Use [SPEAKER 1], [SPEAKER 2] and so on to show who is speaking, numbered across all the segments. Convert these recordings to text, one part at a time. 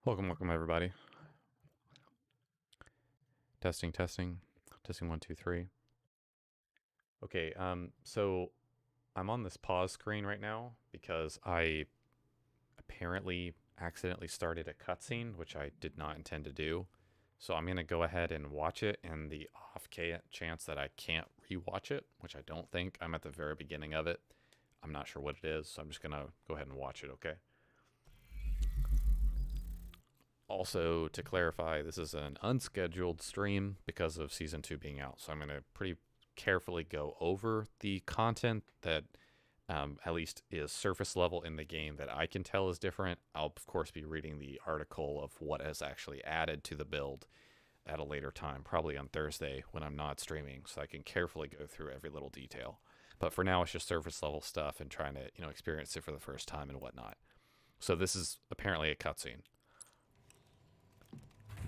[SPEAKER 1] Welcome everybody. Testing 1 2 3. Okay, so I'm on this pause screen right now because I apparently accidentally started a cutscene, which I did not intend to do. So I'm gonna go ahead and watch it, and the chance that I can't rewatch it, which I don't think. I'm at the very beginning of it. I'm not sure what it is, so I'm just gonna go ahead and watch it. Okay. Also, to clarify, this is an unscheduled stream because of season 2 being out. So I'm going to pretty carefully go over the content that at least is surface level in the game that I can tell is different. I'll, of course, be reading the article of what is actually added to the build at a later time, probably on Thursday when I'm not streaming, so I can carefully go through every little detail. But for now, it's just surface level stuff and trying to, experience it for the first time and whatnot. So this is apparently a cutscene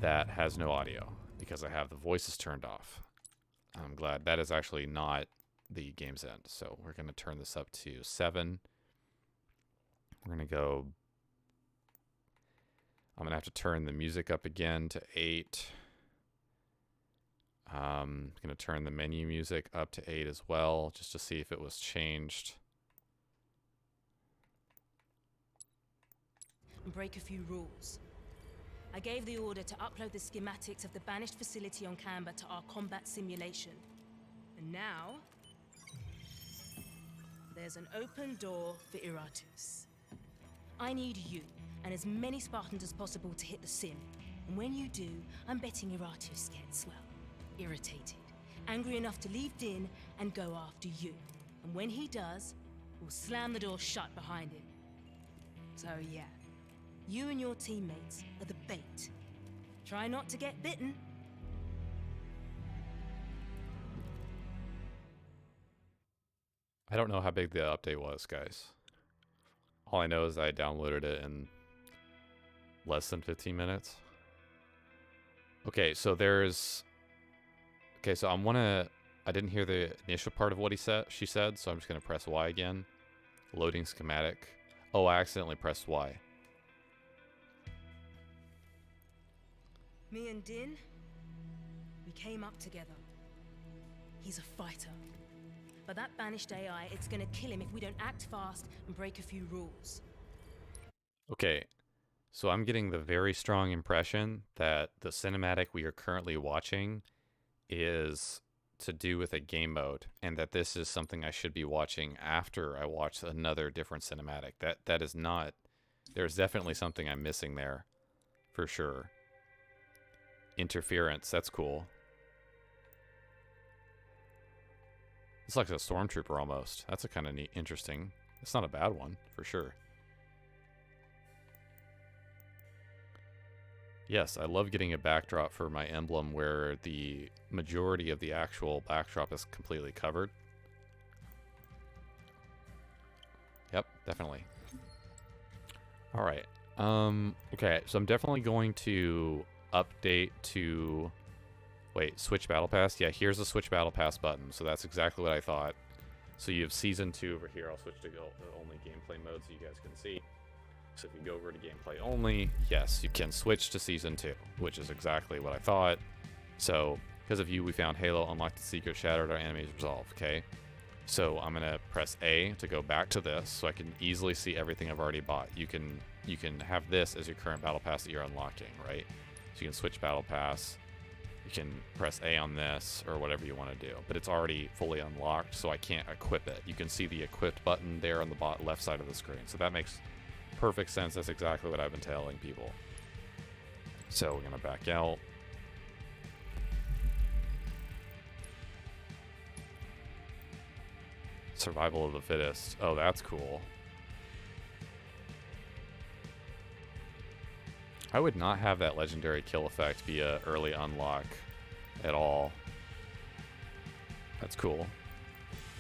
[SPEAKER 1] that has no audio because I have the voices turned off. I'm glad that is actually not the game's end. So we're going to turn this up to 7. We're going to go. I'm going to have to turn the music up again to 8. I'm going to turn the menu music up to 8 as well, just to see if it was changed.
[SPEAKER 2] Break a few rules. I gave the order to upload the schematics of the banished facility on Canberra to our combat simulation. And now, there's an open door for Iratus. I need you, and as many Spartans as possible to hit the sim. And when you do, I'm betting Iratus gets, well, irritated. Angry enough to leave Din and go after you. And when he does, we'll slam the door shut behind him. So yeah. You and your teammates are the bait. Try not to get bitten.
[SPEAKER 1] I don't know how big the update was, guys. All I know is I downloaded it in less than 15 minutes. Okay, so there's... Okay, so I didn't hear the initial part of what she said, so I'm just going to press Y again. Loading schematic. Oh, I accidentally pressed Y.
[SPEAKER 2] Me and Din, we came up together. He's a fighter. But that banished AI, it's gonna kill him if we don't act fast and break a few rules.
[SPEAKER 1] Okay, so I'm getting the very strong impression that the cinematic we are currently watching is to do with a game mode, and that this is something I should be watching after I watch another different cinematic. That is not... There's definitely something I'm missing there, for sure. Interference, that's cool. It's like a stormtrooper almost. That's a kind of neat, interesting. It's not a bad one, for sure. Yes, I love getting a backdrop for my emblem where the majority of the actual backdrop is completely covered. Yep, definitely. All right. Okay, so I'm definitely going to update to... Wait, switch battle pass? Yeah, here's the switch battle pass button. So that's exactly what I thought. So you have season 2 over here. I'll switch to only gameplay mode so you guys can see. So if you go over to gameplay only, yes, you can switch to season 2, which is exactly what I thought. So because of you, we found Halo, unlocked the secret, shattered our enemies, resolved. Okay. So I'm gonna press A to go back to this, so I can easily see everything I've already bought. You can have this as your current battle pass that you're unlocking, right? So you can switch battle pass. You can press A on this or whatever you want to do, but it's already fully unlocked, so I can't equip it. You can see the equipped button there on the left side of the screen, so that makes perfect sense. That's exactly what I've been telling people. So we're gonna back out. Survival of the fittest. Oh, that's cool. I would not have that legendary kill effect be a early unlock at all. That's cool.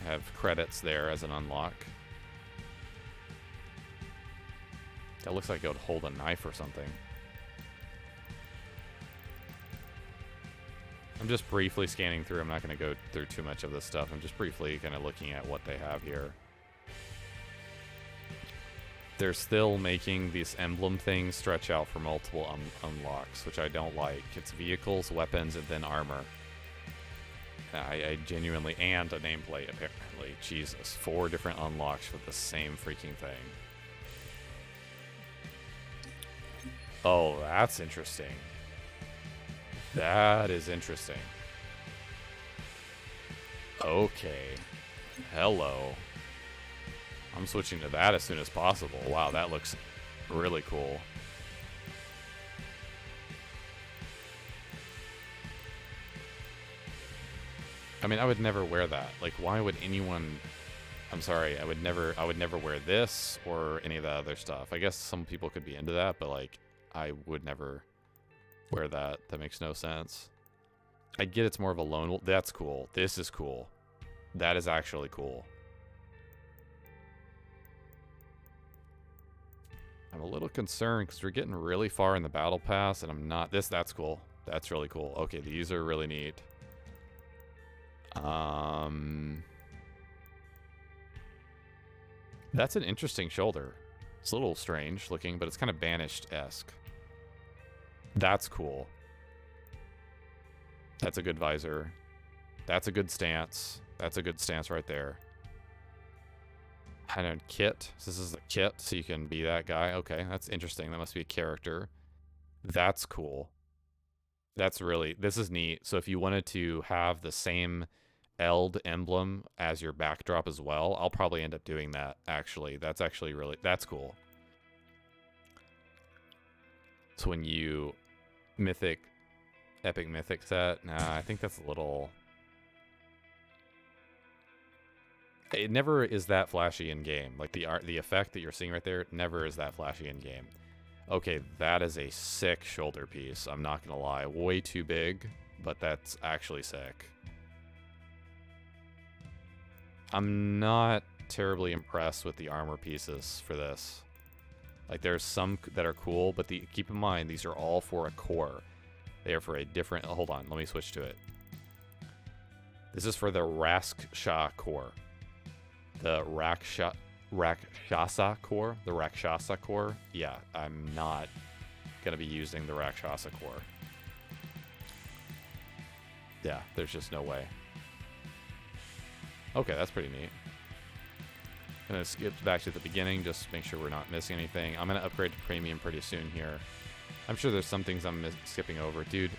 [SPEAKER 1] I have credits there as an unlock. That looks like it would hold a knife or something. I'm just briefly scanning through. I'm not going to go through too much of this stuff. I'm just briefly kind of looking at what they have here. they're still making these emblem things stretch out for multiple unlocks, which I don't like. It's vehicles, weapons, and then armor. I genuinely, and a nameplate, apparently. Jesus, 4 different unlocks for the same freaking thing. Oh, that's interesting. That is interesting. Okay. Hello. I'm switching to that as soon as possible. Wow, that looks really cool. I mean, I would never wear that. Like, why would anyone... I'm sorry, I would never wear this or any of the other stuff. I guess some people could be into that, but, like, I would never wear that. That makes no sense. I get it's more of a lone wolf. That's cool. This is cool. That is actually cool. I'm a little concerned because we're getting really far in the battle pass, and I'm not... That's cool. That's really cool. Okay, these are really neat. That's an interesting shoulder. It's a little strange looking, but it's kind of banished-esque. That's cool. That's a good visor. That's a good stance. That's a good stance right there. And a kit. So this is the kit, so you can be that guy. Okay, that's interesting. That must be a character. That's cool. That's really... This is neat. So if you wanted to have the same Eld emblem as your backdrop as well, I'll probably end up doing that, actually. That's actually really... That's cool. So when you... Epic Mythic set? Nah, I think that's a little... It never is that flashy in game. Like the effect that you're seeing right there never is that flashy in game. Okay, that is a sick shoulder piece. I'm not gonna lie, way too big, but that's actually sick. I'm not terribly impressed with the armor pieces for this. Like there's some that are cool, but keep in mind these are all for a core. They are for a different. Hold on, let me switch to it. This is for the Rakshasa core. The Rakshasa core? The Rakshasa core? Yeah, I'm not going to be using the Rakshasa core. Yeah, there's just no way. Okay, that's pretty neat. I'm going to skip back to the beginning, just to make sure we're not missing anything. I'm going to upgrade to premium pretty soon here. I'm sure there's some things I'm skipping over. Dude,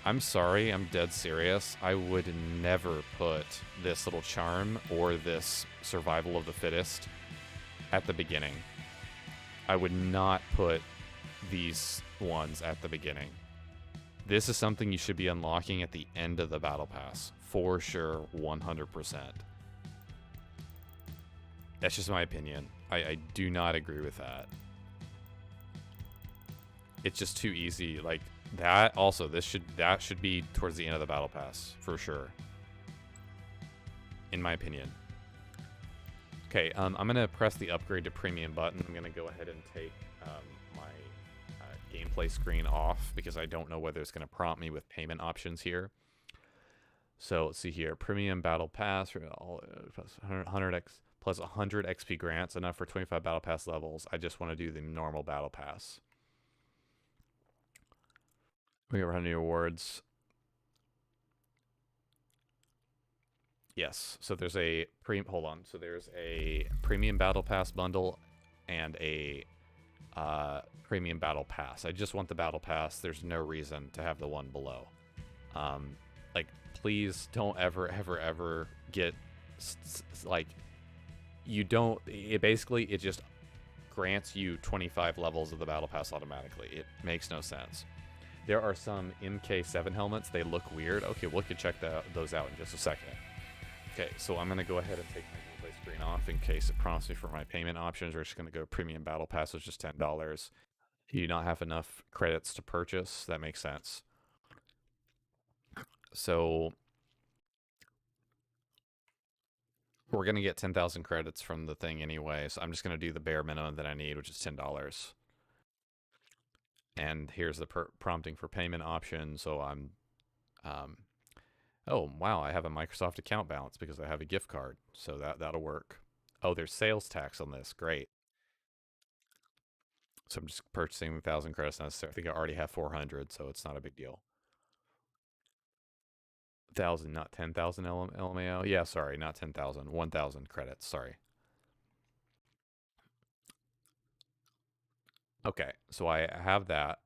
[SPEAKER 1] I'm sorry, I'm dead serious. I would never put this little charm or this survival of the fittest at the beginning. I would not put these ones at the beginning. This is something you should be unlocking at the end of the battle pass. For sure, 100%. That's just my opinion. I do not agree with that. It's just too easy. Like, that also, that should be towards the end of the battle pass for sure, in my opinion. Okay, I'm gonna press the upgrade to premium button. I'm gonna go ahead and take my gameplay screen off because I don't know whether it's gonna prompt me with payment options here. So let's see here, premium battle pass for all 100x plus 100 XP grants, enough for 25 battle pass levels. I just want to do the normal battle pass. We got running awards. Yes, so there's a hold on. So there's a premium battle pass bundle and a premium battle pass. I just want the battle pass. There's no reason to have the one below. Like, please don't ever get like, you don't. It basically, it just grants you 25 levels of the battle pass automatically. It makes no sense. There are some MK7 helmets. They look weird. Okay, we can check those out in just a second. Okay, so I'm going to go ahead and take my gameplay screen off in case it prompts me for my payment options. We're just going to go premium battle pass, which is $10. You do not have enough credits to purchase. That makes sense. So we're going to get 10,000 credits from the thing anyway. So I'm just going to do the bare minimum that I need, which is $10. And here's the prompting for payment option. So I'm, oh, wow, I have a Microsoft account balance because I have a gift card. So that'll work. Oh, there's sales tax on this. Great. So I'm just purchasing 1,000 credits necessary. I think I already have 400, so it's not a big deal. 1,000, not 10,000 LMAO. Yeah, sorry, not 10,000. 1,000 credits. Sorry. Okay, so I have that.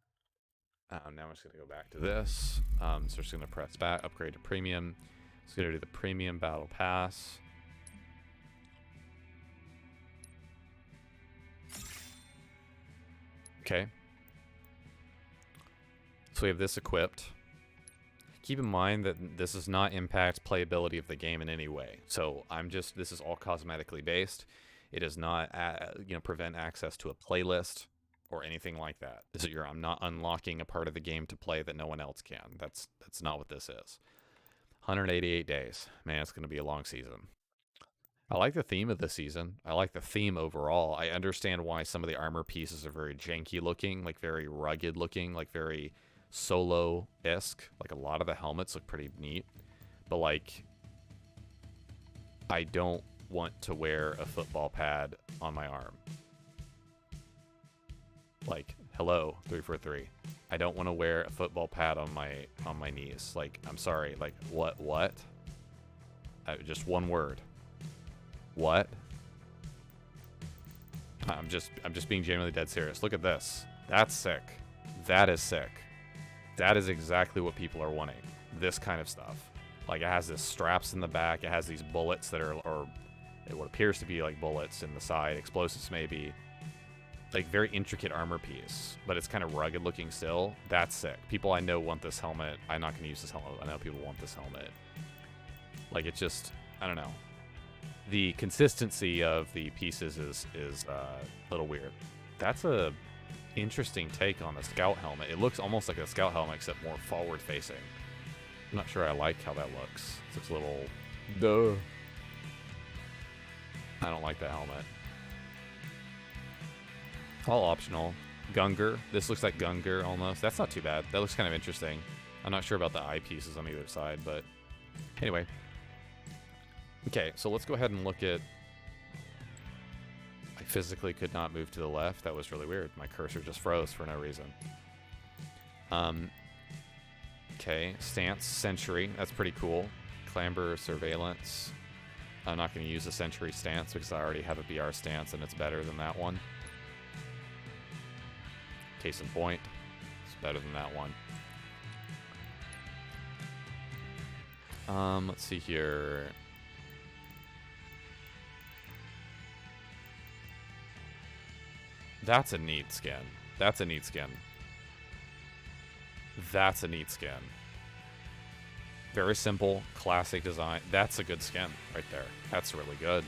[SPEAKER 1] Now I'm just gonna go back to this. So I'm just gonna press back, upgrade to premium. It's gonna do the premium battle pass. Okay. So we have this equipped. Keep in mind that this does not impact playability of the game in any way. So this is all cosmetically based. It does not, prevent access to a playlist or anything like that. I'm not unlocking a part of the game to play that no one else can. That's not what this is. 188 days. Man, it's going to be a long season. I like the theme of the season. I like the theme overall. I understand why some of the armor pieces are very janky looking, like very rugged looking, like very Solo-esque. Like a lot of the helmets look pretty neat. But like, I don't want to wear a football pad on my arm. Like, hello, 343. I don't want to wear a football pad on my knees. Like, I'm sorry. Like, what? Just one word. What? I'm just being genuinely dead serious. Look at this. That's sick. That is sick. That is exactly what people are wanting. This kind of stuff. Like, it has this straps in the back. It has these bullets that are, or what appears to be like bullets in the side. Explosives maybe. Like, very intricate armor piece. But it's kind of rugged looking still. That's sick. People I know want this helmet. I'm not going to use this helmet. I know people want this helmet. Like, it's just, I don't know. The consistency of the pieces is a little weird. That's a interesting take on the scout helmet. It looks almost like a scout helmet, except more forward facing. I'm not sure I like how that looks. It looks a little duh. I don't like that helmet. All optional. Gungar. This looks like Gungar almost. That's not too bad. That looks kind of interesting. I'm not sure about the eyepieces on either side, but anyway. Okay, so let's go ahead and look at... I physically could not move to the left. That was really weird. My cursor just froze for no reason. Okay, stance, sentry. That's pretty cool. Clamber, surveillance. I'm not going to use a sentry stance because I already have a BR stance and it's better than that one. Case in point, it's better than that one. Let's see here. That's a neat skin. That's a neat skin. That's a neat skin. Very simple, classic design. That's a good skin right there. That's really good.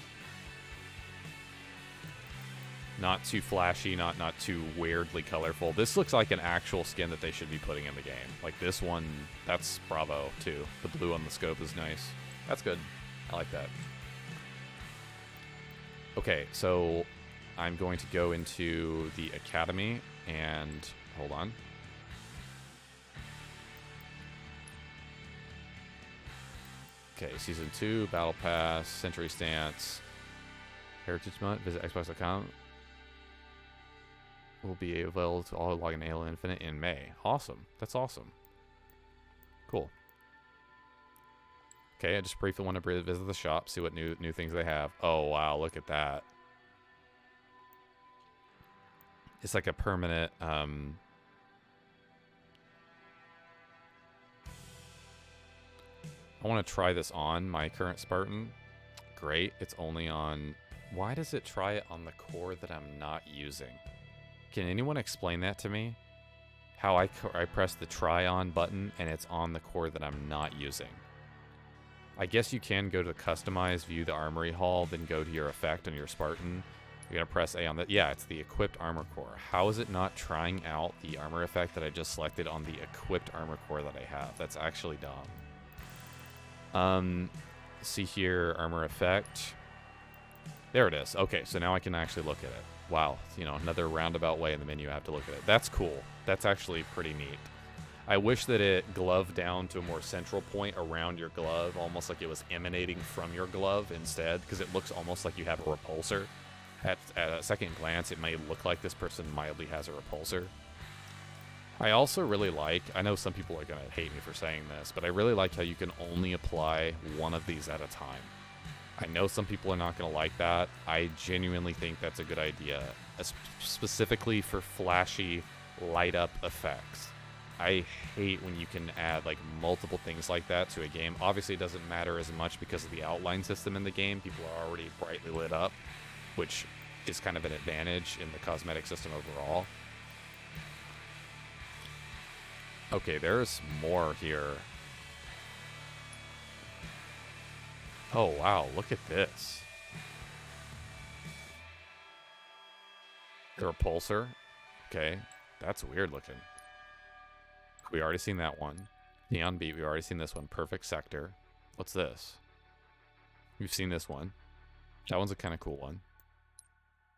[SPEAKER 1] Not too flashy, not too weirdly colorful. This looks like an actual skin that they should be putting in the game. Like this one, that's bravo too. The blue on the scope is nice. That's good. I like that. Okay, so I'm going to go into the academy and hold on. Okay, Season 2, Battle Pass, Century Stance, Heritage Month, visit Xbox.com. Will be available to all log in Halo Infinite in May. Awesome. That's awesome. Cool. Okay, I just briefly want to visit the shop, see what new things they have. Oh, wow, look at that. It's like a permanent... I want to try this on my current Spartan. Great. It's only on... Why does it try it on the core that I'm not using? Can anyone explain that to me? How I press the try on button and it's on the core that I'm not using. I guess you can go to customize, view the armory hall, then go to your effect on your Spartan. You're going to press A on that. Yeah, it's the equipped armor core. How is it not trying out the armor effect that I just selected on the equipped armor core that I have? That's actually dumb. See here, armor effect. There it is. Okay, so now I can actually look at it. Wow, you know, another roundabout way in the menu I have to look at it. That's cool. That's actually pretty neat. I wish that it gloved down to a more central point around your glove, almost like it was emanating from your glove instead, because it looks almost like you have a repulsor. at a second glance, it may look like this person mildly has a repulsor. I also really like, I know some people are going to hate me for saying this, but I really like how you can only apply one of these at a time. I know some people are not going to like that. I genuinely think that's a good idea, specifically for flashy light up effects. I hate when you can add like multiple things like that to a game. Obviously, it doesn't matter as much because of the outline system in the game. People are already brightly lit up, which is kind of an advantage in the cosmetic system overall. Okay, there's more here. Oh, wow, look at this. The repulsor. Okay, that's weird looking. We already seen that one. Neon Beat, we already seen this one. Perfect Sector. What's this? We've seen this one. That one's a kind of cool one.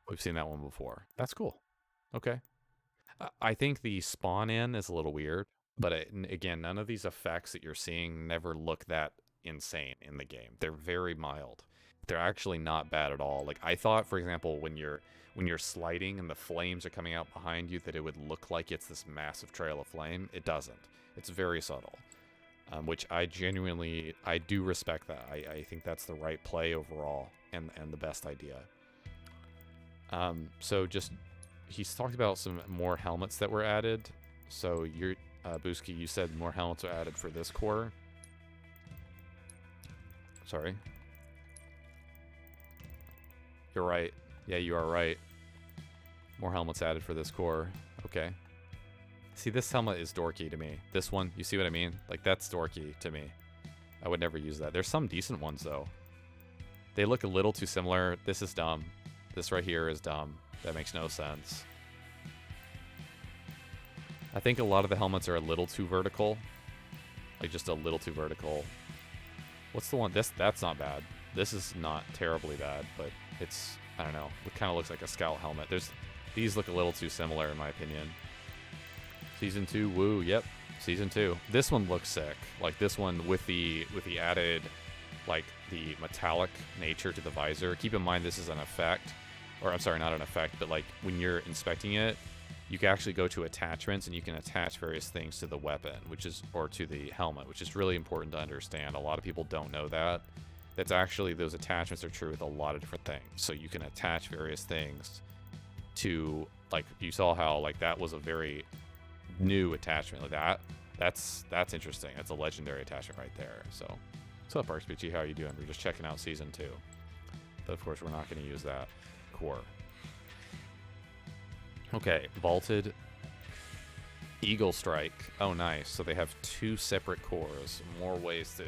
[SPEAKER 1] We've seen that one before. That's cool. Okay. I think the spawn in is a little weird, but again, none of these effects that you're seeing never look that insane in the game. They're very mild. They're actually not bad at all. Like I thought, for example, when you're sliding and the flames are coming out behind you, that it would look like it's this massive trail of flame. It doesn't. It's very subtle, which I do respect that. I think that's the right play overall and the best idea. So just, he's talked about some more helmets that were added. So you're, Booski, you said more helmets are added for this core. Sorry. You're right. Yeah, you are right. More helmets added for this core. Okay. See, this helmet is dorky to me. This one, you see what I mean? Like, that's dorky to me. I would never use that. There's some decent ones, though. They look a little too similar. This is dumb. This right here is dumb. That makes no sense. I think a lot of the helmets are a little too vertical. Like, just a little too vertical. What's the one? That's not bad. This is not terribly bad, but it's, I don't know. It kind of looks like a scout helmet. These look a little too similar, in my opinion. Season 2, woo, yep. Season 2. This one looks sick. Like, this one with the added, like, the metallic nature to the visor. Keep in mind, this is an effect. Or, I'm sorry, not an effect, but, like, when you're inspecting it, you can actually go to attachments and you can attach various things to the weapon, or to the helmet, which is really important to understand. A lot of people don't know that. That's actually, those attachments are true with a lot of different things. So you can attach various things to, like, you saw how, like, that was a very new attachment. Like that's interesting. That's a legendary attachment right there. So, what's up, RxBG? How are you doing? We're just checking out Season 2. But, of course, we're not going to use that core. Okay, Vaulted Eagle Strike. Oh, nice. So they have two separate cores. More ways to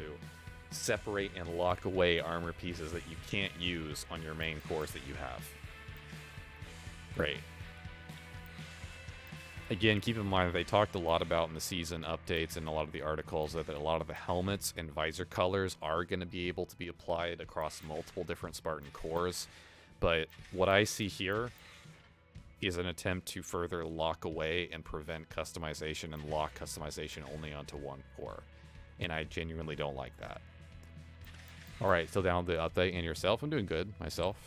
[SPEAKER 1] separate and lock away armor pieces that you can't use on your main cores that you have. Great. Again, keep in mind that they talked a lot about in the season updates and a lot of the articles that a lot of the helmets and visor colors are going to be able to be applied across multiple different Spartan cores. But what I see here is an attempt to further lock away and prevent customization and lock customization only onto one core. And I genuinely don't like that. Alright, still down the update and yourself. I'm doing good, myself.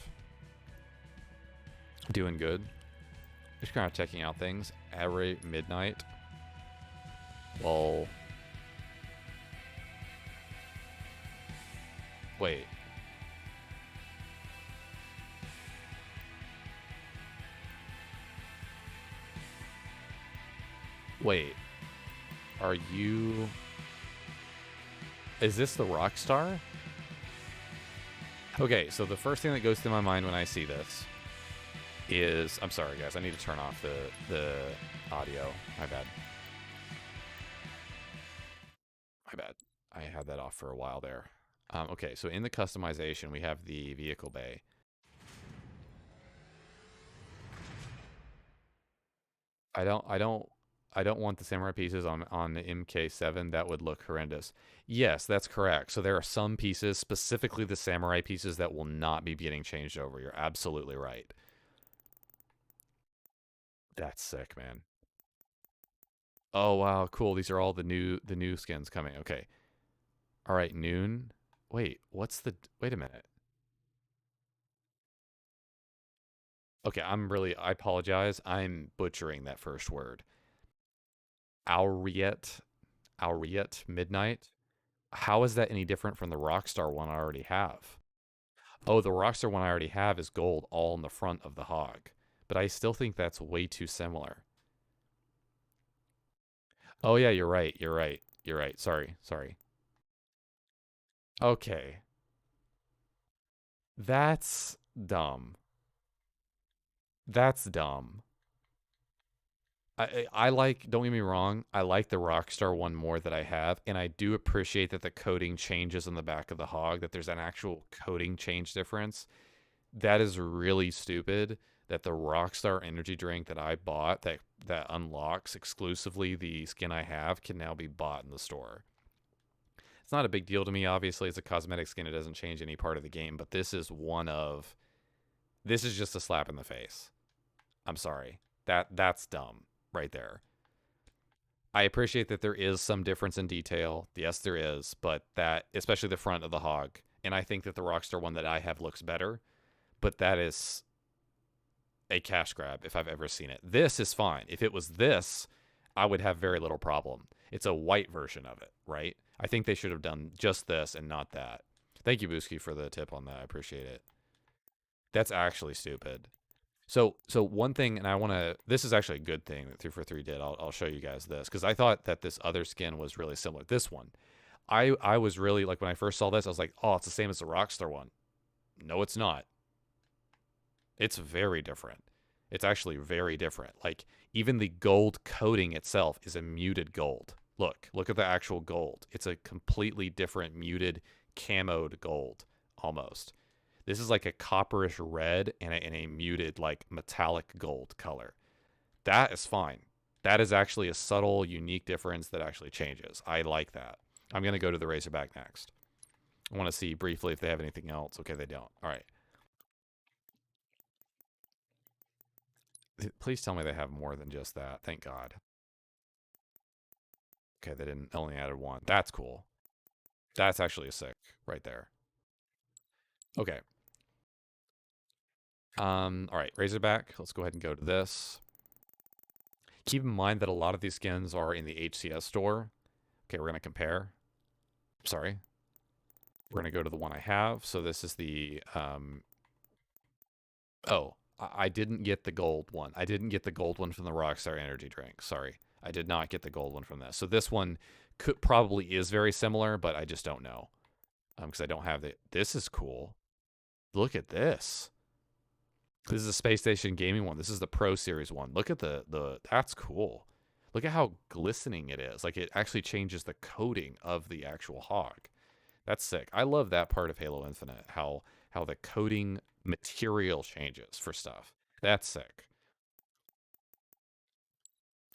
[SPEAKER 1] Doing good. Just kind of checking out things. Every midnight. Well. Wait. Wait. Are you... Is this the Rockstar? Okay, so the first thing that goes through my mind when I see this is... I'm sorry, guys. I need to turn off the audio. My bad. My bad. I had that off for a while there. Okay, so in the customization, we have the vehicle bay. I don't want the samurai pieces on the MK7. That would look horrendous. Yes, that's correct. So there are some pieces, specifically the samurai pieces, that will not be getting changed over. You're absolutely right. That's sick, man. Oh wow, cool. These are all the new skins coming. Okay. All right, noon. Wait, wait a minute. Okay, I apologize. I'm butchering that first word. Auriet, Auriet Midnight. How is that any different from the Rockstar one I already have? Oh, the Rockstar one I already have is gold all in the front of the hog. But I still think that's way too similar. Oh yeah, you're right. You're right. You're right. Sorry. Sorry. Okay. That's dumb. That's dumb. I like, don't get me wrong, I like the Rockstar one more that I have, and I do appreciate that the coating changes on the back of the hog, that there's an actual coating change difference. That is really stupid that the Rockstar energy drink that I bought that unlocks exclusively the skin I have can now be bought in the store. It's not a big deal to me, obviously. It's a cosmetic skin, it doesn't change any part of the game, but this is just a slap in the face. I'm sorry. That's dumb right there. I appreciate that there is some difference in detail. Yes, there is, but that especially the front of the hog. And I think that the Rockstar one that I have looks better, but that is a cash grab if I've ever seen it. This is fine. If it was this, I would have very little problem. It's a white version of it, right? I think they should have done just this and not that. Thank you, Booski, for the tip on that. I appreciate it. That's actually stupid. So one thing, and I want to. This is actually a good thing that 343 did. I'll show you guys this because I thought that this other skin was really similar. This one, I was really like when I first saw this, I was like, oh, it's the same as the Rockstar one. No, it's not. It's very different. It's actually very different. Like even the gold coating itself is a muted gold. Look at the actual gold. It's a completely different muted camoed gold almost. This is like a copperish red and a muted like metallic gold color. That is fine. That is actually a subtle, unique difference that actually changes. I like that. I'm going to go to the Razorback next. I want to see briefly if they have anything else. Okay, they don't. All right. Please tell me they have more than just that. Thank God. Okay, they didn't only added one. That's cool. That's actually a sick right there. Okay. All right, Razorback. Let's go ahead and go to this. Keep in mind that a lot of these skins are in the HCS store. Okay, we're gonna compare. Sorry. We're gonna go to the one I have. So this is the oh, I didn't get the gold one. I didn't get the gold one from the Rockstar Energy drink. Sorry. I did not get the gold one from this. So this one could probably is very similar, but I just don't know. Because I don't have the. This is cool. Look at this. This is a Space Station Gaming one. This is the Pro Series one. Look at the. That's cool. Look at how glistening it is. Like it actually changes the coating of the actual hog. That's sick. I love that part of Halo Infinite. How the coating material changes for stuff. That's sick.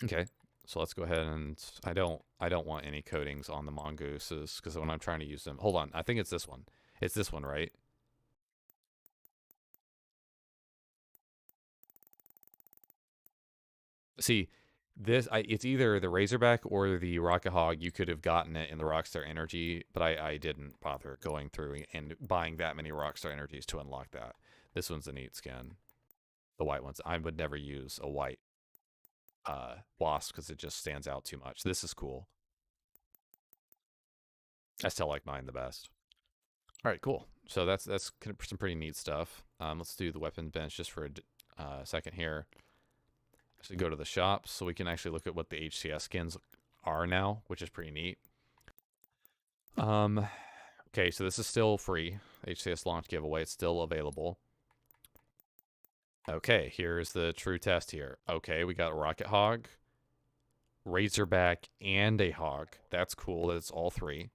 [SPEAKER 1] Okay. So let's go ahead and I don't want any coatings on the mongooses because when I'm trying to use them, hold on, I think it's this one. It's this one, right? See, it's either the Razorback or the Rocket Hog. You could have gotten it in the Rockstar Energy, but I didn't bother going through and buying that many Rockstar Energies to unlock that. This one's a neat skin. The white ones. I would never use a white wasp because it just stands out too much. This is cool. I still like mine the best. All right, cool. So that's some pretty neat stuff. Let's do the weapon bench just for a second here. Actually, go to the shop so we can actually look at what the HCS skins are now, which is pretty neat. Okay, so this is still free. HCS launch giveaway. It's still available. Okay, here's the true test here. Okay, we got Rocket Hog, Razorback, and a Hog. That's cool that it's all three.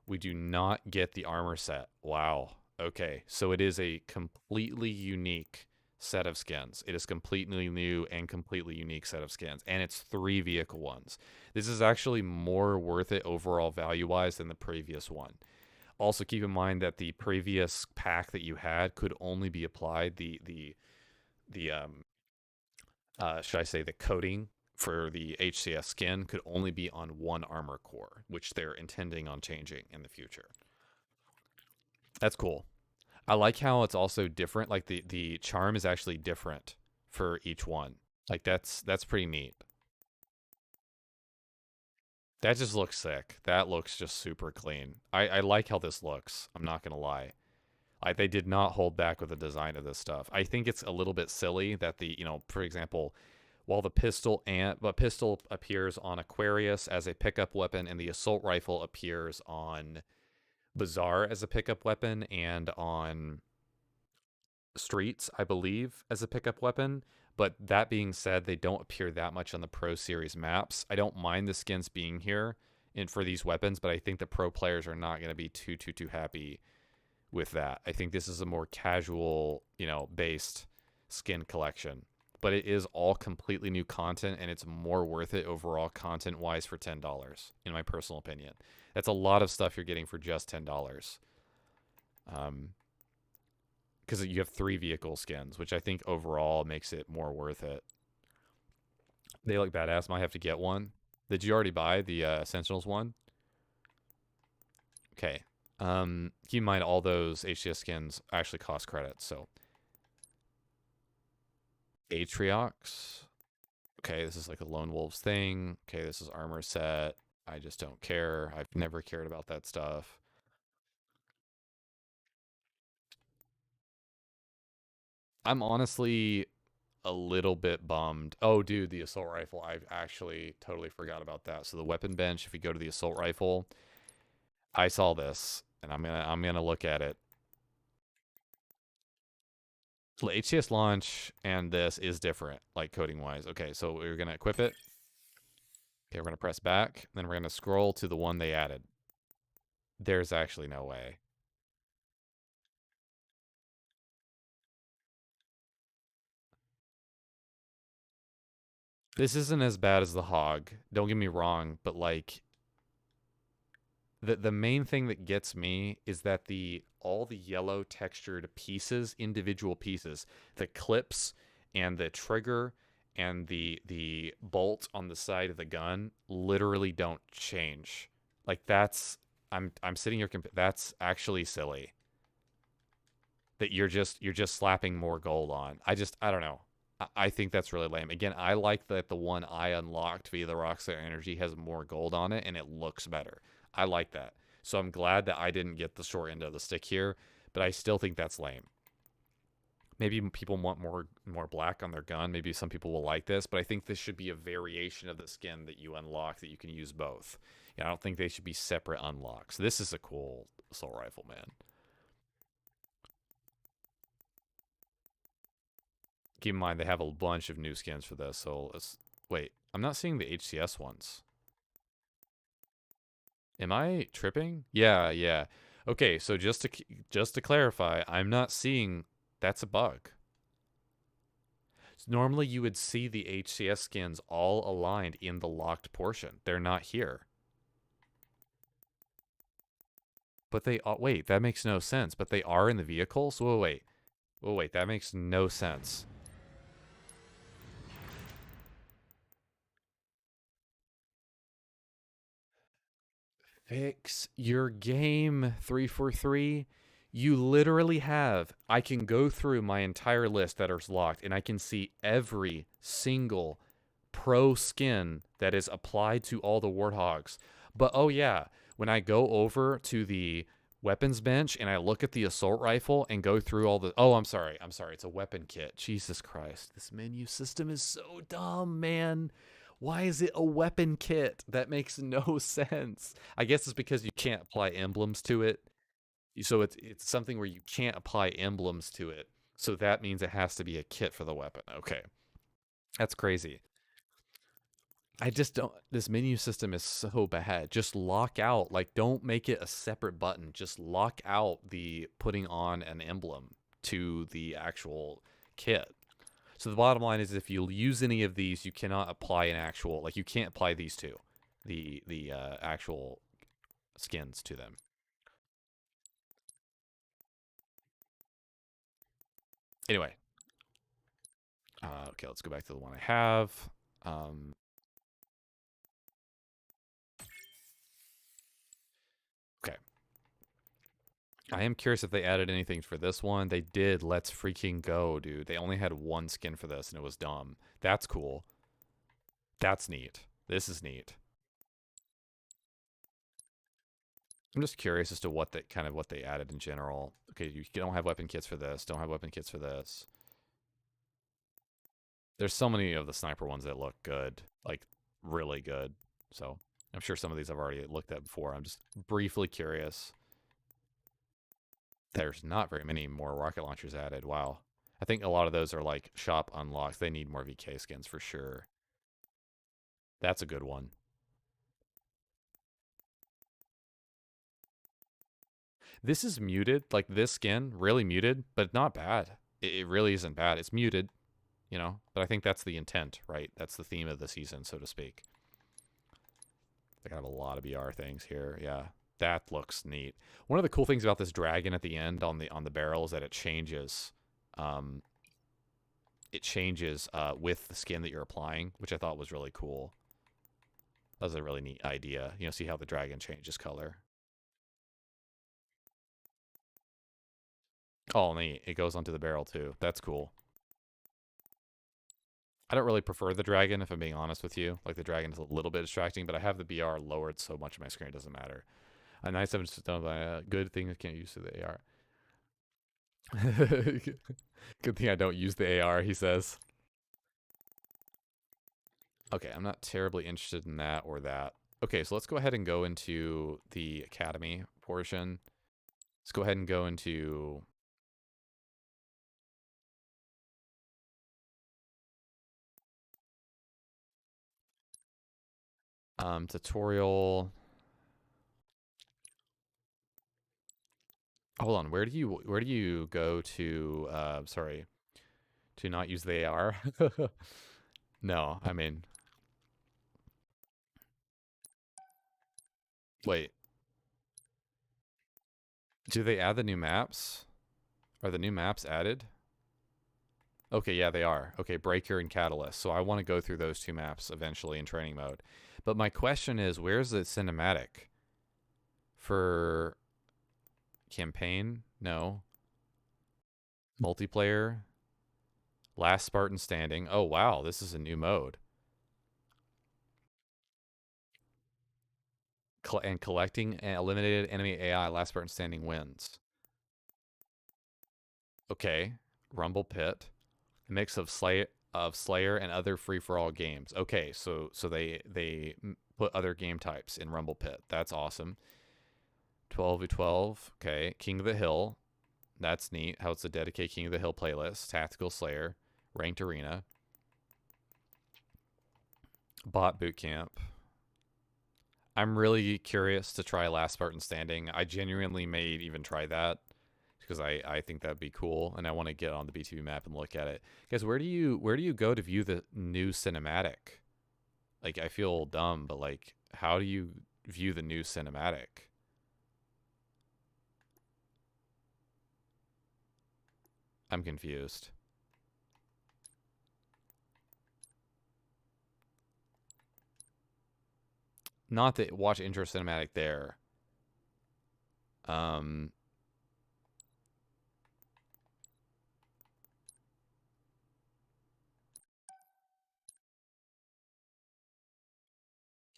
[SPEAKER 1] We do not get the armor set. Wow. Okay, so it is a completely unique set of skins. It is completely new and completely unique set of skins, and it's 3 vehicle ones. This is actually more worth it overall value-wise than the previous one. Also, keep in mind that the previous pack that you had could only be applied the should I say the coating for the HCS skin could only be on one armor core, which they're intending on changing in the future. That's cool. I like how it's also different. Like the charm is actually different for each one. Like that's pretty neat. That just looks sick. That looks just super clean. I like how this looks. I'm not gonna lie. They did not hold back with the design of this stuff. I think it's a little bit silly that for example, while the pistol appears on Aquarius as a pickup weapon, and the assault rifle appears on Bazaar as a pickup weapon, and on Streets, I believe, as a pickup weapon. But that being said, they don't appear that much on the Pro Series maps. I don't mind the skins being here for these weapons, but I think the pro players are not going to be too happy with that. I think this is a more casual, based skin collection. But it is all completely new content, and it's more worth it overall content-wise for $10, in my personal opinion. That's a lot of stuff you're getting for just $10. Because you have 3 vehicle skins, which I think overall makes it more worth it. They look badass. Might have to get one. Did you already buy the Sentinels one? Okay. Keep in mind all those HCS skins actually cost credits, so. Atriox. Okay, this is like a Lone Wolves thing. Okay, this is armor set. I just don't care. I've never cared about that stuff. I'm honestly a little bit bummed. Oh, dude, the assault rifle. I actually totally forgot about that. So the weapon bench, if you go to the assault rifle, I saw this, and I'm gonna look at it. So the HCS launch and this is different, like coding wise. Okay, so we're gonna equip it. Okay, we're gonna press back, then we're gonna scroll to the one they added. There's actually no way. This isn't as bad as the hog. Don't get me wrong, but like the main thing that gets me is that all the yellow textured pieces, individual pieces, the clips and the trigger and the bolt on the side of the gun literally don't change. Like I'm sitting here that's actually silly. That you're just slapping more gold on. I don't know. I think that's really lame. Again, I like that the one I unlocked via the Rockstar Energy has more gold on it and it looks better. I like that. So I'm glad that I didn't get the short end of the stick here, but I still think that's lame. Maybe people want more black on their gun. Maybe some people will like this, but I think this should be a variation of the skin that you unlock that you can use both. I don't think they should be separate unlocks. This is a cool assault rifle, man. Keep in mind they have a bunch of new skins for this. So let's wait. I'm not seeing the HCS ones. Am I tripping? Yeah, yeah. Okay, so just to clarify, I'm not seeing that's a bug. Normally you would see the HCS skins all aligned in the locked portion. They're not here. But they wait, that makes no sense. But they are in the vehicle. So wait. Oh wait, that makes no sense. Fix your game, 343. You literally have. I can go through my entire list that is locked, and I can see every single pro skin that is applied to all the warthogs. But oh yeah, when I go over to the weapons bench and I look at the assault rifle and go through all the I'm sorry, it's a weapon kit. Jesus Christ, this menu system is so dumb, man. Why is it a weapon kit? That makes no sense. I guess it's because you can't apply emblems to it. So it's something where you can't apply emblems to it. So that means it has to be a kit for the weapon. Okay. That's crazy. I just don't. This menu system is so bad. Just lock out. Like, don't make it a separate button. Just lock out the putting on an emblem to the actual kit. So the bottom line is, if you use any of these, you cannot apply an actual. Like, you can't apply these two, the actual skins to them. Anyway, okay, let's go back to the one I have. Okay. I am curious if they added anything for this one. They did. Let's freaking go, dude. They only had one skin for this, and it was dumb. That's cool. That's neat. This is neat. I'm just curious as to what they added in general. Okay, you don't have weapon kits for this. Don't have weapon kits for this. There's so many of the sniper ones that look good, like really good. So I'm sure some of these I've already looked at before. I'm just briefly curious. There's not very many more rocket launchers added. Wow. I think a lot of those are like shop unlocks. They need more VK skins for sure. That's a good one. This is muted, like this skin, really muted, but not bad. It really isn't bad. It's muted, you know, but I think that's the intent, right? That's the theme of the season, so to speak. They have a lot of BR things here. Yeah, that looks neat. One of the cool things about this dragon at the end on the barrel is that it changes. It changes with the skin that you're applying, which I thought was really cool. That was a really neat idea. You know, see how the dragon changes color. Oh, neat. It goes onto the barrel too. That's cool. I don't really prefer the dragon, if I'm being honest with you. Like, the dragon is a little bit distracting, but I have the BR lowered so much on my screen it doesn't matter. A 97 is done by a good thing I can't use the AR. Good thing I don't use the AR, he says. Okay, I'm not terribly interested in that or that. Okay, so let's go ahead and go into the academy portion. Let's go ahead and go into tutorial. Hold on, where do you go to sorry, to not use the AR? No, I mean, wait. Do they add the new maps? Are the new maps added? Okay, yeah, they are. Okay, Breaker and Catalyst. So I want to go through those two maps eventually in training mode. But my question is, where's the cinematic? For campaign? No. Multiplayer? Last Spartan Standing. Oh, wow, this is a new mode. And collecting and eliminated enemy AI, Last Spartan Standing wins. Okay. Rumble Pit. A mix of Slayer and other free-for-all games. Okay, so they put other game types in Rumble Pit. That's awesome. 12v12. Okay. King of the Hill. That's neat. How it's a dedicated King of the Hill playlist. Tactical Slayer. Ranked Arena. Bot Bootcamp. I'm really curious to try Last Spartan Standing. I genuinely may even try that because I think that'd be cool, and I want to get on the BTB map and look at it. Guys, where do you go to view the new cinematic? Like, I feel dumb, but like, how do you view the new cinematic? I'm confused. Not that watch intro cinematic there. Um,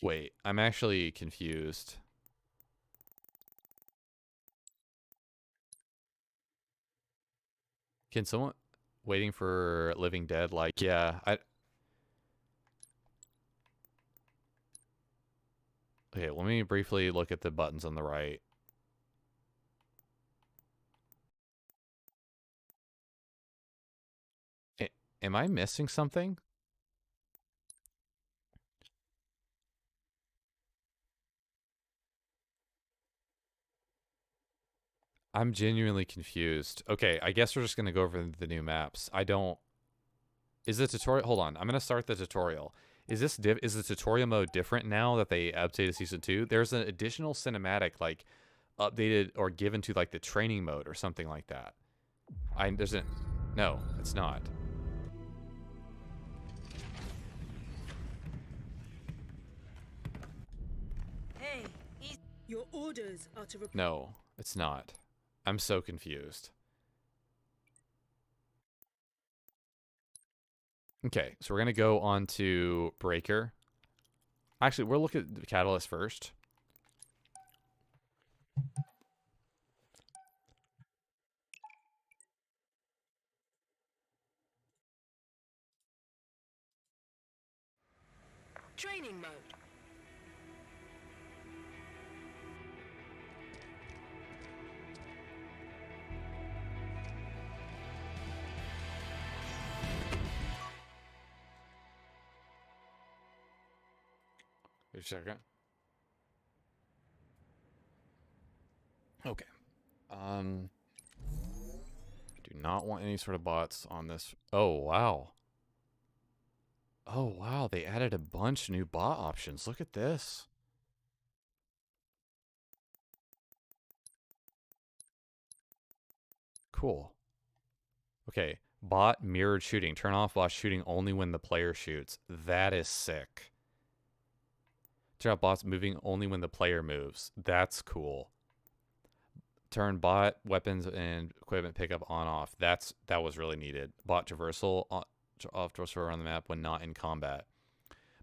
[SPEAKER 1] wait, I'm actually confused. Can someone waiting for Living Dead? Like, yeah, okay, let me briefly look at the buttons on the right. Am I missing something? I'm genuinely confused. Okay, I guess we're just gonna go over the new maps. I don't. Is the tutorial? Hold on, I'm gonna start the tutorial. Is the tutorial mode different now that they updated season 2? There's an additional cinematic like updated or given to like the training mode or something like that. There's a no, it's not.
[SPEAKER 2] Hey, your orders are to
[SPEAKER 1] No, it's not. I'm so confused. Okay, so we're going to go on to Breaker. Actually, we'll look at the Catalyst first.
[SPEAKER 2] Training mode.
[SPEAKER 1] Wait a second. Okay. Do not want any sort of bots on this. Oh, wow. Oh, wow. They added a bunch of new bot options. Look at this. Cool. Okay. Bot mirrored shooting. Turn off while shooting only when the player shoots. That is sick. Turn off bots moving only when the player moves. That's cool. Turn bot weapons and equipment pickup on off. That was really needed. Bot traversal off traversal around the map when not in combat.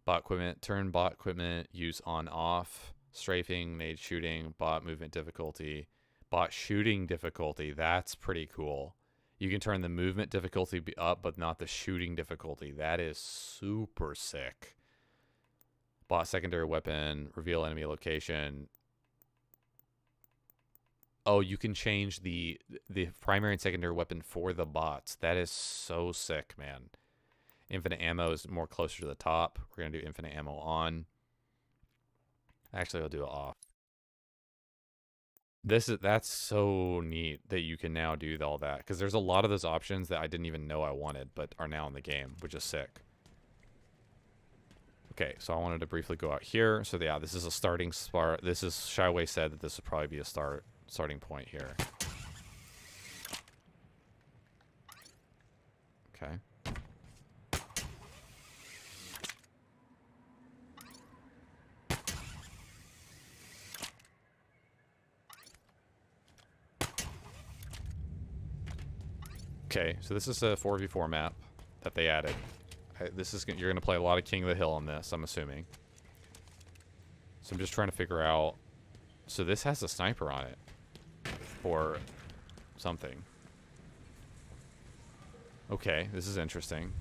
[SPEAKER 1] Bot equipment. Turn bot equipment use on off. Strafing, nade shooting, bot movement difficulty, bot shooting difficulty. That's pretty cool. You can turn the movement difficulty up, but not the shooting difficulty. That is super sick. Bot secondary weapon, reveal enemy location. Oh, you can change the primary and secondary weapon for the bots. That is so sick, man. Infinite ammo is more closer to the top. We're going to do infinite ammo on. Actually, I'll do it off. That's so neat that you can now do all that, because there's a lot of those options that I didn't even know I wanted but are now in the game, which is sick. Okay, so I wanted to briefly go out here. So yeah, this is a starting spot. This is Shyway said that this would probably be a starting point here. Okay. Okay, so this is a 4v4 map that they added. You're gonna play a lot of King of the Hill on this, I'm assuming. So I'm just trying to figure out. So this has a sniper on it, or something. Okay, this is interesting.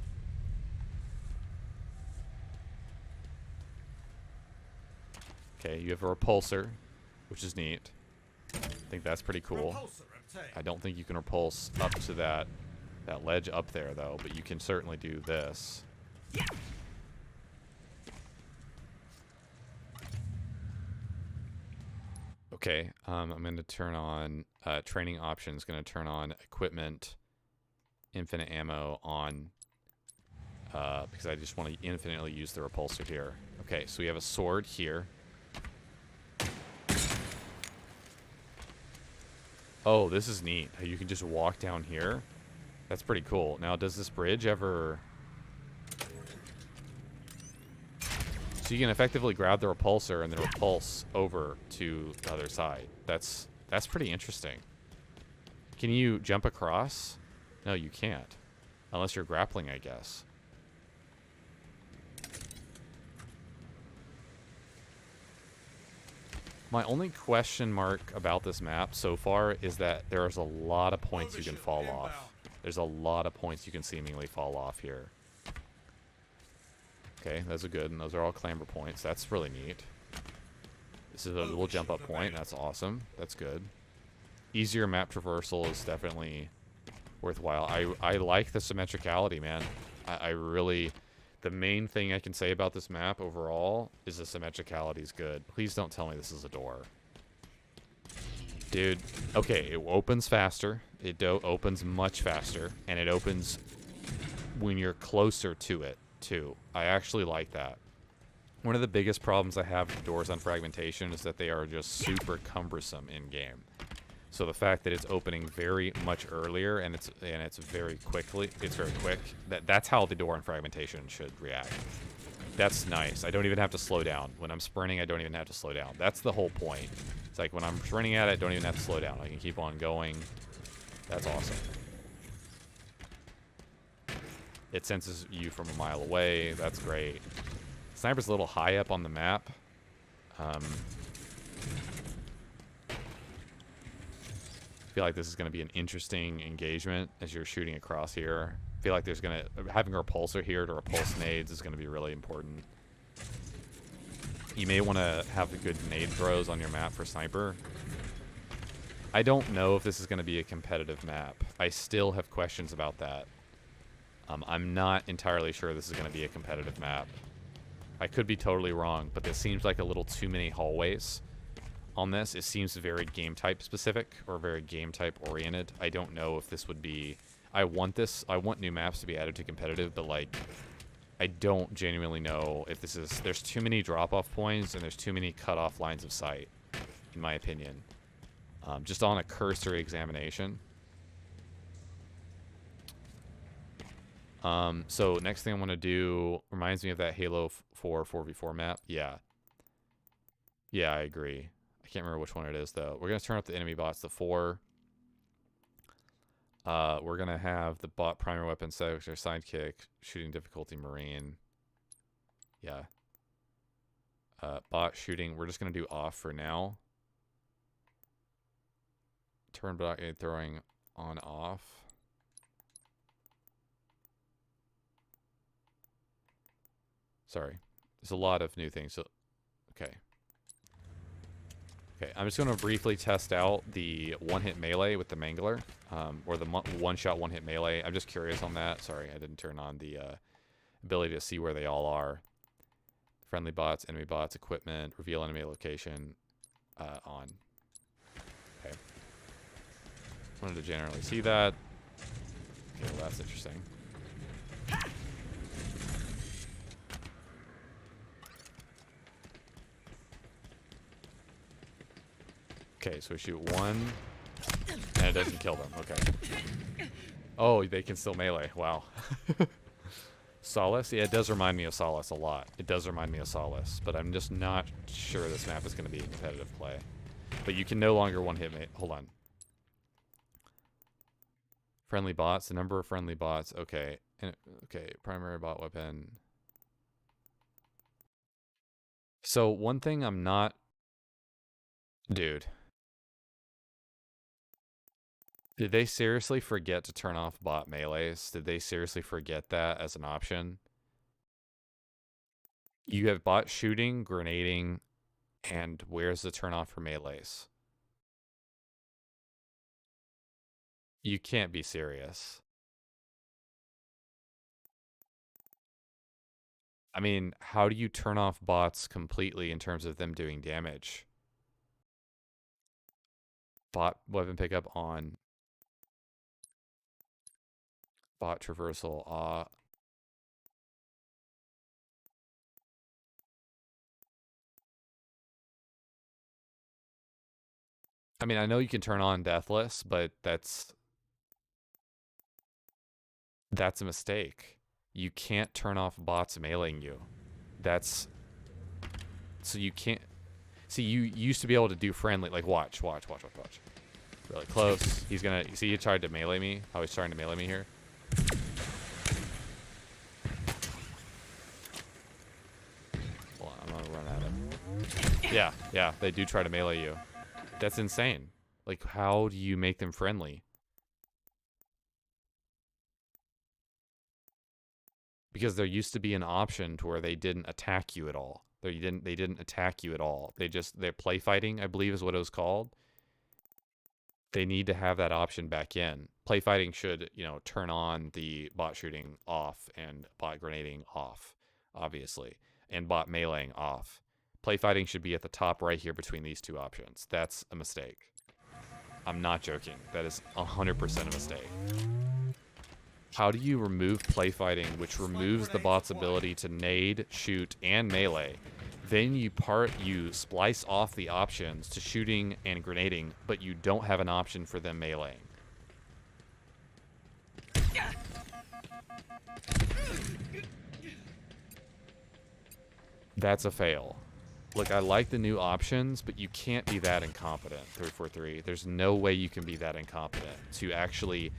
[SPEAKER 1] Okay, you have a repulsor, which is neat. I think that's pretty cool. I don't think you can repulse up to that ledge up there, though, but you can certainly do this. Okay, I'm going to turn on training options, going to turn on equipment, infinite ammo on, because I just want to infinitely use the repulsor here. Okay, so we have a sword here. Oh, this is neat. You can just walk down here. That's pretty cool. Now, does this bridge ever... So you can effectively grab the repulsor and then repulse over to the other side. That's pretty interesting. Can you jump across? No, you can't. Unless you're grappling, I guess. My only question mark about this map so far is that there's a lot of points you can fall off. There's a lot of points you can seemingly fall off here. Okay, those are good, and those are all clamber points. That's really neat. This is a little jump up point. That's awesome. That's good. Easier map traversal is definitely worthwhile. I like the symmetricality, man. I really... The main thing I can say about this map overall is the symmetricality is good. Please don't tell me this is a door. Dude, okay, it opens faster. It opens much faster, and it opens when you're closer to it, too. I actually like that. One of the biggest problems I have with doors on fragmentation is that they are just super cumbersome in-game. So the fact that it's opening very much earlier and it's very quick. That's how the door on fragmentation should react. That's nice. I don't even have to slow down. When I'm sprinting, I don't even have to slow down. That's the whole point. It's like when I'm sprinting at it, I don't even have to slow down. I can keep on going. That's awesome. It senses you from a mile away. That's great. Sniper's a little high up on the map. I feel like this is going to be an interesting engagement as you're shooting across here. I feel like there's going to... Having a repulsor here to repulse nades is going to be really important. You may want to have good nade throws on your map for sniper. I don't know if this is going to be a competitive map. I still have questions about that. I'm not entirely sure this is going to be a competitive map. I could be totally wrong, but this seems like a little too many hallways on this. It seems very game type specific or very game type oriented. I don't know if this would be... I want new maps to be added to competitive, but like, I don't genuinely know if this is... There's too many drop-off points and there's too many cut-off lines of sight, in my opinion. Just on a cursory examination. So next thing I want to do reminds me of that Halo 4 4v4 map. Yeah. Yeah, I agree. I can't remember which one it is, though. We're going to turn up the enemy bots to 4. We're going to have the bot primary weapon set, which are sidekick, shooting difficulty marine. Yeah. Bot shooting, we're just going to do off for now. Turn bot throwing on off. Sorry. There's a lot of new things. So, okay. Okay, I'm just going to briefly test out the one-hit melee with the Mangler, or the one-shot one-hit melee. I'm just curious on that. Sorry, I didn't turn on the ability to see where they all are. Friendly bots, enemy bots, equipment, reveal enemy location, on. Okay. Wanted to generally see that. Okay, well, that's interesting. Okay, so we shoot one, and it doesn't kill them. Okay. Oh, they can still melee. Wow. Solace? Yeah, it does remind me of Solace a lot. It does remind me of Solace, but I'm just not sure this map is going to be a competitive play. But you can no longer one-hit me. Hold on. Friendly bots. The number of friendly bots. Okay. Okay, primary bot weapon. So one thing I'm not... Dude. Did they seriously forget to turn off bot melees? Did they seriously forget that as an option? You have bot shooting, grenading, and where's the turn off for melees? You can't be serious. I mean, how do you turn off bots completely in terms of them doing damage? Bot weapon pickup on. Bot traversal. I mean, I know you can turn on Deathless, but that's a mistake. You can't turn off bots meleeing you. That's... So you can't... See, you used to be able to do friendly... Like, watch. Really close. He's gonna... See, he tried to melee me? How he's trying to melee me here? Hold on, I'm gonna run at him. Yeah, they do try to melee you. That's insane. Like, how do you make them friendly? Because there used to be an option to where they didn't attack you at all. They didn't attack you at all. They're play fighting, I believe is what it was called. They need to have that option back in. Play fighting should, turn on the bot shooting off and bot grenading off, obviously, and bot meleeing off. Play fighting should be at the top right here between these two options. That's a mistake. I'm not joking. That is 100% a mistake. How do you remove play fighting, which removes the bot's ability to nade, shoot, and melee? Then you splice off the options to shooting and grenading, but you don't have an option for them meleeing. That's a fail. Look, I like the new options, but you can't be that incompetent, 343. There's no way you can be that incompetent to actually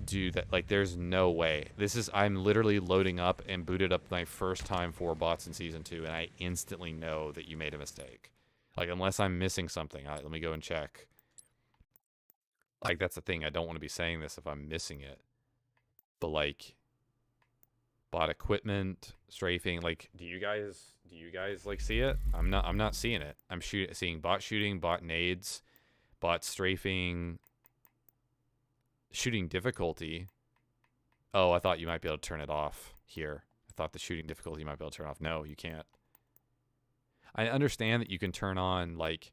[SPEAKER 1] do that. Like, there's no way. I'm literally loading up and booted up my first time for bots in Season 2, and I instantly know that you made a mistake. Like, unless I'm missing something. Let me go and check. Like, that's the thing. I don't want to be saying this if I'm missing it. But, like, bot equipment, strafing, like, do you guys like see it? I'm not seeing it. I'm seeing bot shooting, bot nades, bot strafing, shooting difficulty. Oh, I thought you might be able to turn it off here. I thought the shooting difficulty you might be able to turn off. No, you can't. I understand that you can turn on, like,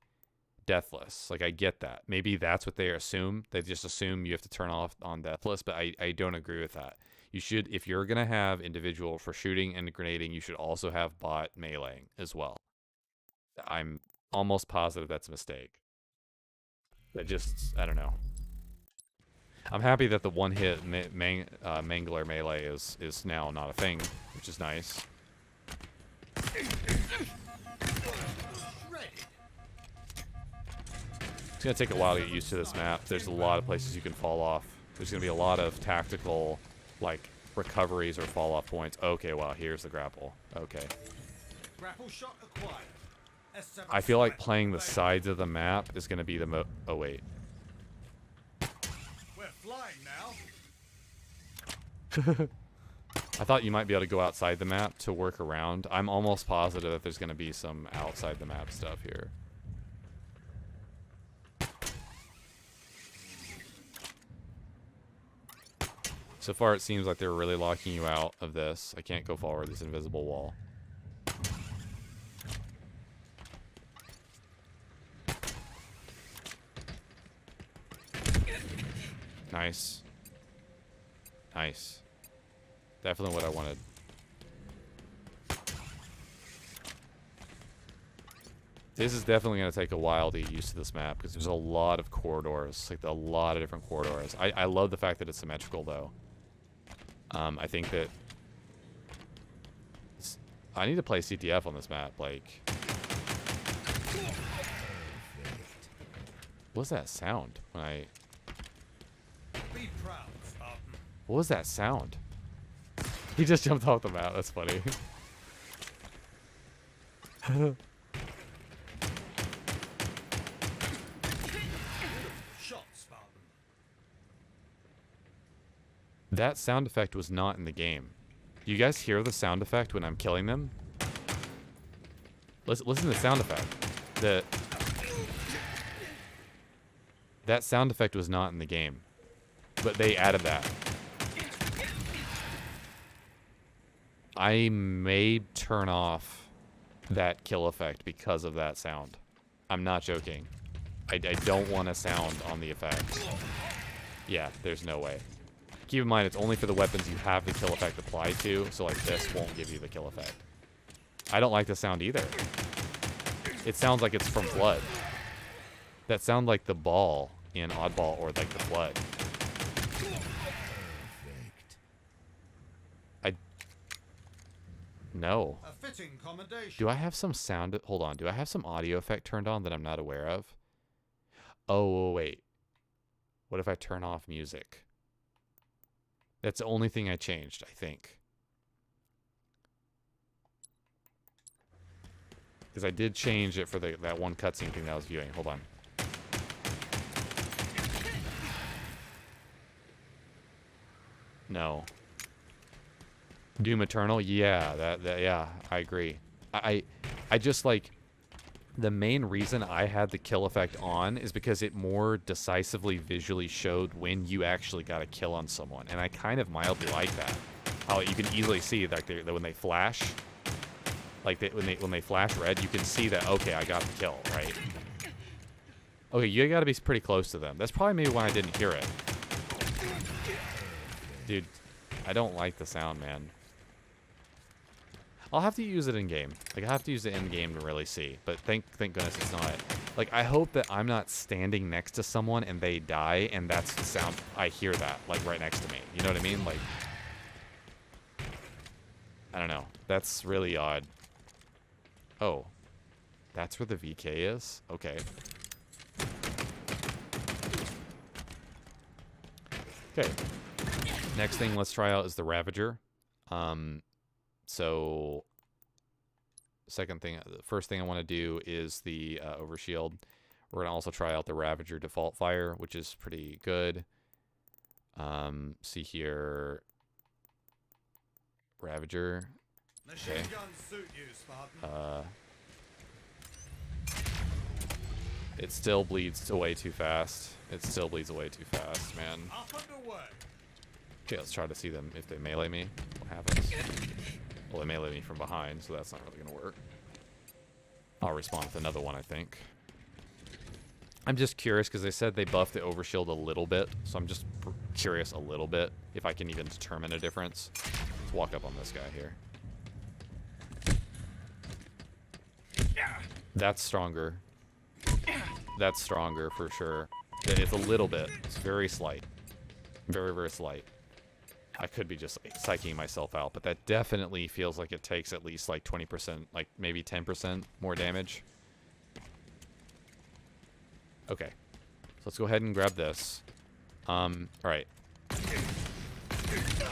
[SPEAKER 1] deathless. Like, I get that. Maybe that's what they assume. They just assume you have to turn off on deathless, but I don't agree with that. You should, if you're going to have individual for shooting and grenading, you should also have bot meleeing as well. I'm almost positive that's a mistake. That just, I don't know. I'm happy that the one-hit mangler melee is now not a thing, which is nice. It's going to take a while to get used to this map. There's a lot of places you can fall off. There's going to be a lot of tactical, like, recoveries or fall-off points. Okay, wow, here's the grapple. Okay.
[SPEAKER 3] Grapple shot acquired.
[SPEAKER 1] I feel like playing the sides of the map is going to be the oh, wait.
[SPEAKER 3] We're flying now.
[SPEAKER 1] I thought you might be able to go outside the map to work around. I'm almost positive that there's going to be some outside the map stuff here. So far, it seems like they're really locking you out of this. I can't go forward. This invisible wall. Nice. Nice. Definitely what I wanted. This is definitely going to take a while to get used to this map because there's a lot of corridors, like a lot of different corridors. I love the fact that it's symmetrical, though. I think that I need to play CTF on this map. Like, what was that sound when I?
[SPEAKER 3] Be proud, Spartan.
[SPEAKER 1] What was that sound? He just jumped off the map. That's funny.
[SPEAKER 3] Shot, Spartan.
[SPEAKER 1] That sound effect was not in the game. Do you guys hear the sound effect when I'm killing them? Listen to the sound effect. That sound effect was not in the game, but they added that. I may turn off that kill effect because of that sound. I'm not joking. I don't want a sound on the effect. Yeah, there's no way. Keep in mind, it's only for the weapons you have the kill effect applied to, so like this won't give you the kill effect. I don't like the sound either. It sounds like it's from Flood. That sound like the ball in Oddball or like the Flood. No.
[SPEAKER 3] A fitting commendation.
[SPEAKER 1] Do I have some sound? Hold on. Do I have some audio effect turned on that I'm not aware of? Oh, wait. What if I turn off music? That's the only thing I changed, I think. Because I did change it for that one cutscene thing that I was viewing. Hold on. No. Doom Eternal? Yeah, yeah, I agree. I just like the main reason I had the kill effect on is because it more decisively visually showed when you actually got a kill on someone, and I kind of mildly like that. How you can easily see that when they flash, like when they flash red, you can see that okay, I got the kill, right? Okay, you got to be pretty close to them. That's probably maybe why I didn't hear it. Dude, I don't like the sound, man. I'll have to use it in game. Like, I have to use it in game to really see. But thank goodness it's not. Like, I hope that I'm not standing next to someone and they die, and that's the sound. I hear that, like, right next to me. You know what I mean? Like, I don't know. That's really odd. Oh. That's where the VK is? Okay. Okay. Next thing let's try out is the Ravager. So the first thing I want to do is the Overshield. We're going to also try out the Ravager default fire, which is pretty good. See here. Ravager. Okay. It still bleeds away too fast. It still bleeds away too fast, man. Okay, let's try to see them if they melee me. What happens? Well, they melee me from behind, so that's not really going to work. I'll respond with another one, I think. I'm just curious because they said they buffed the Overshield a little bit, so I'm just curious a little bit if I can even determine a difference. Let's walk up on this guy here. That's stronger. That's stronger for sure. It's a little bit. It's very slight. Very, very slight. I could be just like, psyching myself out, but that definitely feels like it takes at least like 20%, like maybe 10% more damage. Okay. So let's go ahead and grab this. Alright.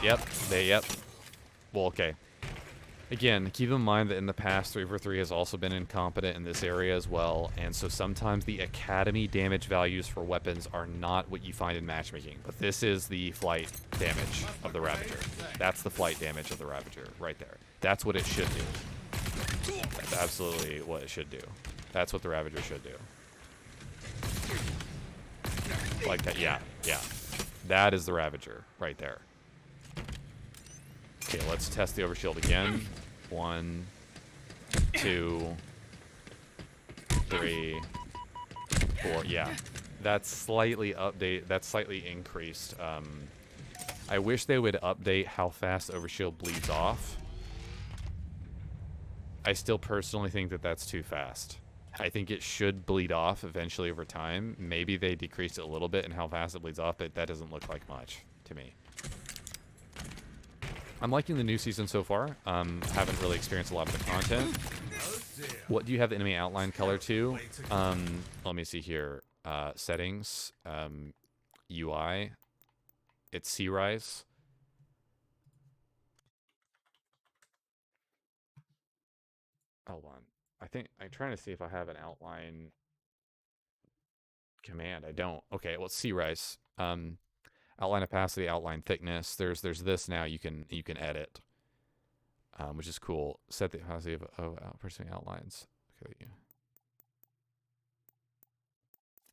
[SPEAKER 1] Yep. Yep. Well, okay. Again, keep in mind that in the past, 343 has also been incompetent in this area as well, and so sometimes the Academy damage values for weapons are not what you find in matchmaking, but this is the flight damage of the Ravager. That's the flight damage of the Ravager, right there. That's what it should do. That's absolutely what it should do. That's what the Ravager should do. Like that, yeah, yeah. That is the Ravager, right there. Okay, let's test the Overshield again. 1, 2, 3, 4. Yeah, that's slightly That's slightly increased. I wish they would update how fast Overshield bleeds off. I still personally think that that's too fast. I think it should bleed off eventually over time. Maybe they decreased it a little bit in how fast it bleeds off, but that doesn't look like much to me. I'm liking the new season so far. Haven't really experienced a lot of the content. What do you have the enemy outline color to? Let me see here. Settings. UI. It's C-Rise. Hold on. I think I'm trying to see if I have an outline command. I don't. Okay, well, it's C-Rise. Outline opacity, outline thickness. There's this now you can edit, which is cool. Set the opacity of pursuing outlines. Okay.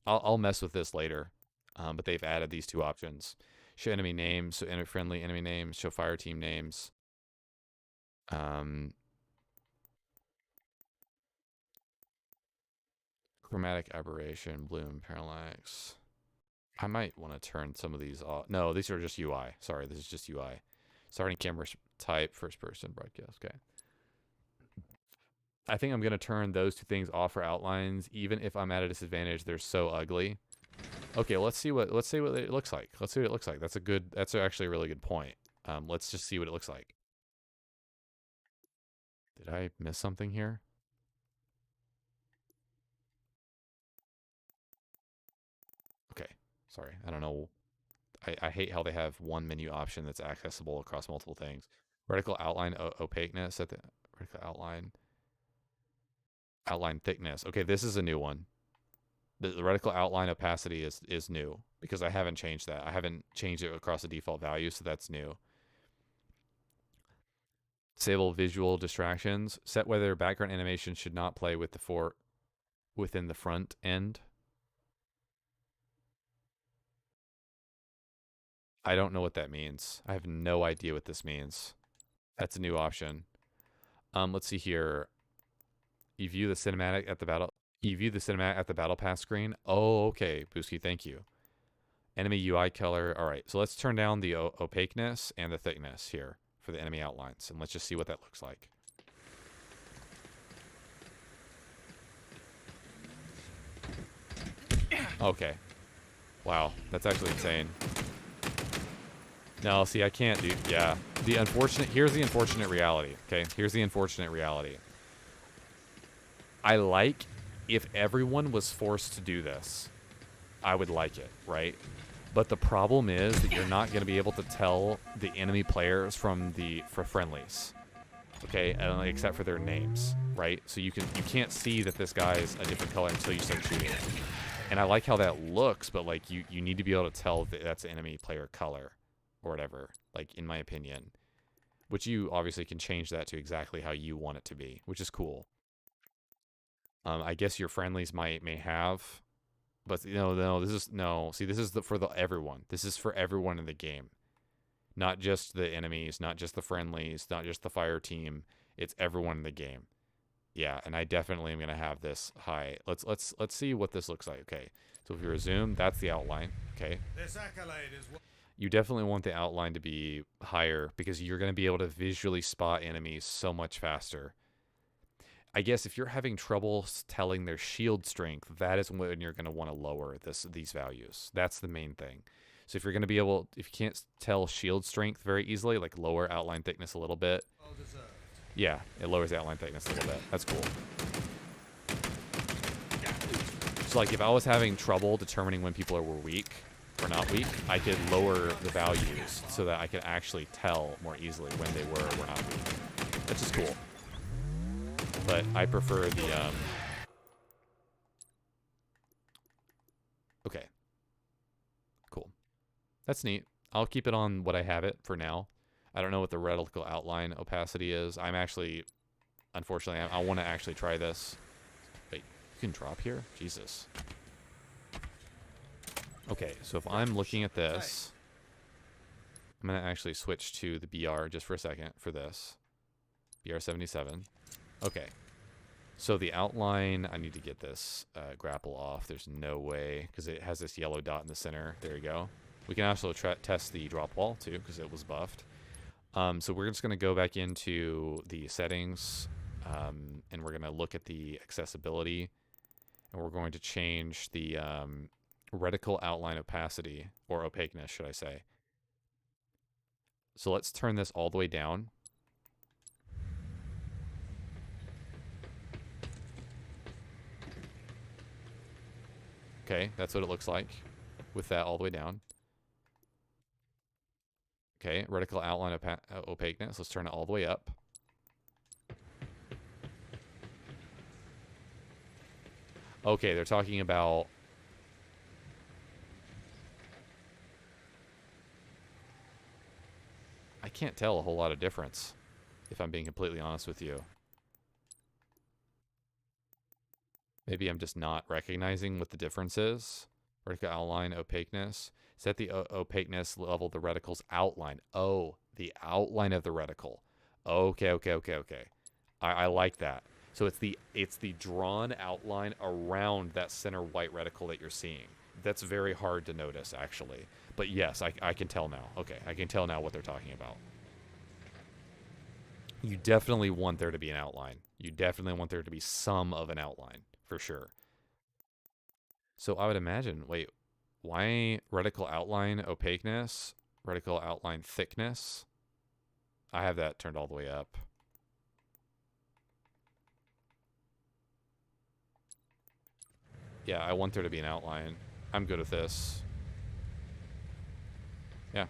[SPEAKER 1] I'll mess with this later, but they've added these two options: show enemy names, so friendly enemy names, show fire team names. Chromatic aberration, bloom, parallax. I might want to turn some of these off. No, these are just UI. Sorry, this is just UI. Starting camera type, first person broadcast. Okay. I think I'm going to turn those two things off for outlines, even if I'm at a disadvantage. They're so ugly. Okay, let's see what it looks like. Let's see what it looks like. That's actually a really good point. Let's just see what it looks like. Did I miss something here? Okay. Sorry, I don't know. I hate how they have one menu option that's accessible across multiple things. Reticle outline opaqueness at the reticle outline thickness. Okay, this is a new one. The reticle outline opacity is new because I haven't changed that. I haven't changed it across the default value, so that's new. Disable visual distractions. Set whether background animation should not play with within the front end. I don't know what that means. I have no idea what this means. That's a new option. Let's see here. You view the cinematic at the battle pass screen. Oh, okay, Booski, thank you. Enemy UI color. All right, so let's turn down the opaqueness and the thickness here for the enemy outlines, and let's just see what that looks like. Okay. Wow, that's actually insane. No, see, I can't do. Yeah, here's the unfortunate reality. Okay, here's the unfortunate reality. I like if everyone was forced to do this, I would like it, right? But the problem is that you're not going to be able to tell the enemy players from for friendlies, okay? Except for their names, right? So you can't see that this guy's a different color until you start shooting him. And I like how that looks, but like you need to be able to tell that that's the enemy player color or whatever, like in my opinion. Which you obviously can change that to exactly how you want it to be, which is cool. I guess your friendlies may have, but no, this is no. See, this is for everyone. This is for everyone in the game, not just the enemies, not just the friendlies, not just the fire team. It's everyone in the game. Yeah, and I definitely am gonna have this high. Let's see what this looks like. Okay, so if you resume, that's the outline. Okay.
[SPEAKER 3] This accolade is what
[SPEAKER 1] You definitely want the outline to be higher because you're going to be able to visually spot enemies so much faster. I guess if you're having trouble telling their shield strength, that is when you're going to want to lower these values. That's the main thing. So if you're going to be able, if you can't tell shield strength very easily, like lower outline thickness a little bit.
[SPEAKER 3] well deserved.
[SPEAKER 1] Yeah, it lowers the outline thickness a little bit. That's cool. So like if I was having trouble determining when people were weak, or not weak, I could lower the values so that I could actually tell more easily when they were or were not weak. Which is cool. But I prefer the, okay. Cool. That's neat. I'll keep it on what I have it for now. I don't know what the reticle outline opacity is. I'm actually, unfortunately, I want to actually try this. Wait, you can drop here? Jesus. Okay, so if I'm looking at this, I'm going to actually switch to the BR just for a second for this. BR77. Okay. So the outline, I need to get this grapple off. There's no way, because it has this yellow dot in the center. There you go. We can also test the drop wall too, because it was buffed. So we're just going to go back into the settings, and we're going to look at the accessibility, and we're going to change the reticle outline opacity, or opaqueness, should I say. So let's turn this all the way down. Okay, that's what it looks like with that all the way down. Okay, reticle outline opaqueness. Let's turn it all the way up. Okay, they're talking about... I can't tell a whole lot of difference, if I'm being completely honest with you. Maybe I'm just not recognizing what the difference is. Reticle outline opaqueness. Set the opaqueness level of the reticle's outline. Oh, the outline of the reticle. Okay. I like that. So it's the drawn outline around that center white reticle that you're seeing. That's very hard to notice, actually. But yes, I can tell now. Okay, I can tell now what they're talking about. You definitely want there to be an outline. You definitely want there to be some of an outline, for sure. So I would imagine, wait, why reticle outline opaqueness, reticle outline thickness? I have that turned all the way up. Yeah, I want there to be an outline. I'm good with this. Yeah.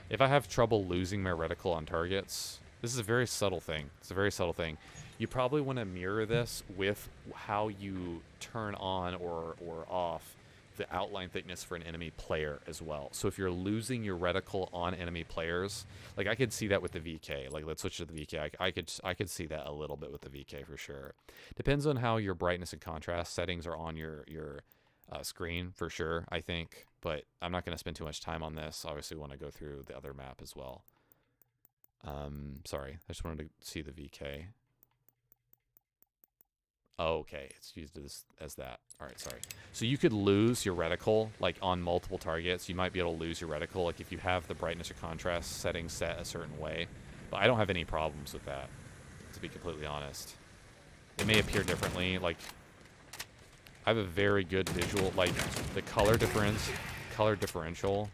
[SPEAKER 1] If I have trouble losing my reticle on targets, this is a very subtle thing. It's a very subtle thing. You probably want to mirror this with how you turn on or off the outline thickness for an enemy player as well. So if you're losing your reticle on enemy players, like I could see that with the VK. Like let's switch to the VK. I could see that a little bit with the VK for sure. Depends on how your brightness and contrast settings are on your screen for sure, I think. But I'm not going to spend too much time on this. Obviously, want to go through the other map as well. Sorry, I just wanted to see the VK. Oh, okay, it's used as that. All right, sorry. So you could lose your reticle, like, on multiple targets. You might be able to lose your reticle, like, if you have the brightness or contrast setting set a certain way. But I don't have any problems with that, to be completely honest. It may appear differently. Like, I have a very good visual, like, the color differential.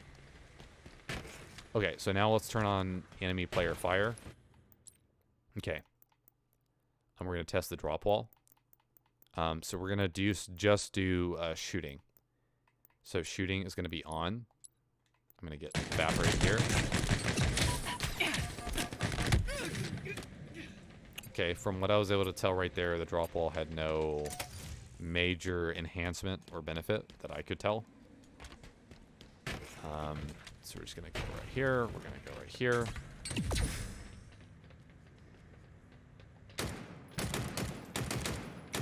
[SPEAKER 1] Okay, so now let's turn on enemy player fire. Okay. And we're going to test the drop wall. So we're gonna just do shooting. So shooting is gonna be on. I'm gonna get evaporated here. Okay, from what I was able to tell right there, the drop wall had no major enhancement or benefit that I could tell. So we're just gonna go right here. We're gonna go right here.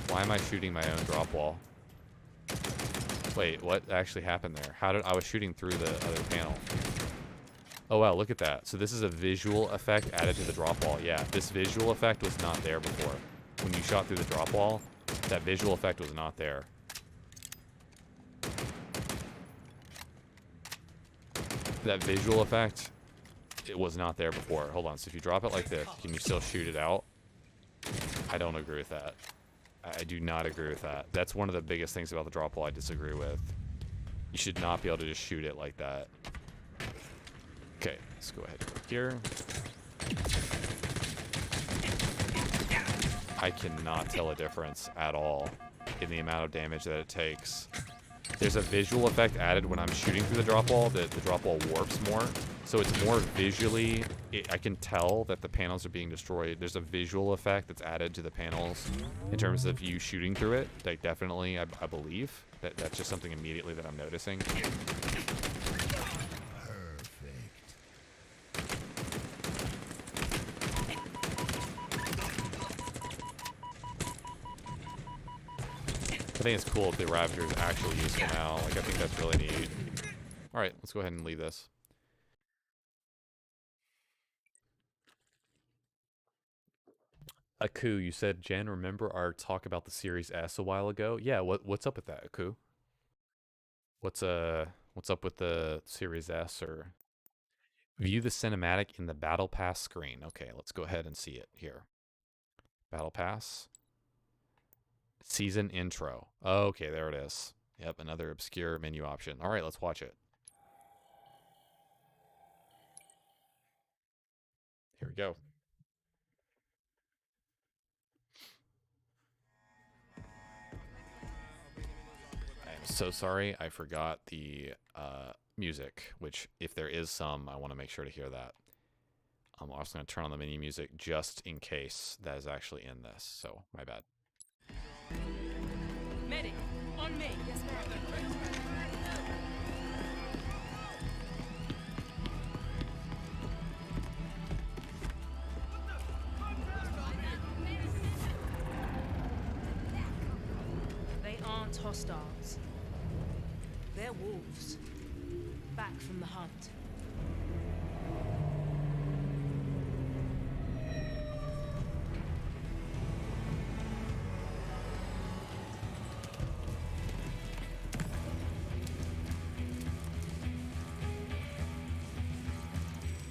[SPEAKER 1] Why am I shooting my own drop wall? Wait, what actually happened there? How did I was shooting through the other panel? Oh wow, look at that. So this is a visual effect added to the drop wall. Yeah, this visual effect was not there before. When you shot through the drop wall, that visual effect was not there. That visual effect, it was not there before. Hold on, so if you drop it like this, can you still shoot it out? I don't agree with that. I do not agree with that. That's one of the biggest things about the drop wall I disagree with. You should not be able to just shoot it like that. Okay, let's go ahead and go here. I cannot tell a difference at all in the amount of damage that it takes. There's a visual effect added when I'm shooting through the drop wall that the drop wall warps more. So it's more visually, I can tell that the panels are being destroyed. There's a visual effect that's added to the panels in terms of you shooting through it. Like definitely, I believe that's just something immediately that I'm noticing. I think it's cool if the Ravager is actually useful now. Like, I think that's really neat. Alright, let's go ahead and leave this. Aku, you said, Jen, remember our talk about the Series S a while ago? Yeah, what's up with that, Aku? What's up with the Series S, or... View the cinematic in the Battle Pass screen. Okay, let's go ahead and see it here. Battle Pass. Season intro. Okay, there it is. Yep, another obscure menu option. All right, let's watch it. Here we go. I am so sorry. I forgot the music, which if there is some, I want to make sure to hear that. I'm also going to turn on the menu music just in case that is actually in this. So, my bad.
[SPEAKER 2] Medic, on me. Yes, ma'am. They aren't hostiles. They're wolves. Back from the hunt.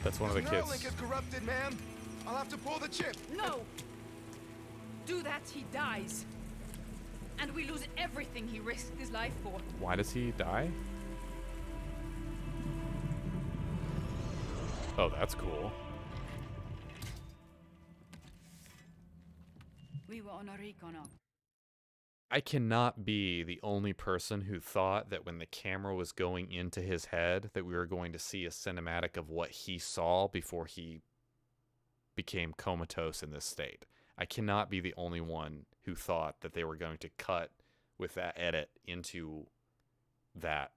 [SPEAKER 1] That's one of the kids.
[SPEAKER 4] Neuralink is corrupted, ma'am. I'll have to pull the chip.
[SPEAKER 5] No! Do that, he dies. And we lose everything he risked his life for.
[SPEAKER 1] Why does he die? Oh, that's cool.
[SPEAKER 5] We were on a recon op.
[SPEAKER 1] I cannot be the only person who thought that when the camera was going into his head that we were going to see a cinematic of what he saw before he became comatose in this state. I cannot be the only one who thought that they were going to cut with that edit into that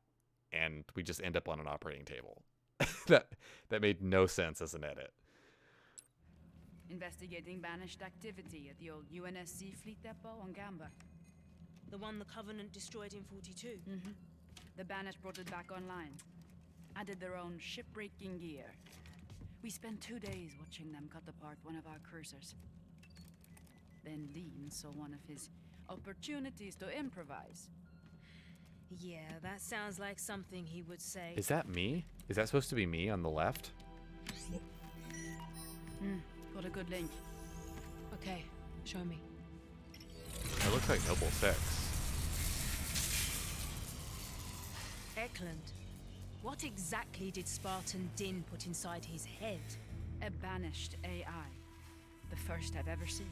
[SPEAKER 1] and we just end up on an operating table. that made no sense as an edit.
[SPEAKER 5] Investigating banished activity at the old UNSC fleet depot on Gamba.
[SPEAKER 2] The one the Covenant destroyed in 42.
[SPEAKER 5] Mm-hmm. The banished brought it back online. Added their own shipbreaking gear. We spent 2 days watching them cut apart one of our cruisers. Then Lean saw one of his opportunities to improvise.
[SPEAKER 2] Yeah, that sounds like something he would say.
[SPEAKER 1] Is that me? Is that supposed to be me on the left?
[SPEAKER 5] Got a good link.
[SPEAKER 2] Okay, show me.
[SPEAKER 1] It looks like Noble 6.
[SPEAKER 2] Eklund, what exactly did Spartan Din put inside his head
[SPEAKER 5] A banished AI. The first I've ever seen.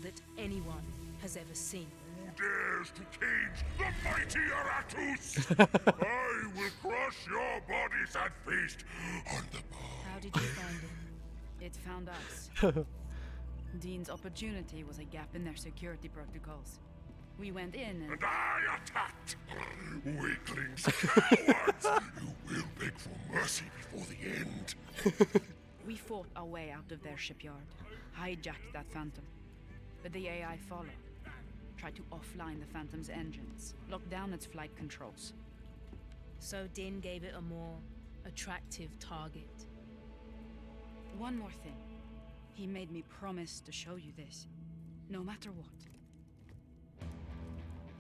[SPEAKER 2] that anyone has ever seen.
[SPEAKER 6] Who dares to cage the mighty Aratus? I will crush your bodies and feast on the bone.
[SPEAKER 2] How did you find it?
[SPEAKER 5] It found us. Dean's opportunity was a gap in their security protocols. We went in and...
[SPEAKER 6] And I attacked! Weaklings, cowards! You will beg for mercy before the end.
[SPEAKER 5] we fought our way out of their shipyard, hijacked that Phantom. But the AI followed. Tried to offline the Phantom's engines, locked down its flight controls.
[SPEAKER 2] So Din gave it a more attractive target.
[SPEAKER 5] One more thing. He made me promise to show you this, no matter what.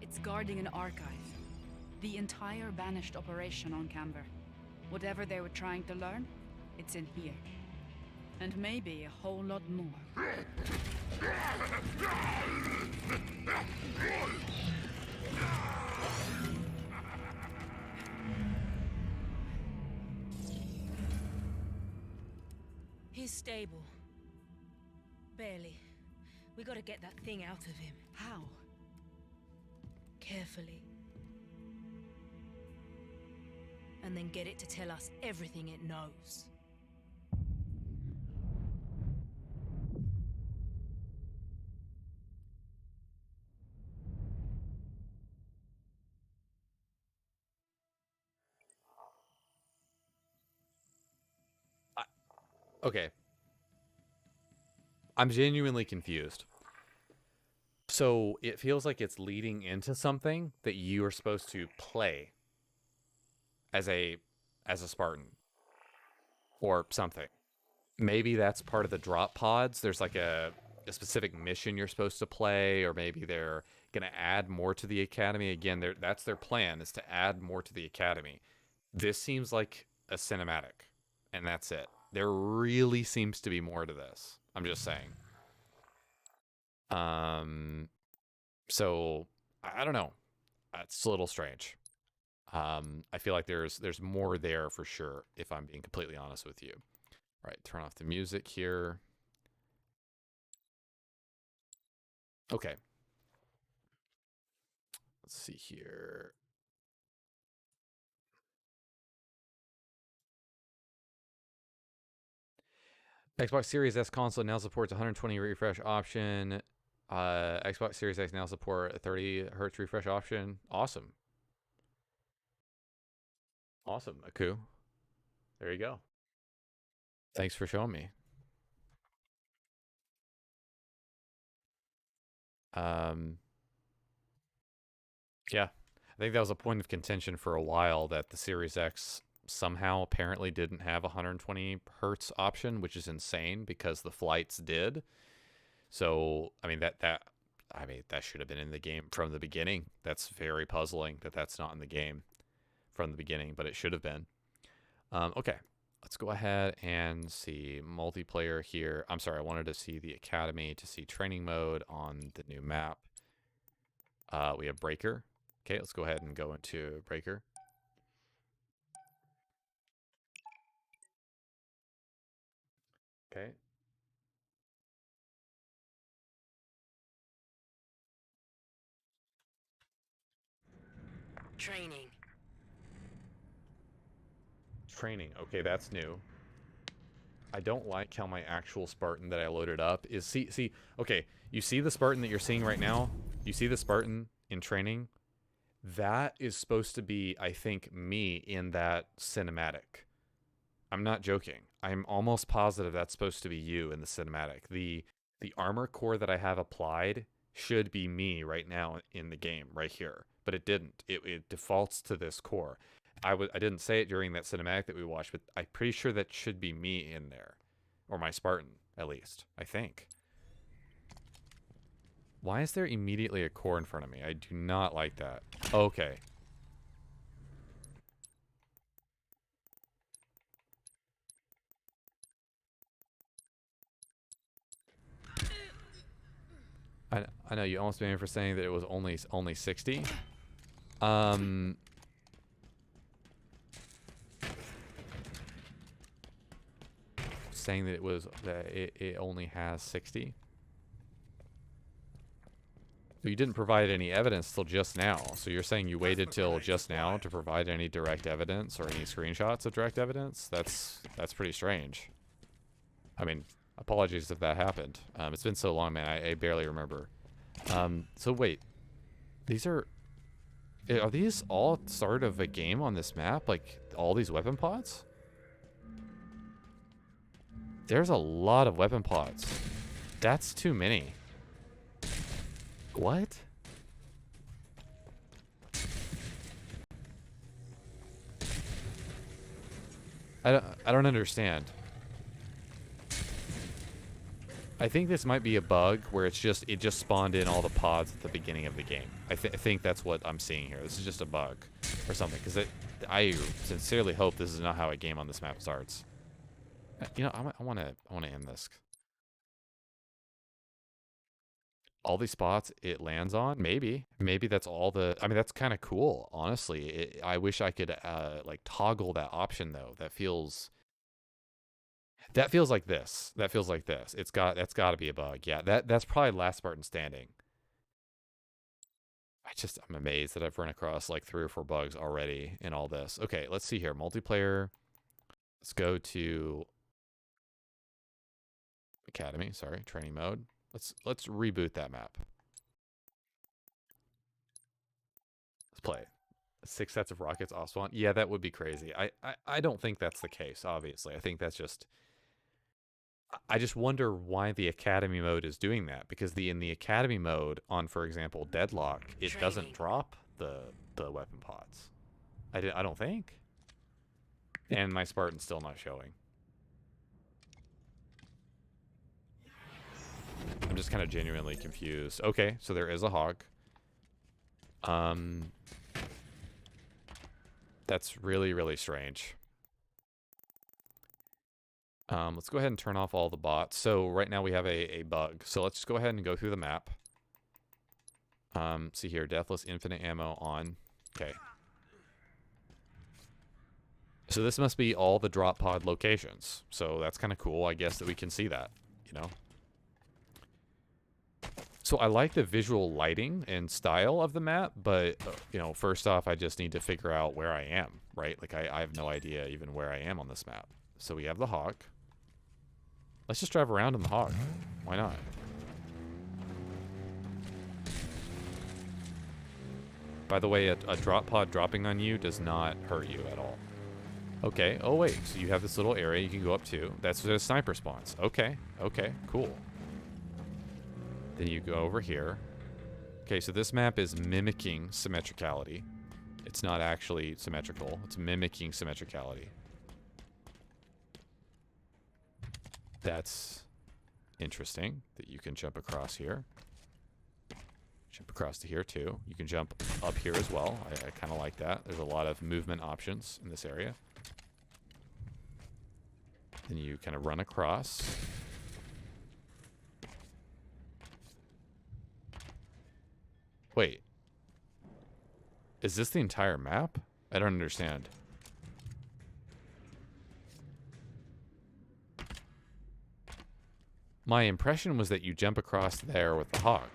[SPEAKER 5] It's guarding an archive. The entire Banished operation on Camber. Whatever they were trying to learn, it's in here. And maybe a whole lot more.
[SPEAKER 2] He's stable. Barely. We gotta get that thing out of him.
[SPEAKER 5] How?
[SPEAKER 2] Carefully. And then get it to tell us everything it knows.
[SPEAKER 1] Okay. I'm genuinely confused. So it feels like it's leading into something that you are supposed to play as a Spartan or something. Maybe that's part of the drop pods. There's like a specific mission you're supposed to play, or maybe they're going to add more to the academy. Again, that's their plan, is to add more to the academy. This seems like a cinematic, and that's it. There really seems to be more to this. I'm just saying. So I don't know. It's a little strange. I feel like there's more there for sure, if I'm being completely honest with you. All right, turn off the music here. Okay. Let's see here. Xbox Series S console now supports 120 refresh option. Xbox Series X now support a 30 hertz refresh option. Awesome. Awesome, Aku. There you go. Thanks for showing me. Yeah, I think that was a point of contention for a while, that the Series X somehow apparently didn't have a 120 hertz option, which is insane because the flights did. So, I mean, that should have been in the game from the beginning. That's very puzzling that that's not in the game from the beginning, but it should have been. Okay, let's go ahead and see multiplayer here. I'm sorry, I wanted to see the academy, to see training mode on the new map. We have Breaker. Okay, let's go ahead and go into Breaker. Okay.
[SPEAKER 2] Training.
[SPEAKER 1] Training. Okay, that's new. I don't like how my actual Spartan that I loaded up is... See, okay, you see the Spartan that you're seeing right now? You see the Spartan in training? That is supposed to be, I think, me in that cinematic. I'm not joking. I'm almost positive that's supposed to be you in the cinematic. The armor core that I have applied should be me right now in the game, right here. But it didn't. It defaults to this core. I didn't say it during that cinematic that we watched, but I'm pretty sure that should be me in there. Or my Spartan, at least. I think. Why is there immediately a core in front of me? I do not like that. Okay. I know you almost made me for saying that it was only 60. Saying that it only has 60. You didn't provide any evidence till just now. So you're saying you waited till just now to provide any direct evidence or any screenshots of direct evidence? That's pretty strange. I mean, apologies if that happened. It's been so long, man. I barely remember. So wait, these are these all start of a game on this map? Like all these weapon pods? There's a lot of weapon pods. That's too many. What? I don't understand. I think this might be a bug where it just spawned in all the pods at the beginning of the game. I think that's what I'm seeing here. This is just a bug or something, because I sincerely hope this is not how a game on this map starts. You know, I want to end this. All these spots it lands on, maybe that's all the. I mean, that's kind of cool, honestly. I wish I could like toggle that option though. That feels like this. That feels like this. That's got to be a bug. Yeah, that's probably last Spartan standing. I'm amazed that I've run across like 3 or 4 bugs already in all this. Okay, let's see here. Multiplayer. Let's go to Academy. Sorry, training mode. Let's reboot that map. Let's play it. 6 sets of rockets off spawn. Yeah, that would be crazy. I don't think that's the case, obviously. I think that's just... I just wonder why the Academy mode is doing that. Because in the Academy mode on, for example, Deadlock, it doesn't drop the weapon pods. I don't think. And my Spartan's still not showing. I'm just kind of genuinely confused. Okay, so there is a hog. That's really, really strange. Let's go ahead and turn off all the bots. So right now we have a bug. So let's just go ahead and go through the map. See here, deathless infinite ammo on. Okay. So this must be all the drop pod locations. So that's kind of cool, I guess, that we can see that, you know? So I like the visual lighting and style of the map, but, you know, first off, I just need to figure out where I am, right? Like, I have no idea even where I am on this map. So we have the hog. Let's just drive around in the hog. Why not? By the way, a drop pod dropping on you does not hurt you at all. Okay. Oh, wait. So you have this little area you can go up to. That's where the sniper spawns. Okay. Okay. Cool. Then you go over here. Okay, so this map is mimicking symmetricality. It's not actually symmetrical. It's mimicking symmetricality. That's interesting that you can jump across here. Jump across to here too. You can jump up here as well. I kind of like that. There's a lot of movement options in this area. Then you kind of run across. Wait. Is this the entire map? I don't understand. My impression was that you jump across there with the hog.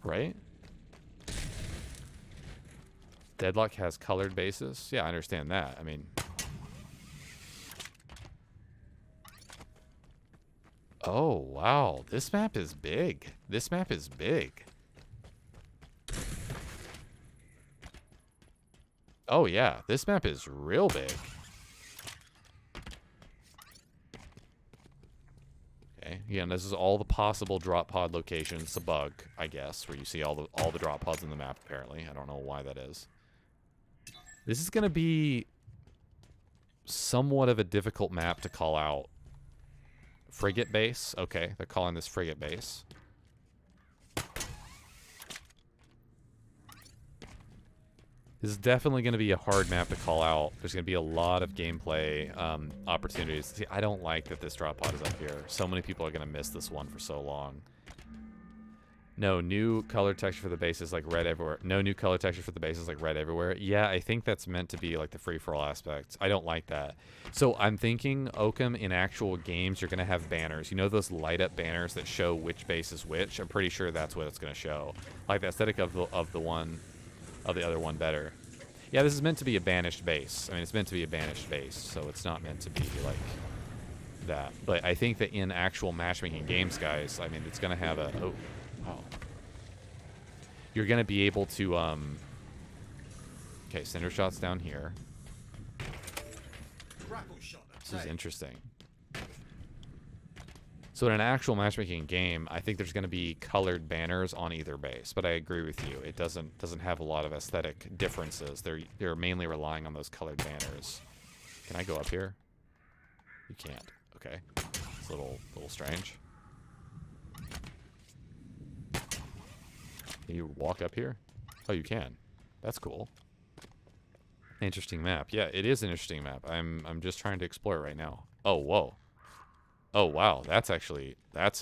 [SPEAKER 1] Right? Deadlock has colored bases. Yeah, I understand that. I mean... Oh, wow. This map is big. This map is big. Oh, yeah. This map is real big. Okay. Again, this is all the possible drop pod locations. It's a bug, I guess, where you see all the drop pods in the map, apparently. I don't know why that is. This is going to be somewhat of a difficult map to call out. Frigate base. Okay, they're calling this frigate base. This is definitely going to be a hard map to call out. There's going to be a lot of gameplay opportunities. See, I don't like that this drop pod is up here. So many people are going to miss this one for so long. No new color texture for the base is like red everywhere. No new color texture for the base is like red everywhere. Yeah, I think that's meant to be like the free-for-all aspect. I don't like that. So I'm thinking, Oakham, in actual games, you're going to have banners. You know those light-up banners that show which base is which? I'm pretty sure that's what it's going to show. Like the aesthetic of the other one better. Yeah, this is meant to be a banished base. I mean, it's meant to be a banished base, so it's not meant to be like that. But I think that in actual matchmaking games, guys, I mean, it's going to have a... Oh. You're going to be able to, okay, cinder shots down here.
[SPEAKER 3] Grapple shot
[SPEAKER 1] This is
[SPEAKER 3] attack.
[SPEAKER 1] interesting. So in an actual matchmaking game, I think there's going to be colored banners on either base, but I agree with you. It doesn't have a lot of aesthetic differences. They're mainly relying on those colored banners. Can I go up here? You can't. Okay. It's a little strange. Can you walk up here? Oh, you can. That's cool. Interesting map. Yeah, it is an interesting map. I'm just trying to explore it right now. Oh, whoa. Oh, wow. That's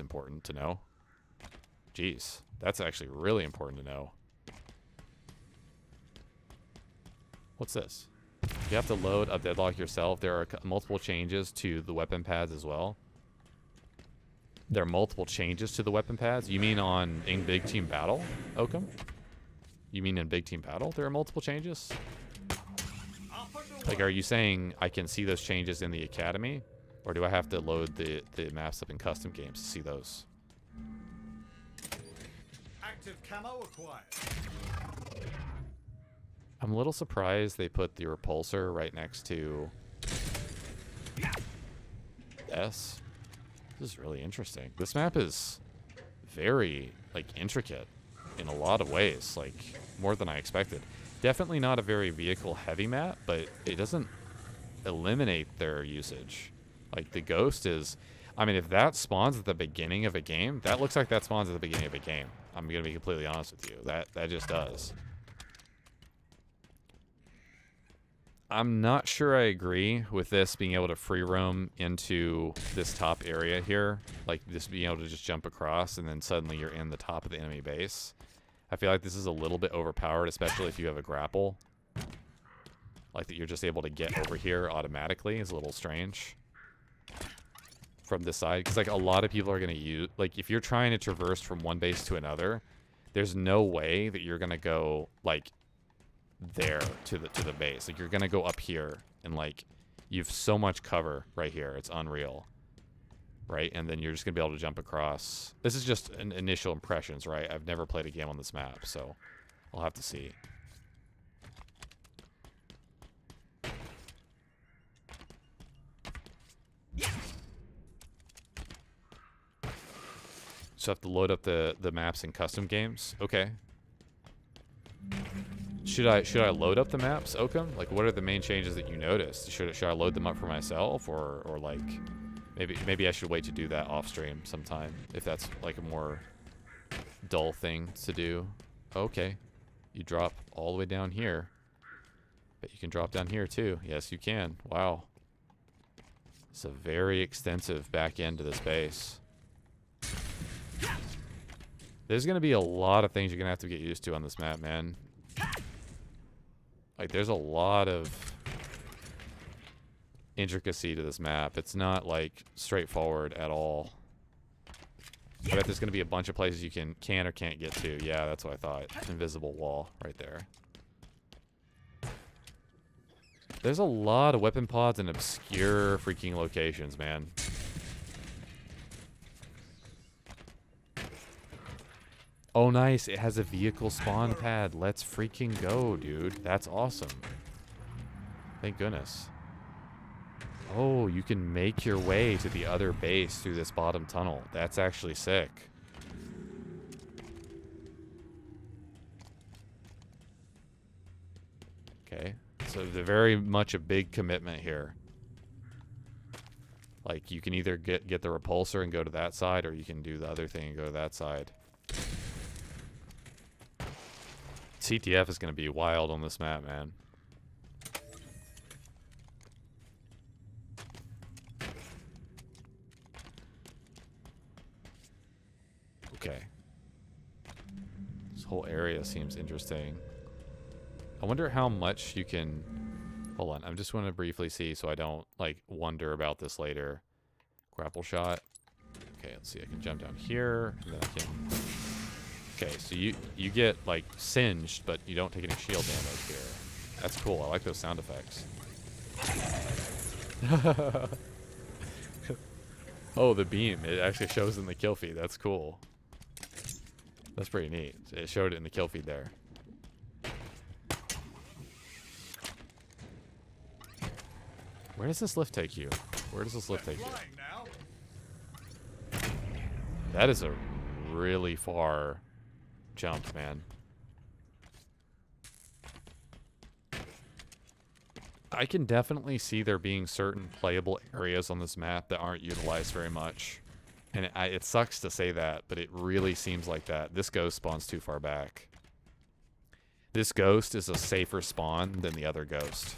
[SPEAKER 1] important to know. Jeez. That's actually really important to know. What's this? You have to load a deadlock yourself. There are multiple changes to the weapon pads as well. There are multiple changes to the weapon pads? You mean in Big Team Battle, Oakham? You mean in Big Team Battle there are multiple changes? Like, are you saying I can see those changes in the Academy? Or do I have to load the maps up in custom games to see those?
[SPEAKER 3] Active camo acquired.
[SPEAKER 1] I'm a little surprised they put the repulsor right next to S. This is really interesting. This map is very, like, intricate in a lot of ways, like, more than I expected. Definitely not a very vehicle-heavy map, but it doesn't eliminate their usage. Like, the Ghost is... I mean, if that spawns at the beginning of a game, that looks like that spawns at the beginning of a game. I'm going to be completely honest with you. That just does. I'm not sure I agree with this being able to free roam into this top area here. Like, just being able to just jump across and then suddenly you're in the top of the enemy base. I feel like this is a little bit overpowered, especially if you have a grapple. Like, that you're just able to get over here automatically is a little strange. From this side. Because, like, a lot of people are going to use... Like, if you're trying to traverse from one base to another, there's no way that you're going to go, like... there to the base. Like, you're gonna go up here and, like, you've so much cover right here, it's unreal, right? And then you're just gonna be able to jump across. This is just an initial impressions, right? I've never played a game on this map, so I'll have to see. So I have to load up the maps in custom games. Okay. Should I load up the maps, Oakham? Like, what are the main changes that you noticed? Should I load them up for myself, or like, maybe I should wait to do that off stream sometime if that's like a more dull thing to do. Okay, you drop all the way down here, but you can drop down here too. Yes, you can. Wow, it's a very extensive back end to this base. There's gonna be a lot of things you're gonna have to get used to on this map, man. Like, there's a lot of intricacy to this map. It's not, like, straightforward at all. I bet there's going to be a bunch of places you can or can't get to. Yeah, that's what I thought. Invisible wall right there. There's a lot of weapon pods in obscure freaking locations, man. Oh, nice. It has a vehicle spawn pad. Let's freaking go, dude. That's awesome. Thank goodness. Oh, you can make your way to the other base through this bottom tunnel. That's actually sick. Okay. So they're very much a big commitment here. Like, you can either get the repulsor and go to that side, or you can do the other thing and go to that side. CTF is going to be wild on this map, man. Okay. whole area seems interesting. I wonder how much you can... Hold on, I'm just going to briefly see so I don't, like, wonder about this later. Grapple shot. Okay, let's see. I can jump down here, and then I can... Okay, so you get, like, singed, but you don't take any shield damage here. That's cool. I like those sound effects. Oh, the beam. It actually shows in the kill feed. That's cool. That's pretty neat. It showed it in the kill feed there. Where does this lift take you? Where does this lift take you?
[SPEAKER 3] Now.
[SPEAKER 1] That is a really far jump, man. I can definitely see there being certain playable areas on this map that aren't utilized very much. And it sucks to say that, but it really seems like that. This ghost spawns too far back. This ghost is a safer spawn than the other ghost.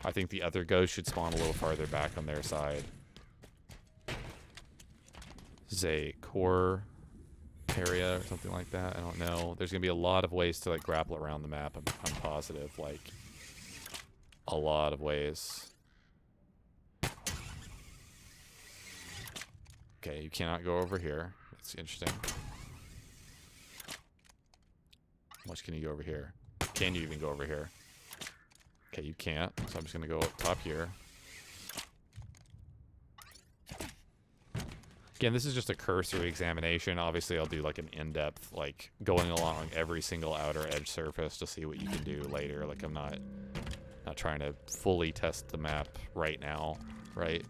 [SPEAKER 1] I think the other ghost should spawn a little farther back on their side. This is a core area or something like that. I don't know. There's going to be a lot of ways to like grapple around the map. I'm positive. Like, a lot of ways. Okay, you cannot go over here. That's interesting. How much can you go over here? Can you even go over here? Okay, you can't. So I'm just going to go up top here. Again, this is just a cursory examination. Obviously, I'll do like an in-depth, like going along every single outer edge surface to see what you can do later. Like I'm not trying to fully test the map right now, right?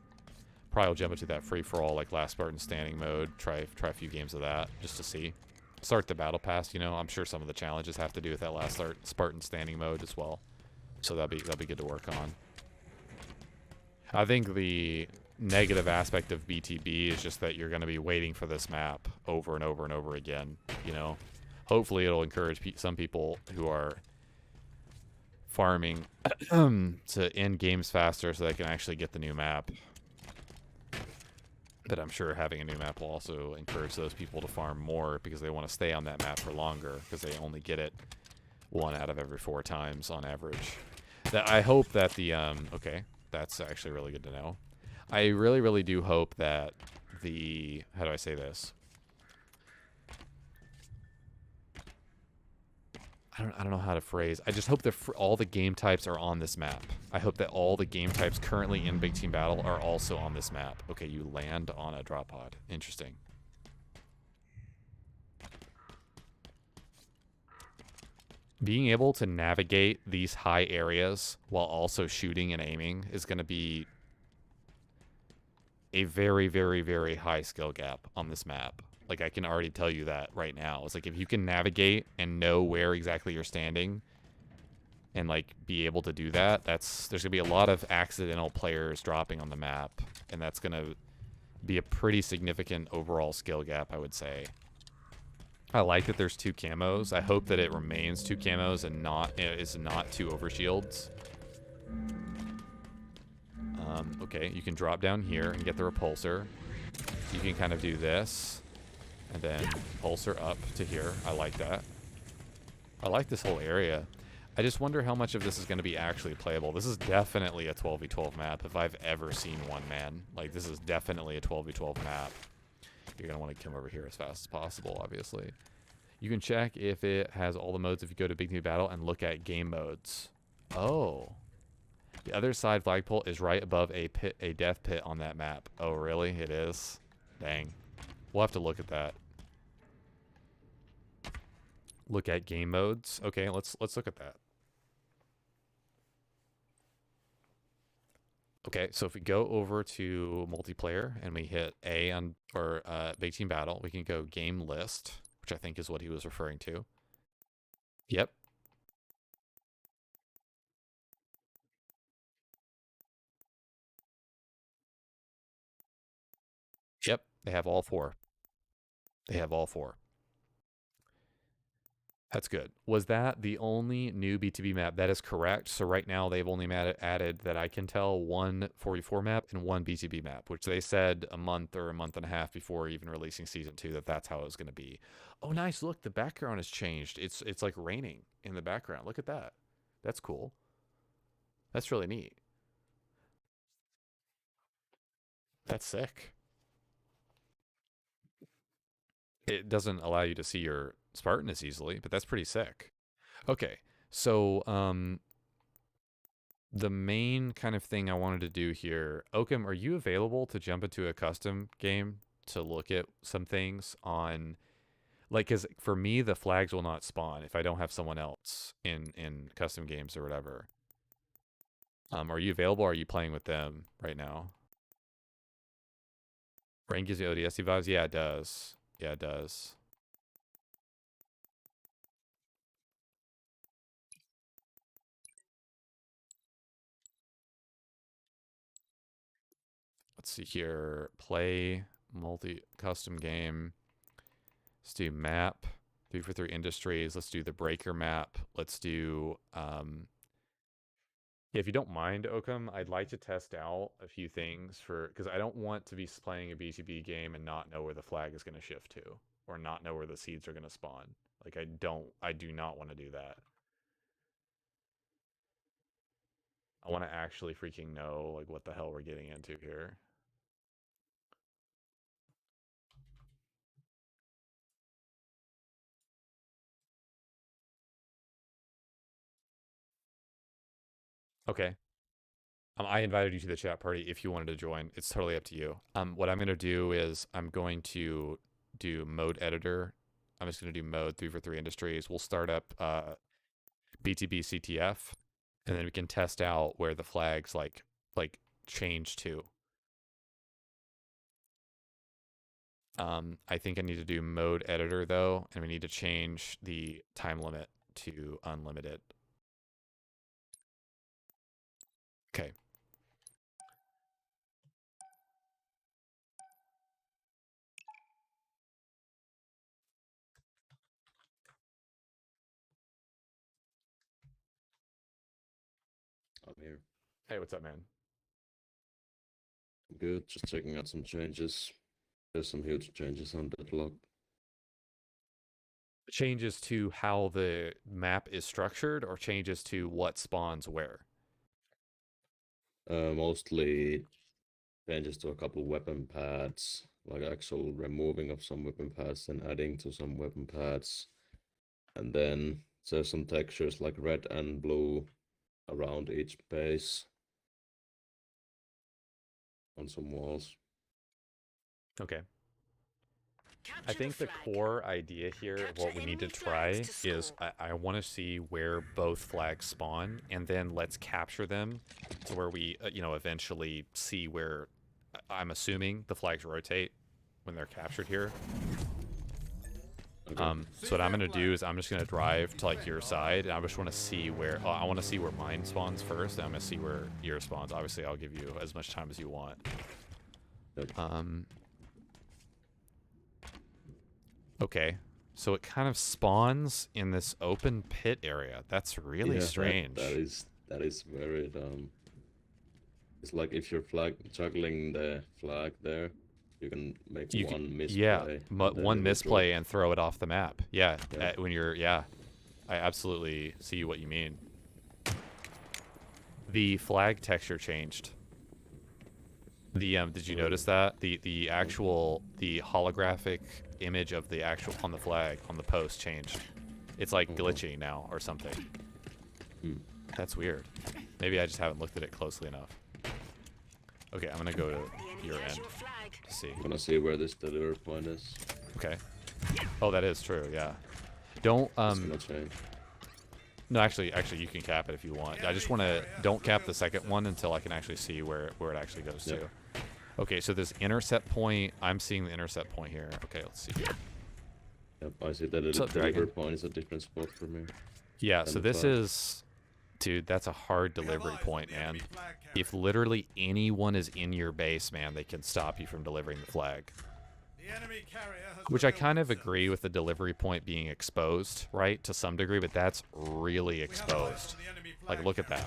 [SPEAKER 1] Probably will jump into that free-for-all, like last Spartan standing mode. Try a few games of that just to see. Start the battle pass, you know. I'm sure some of the challenges have to do with that last Spartan standing mode as well. So that'll be good to work on. I think the negative aspect of BTB is just that you're going to be waiting for this map over and over and over again, you know. Hopefully it'll encourage some people who are farming to end games faster so they can actually get the new map. But I'm sure having a new map will also encourage those people to farm more because they want to stay on that map for longer because they only get it 1 out of every 4 times on average. I hope that the okay, that's actually really good to know. I really, really do hope that the, how do I say this? I don't know how to phrase. I just hope that all the game types are on this map. I hope that all the game types currently in Big Team Battle are also on this map. Okay, you land on a drop pod. Interesting. Being able to navigate these high areas while also shooting and aiming is going to be a very, very, very high skill gap on this map. Like, I can already tell you that right now. It's like, if you can navigate and know where exactly you're standing and, like, be able to do that, there's going to be a lot of accidental players dropping on the map, and that's going to be a pretty significant overall skill gap, I would say. I like that there's 2 camos. I hope that it remains 2 camos and is not 2 overshields. Okay, you can drop down here and get the repulsor. You can kind of do this. And then pulsar up to here. I like that. I like this whole area. I just wonder how much of this is going to be actually playable. This is definitely a 12v12 map if I've ever seen one, man. Like, this is definitely a 12v12 map. You're going to want to come over here as fast as possible, obviously. You can check if it has all the modes if you go to Big Team Battle and look at game modes. Oh. The other side flagpole is right above a death pit on that map. Oh, really? It is? Dang. We'll have to look at that. Look at game modes. Okay, let's look at that. Okay, so if we go over to multiplayer and we hit A on Big Team Battle, we can go game list, which I think is what he was referring to. Yep. Yep, they have all 4. They have all 4. That's good. Was that the only new BTB map? That is correct. So right now they've only added that I can tell one 44 map and one BTB map, which they said a month or a month and a half before even releasing season 2 that that's how it was going to be. Oh, nice. Look, the background has changed. It's like raining in the background. Look at that. That's cool. That's really neat. That's sick. It doesn't allow you to see your Spartan as easily, but that's pretty sick. Okay, so the main kind of thing I wanted to do here, Oakham, are you available to jump into a custom game to look at some things on, like, because for me the flags will not spawn if I don't have someone else in custom games or whatever. Are you available? Or are you playing with them right now? Rain gives you ODST vibes. Yeah, it does. Yeah, it does. Let's see here. Play multi-custom game. Let's do map. 343 industries. Let's do the breaker map. Let's do yeah, if you don't mind, Oakham, I'd like to test out a few things for, because I don't want to be playing a BTB game and not know where the flag is going to shift to, or not know where the seeds are going to spawn. Like, I do not want to do that. I want to actually freaking know, like, what the hell we're getting into here. Okay. I invited you to the chat party if you wanted to join. It's totally up to you. What I'm going to do is I'm going to do mode editor. I'm just going to do mode 343 industries. We'll start up BTB CTF, and then we can test out where the flags like change to. I think I need to do mode editor though, and we need to change the time limit to unlimited. Okay.
[SPEAKER 7] I'm here.
[SPEAKER 1] Hey, what's up, man?
[SPEAKER 7] Good, just checking out some changes. There's some huge changes on Deadlock.
[SPEAKER 1] Changes to how the map is structured, or changes to what spawns where?
[SPEAKER 7] Mostly changes to a couple weapon pads, like actual removing of some weapon pads and adding to some weapon pads. And then there's some textures like red and blue around each base on some walls.
[SPEAKER 1] Okay. I think the core idea here of what we need to try is I want to see where both flags spawn, and then let's capture them to where we, you know, eventually see where, I'm assuming the flags rotate when they're captured here.
[SPEAKER 7] Okay.
[SPEAKER 1] So what I'm going to do is I'm just going to drive to like your side, and I just want to see where, I want to see where mine spawns first, and I'm going to see where yours spawns. Obviously, I'll give you as much time as you want.
[SPEAKER 7] Yep.
[SPEAKER 1] Okay, so it kind of spawns in this open pit area. That's really strange.
[SPEAKER 7] That is very it's like if you're juggling the flag there, you can make one misplay.
[SPEAKER 1] Yeah, one misplay and throw it off the map. Yeah,
[SPEAKER 7] yeah.
[SPEAKER 1] When you're, yeah, I absolutely see what you mean. The flag texture changed. The did you notice that the holographic image of the actual on the flag on the post changed? It's like glitchy now or something. That's weird. Maybe I just haven't looked at it closely enough. Okay, I'm gonna go to your end to see.
[SPEAKER 7] I'm gonna see where this delivery point is.
[SPEAKER 1] Okay. Oh, that is true. Yeah. Don't
[SPEAKER 7] It's gonna change.
[SPEAKER 1] No, actually, you can cap it if you want. I just want to don't cap the second one until I can actually see where it actually goes to. Okay, so this intercept point, I'm seeing the intercept point here. Okay, let's see.
[SPEAKER 7] Yep, I see that the delivery point is a different spot for me.
[SPEAKER 1] Yeah, so this is, dude, that's a hard delivery point, man. If literally anyone is in your base, man, they can stop you from delivering the flag.
[SPEAKER 3] The enemy carrier has
[SPEAKER 1] Which I
[SPEAKER 3] revealed
[SPEAKER 1] kind of
[SPEAKER 3] themselves.
[SPEAKER 1] agree with the delivery point being exposed, right, to some degree, but that's really
[SPEAKER 3] We have eyes
[SPEAKER 1] exposed.
[SPEAKER 3] on the enemy
[SPEAKER 1] Like,
[SPEAKER 3] flag
[SPEAKER 1] look at
[SPEAKER 3] carrier.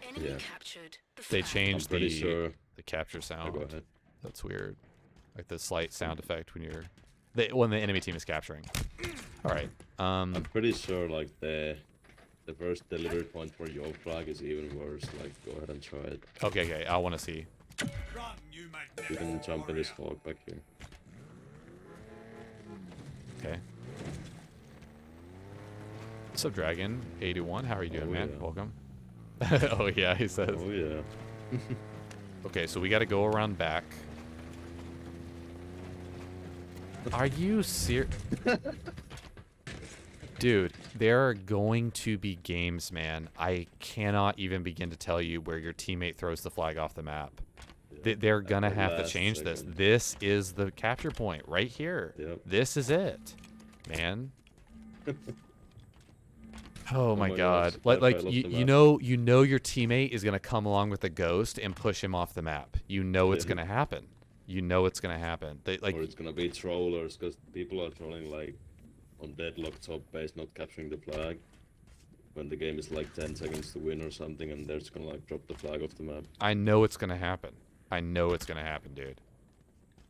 [SPEAKER 1] that.
[SPEAKER 2] Enemy
[SPEAKER 7] Yeah.
[SPEAKER 2] captured. The
[SPEAKER 1] They
[SPEAKER 2] flag.
[SPEAKER 1] changed
[SPEAKER 7] I'm pretty
[SPEAKER 1] the
[SPEAKER 7] sure.
[SPEAKER 1] capture
[SPEAKER 7] Oh,
[SPEAKER 1] sound.
[SPEAKER 7] go ahead.
[SPEAKER 1] That's weird. Like the slight sound effect when you're when the enemy team is capturing. All right.
[SPEAKER 7] I'm pretty sure like the first delivery point for your flag is even worse. Like, go ahead and try it.
[SPEAKER 1] Okay. I want to see.
[SPEAKER 3] Run, you
[SPEAKER 7] You
[SPEAKER 3] magnificent
[SPEAKER 7] can jump in this
[SPEAKER 3] warrior.
[SPEAKER 7] fog back here.
[SPEAKER 1] Okay. What's up, Dragon 81? How are you doing,
[SPEAKER 7] Oh,
[SPEAKER 1] man?
[SPEAKER 7] yeah.
[SPEAKER 1] Welcome. Oh yeah, he says.
[SPEAKER 7] Oh yeah.
[SPEAKER 1] Okay, so we got to go around back. Are you serious? Dude, there are going to be games, man. I cannot even begin to tell you where your teammate throws the flag off the map. They're
[SPEAKER 7] At
[SPEAKER 1] gonna
[SPEAKER 7] the
[SPEAKER 1] have to
[SPEAKER 7] last
[SPEAKER 1] change this.
[SPEAKER 7] second.
[SPEAKER 1] This is the capture point right here.
[SPEAKER 7] Yep.
[SPEAKER 1] This is it, man. Oh my
[SPEAKER 7] my
[SPEAKER 1] God!
[SPEAKER 7] gosh, I
[SPEAKER 1] Like
[SPEAKER 7] fell off
[SPEAKER 1] you,
[SPEAKER 7] the
[SPEAKER 1] you
[SPEAKER 7] map.
[SPEAKER 1] know your teammate is gonna come along with the ghost and push him off the map. You know it's
[SPEAKER 7] Yeah.
[SPEAKER 1] gonna happen. You know it's gonna happen. They, like
[SPEAKER 7] Or it's gonna be trollers, because people are trolling like on deadlock top base, not capturing the flag. When the game is like 10 seconds to win or something, and they're just gonna like drop the flag off the map.
[SPEAKER 1] I know it's gonna happen. I know it's gonna happen, dude.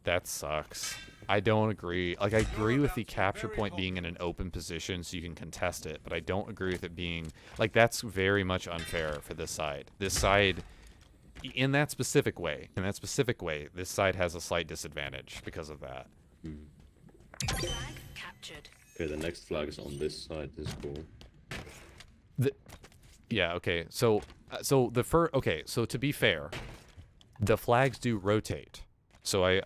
[SPEAKER 1] That sucks. I don't agree. Like, I agree with the capture point being in an open position so you can contest it, but I don't agree with it being... Like, that's very much unfair for this side. This side, in that specific way, this side has a slight disadvantage because of that.
[SPEAKER 2] Flag captured.
[SPEAKER 7] Okay, the next flag is on this side. This is cool.
[SPEAKER 1] Yeah, okay. So to be fair, the flags do rotate. So I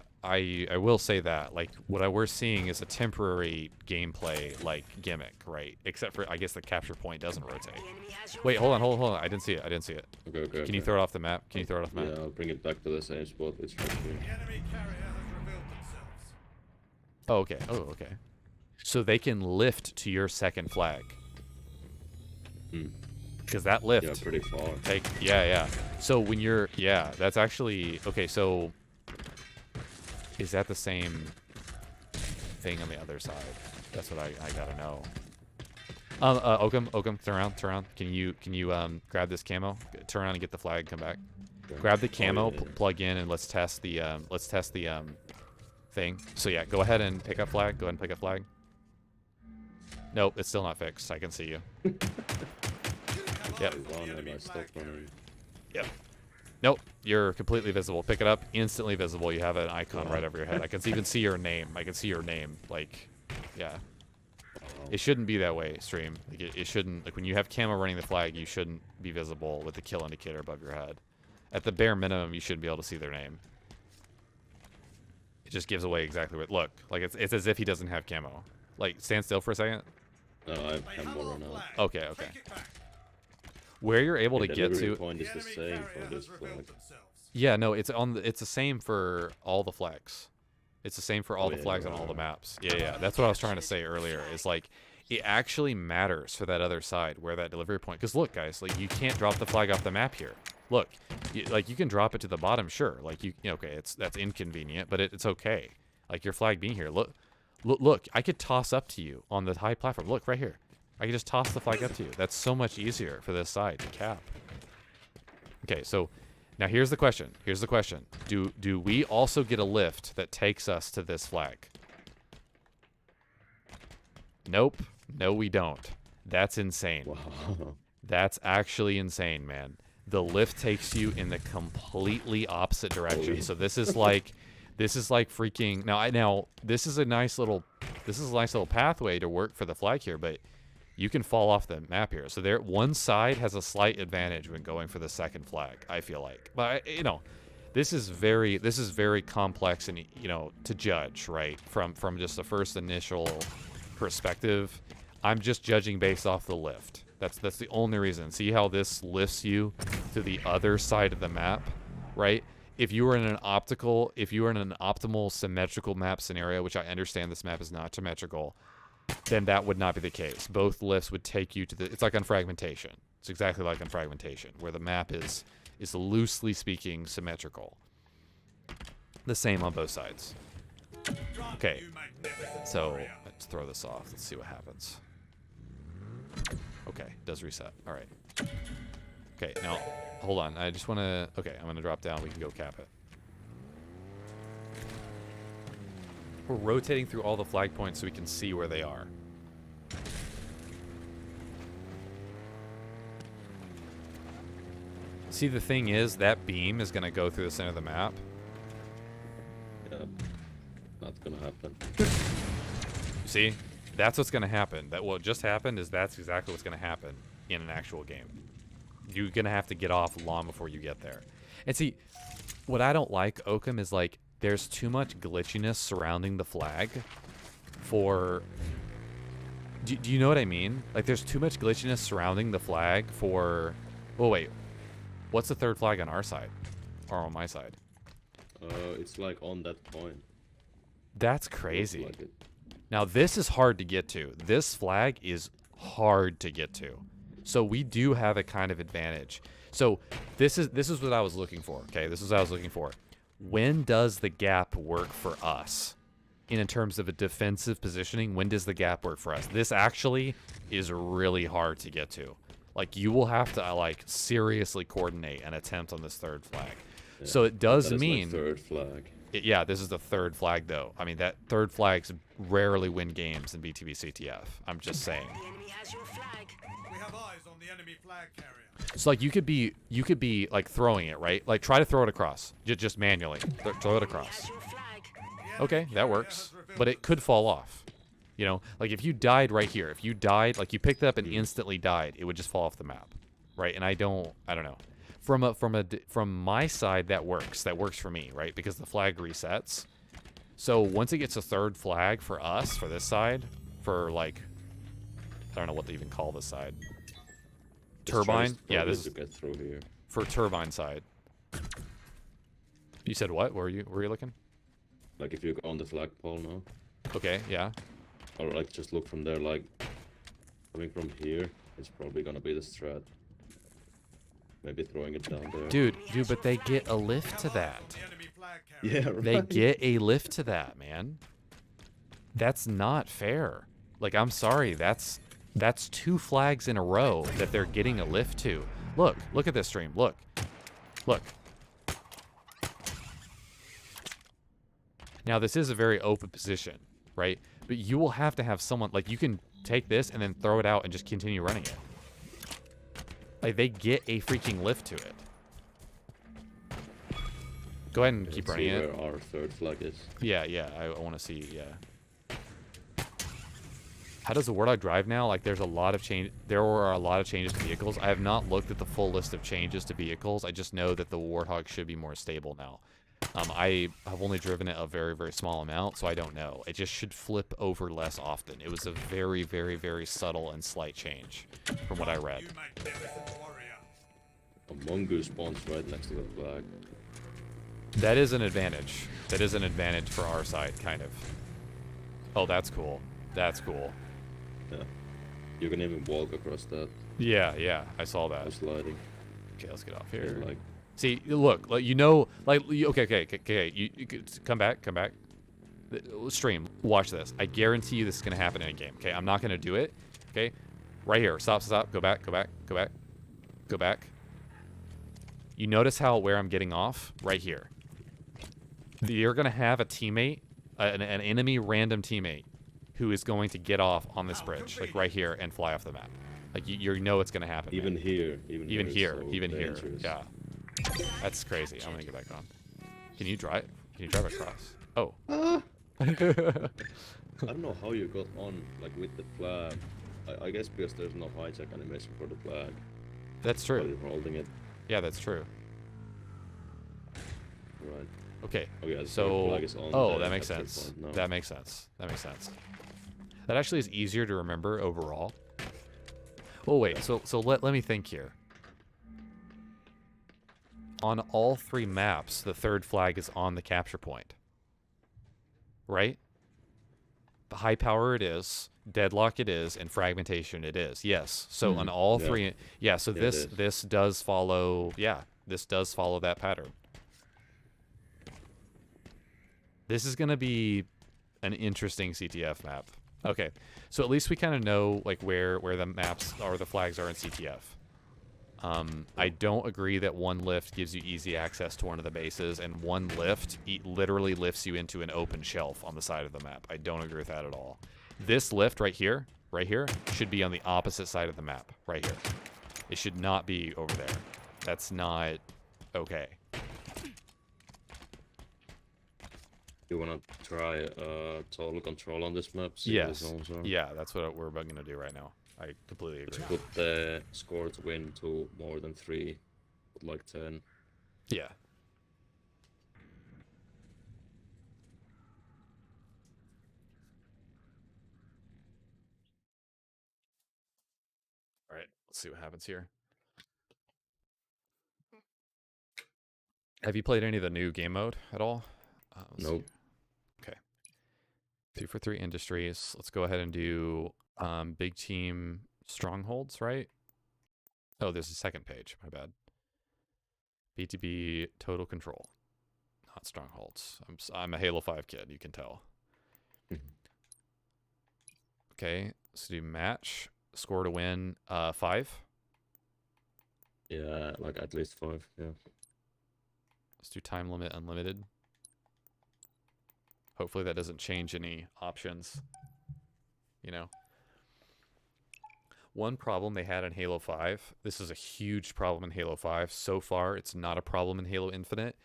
[SPEAKER 1] will say that, like, what we're seeing is a temporary gameplay, like, gimmick, right? Except for, I guess, the capture point doesn't rotate.
[SPEAKER 2] The enemy has your
[SPEAKER 1] Wait, hold on.
[SPEAKER 2] flag.
[SPEAKER 1] I didn't see it.
[SPEAKER 7] Okay.
[SPEAKER 1] Can you throw it off the map?
[SPEAKER 7] Yeah, I'll bring it back to the same spot. It's right here.
[SPEAKER 3] The enemy carrier has revealed themselves.
[SPEAKER 1] Oh, okay. So they can lift to your second flag. Because that lift...
[SPEAKER 7] Yeah, pretty far.
[SPEAKER 1] Yeah. So when you're... Yeah, that's actually... Okay, so... Is that the same thing on the other side? That's what I gotta know. Oakham, turn around. Can you grab this camo? Turn around and get the flag. Come back. Grab the camo,
[SPEAKER 7] yeah.
[SPEAKER 1] plug in, and let's test the thing. So yeah, go ahead and pick up flag. Go ahead and pick up flag. Nope, it's still not fixed. I can see you. Yep.
[SPEAKER 7] It's on and I stopped running.
[SPEAKER 1] Yep. Nope, you're completely visible. Pick it up, instantly visible. You have an icon right over your head. I can even see your name. Like, yeah. It shouldn't be that way, stream. Like, it shouldn't. Like, when you have camo running the flag, you shouldn't be visible with the kill indicator above your head. At the bare minimum, you should be able to see their name. It just gives away exactly what. Look, like it's as if he doesn't have camo. Like, stand still for a second.
[SPEAKER 7] No, I have
[SPEAKER 3] They
[SPEAKER 7] camo
[SPEAKER 3] have our
[SPEAKER 7] run out.
[SPEAKER 3] flag.
[SPEAKER 1] Okay.
[SPEAKER 3] Take it back.
[SPEAKER 1] Where you're able to
[SPEAKER 7] The
[SPEAKER 1] get
[SPEAKER 7] delivery
[SPEAKER 1] to.
[SPEAKER 7] point is
[SPEAKER 3] The
[SPEAKER 7] the
[SPEAKER 3] enemy
[SPEAKER 7] same
[SPEAKER 3] carrier
[SPEAKER 7] for this
[SPEAKER 3] has revealed
[SPEAKER 7] flag.
[SPEAKER 3] themselves.
[SPEAKER 1] Yeah, no, it's the same for all the flags. It's the same for all
[SPEAKER 7] Oh,
[SPEAKER 1] the
[SPEAKER 7] yeah,
[SPEAKER 1] flags on
[SPEAKER 7] right,
[SPEAKER 1] all the
[SPEAKER 7] right.
[SPEAKER 1] maps. Yeah. That's what I was trying to say earlier. Is like, it actually matters for that other side where that delivery point. Because look, guys, like, you can't drop the flag off the map here. Look, you can drop it to the bottom, sure. Like, okay, that's inconvenient, but it's okay. Like, your flag being here. Look, I could toss up to you on the high platform. Look right here. I could just toss the flag up to you. That's so much easier for this side to cap. Okay, so now here's the question. Do we also get a lift that takes us to this flag? Nope. No, we don't. That's insane.
[SPEAKER 7] Wow.
[SPEAKER 1] That's actually insane, man. The lift takes you in the completely opposite direction.
[SPEAKER 7] Holy.
[SPEAKER 1] So this is like freaking now this is a nice little pathway to work for the flag here, but you can fall off the map here. So there, one side has a slight advantage when going for the second flag, I feel like. But this is very complex and to judge, right? From just the first initial perspective. I'm just judging based off the lift. That's the only reason. See how this lifts you to the other side of the map, right? If you were in an optimal symmetrical map scenario, which I understand this map is not symmetrical, then that would not be the case. Both lifts would take you to it's like on fragmentation. It's exactly like on fragmentation, where the map is loosely speaking symmetrical. The same on both sides.
[SPEAKER 3] Drive
[SPEAKER 1] Okay,
[SPEAKER 3] you magnificent
[SPEAKER 1] so
[SPEAKER 3] warrior.
[SPEAKER 1] let's throw this off. Let's see what happens. Okay, does reset. All right. Okay, now hold on. I just want to. Okay, I'm gonna drop down. We can go cap it. We're rotating through all the flag points so we can see where they are. See, the thing is, that beam is gonna go through the center of the map.
[SPEAKER 7] Yeah. Not gonna happen.
[SPEAKER 1] See, that's what's gonna happen. That what just happened is that's exactly what's gonna happen in an actual game. You're gonna have to get off long before you get there. And see, what I don't like, Oakham, is like there's too much glitchiness surrounding the flag for. Do you know what I mean? Like there's too much glitchiness surrounding the flag for. Oh wait, what's the third flag on our side, or on my side?
[SPEAKER 7] It's like on that point.
[SPEAKER 1] That's
[SPEAKER 7] Looks
[SPEAKER 1] crazy.
[SPEAKER 7] like it.
[SPEAKER 1] Now this is hard to get to. This flag is hard to get to. So we do have a kind of advantage. So this is what I was looking for. Okay, this is what I was looking for. When does the gap work for us? In terms of a defensive positioning, when does the gap work for us? This actually is really hard to get to. Like you will have to like seriously coordinate an attempt on this third flag.
[SPEAKER 7] Yeah.
[SPEAKER 1] So it does
[SPEAKER 7] That is my
[SPEAKER 1] mean
[SPEAKER 7] third flag.
[SPEAKER 1] yeah, this is the third flag, though. I mean, that third flags rarely win games in BTB CTF. I'm just saying.
[SPEAKER 2] The enemy has your flag.
[SPEAKER 3] We have eyes on the enemy flag carrier.
[SPEAKER 1] So, like, you could be like throwing it, right? Like, try to throw it across, just manually. Throw it across.
[SPEAKER 2] Has your flag.
[SPEAKER 3] The
[SPEAKER 1] Okay,
[SPEAKER 3] enemy
[SPEAKER 1] that
[SPEAKER 3] carrier
[SPEAKER 1] works.
[SPEAKER 3] has revealed
[SPEAKER 1] But it could fall off. You know, like if you died right here, if you died, like you picked it up and instantly died, it would just fall off the map, right? And I don't know. From my side, that works. That works for me, right? Because the flag resets. So once it gets a third flag for us, for this side, for like, I don't know what to even call this side.
[SPEAKER 7] Just try
[SPEAKER 1] Turbine? Yeah,
[SPEAKER 7] probably
[SPEAKER 1] this
[SPEAKER 7] to
[SPEAKER 1] is
[SPEAKER 7] get through here.
[SPEAKER 1] for turbine side. You said what? Were you looking?
[SPEAKER 7] Like if you go on the flagpole now,
[SPEAKER 1] Okay, yeah.
[SPEAKER 7] or like just look from there, like coming from here, it's probably gonna be the strat. Maybe throwing it down there.
[SPEAKER 1] Dude, but they get a lift to that.
[SPEAKER 3] the enemy flag carrier.
[SPEAKER 7] Yeah, right.
[SPEAKER 1] They get a lift to that, man. That's not fair. Like, I'm sorry, that's 2 flags in a row that they're getting a lift to. Look at this stream. Look. Now, this is a very open position, right? But you will have to have someone, like, you can take this and then throw it out and just continue running it. Like, they get a freaking lift to it. Go ahead and
[SPEAKER 7] Let's
[SPEAKER 1] keep
[SPEAKER 7] see
[SPEAKER 1] running it.
[SPEAKER 7] where our third flag is.
[SPEAKER 1] Yeah, I want to see, yeah. How does the Warthog drive now? Like, there's a lot of change. There are a lot of changes to vehicles. I have not looked at the full list of changes to vehicles. I just know that the Warthog should be more stable now. I have only driven it a very, very small amount, so I don't know. It just should flip over less often. It was a very, very, very subtle and slight change from what I read.
[SPEAKER 3] You magnificent warrior.
[SPEAKER 7] A mongoose spawns right next to the flag.
[SPEAKER 1] That is an advantage. That is an advantage for our side, kind of. Oh, that's cool. That's cool.
[SPEAKER 7] Yeah. You can even walk across that
[SPEAKER 1] Yeah, I saw that.
[SPEAKER 7] by sliding.
[SPEAKER 1] Okay, let's get off
[SPEAKER 7] Yeah,
[SPEAKER 1] here.
[SPEAKER 7] like
[SPEAKER 1] See, look, like, you know, like, okay. You could come back. Stream, watch this. I guarantee you this is gonna happen in a game. Okay, I'm not gonna do it. Okay, right here. Stop. Go back. You notice where I'm getting off? Right here. You're gonna have a teammate, an enemy random teammate, who is going to get off on this bridge, like right here, and fly off the map. Like you know it's gonna happen.
[SPEAKER 7] even
[SPEAKER 1] man.
[SPEAKER 7] here,
[SPEAKER 1] even
[SPEAKER 7] it's
[SPEAKER 1] here,
[SPEAKER 7] so
[SPEAKER 1] even here.
[SPEAKER 7] dangerous.
[SPEAKER 1] Yeah, that's crazy. I'm gonna get back on. Can you drive? Can you drive across? Oh.
[SPEAKER 7] I don't know how you got on like with the flag. I guess because there's no hijack animation for the flag.
[SPEAKER 1] That's
[SPEAKER 7] While
[SPEAKER 1] true.
[SPEAKER 7] you're holding it.
[SPEAKER 1] Yeah, that's true.
[SPEAKER 7] Right.
[SPEAKER 1] Okay.
[SPEAKER 7] Okay, the third
[SPEAKER 1] So,
[SPEAKER 7] flag is on
[SPEAKER 1] oh,
[SPEAKER 7] the
[SPEAKER 1] that makes
[SPEAKER 7] capture
[SPEAKER 1] sense.
[SPEAKER 7] point now.
[SPEAKER 1] That makes sense. That actually is easier to remember overall. Oh wait, so let me think here. On all 3 maps, the third flag is on the capture point. Right? The high power it is, deadlock it is, and fragmentation it is. Yes. So on all
[SPEAKER 7] Yeah.
[SPEAKER 1] 3, yeah. So
[SPEAKER 7] Yeah, it
[SPEAKER 1] this
[SPEAKER 7] is.
[SPEAKER 1] this does follow. Yeah, this does follow that pattern. This is gonna be an interesting CTF map. Okay, so at least we kind of know like where the maps or the flags are in CTF. I don't agree that one lift gives you easy access to one of the bases, and one lift literally lifts you into an open shelf on the side of the map. I don't agree with that at all. This lift right here, should be on the opposite side of the map, right here. It should not be over there. That's not okay.
[SPEAKER 7] You wanna try total control on this map? See what the
[SPEAKER 1] Yes.
[SPEAKER 7] zones are?
[SPEAKER 1] Yeah, that's what we're going to do right now. I completely agree.
[SPEAKER 7] Just put the score to win to more than 3, put like 10.
[SPEAKER 1] Yeah. All right, let's see what happens here. Have you played any of the new game mode at all?
[SPEAKER 7] Nope.
[SPEAKER 1] Okay. 2 for 3 industries. Let's go ahead and do big team strongholds, right? Oh, there's a second page. My bad. BTB total control, not strongholds. I'm a Halo 5 kid. You can tell. Okay, let's do match. Score to win 5.
[SPEAKER 7] Yeah, like at least 5. Yeah.
[SPEAKER 1] Let's do time limit unlimited. Hopefully that doesn't change any options. You know. One problem they had in Halo 5, this is a huge problem in Halo 5. So far, it's not a problem in Halo Infinite.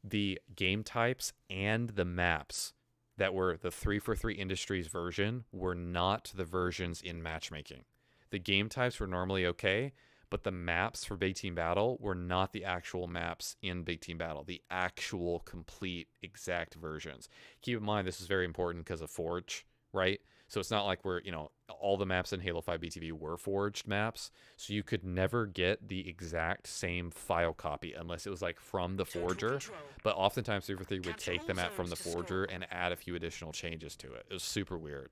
[SPEAKER 1] The game types and the maps that were the 3 for 3 Industries version were not the versions in matchmaking. The game types were normally okay, but the maps for Big Team Battle were not the actual maps in Big Team Battle, the actual complete exact versions. Keep in mind, this is very important because of Forge, right? So it's not like we're, you know, all the maps in Halo 5 BTB were forged maps. So you could never get the exact same file copy unless it was like from the forger. But oftentimes 3 for 3 would take the map from the forger and add a few additional changes to it. It was super weird.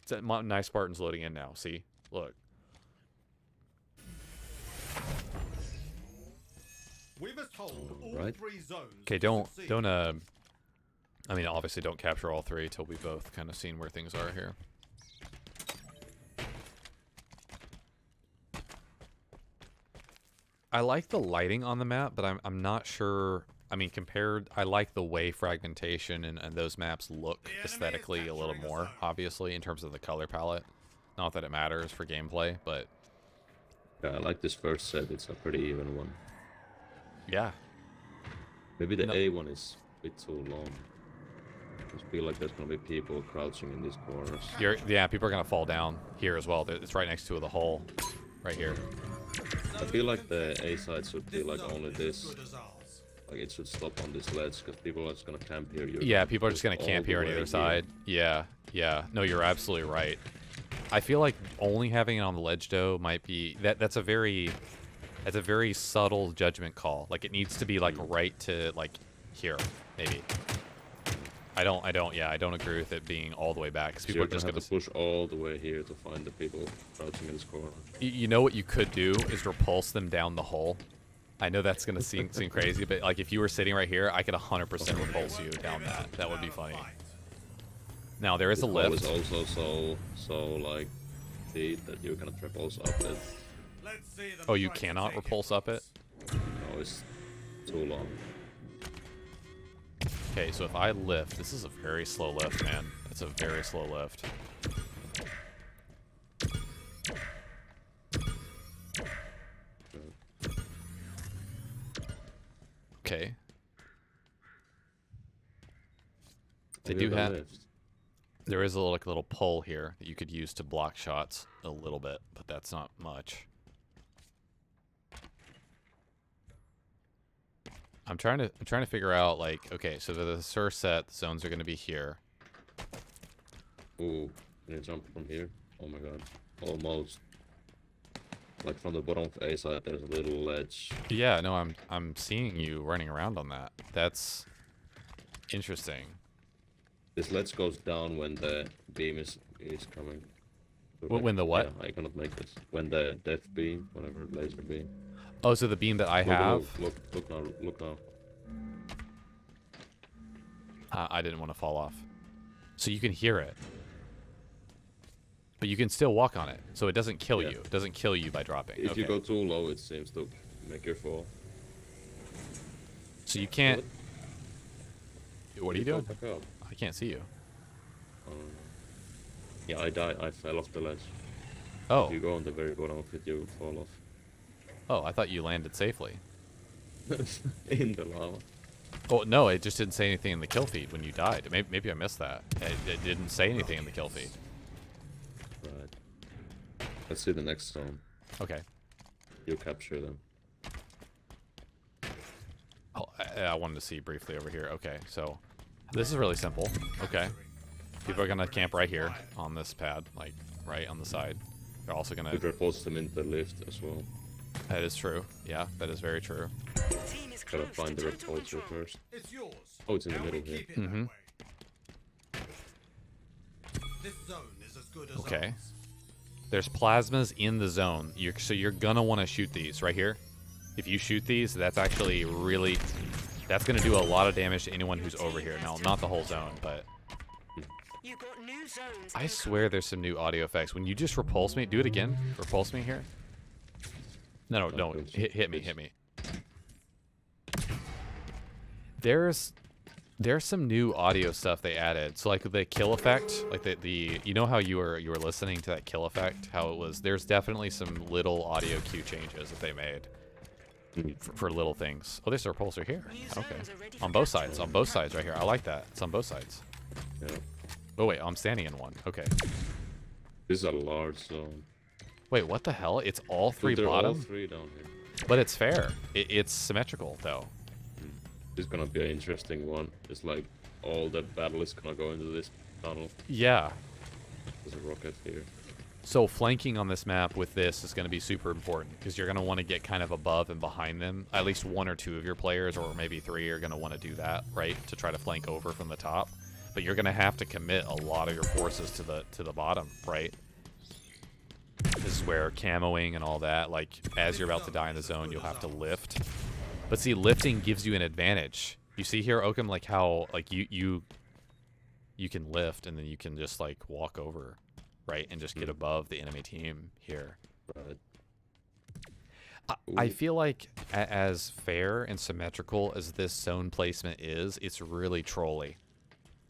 [SPEAKER 1] It's a nice Spartan's loading in now. See? Look.
[SPEAKER 3] We must hold all
[SPEAKER 7] Right.
[SPEAKER 3] 3 zones.
[SPEAKER 1] Okay,
[SPEAKER 3] to succeed.
[SPEAKER 1] I mean, obviously don't capture all 3 till we both kind of seen where things are here. I like the lighting on the map, but I'm not sure. I mean, I like the way fragmentation and those maps look aesthetically a little more, obviously, in terms of the color palette. Not that it matters for gameplay, but
[SPEAKER 7] Yeah, I like this first set. It's a pretty even one.
[SPEAKER 1] yeah.
[SPEAKER 7] Maybe the
[SPEAKER 1] No.
[SPEAKER 7] A one is a bit too long. I just feel like there's gonna be people crouching in these corners.
[SPEAKER 1] Yeah, people are gonna fall down here as well. It's right next to the hole, right here.
[SPEAKER 7] I feel like the A side should be
[SPEAKER 3] This
[SPEAKER 7] like
[SPEAKER 3] zone
[SPEAKER 7] only
[SPEAKER 3] is
[SPEAKER 7] this.
[SPEAKER 3] as good as ours.
[SPEAKER 7] Like it should stop on this ledge because people are just gonna camp here.
[SPEAKER 1] Yeah, people are just gonna
[SPEAKER 7] all
[SPEAKER 1] camp
[SPEAKER 7] the
[SPEAKER 1] here on
[SPEAKER 7] way
[SPEAKER 1] either
[SPEAKER 7] here.
[SPEAKER 1] side. Yeah, yeah. No, you're absolutely right. I feel like only having it on the ledge though might be that's a very subtle judgment call. Like it needs to be like right to like here, maybe. I don't agree with it being all the way back because
[SPEAKER 7] So
[SPEAKER 1] people
[SPEAKER 7] you're
[SPEAKER 1] are just
[SPEAKER 7] gonna
[SPEAKER 1] gonna.
[SPEAKER 7] have to push all the way here to find the people crouching in this corner.
[SPEAKER 1] You know what you could do is repulse them down the hole. I know that's gonna seem crazy, but like if you were sitting right here, I could 100% repulse you down that. That would be funny. Now there is a
[SPEAKER 7] This hole
[SPEAKER 1] lift.
[SPEAKER 7] is also so like deep that you cannot repulse up it.
[SPEAKER 3] Let's see them
[SPEAKER 1] Oh, you
[SPEAKER 3] try to
[SPEAKER 1] cannot
[SPEAKER 3] take it.
[SPEAKER 1] repulse up it?
[SPEAKER 7] No, it's too long.
[SPEAKER 1] Okay, so if I lift, this is a very slow lift, man. It's a very slow lift. Okay. They
[SPEAKER 7] Maybe
[SPEAKER 1] do
[SPEAKER 7] on the
[SPEAKER 1] have.
[SPEAKER 7] left.
[SPEAKER 1] There is a little pull here that you could use to block shots a little bit, but that's not much. I'm trying to figure out like, okay, so the Sur set the zones are going to be here.
[SPEAKER 7] Ooh, can you jump from here? Oh my god. Almost. Like from the bottom of A side there's a little ledge.
[SPEAKER 1] Yeah, no, I'm seeing you running around on that. That's interesting.
[SPEAKER 7] This ledge goes down when the beam is coming. So,
[SPEAKER 1] When the what?
[SPEAKER 7] Yeah, I cannot make this. When the death beam, whatever laser beam.
[SPEAKER 1] Oh, so the beam that I have,
[SPEAKER 7] Look now.
[SPEAKER 1] I didn't want to fall off. So you can hear it. But you can still walk on it, so it doesn't kill you. It doesn't kill you by dropping.
[SPEAKER 7] If
[SPEAKER 1] Okay.
[SPEAKER 7] you go too low, it seems to make you fall.
[SPEAKER 1] So you can't... What are you
[SPEAKER 7] Go
[SPEAKER 1] doing?
[SPEAKER 7] back up.
[SPEAKER 1] I can't see you.
[SPEAKER 7] Yeah, I died. I fell off the ledge.
[SPEAKER 1] Oh.
[SPEAKER 7] If you go on the very bottom of it, you fall off.
[SPEAKER 1] Oh, I thought you landed safely.
[SPEAKER 7] In the lava.
[SPEAKER 1] Oh, no, it just didn't say anything in the kill feed when you died. Maybe I missed that. It didn't say anything in the kill feed.
[SPEAKER 7] Right. Let's see the next zone.
[SPEAKER 1] Okay.
[SPEAKER 7] You capture them.
[SPEAKER 1] Oh, I wanted to see briefly over here. Okay, so this is really simple. Okay. People are going to camp right here on this pad, like right on the side. They're also going
[SPEAKER 7] You
[SPEAKER 1] to...
[SPEAKER 7] repulse them into the lift as well.
[SPEAKER 1] That is true. Yeah, that is very true.
[SPEAKER 2] Team is
[SPEAKER 7] Gotta
[SPEAKER 2] close
[SPEAKER 7] find
[SPEAKER 2] to
[SPEAKER 7] the
[SPEAKER 2] total
[SPEAKER 7] repulsor
[SPEAKER 2] control.
[SPEAKER 7] first.
[SPEAKER 3] It's yours.
[SPEAKER 7] Oh, it's in the
[SPEAKER 3] Now we
[SPEAKER 7] middle here.
[SPEAKER 3] keep it that
[SPEAKER 1] Mhm.
[SPEAKER 3] way. This zone is as good as
[SPEAKER 1] Okay.
[SPEAKER 3] ours.
[SPEAKER 1] There's plasmas in the zone. So you're going to want to shoot these right here. If you shoot these, that's actually really... That's going to do a lot of damage to anyone who's over here. Now, not the whole zone, but...
[SPEAKER 2] You got new zones.
[SPEAKER 1] I swear there's some new audio effects. When you just repulse me... Do it again. Repulse me here. No, don't. Hit me. There's some new audio stuff they added. So like the kill effect, like the you know how you were listening to that kill effect, how it was. There's definitely some little audio cue changes that they made for little things. Oh, there's a repulsor here. Okay, on both sides right here. I like that. It's on both sides.
[SPEAKER 7] Yeah.
[SPEAKER 1] Oh wait, I'm standing in one. Okay.
[SPEAKER 7] This is a large zone.
[SPEAKER 1] Wait, what the hell? It's all three
[SPEAKER 7] They're
[SPEAKER 1] bottom,
[SPEAKER 7] all three down here.
[SPEAKER 1] but it's fair. It's symmetrical though.
[SPEAKER 7] This is gonna be an interesting one. It's like all the battle is gonna go into this tunnel.
[SPEAKER 1] Yeah.
[SPEAKER 7] There's a rocket here.
[SPEAKER 1] So flanking on this map with this is going to be super important because you're going to want to get kind of above and behind them. At least one or two of your players, or maybe three, are going to want to do that, right? To try to flank over from the top. But you're going to have to commit a lot of your forces to the bottom, right? This is where camoing and all that, like as you're about to die in the zone, you'll have to lift. But see, lifting gives you an advantage. You see here, Oakham, like how like you can lift and then you can just like walk over. Right, and just get above the enemy team here.
[SPEAKER 7] Right.
[SPEAKER 1] I feel like as fair and symmetrical as this zone placement is, it's really trolly.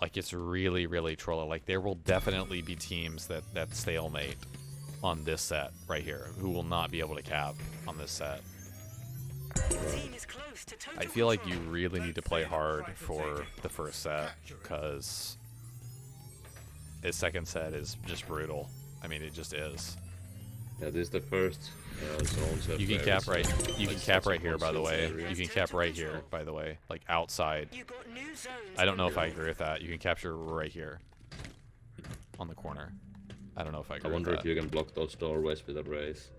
[SPEAKER 1] Like, it's really, really trolly. Like, there will definitely be teams that stalemate on this set right here, who will not be able to cap on this set.
[SPEAKER 2] Team is close to total
[SPEAKER 1] I feel like you
[SPEAKER 2] control.
[SPEAKER 1] really need to play hard for the first set, because his second set is just brutal. I mean, it just is.
[SPEAKER 7] Yeah, this is the first zone set.
[SPEAKER 1] You can
[SPEAKER 7] where
[SPEAKER 1] cap
[SPEAKER 7] it's,
[SPEAKER 1] right. You can
[SPEAKER 7] like
[SPEAKER 1] cap
[SPEAKER 7] such a
[SPEAKER 1] right here, by the way.
[SPEAKER 7] concealed area.
[SPEAKER 1] You can cap right here, by the way, like outside.
[SPEAKER 2] You got new zones.
[SPEAKER 1] I don't know if I agree with that. You can capture right here, on the corner. I don't know if I
[SPEAKER 7] I
[SPEAKER 1] agree with
[SPEAKER 7] wonder
[SPEAKER 1] that.
[SPEAKER 7] if you can block those doorways with a raise.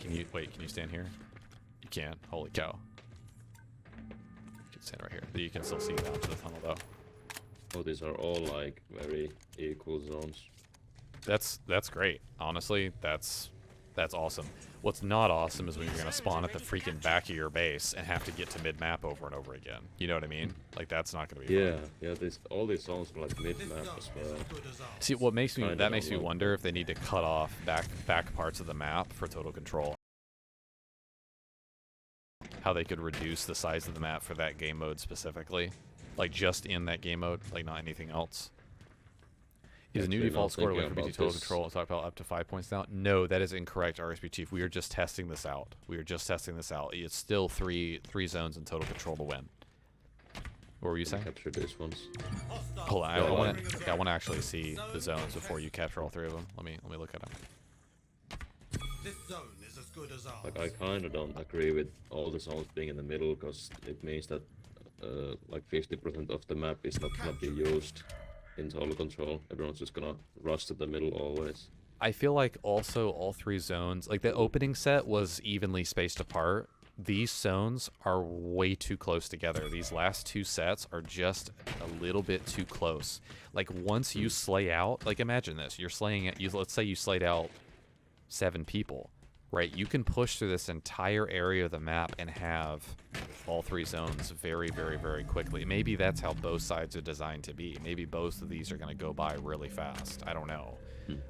[SPEAKER 1] Can you wait? Can you stand here? You can. Holy cow! You can stand right here. But you can still see down to the tunnel, though.
[SPEAKER 7] Oh, these are all like very equal zones.
[SPEAKER 1] That's great. Honestly, that's awesome. What's not awesome is when you're gonna spawn at the freaking back of your base and have to get to mid map over and over again. You know what I mean? Like, that's not gonna be
[SPEAKER 7] Yeah,
[SPEAKER 1] fun.
[SPEAKER 7] yeah. All these zones are like mid
[SPEAKER 3] This
[SPEAKER 7] map
[SPEAKER 3] zone
[SPEAKER 7] as
[SPEAKER 3] is
[SPEAKER 7] well.
[SPEAKER 3] as good as ours.
[SPEAKER 1] See, what makes me
[SPEAKER 7] Kinda
[SPEAKER 1] makes me
[SPEAKER 7] don't like
[SPEAKER 1] wonder if they need to cut off back parts of the map for total control. How they could reduce the size of the map for that game mode specifically, like just in that game mode, like not anything else. Is new
[SPEAKER 7] Actually,
[SPEAKER 1] default
[SPEAKER 7] not
[SPEAKER 1] score to win
[SPEAKER 7] thinking
[SPEAKER 1] for BT
[SPEAKER 7] about
[SPEAKER 1] total
[SPEAKER 7] this.
[SPEAKER 1] control and talk about up to 5 points now? No, that is incorrect, RSB Chief. We are just testing this out. It's still three zones in total control to win. What were you saying?
[SPEAKER 7] Capture these ones.
[SPEAKER 3] Hostile
[SPEAKER 1] Hold on, I
[SPEAKER 7] Yeah,
[SPEAKER 1] want
[SPEAKER 3] like-
[SPEAKER 1] to actually see the zones before you capture all three of them. Let me look at them.
[SPEAKER 3] This zone is as good as ours.
[SPEAKER 7] Like, I kind of don't agree with all the zones being in the middle, because it means that like 50% of the map is not gonna be used in total control. Everyone's just gonna rush to the middle always.
[SPEAKER 1] I feel like also all three zones, like the opening set was evenly spaced apart. These zones are way too close together. These last two sets are just a little bit too close. Like, once you slay out, like imagine this, you're slaying it. Let's say you slayed out 7 people. right? You can push through this entire area of the map and have all 3 zones very, very, very quickly. Maybe that's how both sides are designed to be. Maybe both of these are going to go by really fast. I don't know,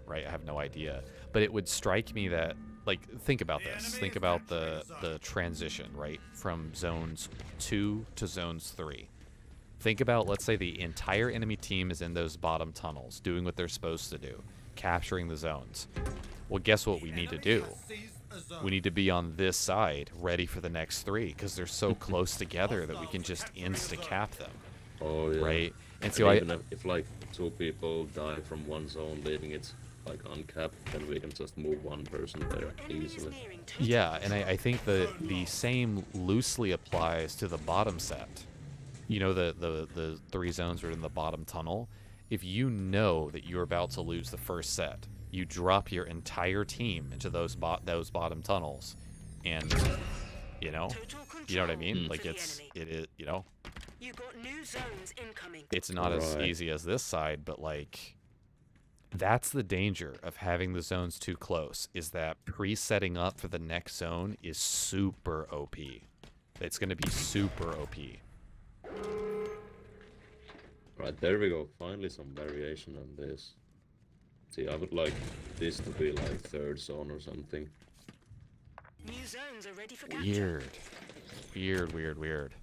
[SPEAKER 1] right? I have no idea. But it would strike me that, like, think about this. Think about the transition, right? From zones 2 to zones 3. Think about, let's say the entire enemy team is in those bottom tunnels, doing what they're supposed to do, capturing the zones. Well, guess what we need to do? We need to be on this side, ready for the next 3, because they're so close together that we can just insta-cap them.
[SPEAKER 7] Oh yeah.
[SPEAKER 1] Right? And so
[SPEAKER 7] even if like 2 people die from one zone, leaving it like uncapped, then we can just move one person there easily.
[SPEAKER 1] Yeah, and I think the same loosely applies to the bottom set. You know, the 3 zones are in the bottom tunnel. If you know that you're about to lose the first set, you drop your entire team into those bottom tunnels, and you know what I mean? Like it is, you know.
[SPEAKER 2] You got new zones incoming.
[SPEAKER 1] It's not as easy as this side, but like that's the danger of having the zones too close, is that pre-setting up for the next zone is super OP. It's going to be super OP.
[SPEAKER 7] Right, there we go. Finally some variation on this. See, I would like this to be like 3rd zone or something.
[SPEAKER 2] New zones are ready for capture.
[SPEAKER 1] Weird.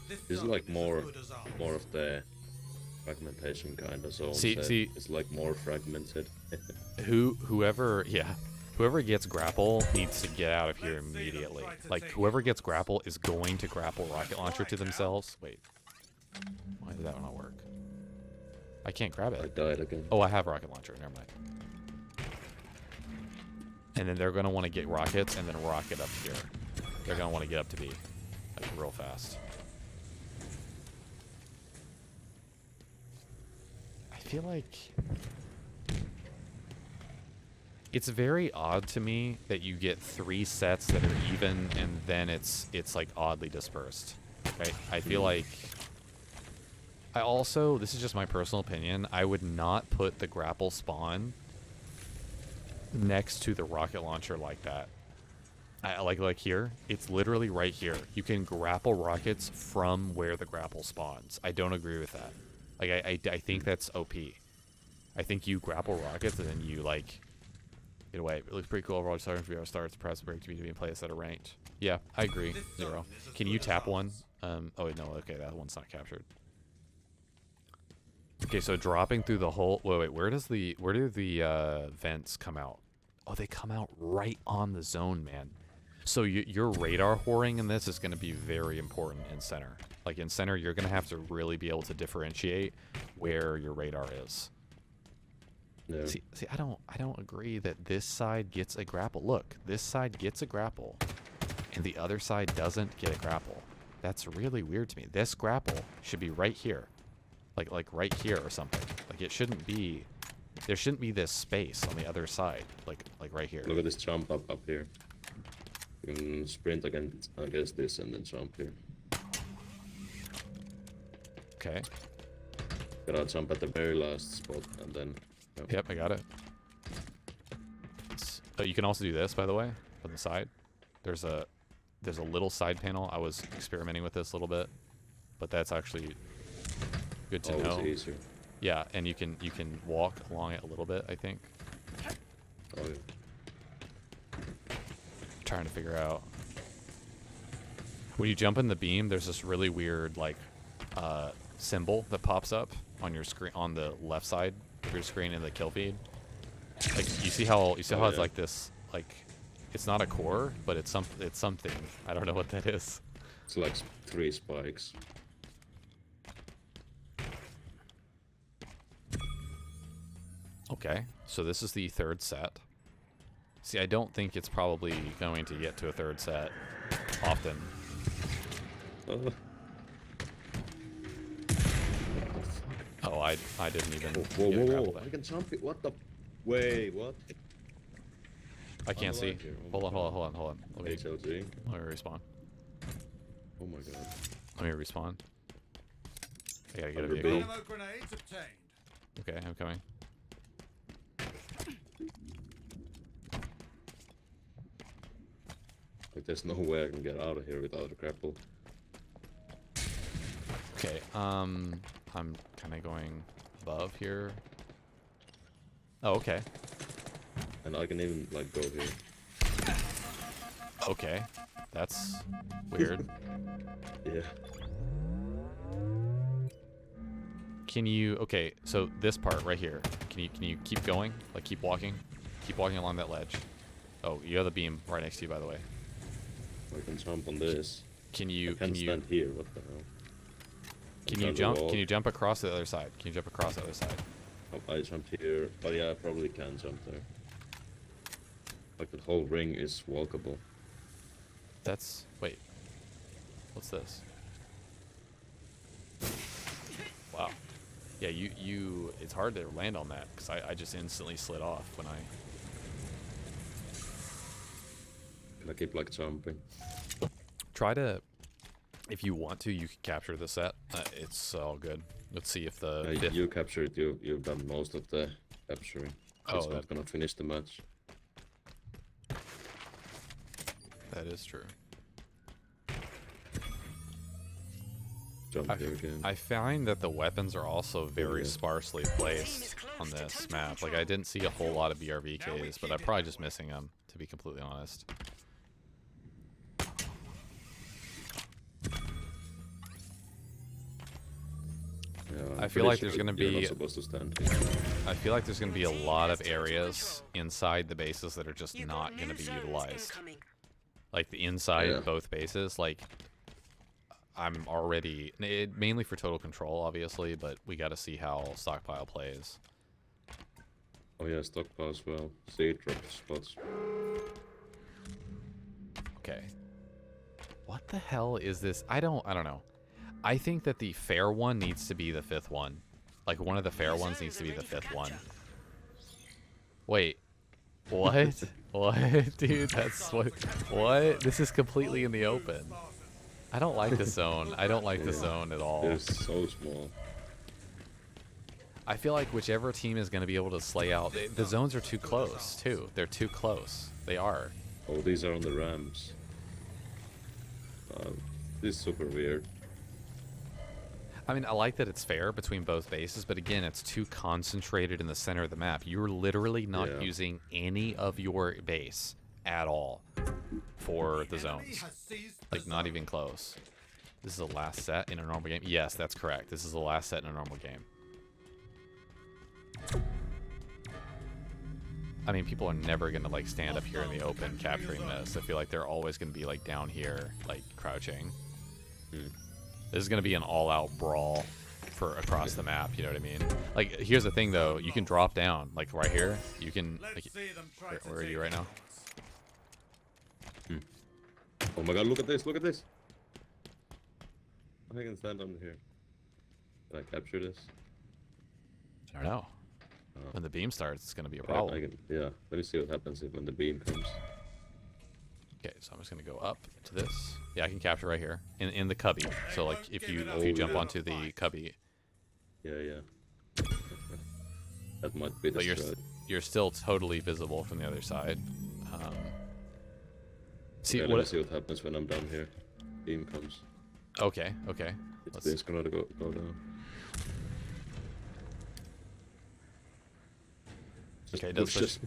[SPEAKER 7] This is like more of the fragmentation kind of zone.
[SPEAKER 1] See,
[SPEAKER 7] it's like more fragmented.
[SPEAKER 1] whoever gets grapple needs to get out of here immediately. Like whoever gets grapple is going to grapple rocket launcher to themselves. Wait, why did that not work? I can't grab it.
[SPEAKER 7] I died again.
[SPEAKER 1] Oh, I have rocket launcher. Never mind. And then they're gonna want to get rockets and then rocket up here. They're gonna want to get up to B, like real fast. I feel like it's very odd to me that you get 3 sets that are even and then it's like oddly dispersed. Right? I feel like I also, this is just my personal opinion, I would not put the grapple spawn next to the rocket launcher like that. I like here, it's literally right here. You can grapple rockets from where the grapple spawns. I don't agree with that. Like I think that's OP. I think you grapple rockets and then you like get away. It looks pretty cool overall. Starting VR starts, press break to be in place that are ranked. Yeah, I agree. 0. Can you tap one? Oh wait, no. Okay, that one's not captured. Okay, so dropping through the hole. Wait. Where do the vents come out? Oh, they come out right on the zone, man. So your radar whoring in this is going to be very important in center. Like in center, you're going to have to really be able to differentiate where your radar is.
[SPEAKER 7] Yeah.
[SPEAKER 1] See, I don't agree that this side gets a grapple. Look, this side gets a grapple, and the other side doesn't get a grapple. That's really weird to me. This grapple should be right here, like right here or something. Like it shouldn't be. There shouldn't be this space on the other side, like right here.
[SPEAKER 7] Look at this jump up here. You can sprint against this and then jump here.
[SPEAKER 1] Okay.
[SPEAKER 7] Gotta jump at the very last spot and then.
[SPEAKER 1] Yep, I got it. Oh, you can also do this, by the way, from the side. There's a little side panel. I was experimenting with this a little bit, but that's actually good to know.
[SPEAKER 7] It's easier.
[SPEAKER 1] Yeah, and you can walk along it a little bit, I think.
[SPEAKER 7] Oh yeah.
[SPEAKER 1] Trying to figure out. When you jump in the beam, there's this really weird like symbol that pops up on your screen on the left side of your screen in the kill feed. Like you see how it's like this, like it's not a core, but it's something. I don't know what that is.
[SPEAKER 7] It's like 3 spikes.
[SPEAKER 1] Okay, so this is the 3rd set. See, I don't think it's probably going to get to a 3rd set often. Oh, I didn't even
[SPEAKER 7] Whoa. I can jump it. What the? Wait, what?
[SPEAKER 1] I can't see.
[SPEAKER 7] Here.
[SPEAKER 1] Hold on. Let me
[SPEAKER 7] HLG.
[SPEAKER 1] respawn.
[SPEAKER 7] Oh my god.
[SPEAKER 1] Let me respawn. I gotta get a
[SPEAKER 7] Under
[SPEAKER 1] vehicle.
[SPEAKER 7] B.
[SPEAKER 3] Ammo grenades obtained.
[SPEAKER 1] Okay, I'm coming.
[SPEAKER 7] there's no way I can get out of here without a grapple.
[SPEAKER 1] Okay, I'm kind of going above here. Oh, okay.
[SPEAKER 7] And I can even, like, go here.
[SPEAKER 1] Okay. That's weird.
[SPEAKER 7] Yeah.
[SPEAKER 1] Can you... Okay, so this part right here. Can you keep going? Like, keep walking? Keep walking along that ledge. Oh, you have the beam right next to you, by the way.
[SPEAKER 7] I can jump on this.
[SPEAKER 1] Can you...
[SPEAKER 7] I can't stand here, what the hell?
[SPEAKER 1] Can you jump? Can you jump across to the other side? Can you jump across the other side?
[SPEAKER 7] Oh, I jumped here, but yeah, I probably can jump there. Like the whole ring is walkable.
[SPEAKER 1] That's... Wait. What's this? Wow. Yeah, you... It's hard to land on that, because I just instantly slid off when I...
[SPEAKER 7] Can I keep, like, jumping?
[SPEAKER 1] Try to... If you want to, you can capture the set. It's all good. Let's see if the... fifth-
[SPEAKER 7] You captured, you've done most of the capturing.
[SPEAKER 1] Oh,
[SPEAKER 7] It's not gonna finish the match.
[SPEAKER 1] That is true.
[SPEAKER 7] Jump here again.
[SPEAKER 1] I find that the weapons are also very
[SPEAKER 7] yeah.
[SPEAKER 1] sparsely placed on this map. Like, I didn't see a whole lot of BRVKs, but I'm probably just missing them, to be completely honest.
[SPEAKER 7] Yeah,
[SPEAKER 1] I feel like there's gonna
[SPEAKER 7] you're
[SPEAKER 1] be...
[SPEAKER 7] not supposed to stand here.
[SPEAKER 1] I feel like there's going to be a lot of areas inside the bases that are just not going to be utilized. Like the inside of both bases, like I'm already... mainly for total control, obviously, but we got to see how Stockpile plays.
[SPEAKER 7] Oh yeah, stockpile as well. See, drop spots.
[SPEAKER 1] Okay. What the hell is this? I don't know. I think that the fair one needs to be the fifth one. Like, one of the fair ones needs to be the fifth one. Wait. What? What? Dude, that's what... What? This is completely in the open. I don't like the zone. I don't like the zone at all.
[SPEAKER 7] They're so small.
[SPEAKER 1] I feel like whichever team is going to be able to slay out... The zones are too close, too. They're too close. They are.
[SPEAKER 7] Oh, these are on the ramps. This is super weird.
[SPEAKER 1] I mean, I like that it's fair between both bases, but again, it's too concentrated in the center of the map. You're literally not using any of your base at all for the zones. Like, not even close. This is the last set in a normal game? Yes, that's correct. This is the last set in a normal game. I mean, people are never going to, like, stand up here in the open capturing this. I feel like they're always going to be, like, down here, like, crouching. This is going to be an all-out brawl for across the map, you know what I mean? Like, here's the thing, though. You can drop down. Like, right here, you can... Like, where are you right now?
[SPEAKER 7] Oh my god, look at this, look at this! I can stand under here. Can I capture this?
[SPEAKER 1] I don't know. When the beam starts, it's going to be a problem.
[SPEAKER 7] Yeah, let me see what happens when the beam comes.
[SPEAKER 1] Okay, so I'm just gonna go up to this. Yeah, I can capture right here in the cubby. So like if you jump onto the cubby.
[SPEAKER 7] Yeah. That might be the
[SPEAKER 1] But you're still totally visible from the other side. See
[SPEAKER 7] let me see what happens when I'm down here. Beam comes.
[SPEAKER 1] Okay.
[SPEAKER 7] It's gonna go down.
[SPEAKER 1] Okay, it does push.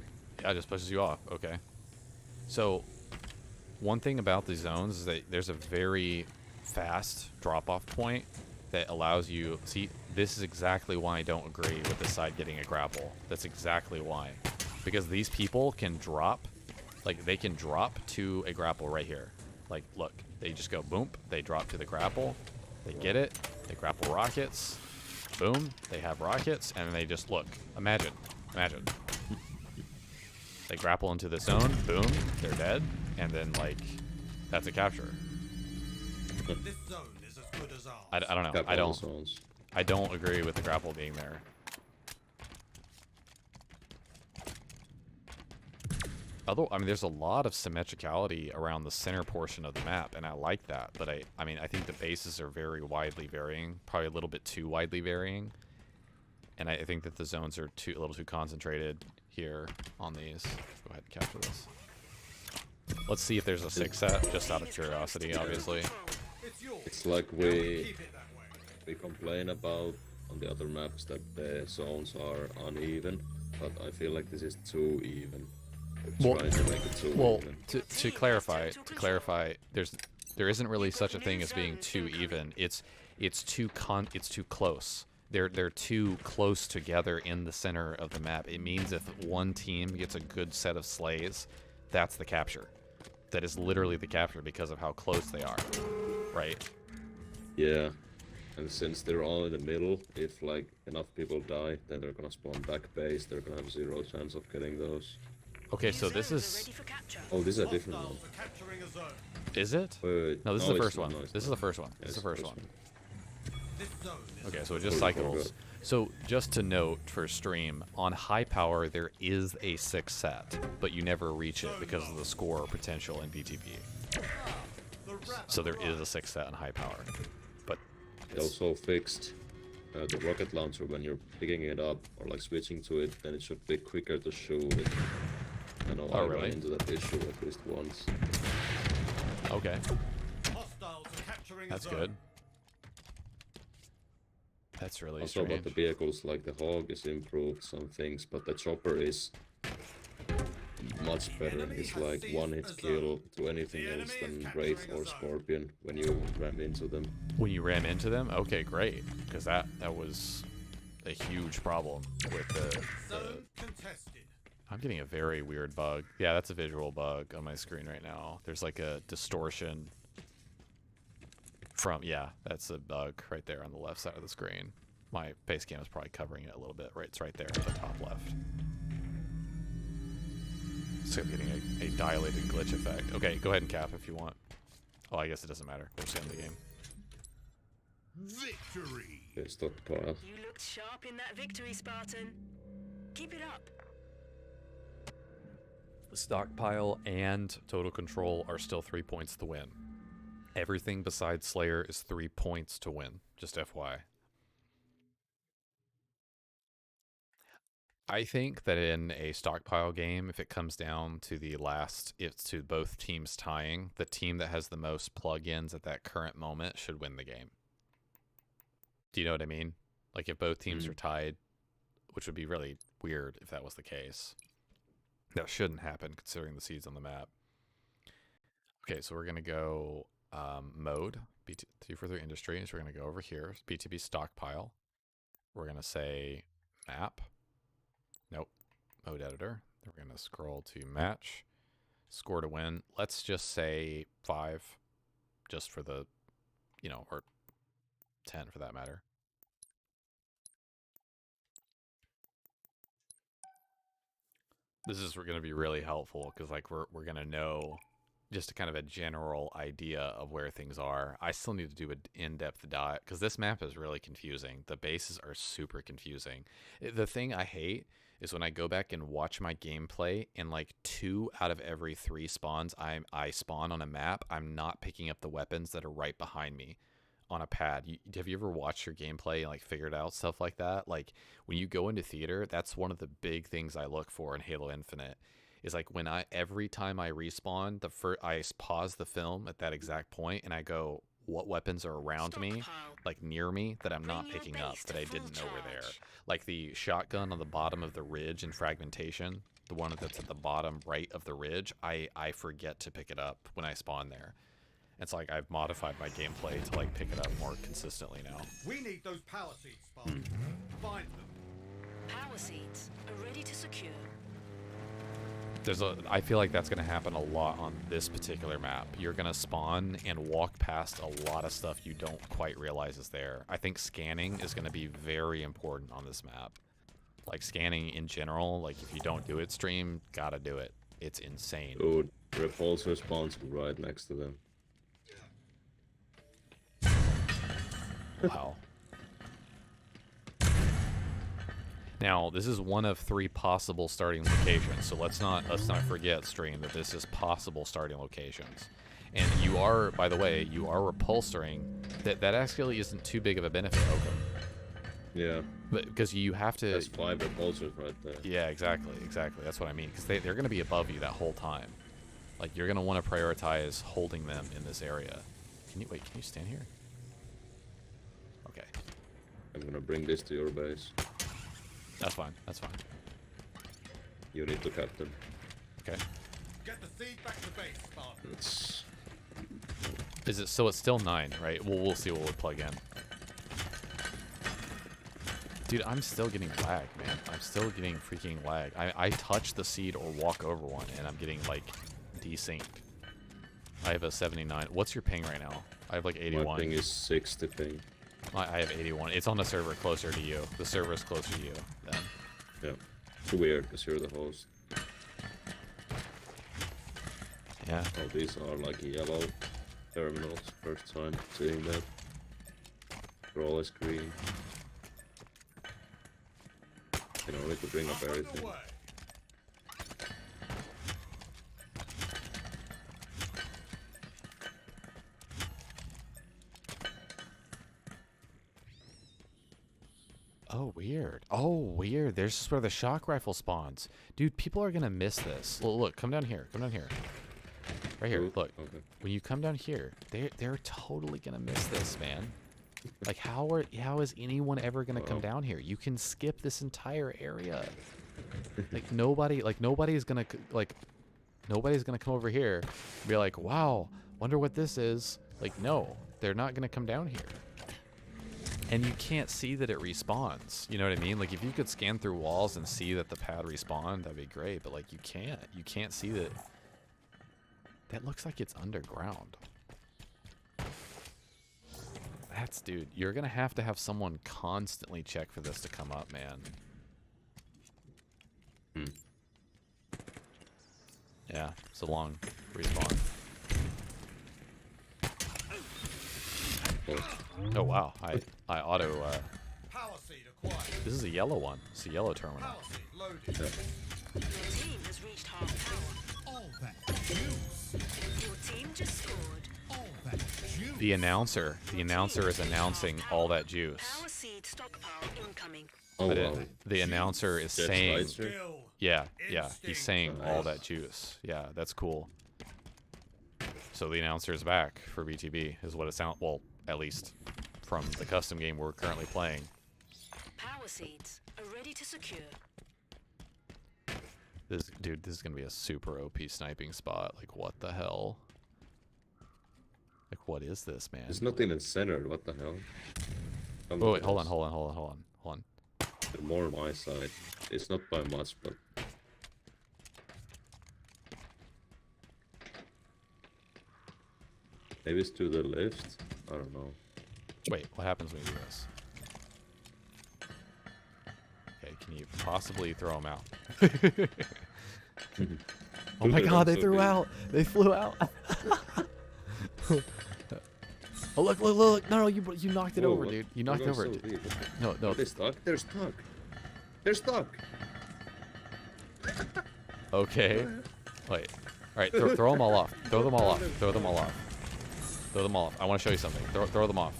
[SPEAKER 1] Yeah, it just pushes you off. Okay. So. One thing about the zones is that there's a very fast drop-off point that allows you... See, this is exactly why I don't agree with this side getting a grapple. That's exactly why. Because these people can drop... Like, they can drop to a grapple right here. Like, look. They just go boom. They drop to the grapple. They get it. They grapple rockets. Boom. They have rockets. And they just... Look. Imagine. They grapple into the zone. Boom. They're dead. And then, like, that's a capture.
[SPEAKER 3] This zone is as good as ours.
[SPEAKER 1] I don't know. I don't agree with the grapple being there. Although, I mean, there's a lot of symmetricality around the center portion of the map, and I like that. But I mean, I think the bases are very widely varying, probably a little bit too widely varying. And I think that the zones are a little too concentrated here on these. Go ahead and capture this. Let's see if there's a 6 set, just out of curiosity, obviously.
[SPEAKER 3] It's yours.
[SPEAKER 7] It's like
[SPEAKER 3] Keep it that way.
[SPEAKER 7] we complain about on the other maps that the zones are uneven, but I feel like this is too even. We're
[SPEAKER 1] Well-
[SPEAKER 7] trying to make it too
[SPEAKER 1] Well,
[SPEAKER 7] even.
[SPEAKER 1] to clarify, there isn't really such a thing as being too even. It's too close. They're too close together in the center of the map. It means if one team gets a good set of slays, that's the capture. That is literally the capture because of how close they are, right?
[SPEAKER 7] Yeah. And since they're all in the middle, if like enough people die, then they're gonna spawn back base. They're gonna have 0 chance of getting those.
[SPEAKER 1] Okay, so this is
[SPEAKER 7] Oh, this is a different one.
[SPEAKER 3] Hostiles are capturing a zone.
[SPEAKER 1] is it?
[SPEAKER 7] Wait,
[SPEAKER 1] No, this is
[SPEAKER 7] no,
[SPEAKER 1] the
[SPEAKER 7] it's
[SPEAKER 1] first
[SPEAKER 7] not,
[SPEAKER 1] one.
[SPEAKER 7] no, it's
[SPEAKER 1] This is
[SPEAKER 7] not.
[SPEAKER 1] the first one.
[SPEAKER 7] Yeah,
[SPEAKER 1] This is
[SPEAKER 7] it's
[SPEAKER 1] the first one.
[SPEAKER 3] This zone is
[SPEAKER 1] Okay,
[SPEAKER 3] as
[SPEAKER 1] so it
[SPEAKER 3] good
[SPEAKER 1] just
[SPEAKER 3] as
[SPEAKER 7] Forgot.
[SPEAKER 1] cycles. So just to note for stream, on high power there is a 6 set, but you never reach it because of the score potential in BTB.
[SPEAKER 3] the rat.
[SPEAKER 1] So there is a 6 set on high power, but
[SPEAKER 7] They also fixed the rocket launcher when you're picking it up or like switching to it, then it should be quicker to shoot it. I know I
[SPEAKER 1] really?
[SPEAKER 7] ran into that issue at least once.
[SPEAKER 1] okay,
[SPEAKER 3] Hostiles are capturing
[SPEAKER 1] that's
[SPEAKER 3] a zone.
[SPEAKER 1] good. That's really
[SPEAKER 7] Also
[SPEAKER 1] strange.
[SPEAKER 7] about the vehicles, like the Hawk is improved some things, but the Chopper is much better. It's like one hit kill to anything else than Wraith or Scorpion when you ram into them.
[SPEAKER 1] When you ran into them, okay, great, because that was a huge problem with the.
[SPEAKER 3] Zone contested.
[SPEAKER 1] I'm getting a very weird bug. Yeah, that's a visual bug on my screen right now. There's like a distortion from, yeah, that's a bug right there on the left side of the screen. My face cam is probably covering it a little bit. Right, it's right there at the top left. So I'm getting a dilated glitch effect. Okay, go ahead and cap if you want. Oh, I guess it doesn't matter. We'll just end the game.
[SPEAKER 3] Victory.
[SPEAKER 7] They stockpile.
[SPEAKER 2] You looked sharp in that victory, Spartan. Keep it up.
[SPEAKER 1] Stockpile and total control are still 3 points to win. Everything besides Slayer is 3 points to win. Just FYI. I think that in a stockpile game, if it comes down to the last, it's to both teams tying, the team that has the most plugins at that current moment should win the game. Do you know what I mean? Like if both teams are tied, which would be really weird if that was the case. That shouldn't happen considering the seeds on the map. Okay, so we're going to go mode, BT further industries. We're going to go over here, BTB stockpile. We're going to say map. Nope, mode editor. Then we're going to scroll to match, score to win. Let's just say 5, just for the, or 10 for that matter. This is going to be really helpful because like we're going to know just a kind of a general idea of where things are. I still need to do an in-depth dive because this map is really confusing. The bases are super confusing. The thing I hate is when I go back and watch my gameplay and like 2 out of every 3 spawns I spawn on a map, I'm not picking up the weapons that are right behind me on a pad. Have you ever watched your gameplay and like figured out stuff like that? Like when you go into theater, that's one of the big things I look for in Halo Infinite. Is like when every time I respawn, I pause the film at that exact point and I go, what weapons are around me, like near me, that I'm not picking up, that I didn't know were there. Like the shotgun on the bottom of the ridge in Fragmentation, the one that's at the bottom right of the ridge, I forget to pick it up when I spawn there. It's like I've modified my gameplay to like pick it up more consistently now.
[SPEAKER 3] We need those power seeds, Spartan. Find them.
[SPEAKER 2] Power seeds are ready to secure.
[SPEAKER 1] I feel like that's going to happen a lot on this particular map. You're going to spawn and walk past a lot of stuff you don't quite realize is there. I think scanning is going to be very important on this map. Like scanning in general, like if you don't do it stream, gotta do it. It's insane.
[SPEAKER 7] Dude, repulsor spawns right next to them.
[SPEAKER 1] Wow. Now, this is one of 3 possible starting locations, so let's not forget, stream, that this is possible starting locations. And you are, by the way, you are repulsoring. That actually isn't too big of a benefit, Oakham.
[SPEAKER 7] Yeah.
[SPEAKER 1] But because you have to.
[SPEAKER 7] That's 5 repulsors right there.
[SPEAKER 1] Yeah, exactly. That's what I mean. Because they're going to be above you that whole time. Like, you're gonna want to prioritize holding them in this area. Can you wait? Can you stand here? Okay,
[SPEAKER 7] I'm gonna bring this to your base.
[SPEAKER 1] that's fine. That's fine.
[SPEAKER 7] You need to cap them.
[SPEAKER 1] Okay.
[SPEAKER 3] Get the seed back to base, Spartan.
[SPEAKER 7] It's
[SPEAKER 1] Is it so? It's still 9, right? We'll see what we plug in. Dude, I'm still getting lag, man. I'm still getting freaking lag. I touch the seed or walk over one, and I'm getting like desynced. I have a 79. What's your ping right now? I have like 81.
[SPEAKER 7] my ping is 60 ping.
[SPEAKER 1] I have 81. It's on the server closer to you. The server is closer to you then.
[SPEAKER 7] Yeah. It's weird because you're the host.
[SPEAKER 1] Yeah.
[SPEAKER 7] Oh, these are like yellow terminals. First time seeing that. They're always green. You know, we could bring up everything.
[SPEAKER 3] Away.
[SPEAKER 1] Oh, weird. Oh, weird. There's just where the shock rifle spawns. Dude, people are gonna miss this. Look, come down here. Come down here. Right here.
[SPEAKER 7] Ooh,
[SPEAKER 1] Look.
[SPEAKER 7] okay.
[SPEAKER 1] When you come down here, they're totally gonna miss this, man. Like, how is anyone ever gonna come down here? You can skip this entire area. Like, nobody's gonna come over here and be like, wow, wonder what this is. Like, no, they're not gonna come down here. And you can't see that it respawns. You know what I mean? Like, if you could scan through walls and see that the pad respawned, that'd be great. But, like, you can't. You can't see that. That looks like it's underground. Dude, you're going to have someone constantly check for this to come up, man. Yeah, it's a long respawn. Oh, wow. I auto...
[SPEAKER 3] Power seed acquired.
[SPEAKER 1] This is a yellow one. It's a yellow terminal.
[SPEAKER 3] Power seed loaded.
[SPEAKER 2] Your team has reached half power.
[SPEAKER 3] All that juice.
[SPEAKER 2] Your team just scored.
[SPEAKER 3] All that juice.
[SPEAKER 1] The announcer is announcing all that juice.
[SPEAKER 2] Power seed stockpile incoming.
[SPEAKER 7] Oh,
[SPEAKER 1] But
[SPEAKER 7] wow.
[SPEAKER 1] the announcer is
[SPEAKER 7] Jet
[SPEAKER 1] saying...
[SPEAKER 7] Slicer?
[SPEAKER 3] Skill.
[SPEAKER 1] Yeah, he's saying all
[SPEAKER 7] Nice.
[SPEAKER 1] that juice. Yeah, that's cool. So the announcer is back for BTB, is what it sounds. Well, at least from the custom game we're currently playing.
[SPEAKER 2] Power seeds are ready to secure.
[SPEAKER 1] This is gonna be a super OP sniping spot. Like, what the hell? Like, what is this, man?
[SPEAKER 7] There's nothing in center. What the hell? Come
[SPEAKER 1] Oh, wait, hold
[SPEAKER 7] guys.
[SPEAKER 1] on.
[SPEAKER 7] They're more on my side. It's not by much, but maybe it's to the left. I don't know.
[SPEAKER 1] Wait, what happens when you do this? Okay, can you possibly throw them out? Oh my god, they threw out! They flew out! Oh, look! No, you knocked it
[SPEAKER 7] Whoa,
[SPEAKER 1] over,
[SPEAKER 7] what?
[SPEAKER 1] dude. You
[SPEAKER 7] They're
[SPEAKER 1] knocked
[SPEAKER 7] going
[SPEAKER 1] over.
[SPEAKER 7] so
[SPEAKER 1] Dude.
[SPEAKER 7] deep.
[SPEAKER 1] No.
[SPEAKER 7] Are they stuck? They're stuck. They're stuck.
[SPEAKER 1] Okay. Wait. Alright, throw them all off. Throw them all off. Throw them all off. Throw them all off. I want to show you something. Throw them off.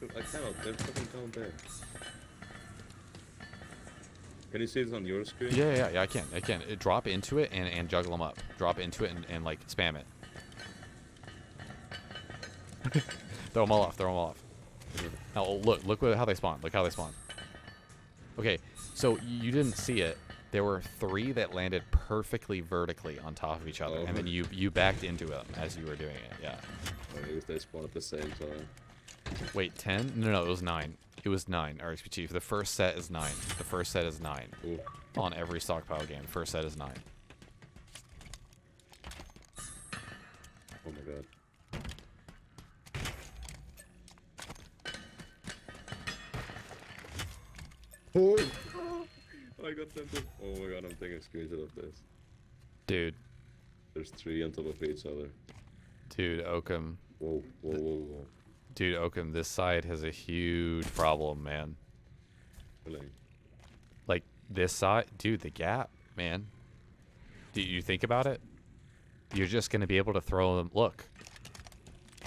[SPEAKER 7] I cannot. They're fucking down there. Can you see this on your screen?
[SPEAKER 1] Yeah, I can. Drop into it and juggle them up. Drop into it and like spam it. Throw them all off. Now look how they spawn. Look how they spawn. Okay, so you didn't see it. There were 3 that landed perfectly vertically on top of each other, and then you backed into them as you were doing it. Yeah.
[SPEAKER 7] Or maybe they spawn at the same time.
[SPEAKER 1] Wait, 10? No, it was 9. It was 9. RXP Chief. The first set is 9. The first set is 9
[SPEAKER 7] Ooh.
[SPEAKER 1] on every stockpile game. The first set is 9.
[SPEAKER 7] Oh my god. Oh! I got tempted. Oh my god, I'm taking a screenshot of this.
[SPEAKER 1] Dude,
[SPEAKER 7] There's 3 on top of each other.
[SPEAKER 1] Oakham.
[SPEAKER 7] Whoa.
[SPEAKER 1] Dude, Oakham, this side has a huge problem, man.
[SPEAKER 7] Really?
[SPEAKER 1] Like, this side, dude, the gap, man. Do you think about it? You're just going to be able to throw them. Look.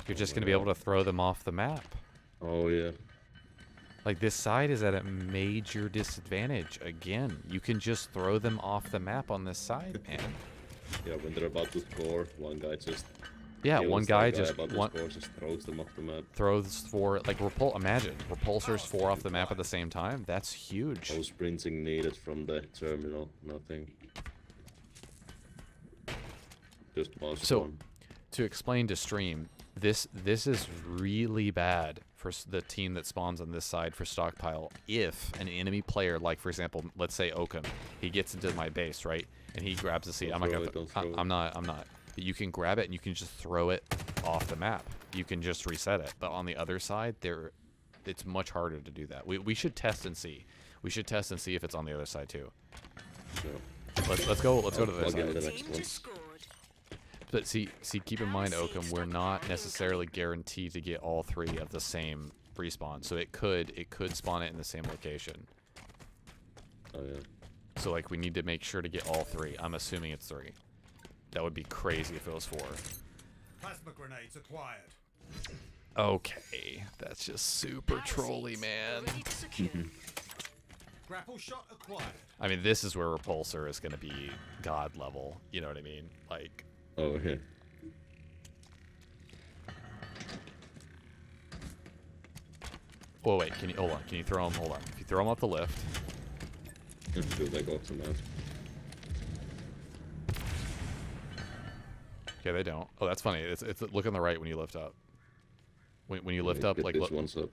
[SPEAKER 1] You're just going to be able to throw them off the map.
[SPEAKER 7] Oh yeah.
[SPEAKER 1] Like, this side is at a major disadvantage. Again, you can just throw them off the map on this side, man.
[SPEAKER 7] Yeah, when they're about to score, one guy just
[SPEAKER 1] Yeah,
[SPEAKER 7] kills
[SPEAKER 1] one
[SPEAKER 7] that
[SPEAKER 1] guy just
[SPEAKER 7] about to score, just throws them off the map.
[SPEAKER 1] throws 4 like imagine repulsors 4 off the map at the same time. That's huge.
[SPEAKER 7] No sprinting needed from the terminal, nothing. Just mouse
[SPEAKER 1] So,
[SPEAKER 7] one.
[SPEAKER 1] to explain to stream, this is really bad for the team that spawns on this side for stockpile. If an enemy player, like for example, let's say Oakham, he gets into my base, right, and he grabs the seed. I'm not gonna. I'm not. But you can grab it and you can just throw it off the map. You can just reset it. But on the other side, it's much harder to do that. We should test and see. We should test and see if it's on the other side too.
[SPEAKER 7] Yeah.
[SPEAKER 1] Let's go to the other
[SPEAKER 7] Plug in the
[SPEAKER 1] side.
[SPEAKER 7] next one.
[SPEAKER 1] But see, keep in mind, Oakham, we're not necessarily guaranteed to get all 3 of the same respawn. So it could spawn it in the same location.
[SPEAKER 7] Oh yeah.
[SPEAKER 1] So like we need to make sure to get all 3. I'm assuming it's 3. That would be crazy if it was 4.
[SPEAKER 3] Plasma grenades acquired.
[SPEAKER 1] Okay, that's just super trolly, man.
[SPEAKER 3] Grapple shot acquired.
[SPEAKER 1] I mean, this is where Repulsor is going to be god level. You know what I mean? Like,
[SPEAKER 7] Oh yeah.
[SPEAKER 1] oh wait, can you hold on? Can you throw him? Hold on. If you throw him up the lift,
[SPEAKER 7] Do they go off the map?
[SPEAKER 1] okay, they don't. Oh, that's funny. It's look on the right when you lift up. When you lift up,
[SPEAKER 7] Get
[SPEAKER 1] like
[SPEAKER 7] this one's up.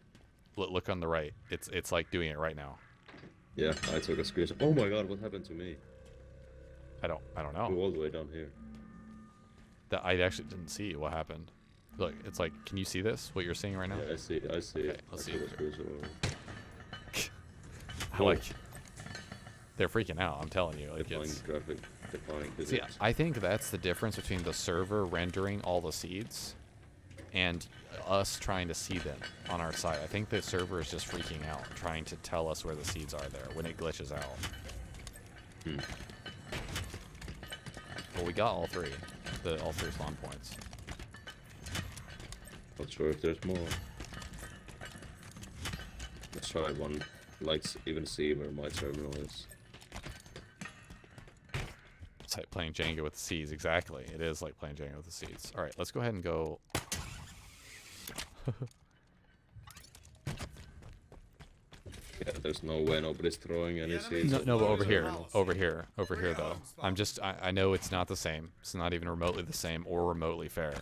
[SPEAKER 1] look on the right. It's like doing it right now.
[SPEAKER 7] Yeah, I took a screenshot. Oh my god, what happened to me?
[SPEAKER 1] I don't
[SPEAKER 7] Go
[SPEAKER 1] know.
[SPEAKER 7] all the way down here.
[SPEAKER 1] That I actually didn't see what happened. Look, it's like, can you see this? What you're seeing right now?
[SPEAKER 7] Yeah, I see
[SPEAKER 1] Okay,
[SPEAKER 7] it.
[SPEAKER 1] let's
[SPEAKER 7] I
[SPEAKER 1] see
[SPEAKER 7] took a screenshot.
[SPEAKER 1] I like. They're freaking out. I'm telling you. Like,
[SPEAKER 7] Defining
[SPEAKER 1] it's,
[SPEAKER 7] graphic, defining
[SPEAKER 1] see,
[SPEAKER 7] physics.
[SPEAKER 1] I think that's the difference between the server rendering all the seeds and us trying to see them on our side. I think the server is just freaking out, trying to tell us where the seeds are there when it glitches out. Well, we got all 3. All 3 spawn points.
[SPEAKER 7] Not sure if there's more. Let's try one. Like even see where my terminal is.
[SPEAKER 1] It's like playing Jenga with the seeds. Exactly. It is like playing Jenga with the seeds. All right, let's go ahead and go.
[SPEAKER 7] Yeah, there's no way nobody's throwing any seeds.
[SPEAKER 1] No, but over here though. I know it's not the same. It's not even remotely the same or remotely fair,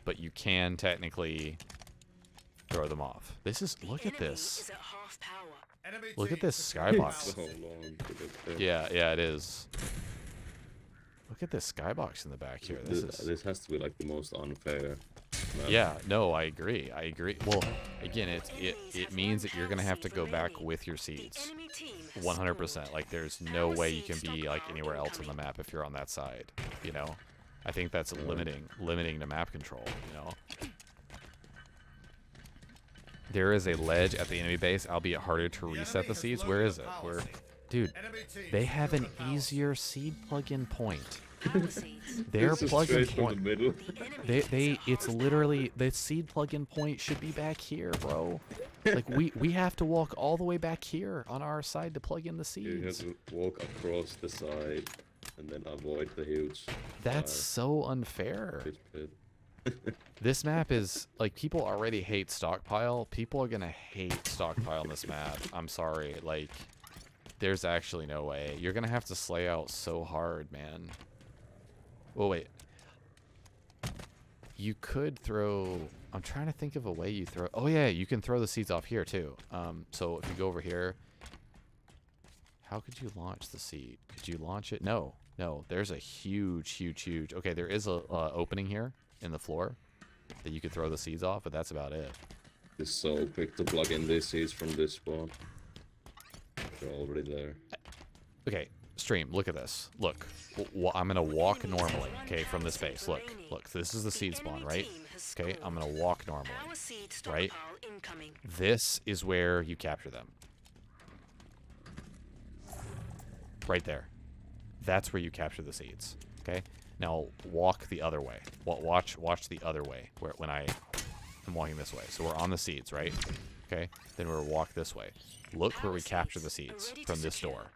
[SPEAKER 1] but you can technically throw them off. Look at this.
[SPEAKER 3] Enemy
[SPEAKER 1] Look at
[SPEAKER 3] team
[SPEAKER 1] this
[SPEAKER 3] securing
[SPEAKER 1] skybox.
[SPEAKER 7] So long to get there.
[SPEAKER 1] Yeah, it is. Look at this skybox in the back here.
[SPEAKER 7] This has to be like the most unfair map.
[SPEAKER 1] Yeah, no, I agree. Well, again, it means that you're gonna have to go back with your seeds. 100%. Like, there's no way you can be like anywhere else on the map if you're on that side. You know, I think that's limiting the map control. You know, there is a ledge at the enemy base, albeit harder to reset the seeds. Where is it? Dude,
[SPEAKER 3] Enemy team
[SPEAKER 1] they have an
[SPEAKER 3] securing
[SPEAKER 1] easier seed plug-in point.
[SPEAKER 5] Seeds.
[SPEAKER 1] Their
[SPEAKER 7] This is
[SPEAKER 1] plug-in
[SPEAKER 7] straight from
[SPEAKER 1] point.
[SPEAKER 7] the middle.
[SPEAKER 1] It's literally the seed plug-in point should be back here, bro. Like we have to walk all the way back here on our side to plug in the
[SPEAKER 7] You have
[SPEAKER 1] seeds.
[SPEAKER 7] to walk across the side and then avoid the huge
[SPEAKER 1] That's so unfair.
[SPEAKER 7] pit.
[SPEAKER 1] This map is like, people already hate stockpile. People are gonna hate stockpile on this map. I'm sorry. Like, there's actually no way. You're gonna have to slay out so hard, man. Oh wait. You could throw. I'm trying to think of a way you throw. Oh yeah, you can throw the seeds off here too. So if you go over here, how could you launch the seed? Could you launch it? No. There's a huge. Okay, there is a opening here in the floor that you could throw the seeds off, but that's about it.
[SPEAKER 7] It's so quick to plug in these seeds from this spawn. They're already there.
[SPEAKER 1] Okay, stream, look at this. Look, I'm gonna walk normally, okay, from this base. Look, this is the seed spawn, right? Okay, I'm gonna walk normally, right? This is where you capture them. Right there. That's where you capture the seeds, okay? Now walk the other way. Watch the other way, when I am walking this way. So we're on the seeds, right? Okay, then we'll walk this way. Look where we capture the seeds from this door.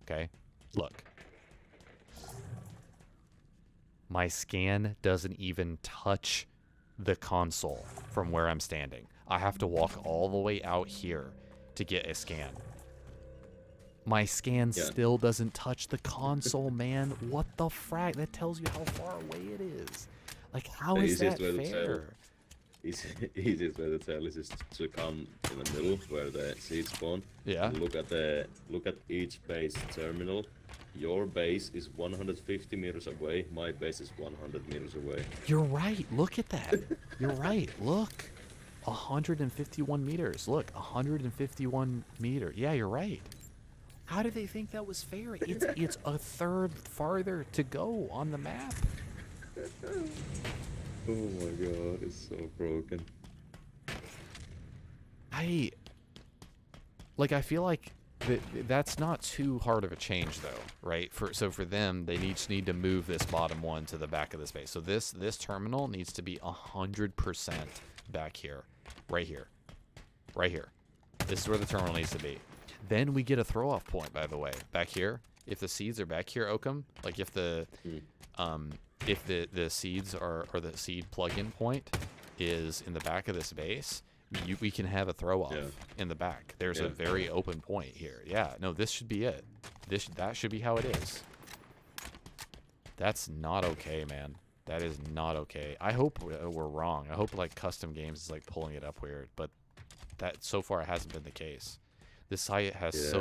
[SPEAKER 1] Okay, look. My scan doesn't even touch the console from where I'm standing. I have to walk all the way out here to get a scan. My scan
[SPEAKER 7] Yeah.
[SPEAKER 1] still doesn't touch the console, man. What the frack? That tells you how far away it is. Like, how
[SPEAKER 7] The
[SPEAKER 1] is that
[SPEAKER 7] easiest way to tell.
[SPEAKER 1] fair?
[SPEAKER 7] Easiest way to tell is just to come in the middle where the seeds spawn.
[SPEAKER 1] Yeah.
[SPEAKER 7] And look at each base terminal. Your base is 150 meters away. My base is 100 meters away.
[SPEAKER 1] You're right. Look at that. You're right. Look. 151 meters. Look, 151 meter. Yeah, you're right. How did they think that was fair? It's a third farther to go on the map.
[SPEAKER 7] Oh my god, it's so broken.
[SPEAKER 1] I feel like that's not too hard of a change though, right? So for them, they just need to move this bottom one to the back of the space. So this terminal needs to be 100% back here, right here, right here. This is where the terminal needs to be. Then we get a throw off point, by the way, back here. If the seeds are back here, Oakham, like if the seeds or the seed plug-in point is in the back of this base, we can have a throw off in the back. There's a very open point here. Yeah, no, this should be it. That should be how it is. That's not okay, man. That is not okay. I hope we're wrong. I hope like Custom Games is like pulling it up weird, but that so far it hasn't been the case. This site has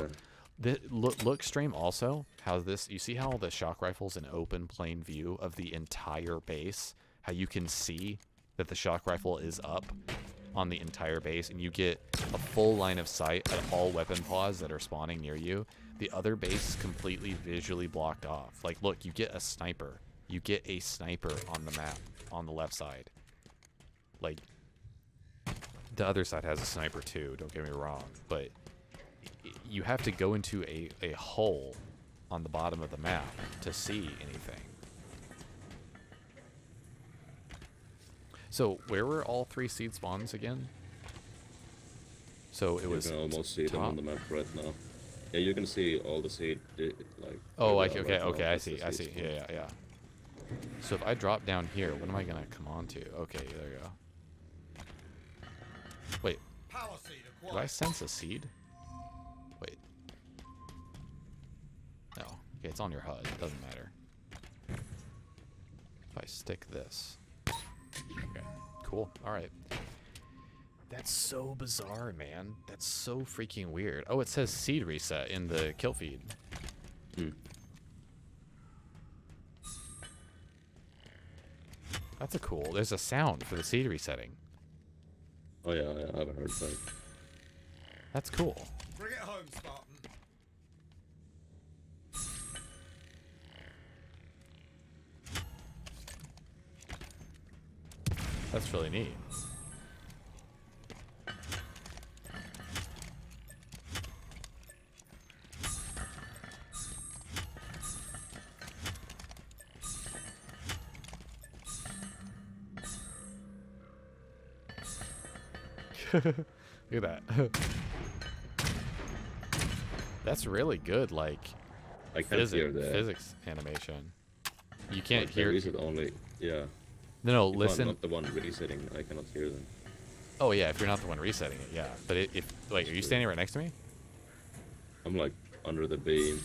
[SPEAKER 1] look stream also how this, you see how the shock rifle's an open plain view of the entire base, how you can see that the shock rifle is up on the entire base, and you get a full line of sight at all weapon pods that are spawning near you. The other base is completely visually blocked off. Like, look, you get a sniper. You get a sniper on the map on the left side. Like, the other side has a sniper too, don't get me wrong, but you have to go into a hole on the bottom of the map to see anything. So where were all three seed spawns again? So it was.
[SPEAKER 7] You can almost see them on the map right now. Yeah, you can see all the seed like.
[SPEAKER 1] Oh,
[SPEAKER 7] like
[SPEAKER 1] okay, I see. Yeah. So if I drop down here, what am I gonna come on to? Okay, there you go. Wait,
[SPEAKER 3] Power seed
[SPEAKER 1] do
[SPEAKER 3] acquired.
[SPEAKER 1] I sense a seed? Wait. No. Okay, it's on your HUD. It doesn't matter. If I stick this. Okay, cool. All right. That's so bizarre, man. That's so freaking weird. Oh, it says seed reset in the kill feed. That's a cool. There's a sound for the seed resetting.
[SPEAKER 7] Oh yeah, I've heard that.
[SPEAKER 1] That's cool.
[SPEAKER 3] Bring it home, Spartan.
[SPEAKER 1] That's really neat. Look at that. That's really good, like
[SPEAKER 7] I can't hear the
[SPEAKER 1] physics animation. You can't hear.
[SPEAKER 7] Is it only? Yeah.
[SPEAKER 1] No,
[SPEAKER 7] If
[SPEAKER 1] listen.
[SPEAKER 7] I'm not the one resetting, I cannot hear them.
[SPEAKER 1] Oh yeah, if you're not the one resetting it, yeah. But if like, are you standing right next to me?
[SPEAKER 7] I'm like under the beam.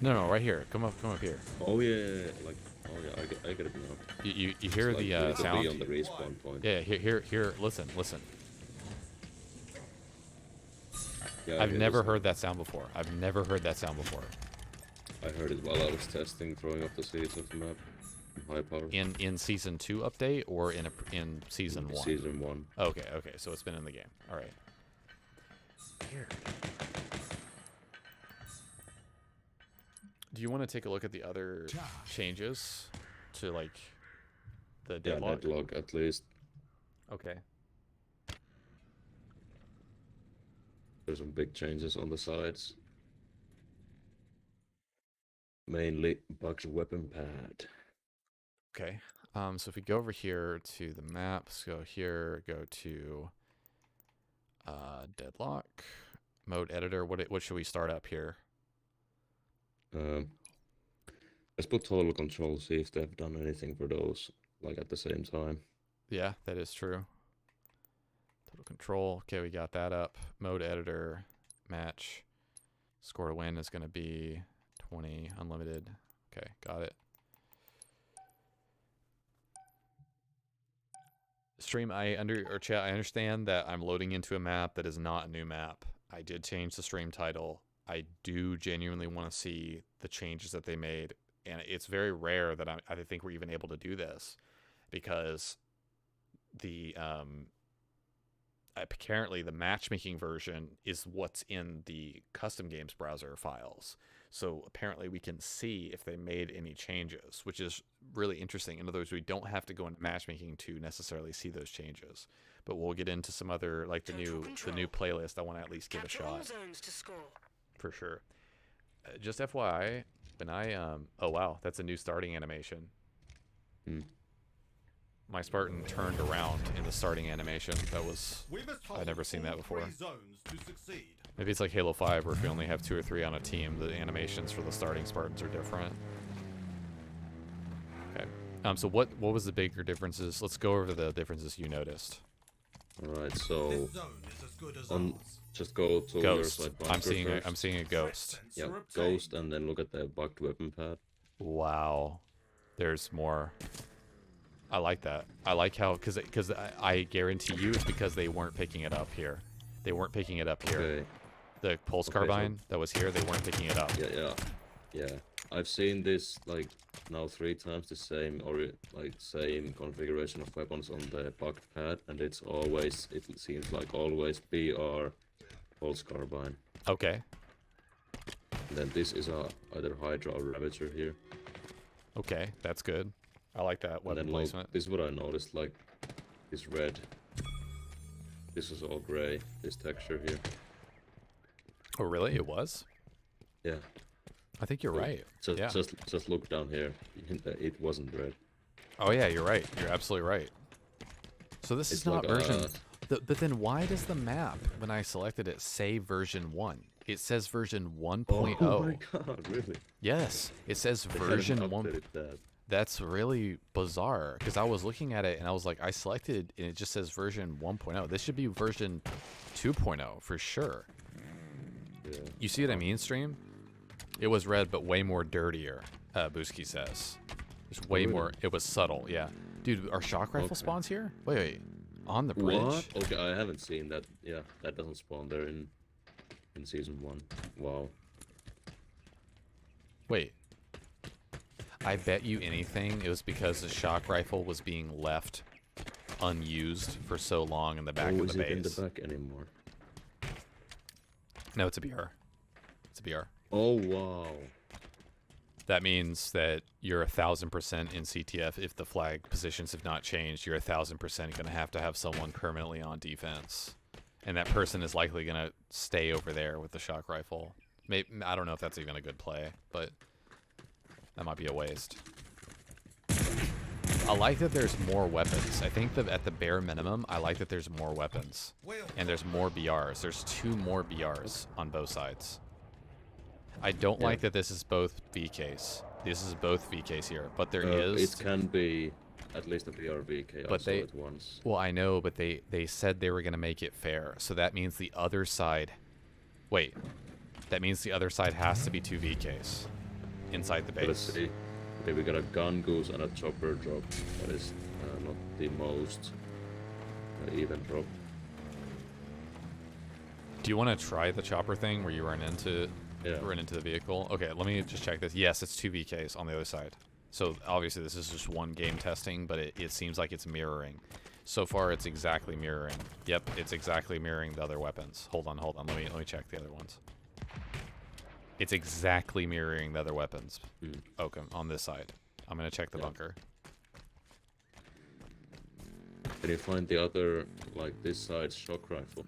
[SPEAKER 1] No, right here. Come up here.
[SPEAKER 7] Oh yeah, like oh yeah, I get it now.
[SPEAKER 1] You hear
[SPEAKER 7] It's
[SPEAKER 1] the
[SPEAKER 7] like
[SPEAKER 1] sound?
[SPEAKER 7] bee on the respawn point.
[SPEAKER 1] Yeah, here. Listen.
[SPEAKER 7] Yeah, I
[SPEAKER 1] I've
[SPEAKER 7] hear
[SPEAKER 1] never
[SPEAKER 7] this.
[SPEAKER 1] heard that sound before.
[SPEAKER 7] I heard it while I was testing throwing up the seeds of the map. High power.
[SPEAKER 1] In season 2 update or in season 1?
[SPEAKER 7] Season 1.
[SPEAKER 1] Okay, so it's been in the game. All right. Weird. Do you want to take a look at the other changes to like the
[SPEAKER 7] Yeah,
[SPEAKER 1] deadlock?
[SPEAKER 7] deadlock at least.
[SPEAKER 1] Okay.
[SPEAKER 7] There's some big changes on the sides. Mainly Buck's weapon pad.
[SPEAKER 1] Okay. So if we go over here to the maps, go here, go to deadlock mode editor. What should we start up here?
[SPEAKER 7] Let's put total control, see if they've done anything for those, like at the same time.
[SPEAKER 1] Yeah, that is true. Total control. Okay, we got that up. Mode editor, match. Score to win is going to be 20, unlimited. Okay, got it. Stream, I understand that I'm loading into a map that is not a new map. I did change the stream title. I do genuinely want to see the changes that they made, and it's very rare that I think we're even able to do this, because the apparently the matchmaking version is what's in the custom games browser files. So apparently we can see if they made any changes, which is really interesting. In other words, we don't have to go into matchmaking to necessarily see those changes. But we'll get into some other, like the new playlist. I want to at least give a shot. For sure. Just FYI, when I oh wow, that's a new starting animation. My Spartan turned around in the starting animation. That was, I've never seen that before. Maybe it's like Halo 5, where if you only have 2 or 3 on a team, the animations for the starting Spartans are different. Okay. So what was the bigger differences? Let's go over the differences you noticed.
[SPEAKER 7] Alright, so just go to
[SPEAKER 1] Ghost.
[SPEAKER 7] your side.
[SPEAKER 1] I'm seeing a ghost.
[SPEAKER 7] Yeah, ghost, and then look at the bugged weapon pad.
[SPEAKER 1] Wow. There's more. I like that. I like how, because I guarantee you it's because they weren't picking it up here. They weren't picking it up here.
[SPEAKER 7] Okay.
[SPEAKER 1] The pulse carbine that was here, they weren't picking it up.
[SPEAKER 7] Yeah. I've seen this like now 3 times, the same same configuration of weapons on the bugged pad, and it seems like always BR pulse carbine.
[SPEAKER 1] Okay.
[SPEAKER 7] And then this is either Hydra or Ravager here.
[SPEAKER 1] Okay, that's good. I like that weapon placement.
[SPEAKER 7] This is what I noticed, like this red. This is all gray, this texture here.
[SPEAKER 1] Oh really? It was?
[SPEAKER 7] Yeah.
[SPEAKER 1] I think you're right.
[SPEAKER 7] Just look down here. It wasn't red.
[SPEAKER 1] Oh yeah, you're right. You're absolutely right. So this is not
[SPEAKER 7] like,
[SPEAKER 1] version... but then why does the map, when I selected it, say version 1? It says version 1.0.
[SPEAKER 7] Oh my god, really?
[SPEAKER 1] Yes, it says version 1. That's really bizarre, because I was looking at it and I was like, I selected and it just says version 1.0. This should be version 2.0 for sure.
[SPEAKER 7] Yeah.
[SPEAKER 1] You see what I mean, stream? It was red, but way more dirtier, Booski says. There's way more. It was subtle, yeah. Dude, are shock rifle spawns here? Wait. On the bridge?
[SPEAKER 7] What? Okay, I haven't seen that. Yeah, that doesn't spawn there in season 1. Wow.
[SPEAKER 1] Wait. I bet you anything it was because the shock rifle was being left unused for so long in the back of the base.
[SPEAKER 7] Is it in the back anymore?
[SPEAKER 1] No, it's a BR. It's a BR.
[SPEAKER 7] Oh, wow.
[SPEAKER 1] That means that you're 1,000% in CTF. If the flag positions have not changed, you're 1,000% going to have someone permanently on defense. And that person is likely going to stay over there with the shock rifle. Maybe, I don't know if that's even a good play, but that might be a waste. I like that there's more weapons. I think that at the bare minimum, I like that there's more weapons. And there's more BRs. There's 2 more BRs on both sides. I don't like that this is both VKs. This is both VKs here, but there is...
[SPEAKER 7] It can be at least a BR VK.
[SPEAKER 1] But they...
[SPEAKER 7] it once.
[SPEAKER 1] Well, I know, but they said they were going to make it fair. So that means the other side... Wait. That means the other side has to be 2 VKs inside the base.
[SPEAKER 7] Let's see. Okay, we got a gun goose and a chopper drop. That is not the most even drop.
[SPEAKER 1] Do you want to try the chopper thing where you run into the vehicle? Okay, let me just check this. Yes, it's 2 VKs on the other side. So obviously this is just one game testing, but it seems like it's mirroring. So far it's exactly mirroring. Yep, it's exactly mirroring the other weapons. Hold on. Let me check the other ones. It's exactly mirroring the other weapons. Okay, on this side. I'm gonna check the bunker.
[SPEAKER 7] Can you find the other, like this side's shock rifle?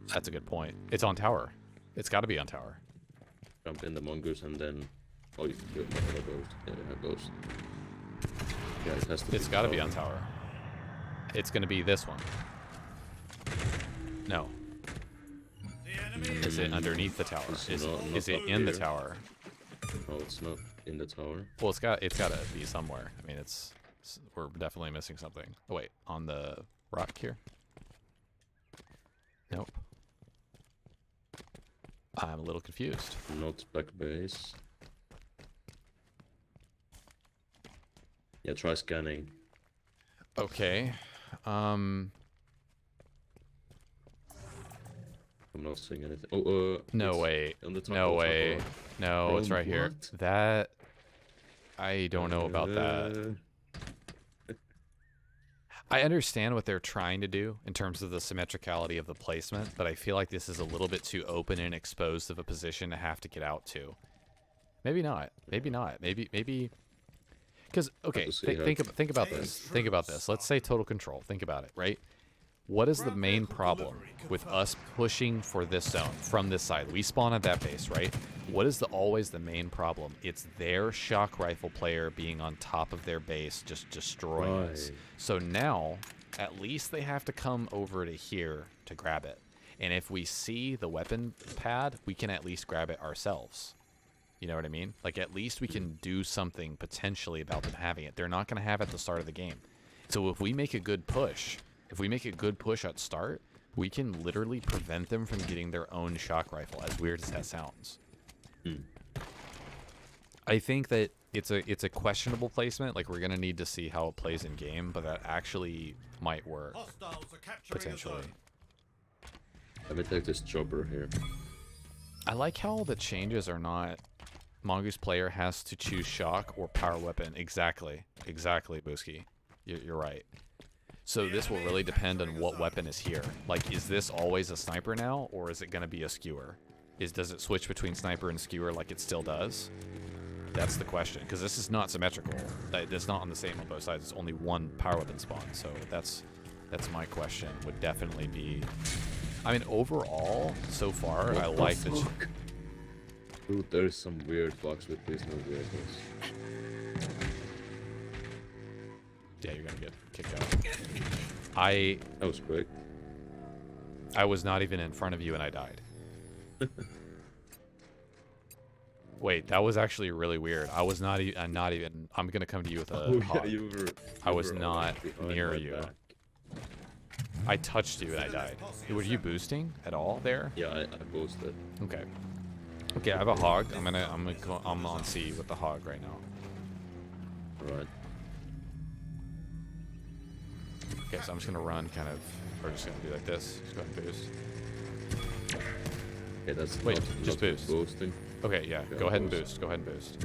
[SPEAKER 1] That's a good point. It's on tower. It's got to be on tower.
[SPEAKER 7] Jump in the mongoose and then... Oh, you have a ghost. Yeah, you have ghost. Yeah, it has to be.
[SPEAKER 1] It's got to be on tower. It's going to be this one. No. Is it underneath the tower? Is it in the tower?
[SPEAKER 7] Oh, it's not in the tower.
[SPEAKER 1] Well, it's gotta be somewhere. I mean, we're definitely missing something. Oh wait, on the rock here. Nope. I'm a little confused.
[SPEAKER 7] Not back base. Yeah, try scanning.
[SPEAKER 1] Okay.
[SPEAKER 7] I'm not seeing anything. Oh,
[SPEAKER 1] No
[SPEAKER 7] it's
[SPEAKER 1] way.
[SPEAKER 7] on the top,
[SPEAKER 1] No
[SPEAKER 7] on the top
[SPEAKER 1] way.
[SPEAKER 7] row.
[SPEAKER 1] No, it's
[SPEAKER 7] Bro,
[SPEAKER 1] right here.
[SPEAKER 7] what?
[SPEAKER 1] That I don't know about that. I understand what they're trying to do in terms of the symmetricality of the placement, but I feel like this is a little bit too open and exposed of a position to have to get out to. Maybe not. Maybe not. Maybe. Because okay, think about this. Think about this. Let's say total control. Think about it, right? What is the main problem with us pushing for this zone from this side? We spawn at that base, right? What is always the main problem? It's their shock rifle player being on top of their base, just destroying us. So now, at least they have to come over to here to grab it. And if we see the weapon pad, we can at least grab it ourselves. You know what I mean? Like, at least we can do something potentially about them having it. They're not going to have it at the start of the game. So if we make a good push... If we make a good push at start, we can literally prevent them from getting their own shock rifle, as weird as that sounds. I think that it's a questionable placement. Like, we're going to need to see how it plays in game, but that actually might work,
[SPEAKER 3] Hostiles are capturing
[SPEAKER 1] potentially.
[SPEAKER 3] the zone.
[SPEAKER 7] Let me take this chopper here.
[SPEAKER 1] I like how the changes are not... Mongoose player has to choose shock or power weapon. Exactly. Exactly, Booski. You're right. So this will really depend on what weapon is here. Like, is this always a sniper now, or is it going to be a skewer? Does it switch between sniper and skewer like it still does? That's the question, because this is not symmetrical. It's not on the same on both sides. It's only one power weapon spawn, so that's my question. Would definitely be... I mean, overall, so far, I like the...
[SPEAKER 7] Dude, there's some weird bugs with these new vehicles.
[SPEAKER 1] Yeah, you're gonna get kicked out.
[SPEAKER 7] That was quick.
[SPEAKER 1] I was not even in front of you and I died. Wait, that was actually really weird. I was not even. I'm gonna come to you with a hog. I was not near you.
[SPEAKER 7] Back.
[SPEAKER 1] I touched you and I died. Were you boosting at all there?
[SPEAKER 7] Yeah, I boosted.
[SPEAKER 1] Okay. Okay, I have a hog. I'm on C with the hog right now.
[SPEAKER 7] Right.
[SPEAKER 1] Okay, so I'm just gonna run kind of, or just gonna do like this. Just go ahead and boost.
[SPEAKER 7] Okay, that's
[SPEAKER 1] Wait,
[SPEAKER 7] not
[SPEAKER 1] just boost.
[SPEAKER 7] Boosting.
[SPEAKER 1] Okay, yeah,
[SPEAKER 7] Okay,
[SPEAKER 1] go ahead and
[SPEAKER 7] boost.
[SPEAKER 1] boost. Go ahead and boost.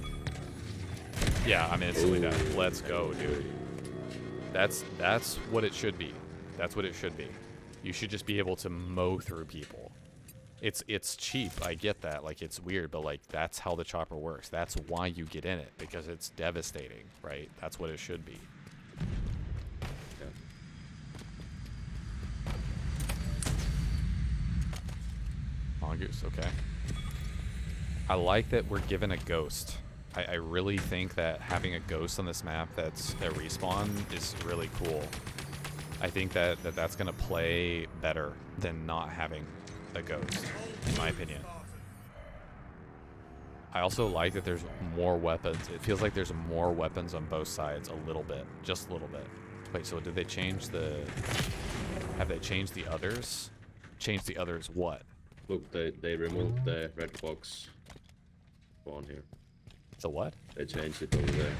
[SPEAKER 1] Yeah, I'm instantly dead. Let's go, dude. That's what it should be. That's what it should be. You should just be able to mow through people. It's cheap, I get that. Like, it's weird, but like that's how the chopper works. That's why you get in it, because it's devastating, right? That's what it should be. Mongoose, okay. I like that we're given a ghost. I really think that having a ghost on this map that's a respawn is really cool. I think that's going to play better than not having a ghost, in my opinion. I also like that there's more weapons. It feels like there's more weapons on both sides a little bit. Just a little bit. Wait, so did they change the... Have they changed the others? Changed the others what?
[SPEAKER 7] Look, they removed the red box spawn here.
[SPEAKER 1] The what?
[SPEAKER 7] They changed it over there.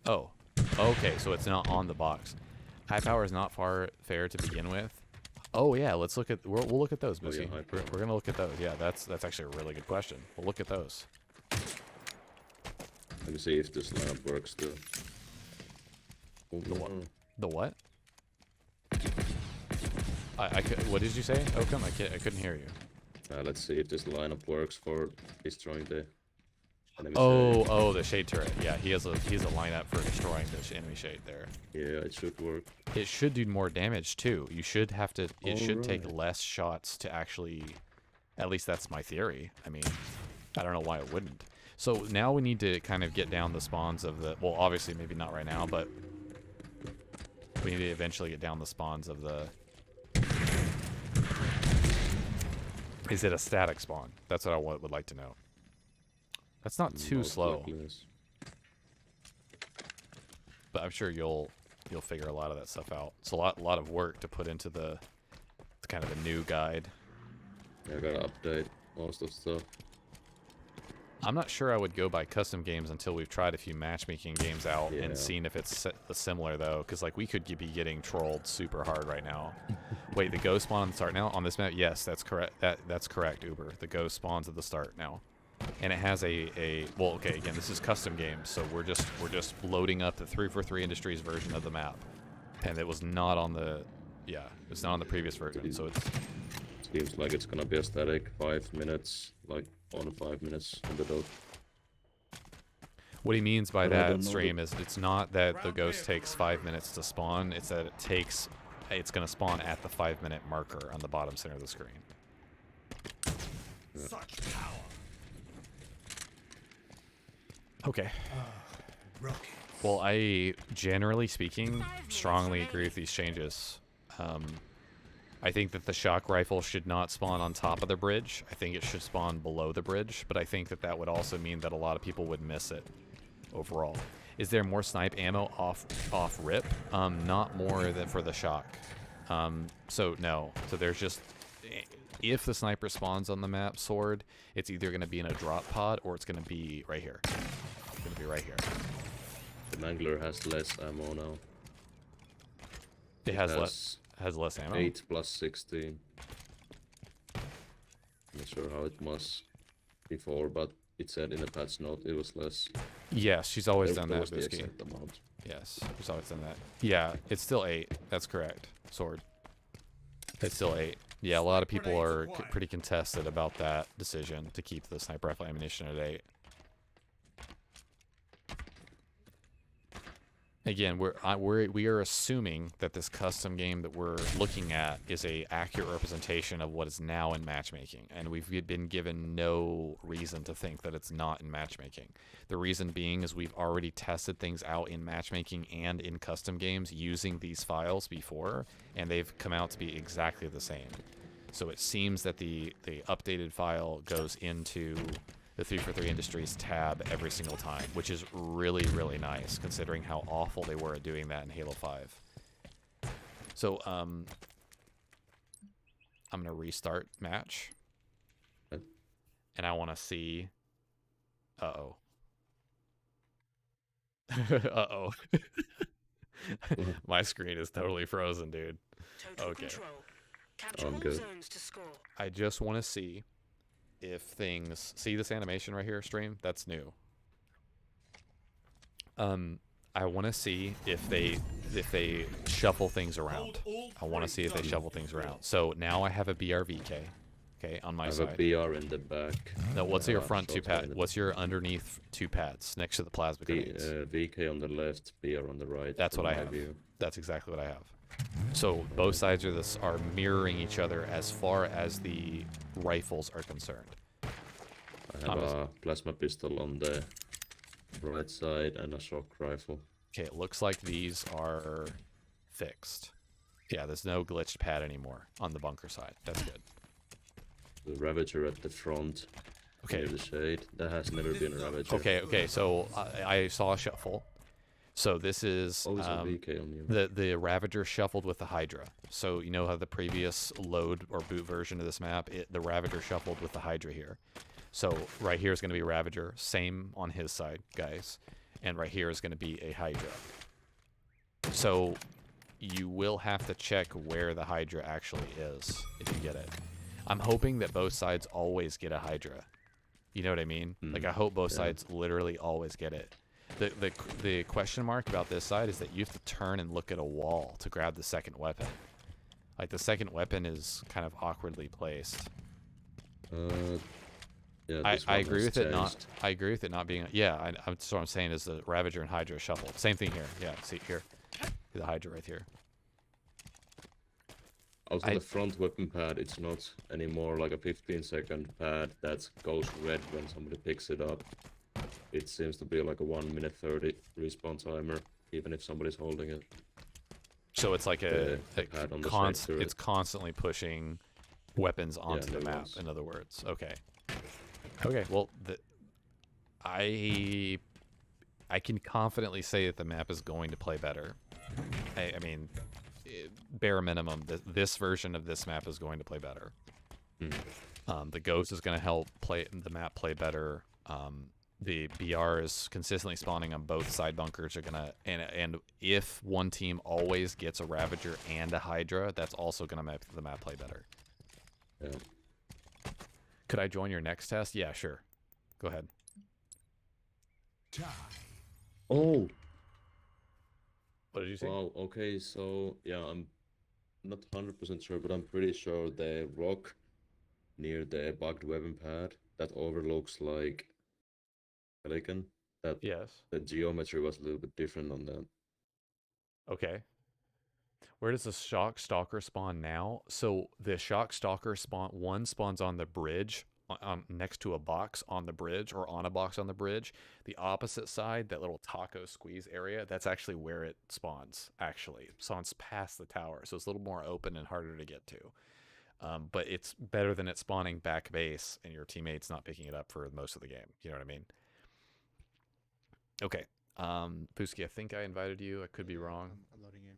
[SPEAKER 1] Oh. Okay, so it's not on the box. High power is not fair to begin with. Oh yeah, let's look at... We'll look at those, Boosie.
[SPEAKER 7] high
[SPEAKER 1] We're
[SPEAKER 7] power.
[SPEAKER 1] going to look at those. Yeah, that's actually a really good question. We'll look at those.
[SPEAKER 7] Let me see if this lineup works still. Oh,
[SPEAKER 1] The what?
[SPEAKER 7] no.
[SPEAKER 1] The what? What did you say, Oakham? I couldn't hear you.
[SPEAKER 7] Let's see if this lineup works for destroying the enemy
[SPEAKER 1] Oh,
[SPEAKER 7] shade.
[SPEAKER 1] oh, the shade turret. Yeah, he has a lineup for destroying the enemy shade there.
[SPEAKER 7] Yeah, it should work.
[SPEAKER 1] It should do more damage too. You should have to. It should take
[SPEAKER 7] Alright.
[SPEAKER 1] less shots to actually. At least that's my theory. I mean, I don't know why it wouldn't. So now we need to kind of get down the spawns of the. Well, obviously maybe not right now, but we need to eventually get down the spawns of the Is it a static spawn? That's what I would like to know. That's not too
[SPEAKER 7] Most
[SPEAKER 1] slow,
[SPEAKER 7] likely is.
[SPEAKER 1] but I'm sure you'll figure a lot of that stuff out. It's a lot of work to put into the kind of the new guide.
[SPEAKER 7] Yeah, I gotta update most of stuff.
[SPEAKER 1] I'm not sure I would go by custom games until we've tried a few matchmaking games out
[SPEAKER 7] Yeah.
[SPEAKER 1] and seen if it's similar though, because like we could be getting trolled super hard right now. Wait, the ghost spawn on the start now on this map? Yes, that's correct. That's correct, Uber. The ghost spawns at the start now, and it has well, okay, again, this is custom games, so we're just loading up the 343 Industries version of the map, and it was not on the it's not on the previous version, so it's.
[SPEAKER 7] Seems like it's gonna be a static 5 minutes, like on 5 minutes on the dot.
[SPEAKER 1] What he means by
[SPEAKER 7] But I don't
[SPEAKER 1] that
[SPEAKER 7] know
[SPEAKER 1] stream is it's not that the ghost takes 5 minutes to spawn, it's that it's going to spawn at the 5-minute marker on the bottom center of the screen.
[SPEAKER 3] Such power.
[SPEAKER 1] Okay.
[SPEAKER 3] Rocket.
[SPEAKER 1] Well, I, generally speaking, strongly agree with these changes. I think that the shock rifle should not spawn on top of the bridge. I think it should spawn below the bridge, but I think that that would also mean that a lot of people would miss it overall. Is there more snipe ammo off rip? Not more than for the shock. So no. So there's just, if the sniper spawns on the map sword, it's either going to be in a drop pod or it's going to be right here. It's going to be right here.
[SPEAKER 7] The Mangler has less ammo now.
[SPEAKER 1] It has less ammo.
[SPEAKER 7] 8 plus 16. Not sure how it was before, but it said in the patch note it was less.
[SPEAKER 1] Yes, she's always done
[SPEAKER 7] There
[SPEAKER 1] that,
[SPEAKER 7] was the
[SPEAKER 1] Bisky.
[SPEAKER 7] exact amount.
[SPEAKER 1] Yes, she's always done that. Yeah, it's still 8. That's correct. Sword. It's still 8. Yeah, a lot of people are pretty contested about that decision to keep the sniper rifle ammunition at 8. Again, we are assuming that this custom game that we're looking at is a accurate representation of what is now in matchmaking, and we've been given no reason to think that it's not in matchmaking. The reason being is we've already tested things out in matchmaking and in custom games using these files before, and they've come out to be exactly the same. So it seems that the updated file goes into the 343 Industries tab every single time, which is really, really nice, considering how awful they were at doing that in Halo 5. So, I'm going to restart match. And I want to see... Uh-oh. Uh-oh. My screen is totally frozen, dude.
[SPEAKER 2] Total
[SPEAKER 1] Okay.
[SPEAKER 2] control. Capture
[SPEAKER 7] I'm
[SPEAKER 2] all
[SPEAKER 7] good.
[SPEAKER 2] zones to score.
[SPEAKER 1] I just want to see if things... See this animation right here, stream? That's new. I want to see if they shuffle things around. I want to see if they shuffle things around. So now I have a BRVK, okay, on
[SPEAKER 7] I
[SPEAKER 1] my
[SPEAKER 7] have
[SPEAKER 1] side.
[SPEAKER 7] a BR in the back.
[SPEAKER 1] No, what's your
[SPEAKER 7] Uh,
[SPEAKER 1] front two
[SPEAKER 7] short
[SPEAKER 1] pad?
[SPEAKER 7] in the-
[SPEAKER 1] What's your underneath two pads next to the plasma grenades?
[SPEAKER 7] VK on the left, BR on the right.
[SPEAKER 1] That's
[SPEAKER 7] from
[SPEAKER 1] what I
[SPEAKER 7] my
[SPEAKER 1] have.
[SPEAKER 7] view.
[SPEAKER 1] That's exactly what I have. So both sides of this are mirroring each other as far as the rifles are concerned.
[SPEAKER 7] I have a plasma pistol on the right side and a shock rifle.
[SPEAKER 1] Okay, it looks like these are fixed. Yeah, there's no glitched pad anymore on the bunker side. That's good.
[SPEAKER 7] The Ravager at the front.
[SPEAKER 1] Okay.
[SPEAKER 7] Near the shade. That has never been a Ravager.
[SPEAKER 1] Okay, so I saw a shuffle. So this is
[SPEAKER 7] Oh, it's a VK on you.
[SPEAKER 1] the Ravager shuffled with the Hydra. So you know how the previous load or boot version of this map, the Ravager shuffled with the Hydra here. So right here is going to be Ravager, same on his side, guys. And right here is going to be a Hydra. So you will have to check where the Hydra actually is if you get it. I'm hoping that both sides always get a Hydra. You know what I mean? Like, I hope both sides literally always get it. The question mark about this side is that you have to turn and look at a wall to grab the second weapon. Like, the second weapon is kind of awkwardly placed.
[SPEAKER 7] Yeah,
[SPEAKER 1] I
[SPEAKER 7] this one
[SPEAKER 1] agree
[SPEAKER 7] has
[SPEAKER 1] with it not.
[SPEAKER 7] changed.
[SPEAKER 1] I agree with it not being. Yeah, that's what I'm saying is the Ravager and Hydra shuffled. Same thing here. Yeah, see here, the Hydra right here.
[SPEAKER 7] Also, the front weapon pad, it's not anymore like a 15-second pad that goes red when somebody picks it up. It seems to be like a 1 minute 30 respawn timer, even if somebody's holding it.
[SPEAKER 1] So it's like
[SPEAKER 7] The pad on the side turret.
[SPEAKER 1] it's constantly pushing weapons onto the
[SPEAKER 7] there
[SPEAKER 1] map.
[SPEAKER 7] was.
[SPEAKER 1] In other words, okay. Okay, well, I can confidently say that the map is going to play better. I mean, bare minimum, this version of this map is going to play better. The ghost is going to help the map play better. The BR is consistently spawning on both side bunkers. Are gonna and if one team always gets a Ravager and a Hydra, that's also gonna make the map play better.
[SPEAKER 7] Yeah.
[SPEAKER 1] Could I join your next test? Yeah, sure. Go ahead.
[SPEAKER 7] Oh,
[SPEAKER 1] What did you say?
[SPEAKER 7] wow. Okay, so yeah, I'm not 100% sure, but I'm pretty sure the rock near the bugged weapon pad that overlooks like Pelican, that
[SPEAKER 1] Yes.
[SPEAKER 7] the geometry was a little bit different on that.
[SPEAKER 1] Okay. Where does the Shock Stalker spawn now? So the Shock Stalker spawns on the bridge, on next to a box on the bridge, or on a box on the bridge. The opposite side, that little taco squeeze area, that's actually where it spawns. Actually, it spawns past the tower, so it's a little more open and harder to get to. But it's better than it spawning back base and your teammates not picking it up for most of the game. You know what I mean? Okay. Pusky, I think I invited you. I could be wrong.
[SPEAKER 8] I'm loading in.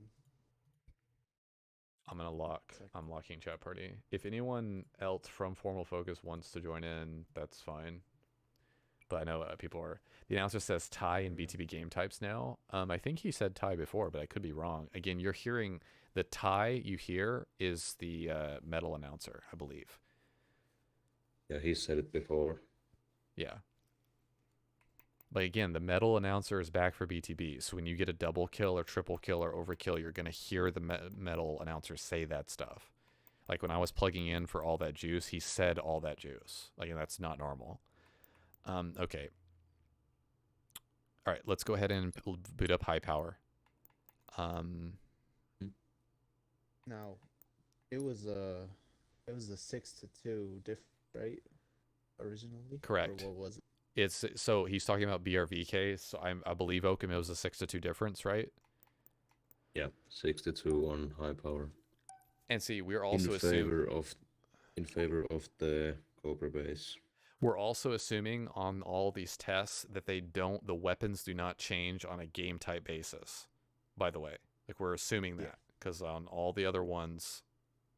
[SPEAKER 1] I'm gonna lock. I'm locking chat party. If anyone else from Formal Focus wants to join in, that's fine. But I know people are. The announcer says tie in BTB game types now. I think he said tie before, but I could be wrong. Again, you're hearing the tie you hear is the metal announcer, I believe.
[SPEAKER 7] Yeah, he said it before.
[SPEAKER 1] Yeah. But again, the metal announcer is back for BTB. So when you get a double kill or triple kill or overkill, you're going to hear the metal announcer say that stuff. Like when I was plugging in for all that juice, he said all that juice. Like, and that's not normal. Okay. All right, let's go ahead and boot up high power.
[SPEAKER 8] Now, it was a 6-2 diff, right? Originally.
[SPEAKER 1] Correct.
[SPEAKER 8] Or what was it?
[SPEAKER 1] It's so he's talking about BRVK. So I believe Oakham, it was a 6-2 difference, right?
[SPEAKER 7] Yeah, 62 on high power.
[SPEAKER 1] And see, we're also assuming
[SPEAKER 7] in favor of the Cobra base.
[SPEAKER 1] we're also assuming on all these tests that the weapons do not change on a game type basis. By the way, like we're assuming that because on all the other ones,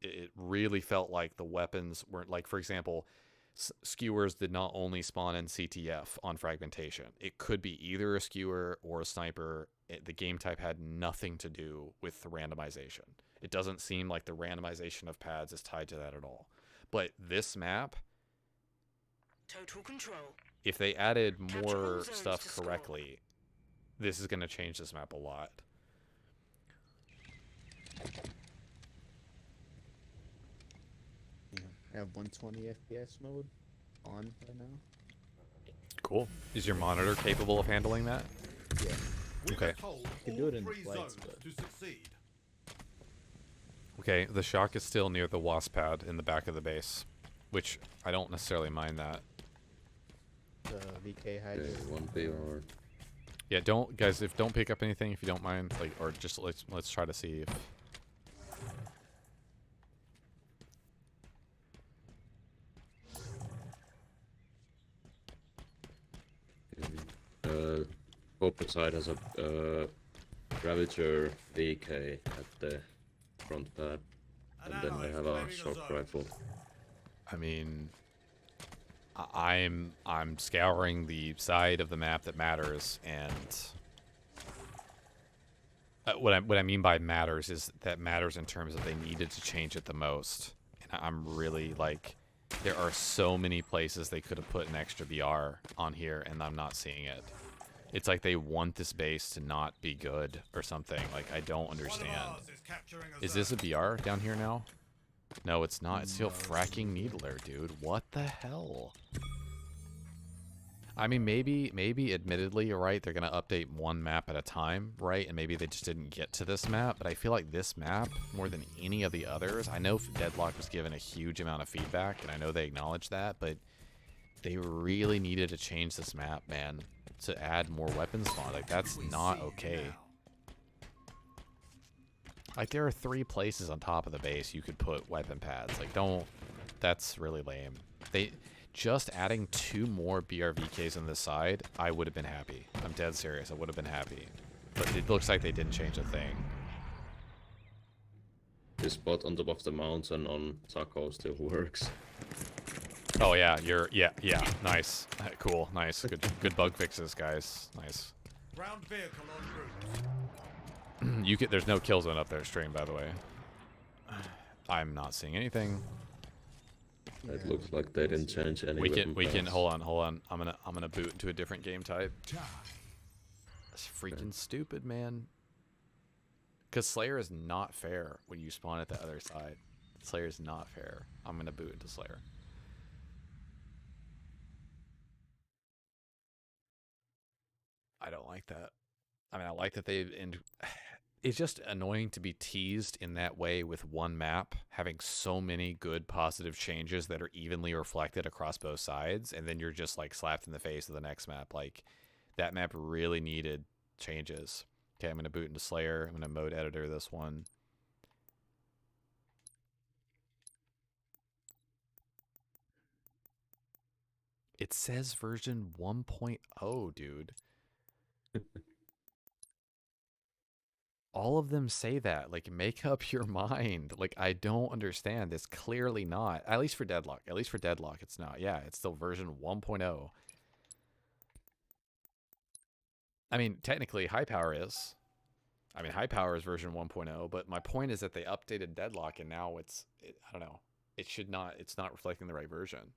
[SPEAKER 1] it really felt like the weapons weren't, like, for example, skewers did not only spawn in CTF on fragmentation. It could be either a skewer or a sniper. The game type had nothing to do with the randomization. It doesn't seem like the randomization of pads is tied to that at all. But this map,
[SPEAKER 2] Total control.
[SPEAKER 1] if they added
[SPEAKER 2] Capture all
[SPEAKER 1] more
[SPEAKER 2] zones
[SPEAKER 1] stuff
[SPEAKER 2] to score.
[SPEAKER 1] correctly, this is going to change this map a lot.
[SPEAKER 8] Yeah, I have 120 FPS mode on right now.
[SPEAKER 1] Cool. Is your monitor capable of handling that?
[SPEAKER 8] Yeah.
[SPEAKER 3] We
[SPEAKER 1] Okay.
[SPEAKER 3] must hold
[SPEAKER 8] can do
[SPEAKER 3] all
[SPEAKER 8] it in
[SPEAKER 3] three
[SPEAKER 8] flights,
[SPEAKER 3] zones
[SPEAKER 8] but-
[SPEAKER 3] to succeed.
[SPEAKER 1] Okay, the shock is still near the wasp pad in the back of the base, which I don't necessarily mind that.
[SPEAKER 8] The VK
[SPEAKER 7] Okay,
[SPEAKER 8] Hydra.
[SPEAKER 7] 1 PR.
[SPEAKER 1] Yeah, don't pick up anything if you don't mind, like, or just let's try to see if
[SPEAKER 7] Corporate side has a Ravager VK at the front pad, and then they have a shock rifle.
[SPEAKER 1] I mean, I'm scouring the side of the map that matters, and what I mean by matters is that matters in terms of they needed to change it the most. And I'm really like, there are so many places they could have put an extra BR on here, and I'm not seeing it. It's like they want this base to not be good or something. Like, I don't understand. Is this a BR down here now? No, it's not. It's still fracking Needler, dude. What the hell? I mean, maybe admittedly, you're right, they're going to update one map at a time, right? And maybe they just didn't get to this map, but I feel like this map, more than any of the others, I know Deadlock was given a huge amount of feedback, and I know they acknowledge that, but they really needed to change this map, man, to add more weapon spawn. Like, that's not okay. Like, there are 3 places on top of the base you could put weapon pads. Like, don't That's really lame. They just adding 2 more BRVKs on this side, I would have been happy. I'm dead serious. I would have been happy. But it looks like they didn't change a thing.
[SPEAKER 7] This spot on top of the mountain on Taco still works.
[SPEAKER 1] Oh yeah, yeah, nice. Cool, nice. Good bug fixes, guys. Nice.
[SPEAKER 3] Ground vehicle en route.
[SPEAKER 1] You can, there's no kill zone up there stream, by the way. I'm not seeing anything.
[SPEAKER 7] It looks like they didn't change any.
[SPEAKER 1] We can hold on. I'm gonna boot into a different game type. That's freaking stupid, man. Cause Slayer is not fair when you spawn at the other side. Slayer is not fair. I'm gonna boot into Slayer. I don't like that. I mean, I like that they it's just annoying to be teased in that way with one map, having so many good positive changes that are evenly reflected across both sides, and then you're just like slapped in the face of the next map. Like, that map really needed changes. Okay, I'm going to boot into Slayer. I'm going to mode editor this one. It says version 1.0, dude. All of them say that. Like, make up your mind. Like, I don't understand. It's clearly not. At least for Deadlock. At least for Deadlock, it's not. Yeah, it's still version 1.0. I mean, technically, High Power is. I mean, High Power is version 1.0, but my point is that they updated Deadlock, and now I don't know. It should not, it's not reflecting the right version.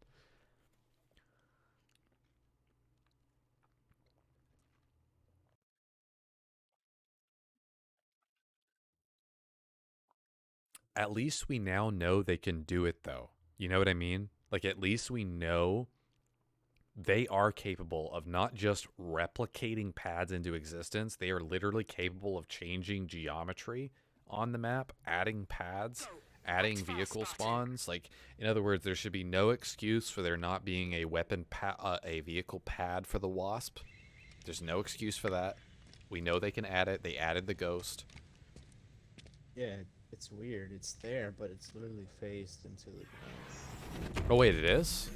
[SPEAKER 1] At least we now know they can do it, though. You know what I mean? Like, at least we know they are capable of not just replicating pads into existence. They are literally capable of changing geometry on the map, adding pads, adding vehicle spawns. Like, in other words, there should be no excuse for there not being a a vehicle pad for the Wasp. There's no excuse for that. We know they can add it. They added the Ghost.
[SPEAKER 8] Yeah, it's weird. It's there, but it's literally phased into the ground.
[SPEAKER 1] Oh wait, it is?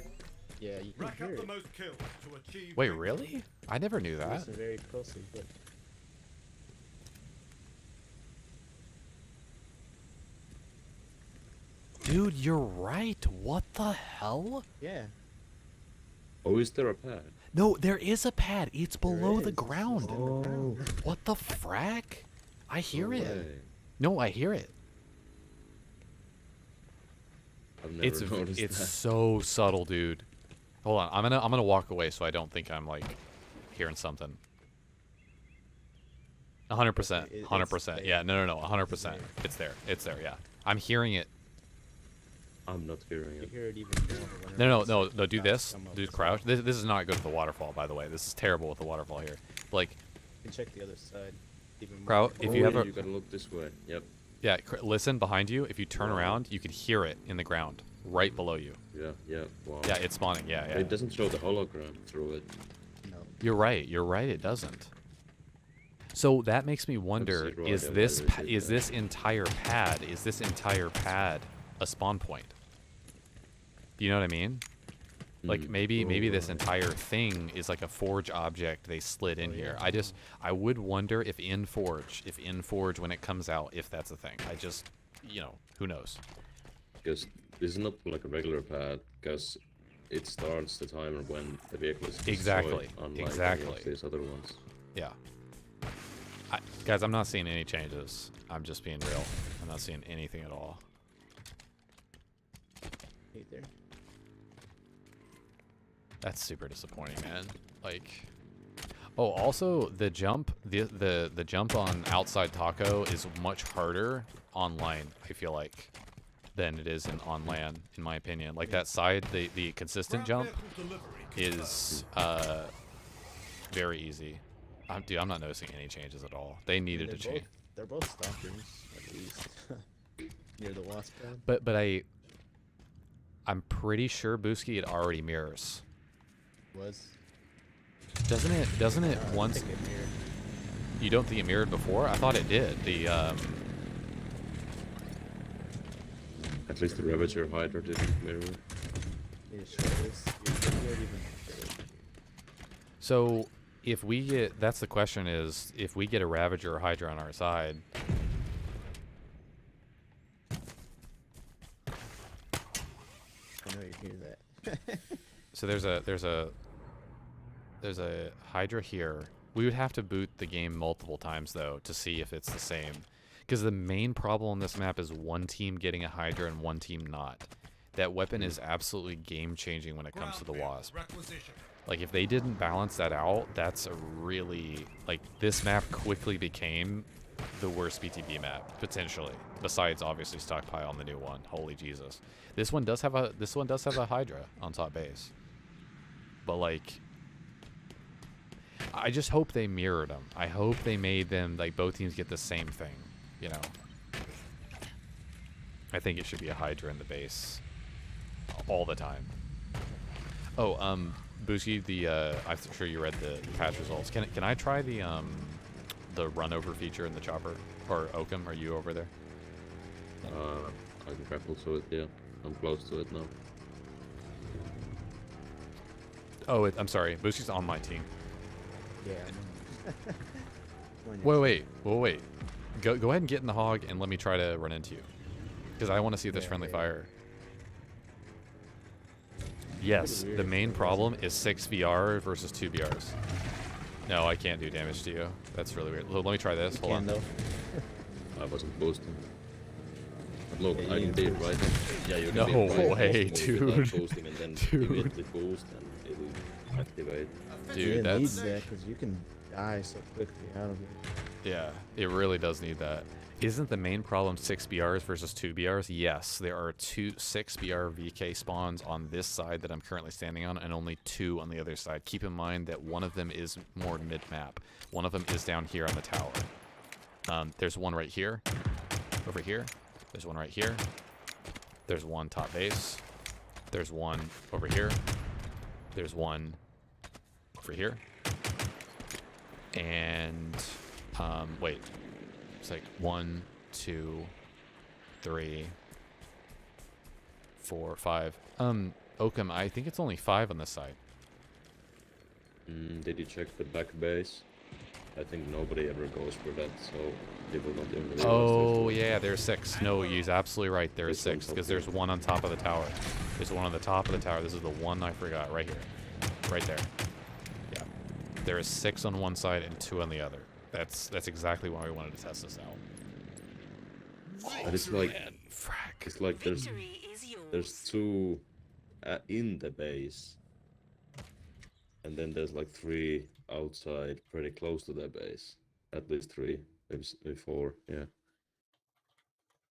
[SPEAKER 8] Yeah, you can
[SPEAKER 3] Rack
[SPEAKER 8] hear
[SPEAKER 3] up the
[SPEAKER 8] it.
[SPEAKER 3] most kills to achieve.
[SPEAKER 1] Wait,
[SPEAKER 3] victory.
[SPEAKER 1] really? I never knew that.
[SPEAKER 8] Listen very closely, but
[SPEAKER 1] Dude, you're right. What the hell?
[SPEAKER 8] yeah.
[SPEAKER 7] Oh, is there a pad?
[SPEAKER 1] No, there is a pad. It's below
[SPEAKER 8] is.
[SPEAKER 1] the
[SPEAKER 8] It's
[SPEAKER 1] ground.
[SPEAKER 8] just underground.
[SPEAKER 1] What the frack? I hear
[SPEAKER 7] No
[SPEAKER 1] it.
[SPEAKER 7] way.
[SPEAKER 1] No, I hear it.
[SPEAKER 7] I've never
[SPEAKER 1] It's
[SPEAKER 7] noticed that.
[SPEAKER 1] so subtle, dude. Hold on. I'm gonna walk away so I don't think I'm like hearing something. 100%.
[SPEAKER 8] It's
[SPEAKER 1] 100%.
[SPEAKER 8] there.
[SPEAKER 1] Yeah, no. 100%.
[SPEAKER 8] It's there.
[SPEAKER 1] It's there, yeah. I'm hearing it.
[SPEAKER 7] I'm not hearing
[SPEAKER 8] You
[SPEAKER 7] it.
[SPEAKER 8] hear it even more.
[SPEAKER 1] No, do this.
[SPEAKER 8] Come up
[SPEAKER 1] Do
[SPEAKER 8] with
[SPEAKER 1] crouch. This is not good for the waterfall, by the way. This is terrible with the waterfall here. Like,
[SPEAKER 8] You can check the other side. Even more.
[SPEAKER 1] Kraut, if you
[SPEAKER 7] Oh,
[SPEAKER 1] have a...
[SPEAKER 7] you gotta look this way. Yep.
[SPEAKER 1] Yeah, listen behind you. If you turn around, you can hear it in the ground right below you.
[SPEAKER 7] Yeah. Wow.
[SPEAKER 1] Yeah, it's spawning. Yeah.
[SPEAKER 7] It doesn't show the hologram through it.
[SPEAKER 8] No.
[SPEAKER 1] You're right. It doesn't. So that makes me wonder:
[SPEAKER 7] zero
[SPEAKER 1] is
[SPEAKER 7] idea
[SPEAKER 1] this
[SPEAKER 7] why they did that.
[SPEAKER 1] this entire pad a spawn point? Do you know what I mean? Like maybe this entire thing is like a Forge object they slid in here. I would wonder if in Forge when it comes out, if that's a thing. Who knows?
[SPEAKER 7] Because this is not like a regular pad, because it starts the timer when the vehicle is destroyed,
[SPEAKER 1] Exactly,
[SPEAKER 7] unlike any
[SPEAKER 1] exactly.
[SPEAKER 7] of these other ones.
[SPEAKER 1] Yeah. Guys, I'm not seeing any changes. I'm just being real. I'm not seeing anything at all.
[SPEAKER 8] Hey there.
[SPEAKER 1] That's super disappointing, man. Like, oh, also the jump, the jump on outside taco is much harder online, I feel like, than it is on land, in my opinion. Like that side, the consistent jump
[SPEAKER 3] Ground vehicle delivery
[SPEAKER 1] is very easy. Dude, I'm not noticing any changes at all. They needed to change.
[SPEAKER 8] They're both stalkers, at least. Near the wasp pad.
[SPEAKER 1] But I'm pretty sure Booski it already mirrors.
[SPEAKER 8] Was.
[SPEAKER 1] Doesn't it
[SPEAKER 8] I
[SPEAKER 1] once?
[SPEAKER 8] think it mirrored.
[SPEAKER 1] You don't think it mirrored before? I thought it did. The
[SPEAKER 7] At At least the Ravager Hydra didn't mirror.
[SPEAKER 8] It shows. You don't even.
[SPEAKER 1] So if we get, that's the question is, if we get a Ravager or Hydra on our side,
[SPEAKER 8] I know you hear that.
[SPEAKER 1] so there's a Hydra here. We would have to boot the game multiple times though to see if it's the same. Because the main problem on this map is one team getting a Hydra and one team not. That weapon is absolutely game changing when it comes to the Wasp.
[SPEAKER 3] Requisition.
[SPEAKER 1] Like if they didn't balance that out, that's a really, like, this map quickly became the worst BTB map potentially. Besides obviously Stockpile on the new one. Holy Jesus. This one does have a Hydra on top base. But like, I just hope they mirrored them. I hope they made them like both teams get the same thing, you know. I think it should be a Hydra in the base all the time. Oh, Bushi, I'm sure you read the patch results. Can I try the run over feature in the chopper? Or Oakham, are you over there?
[SPEAKER 7] I can grapple to it, yeah. I'm close to it now.
[SPEAKER 1] Oh, I'm sorry. Bushi's on my team.
[SPEAKER 8] Yeah. I know.
[SPEAKER 1] Wait. Go ahead and get in the hog and let me try to run into you. Because I want to see if there's friendly fire. Yes, the main problem is 6 VR versus 2 BRs. No, I can't do damage to you. That's really weird. Let me try this. Hold on.
[SPEAKER 8] Though.
[SPEAKER 7] I wasn't boosting. Look,
[SPEAKER 8] Yeah,
[SPEAKER 7] I
[SPEAKER 8] you
[SPEAKER 7] can
[SPEAKER 8] can
[SPEAKER 7] be right. Yeah, you can
[SPEAKER 1] No
[SPEAKER 7] be right
[SPEAKER 1] way,
[SPEAKER 7] mode
[SPEAKER 1] dude.
[SPEAKER 7] without boosting and then
[SPEAKER 1] Dude.
[SPEAKER 7] immediately boost and it'll activate.
[SPEAKER 1] Dude,
[SPEAKER 8] It needs
[SPEAKER 1] that's...
[SPEAKER 8] that because you can die so quickly out of it.
[SPEAKER 1] Yeah, it really does need that. Isn't the main problem 6 BRs versus 2 BRs? Yes, there are 6 BR VK spawns on this side that I'm currently standing on, and only 2 on the other side. Keep in mind that one of them is more mid-map. One of them is down here on the tower. There's one right here, over here. There's one right here. There's one top base. There's one over here. There's one over here. And, wait. It's like 1, 2, 3, 4, 5. Oakham, I think it's only 5 on this side.
[SPEAKER 7] Did you check the back base? I think nobody ever goes for that, so people don't even realize.
[SPEAKER 1] Oh, yeah, there's 6. No, he's absolutely right. There is
[SPEAKER 7] There's
[SPEAKER 1] 6,
[SPEAKER 7] one
[SPEAKER 1] because
[SPEAKER 7] top
[SPEAKER 1] there's one on top of the tower. There's one on the top of the tower. This is the one I forgot, right here. Right there. Yeah. There is 6 on one side and 2 on the other. That's exactly why we wanted to test this out.
[SPEAKER 7] And it's like,
[SPEAKER 1] Frack.
[SPEAKER 7] it's like there's 2 in the base, and then there's like 3 outside, pretty close to the base. At least 3, maybe 4. Yeah.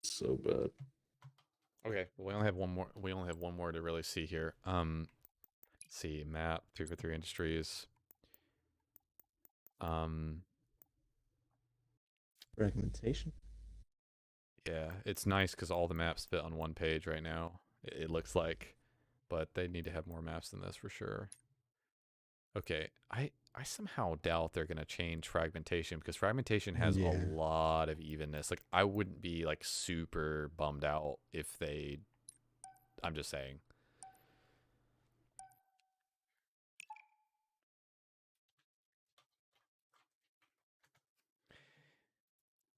[SPEAKER 7] So bad.
[SPEAKER 1] Okay, well, we only have one more. We only have one more to really see here. Let's see, map 343 Industries.
[SPEAKER 8] Recommendation.
[SPEAKER 1] Yeah, it's nice because all the maps fit on one page right now. It looks like, but they need to have more maps than this for sure. Okay, I somehow doubt they're gonna change fragmentation because fragmentation has a lot of evenness. Like I wouldn't be like super bummed out if they. I'm just saying.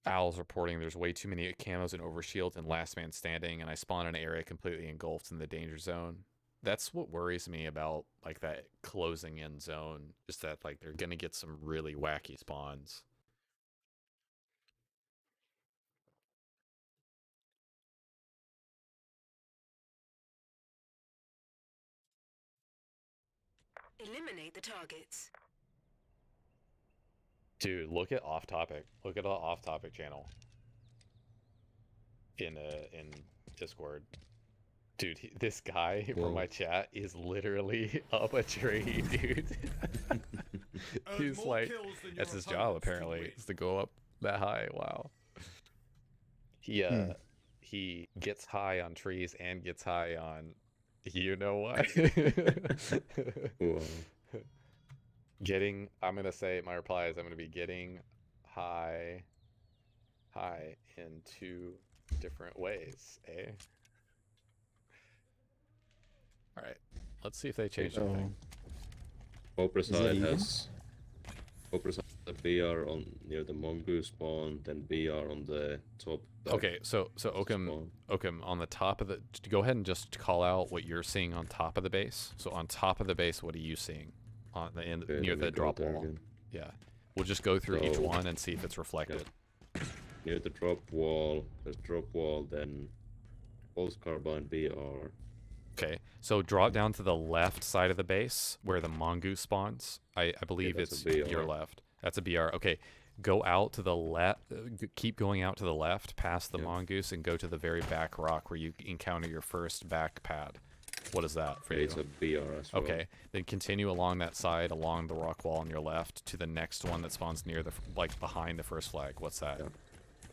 [SPEAKER 1] Owl's reporting there's way too many camos and overshields and last man standing, and I spawn in an area completely engulfed in the danger zone. That's what worries me about like that closing in zone, is that like they're gonna get some really wacky spawns.
[SPEAKER 2] Eliminate the targets.
[SPEAKER 1] Dude, look at off topic. Look at the off topic channel in Discord. Dude, this guy from my chat is literally up a tree, dude. He's like, that's his job apparently, is to go up that high. Wow. He gets high on trees and gets high on, you know what?
[SPEAKER 7] Wow.
[SPEAKER 1] I'm gonna say my reply is I'm gonna be getting high in 2 different ways, eh? All right. Let's see if they changed
[SPEAKER 8] So,
[SPEAKER 1] anything.
[SPEAKER 7] Cobra
[SPEAKER 8] is it
[SPEAKER 7] side
[SPEAKER 8] even?
[SPEAKER 7] has Cobra side has a BR on near the mongoose spawn, then BR on the top.
[SPEAKER 1] Okay, so
[SPEAKER 7] spawn.
[SPEAKER 1] Oakham, on the top of the, go ahead and just call out what you're seeing on top of the base. So on top of the base, what are you seeing on the end
[SPEAKER 7] Okay,
[SPEAKER 1] near
[SPEAKER 7] let me
[SPEAKER 1] the
[SPEAKER 7] go
[SPEAKER 1] drop
[SPEAKER 7] there
[SPEAKER 1] wall?
[SPEAKER 7] again.
[SPEAKER 1] Yeah, we'll just go through each
[SPEAKER 7] So-
[SPEAKER 1] one and see if it's reflected.
[SPEAKER 7] Near the drop wall, there's drop wall, then pulse carbine BR.
[SPEAKER 1] Okay, so draw it down to the left side of the base where the mongoose spawns. I believe
[SPEAKER 7] that's
[SPEAKER 1] it's
[SPEAKER 7] a BR.
[SPEAKER 1] your left. That's a BR. Okay, go out to the left. Keep going out to the left past the
[SPEAKER 7] Yeah.
[SPEAKER 1] mongoose and go to the very back rock where you encounter your first back pad. What is that for
[SPEAKER 7] Okay,
[SPEAKER 1] you?
[SPEAKER 7] it's a BR as well.
[SPEAKER 1] Okay, then continue along that side, along the rock wall on your left, to the next one that spawns near the, like, behind the first flag. What's that?
[SPEAKER 7] Yeah.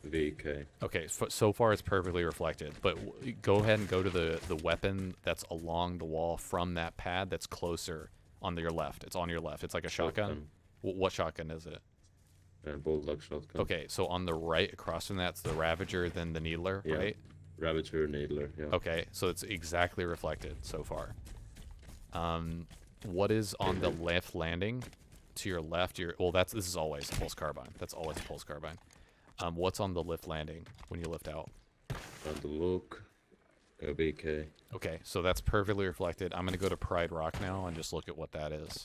[SPEAKER 7] VK.
[SPEAKER 1] Okay, so far it's perfectly reflected, but go ahead and go to the weapon that's along the wall from that pad that's closer on your left. It's on your left. It's like a shotgun. What shotgun is it?
[SPEAKER 7] Bulldog shotgun.
[SPEAKER 1] Okay, so on the right across from that's the Ravager, then the Needler,
[SPEAKER 7] Yeah.
[SPEAKER 1] right?
[SPEAKER 7] Ravager Needler, yeah.
[SPEAKER 1] Okay, so it's exactly reflected so far. What is on the left landing? To your left, well, this is always a pulse carbine. That's always a pulse carbine. What's on the lift landing when you lift out?
[SPEAKER 7] On the look, a VK.
[SPEAKER 1] Okay, so that's perfectly reflected. I'm gonna go to Pride Rock now and just look at what that is.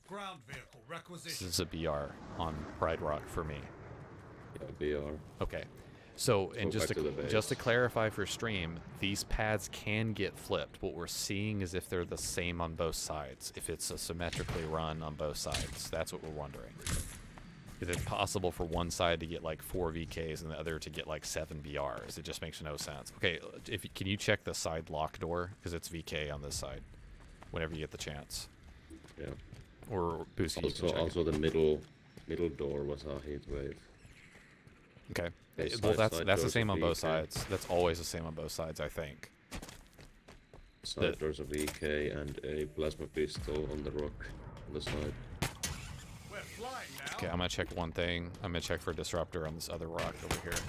[SPEAKER 3] Ground vehicle
[SPEAKER 1] This
[SPEAKER 3] requisition.
[SPEAKER 1] is a BR on Pride Rock for me.
[SPEAKER 7] Yeah, BR.
[SPEAKER 1] Okay, so and
[SPEAKER 7] Go
[SPEAKER 1] just
[SPEAKER 7] back to the
[SPEAKER 1] just to
[SPEAKER 7] base.
[SPEAKER 1] clarify for stream, these pads can get flipped. What we're seeing is if they're the same on both sides. If it's a symmetrically run on both sides, that's what we're wondering. Is it possible for one side to get like 4 VKs and the other to get like 7 BRs? It just makes no sense. Okay, can you check the side lock door because it's VK on this side, whenever you get the chance.
[SPEAKER 7] Yeah.
[SPEAKER 1] Or Boosie, you can check it.
[SPEAKER 7] Also the middle door was a heat wave.
[SPEAKER 1] Okay.
[SPEAKER 7] Okay,
[SPEAKER 1] Well,
[SPEAKER 7] side
[SPEAKER 1] that's the
[SPEAKER 7] doors
[SPEAKER 1] same
[SPEAKER 7] are
[SPEAKER 1] on both
[SPEAKER 7] VK.
[SPEAKER 1] sides. That's always the same on both sides, I think.
[SPEAKER 7] Side doors a VK and a plasma pistol on the rock on the side.
[SPEAKER 3] We're flying now.
[SPEAKER 1] Okay, I'm gonna check one thing. I'm gonna check for a disruptor on this other rock over here.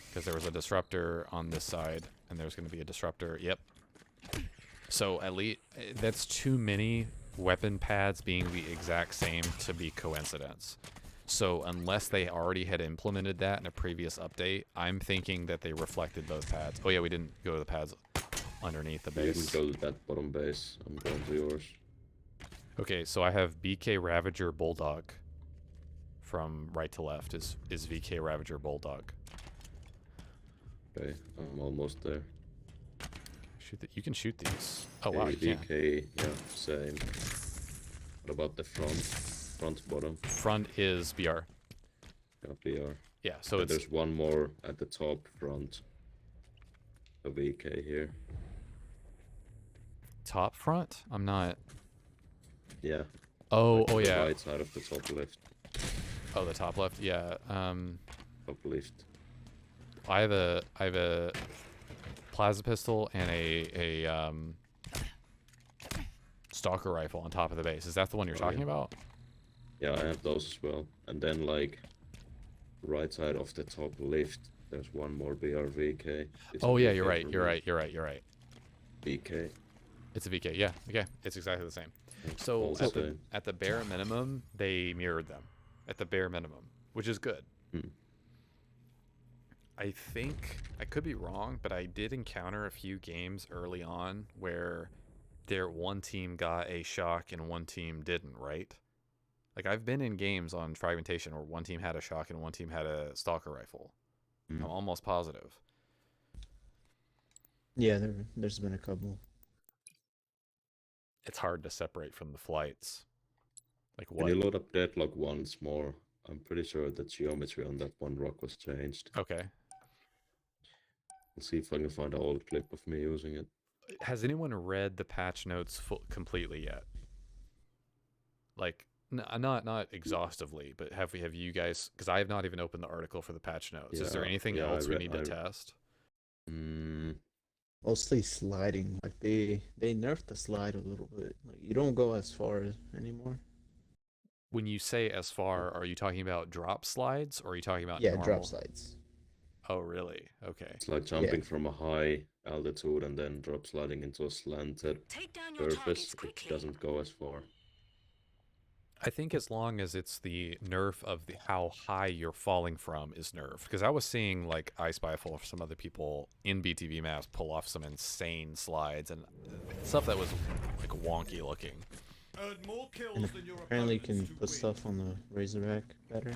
[SPEAKER 1] Because there was a disruptor on this side, and there's gonna be a disruptor. Yep. So at least that's too many weapon pads being the exact same to be coincidence. So unless they already had implemented that in a previous update, I'm thinking that they reflected both pads. Oh yeah, we didn't go to the pads underneath the
[SPEAKER 7] You
[SPEAKER 1] base.
[SPEAKER 7] didn't go to that bottom base. I'm going to yours.
[SPEAKER 1] Okay, so I have BK Ravager Bulldog. From right to left is VK Ravager Bulldog.
[SPEAKER 7] Okay, I'm almost there.
[SPEAKER 1] Shoot you can shoot these. Oh wow, you can.
[SPEAKER 7] VK, yeah, same. What about the front? Front bottom?
[SPEAKER 1] Front is BR.
[SPEAKER 7] Yeah, BR.
[SPEAKER 1] Yeah, so
[SPEAKER 7] And
[SPEAKER 1] it's
[SPEAKER 7] there's one more at the top front. A VK here.
[SPEAKER 1] top front. I'm not.
[SPEAKER 7] Yeah.
[SPEAKER 1] Oh,
[SPEAKER 7] like
[SPEAKER 1] oh
[SPEAKER 7] the
[SPEAKER 1] yeah.
[SPEAKER 7] Right side of the top left.
[SPEAKER 1] Oh, the top left. Yeah.
[SPEAKER 7] Top left.
[SPEAKER 1] I have a plasma pistol and a stalker rifle on top of the base. Is that the one you're
[SPEAKER 7] Oh,
[SPEAKER 1] talking
[SPEAKER 7] yeah.
[SPEAKER 1] about?
[SPEAKER 7] Yeah, I have those as well. And then like right side of the top left, there's one more BRVK. It's a
[SPEAKER 1] Oh yeah,
[SPEAKER 7] VK
[SPEAKER 1] you're right.
[SPEAKER 7] for
[SPEAKER 1] You're
[SPEAKER 7] me.
[SPEAKER 1] right. You're right. You're right.
[SPEAKER 7] VK.
[SPEAKER 1] It's a VK. Yeah. Okay. It's exactly the same. So
[SPEAKER 7] All the same.
[SPEAKER 1] at the bare minimum, they mirrored them. At the bare minimum, which is good.
[SPEAKER 7] Hmm.
[SPEAKER 1] I think I could be wrong, but I did encounter a few games early on where one team got a shock and one team didn't, right? Like I've been in games on Fragmentation where one team had a shock and one team had a stalker rifle.
[SPEAKER 7] Hmm.
[SPEAKER 1] I'm almost positive.
[SPEAKER 8] Yeah, there's been a couple.
[SPEAKER 1] It's hard to separate from the flights. Like
[SPEAKER 7] When
[SPEAKER 1] what?
[SPEAKER 7] you load up Deadlock once more, I'm pretty sure the geometry on that one rock was changed.
[SPEAKER 1] Okay.
[SPEAKER 7] I'll see if I can find an old clip of me using it.
[SPEAKER 1] Has anyone read the patch notes completely yet? Like, not exhaustively, but have you guys? Because I have not even opened the article for the patch notes. Is there
[SPEAKER 7] Yeah,
[SPEAKER 1] anything
[SPEAKER 7] yeah,
[SPEAKER 1] else we
[SPEAKER 7] I
[SPEAKER 1] need to
[SPEAKER 7] read-
[SPEAKER 1] test?
[SPEAKER 8] Mostly sliding. Like they nerfed the slide a little bit. Like you don't go as far anymore.
[SPEAKER 1] When you say as far, are you talking about drop slides or are you talking about
[SPEAKER 8] Yeah,
[SPEAKER 1] normal?
[SPEAKER 8] drop slides.
[SPEAKER 1] Oh, really? Okay.
[SPEAKER 7] It's like jumping from a high altitude and then drop sliding into a slanted
[SPEAKER 2] Take down your
[SPEAKER 7] surface.
[SPEAKER 2] targets
[SPEAKER 7] It
[SPEAKER 2] quickly.
[SPEAKER 7] doesn't go as far.
[SPEAKER 1] I think as long as it's the nerf of how high you're falling from is nerfed. Because I was seeing like I Spy Full or some other people in BTB maps pull off some insane slides and stuff that was like wonky looking.
[SPEAKER 3] Earn more kills
[SPEAKER 8] And
[SPEAKER 3] than your
[SPEAKER 8] apparently you can
[SPEAKER 3] opponents to
[SPEAKER 8] put
[SPEAKER 3] win.
[SPEAKER 8] stuff on the Razorback better.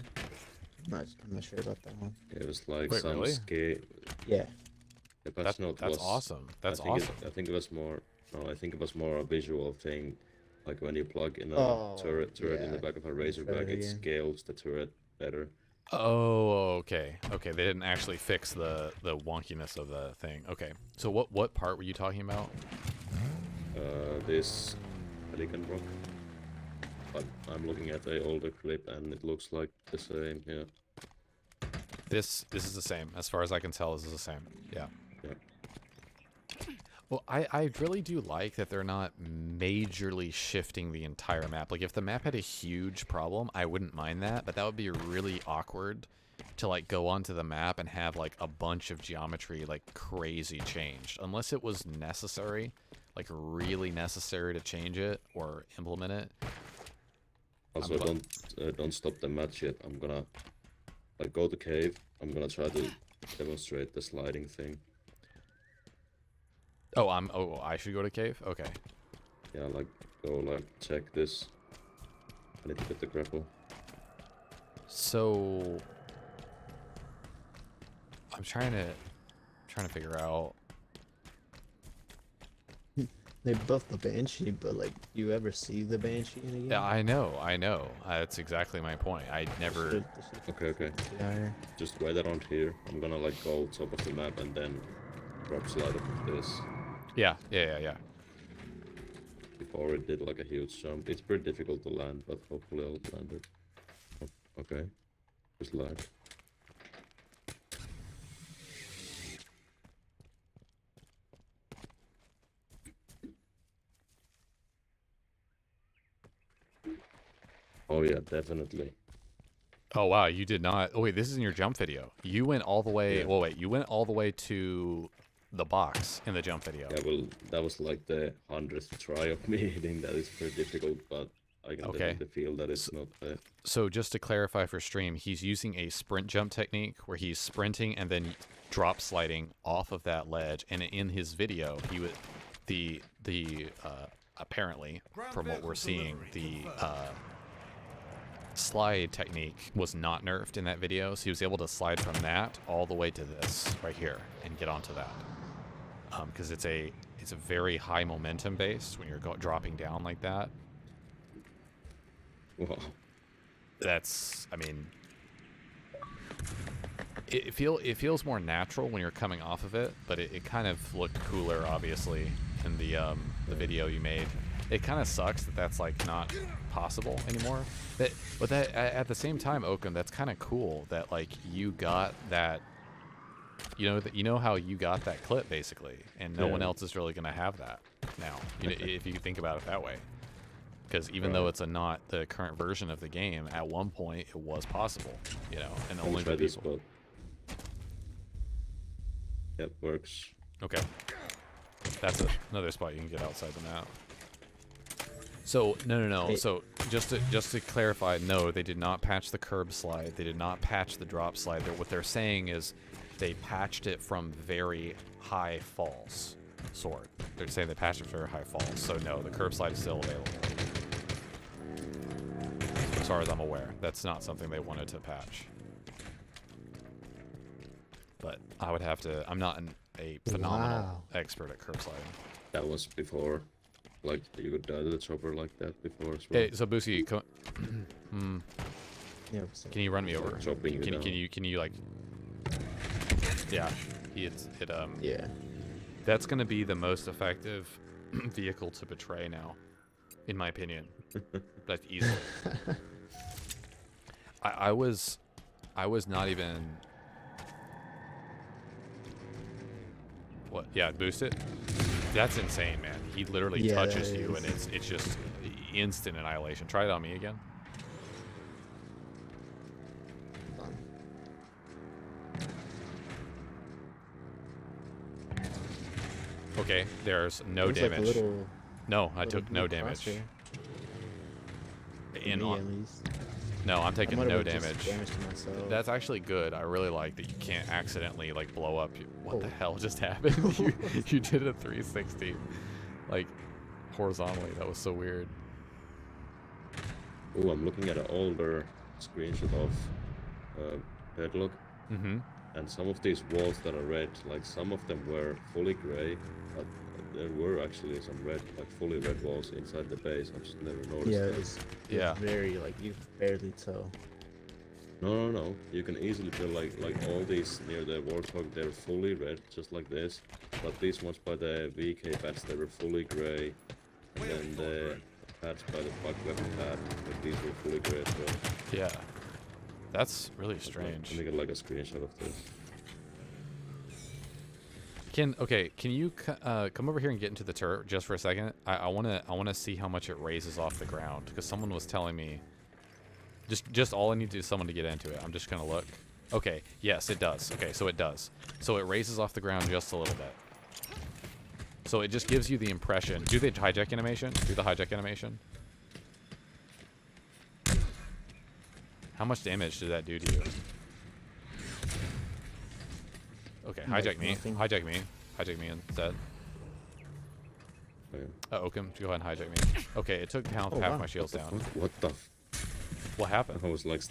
[SPEAKER 8] I'm not sure about that one.
[SPEAKER 7] It was like
[SPEAKER 1] Wait,
[SPEAKER 7] some
[SPEAKER 1] really?
[SPEAKER 7] scale.
[SPEAKER 8] Yeah.
[SPEAKER 7] The patch note
[SPEAKER 1] That's
[SPEAKER 7] was
[SPEAKER 1] awesome. That's
[SPEAKER 7] I think
[SPEAKER 1] awesome.
[SPEAKER 7] I think it was more. No, I think it was more a visual thing. Like when you plug in a
[SPEAKER 8] Oh,
[SPEAKER 7] turret in the
[SPEAKER 8] yeah.
[SPEAKER 7] back of a Razorback,
[SPEAKER 8] Better
[SPEAKER 7] it
[SPEAKER 8] again.
[SPEAKER 7] scales the turret better.
[SPEAKER 1] Oh, okay. Okay, they didn't actually fix the wonkiness of the thing. Okay. So what part were you talking about?
[SPEAKER 7] This Pelican Rock. But I'm looking at the older clip and it looks like the same. Yeah.
[SPEAKER 1] This is the same. As far as I can tell, this is the same. Yeah.
[SPEAKER 7] Yeah.
[SPEAKER 1] Well, I really do like that they're not majorly shifting the entire map. Like, if the map had a huge problem, I wouldn't mind that, but that would be really awkward to, like, go onto the map and have, like, a bunch of geometry, like, crazy changed. Unless it was necessary, like, really necessary to change it or implement it.
[SPEAKER 7] Also, don't stop the match yet. I'm gonna like go to cave. I'm gonna try to demonstrate the sliding thing.
[SPEAKER 1] Oh, I should go to cave? Okay.
[SPEAKER 7] Yeah, like go like check this. I need to get the grapple.
[SPEAKER 1] So I'm trying to figure out.
[SPEAKER 8] They buffed the Banshee, but like, you ever see the Banshee in a game?
[SPEAKER 1] Yeah, I know. That's exactly my point. I never.
[SPEAKER 7] Okay. Just wait around here. I'm gonna like go top of the map and then drop slide off of this.
[SPEAKER 1] Yeah.
[SPEAKER 7] Before it did like a huge jump. It's pretty difficult to land, but hopefully I'll land it. Oh, okay. Just lag. Oh yeah, definitely.
[SPEAKER 1] Oh wow, you did not. Oh wait, this is in your jump video. You went all the way.
[SPEAKER 7] Yeah.
[SPEAKER 1] Well, wait, you went all the way to the box in the jump video.
[SPEAKER 7] Yeah, well, that was like the 100th try of me hitting that. Is pretty difficult, but I can
[SPEAKER 1] Okay.
[SPEAKER 7] definitely feel that it's not
[SPEAKER 1] So just to clarify for stream, he's using a sprint jump technique where he's sprinting and then drop sliding off of that ledge. And in his video, he would the apparently from what we're seeing, the slide technique was not nerfed in that video, so he was able to slide from that all the way to this right here and get onto that. Because it's a very high momentum base when you're dropping down like that.
[SPEAKER 7] Wow.
[SPEAKER 1] That's, I mean, it feels more natural when you're coming off of it, but it kind of looked cooler, obviously, in the video you made. It kind of sucks that that's like not possible anymore. But at the same time, Oakham, that's kind of cool that like you got that. You know how you got that clip basically, and no one else is really gonna have that now. If you think about it that way. Because even though it's not the current version of the game, at one point it was possible, and only for
[SPEAKER 7] this
[SPEAKER 1] people.
[SPEAKER 7] spot. Yep, works.
[SPEAKER 1] Okay, that's another spot you can get outside the map. So no.
[SPEAKER 8] Hey.
[SPEAKER 1] So just to clarify, no, they did not patch the curb slide. They did not patch the drop slide. What they're saying is they patched it from very high falls. Sword. They're saying they patched it for very high falls. So no, the curb slide is still available. As far as I'm aware, that's not something they wanted to patch. But I would have to. I'm not a phenomenal expert at curb sliding.
[SPEAKER 7] That was before, like you could die to the chopper like that before as well.
[SPEAKER 1] Hey, so Boosie,
[SPEAKER 8] Yeah, so
[SPEAKER 1] can you run me over?
[SPEAKER 7] Chopping you down.
[SPEAKER 1] Can you like? Yeah,
[SPEAKER 8] yeah.
[SPEAKER 1] That's going to be the most effective vehicle to betray now, in my opinion. That's easily. I was not even. What? Yeah, boost it. That's insane, man. He literally
[SPEAKER 8] Yeah,
[SPEAKER 1] touches
[SPEAKER 8] that
[SPEAKER 1] you,
[SPEAKER 8] is.
[SPEAKER 1] and it's just instant annihilation. Try it on me again. Okay, there's no
[SPEAKER 8] There's like a
[SPEAKER 1] damage.
[SPEAKER 8] little,
[SPEAKER 1] No, I
[SPEAKER 8] little
[SPEAKER 1] took no
[SPEAKER 8] blue
[SPEAKER 1] damage.
[SPEAKER 8] crosshair. For
[SPEAKER 1] In
[SPEAKER 8] me
[SPEAKER 1] on,
[SPEAKER 8] at least.
[SPEAKER 1] no, I'm
[SPEAKER 8] I
[SPEAKER 1] taking
[SPEAKER 8] might
[SPEAKER 1] no
[SPEAKER 8] have just
[SPEAKER 1] damage.
[SPEAKER 8] damage to myself.
[SPEAKER 1] That's actually good. I really like that you can't accidentally like blow up. What the
[SPEAKER 8] Oh.
[SPEAKER 1] hell just happened? you did a 360, like horizontally. That was so weird.
[SPEAKER 7] Oh, I'm looking at an older screenshot of Bedlock,
[SPEAKER 1] Mm-hmm.
[SPEAKER 7] and some of these walls that are red, like some of them were fully gray, but there were actually some red, like fully red walls inside the base. I just never noticed
[SPEAKER 8] Yeah,
[SPEAKER 7] that.
[SPEAKER 8] it's
[SPEAKER 1] Yeah.
[SPEAKER 8] very like you can barely tell.
[SPEAKER 7] No. You can easily tell like all these near the Warthog, they're fully red, just like this. But these ones by the VK pads, they were fully gray. And then the pads by the Buck weapon pad, like these were fully gray as well.
[SPEAKER 1] Yeah. That's really
[SPEAKER 7] Let
[SPEAKER 1] strange.
[SPEAKER 7] me get like a screenshot of this.
[SPEAKER 1] Can you come over here and get into the turret just for a second? I wanna see how much it raises off the ground, because someone was telling me. Just all I need to do is someone to get into it. I'm just gonna look. Okay, yes, it does. Okay, so it does. So it raises off the ground just a little bit. So it just gives you the impression. Do the hijack animation. Do the hijack animation. How much damage did that do to you? Okay,
[SPEAKER 8] Like
[SPEAKER 1] hijack me.
[SPEAKER 8] nothing.
[SPEAKER 1] Hijack me. Hijack me instead.
[SPEAKER 7] Okay.
[SPEAKER 1] Oakham, go ahead and hijack me. Okay, it took down
[SPEAKER 8] Oh,
[SPEAKER 1] half
[SPEAKER 8] wow.
[SPEAKER 1] my shields down.
[SPEAKER 7] What the?
[SPEAKER 1] What happened?
[SPEAKER 7] I was like,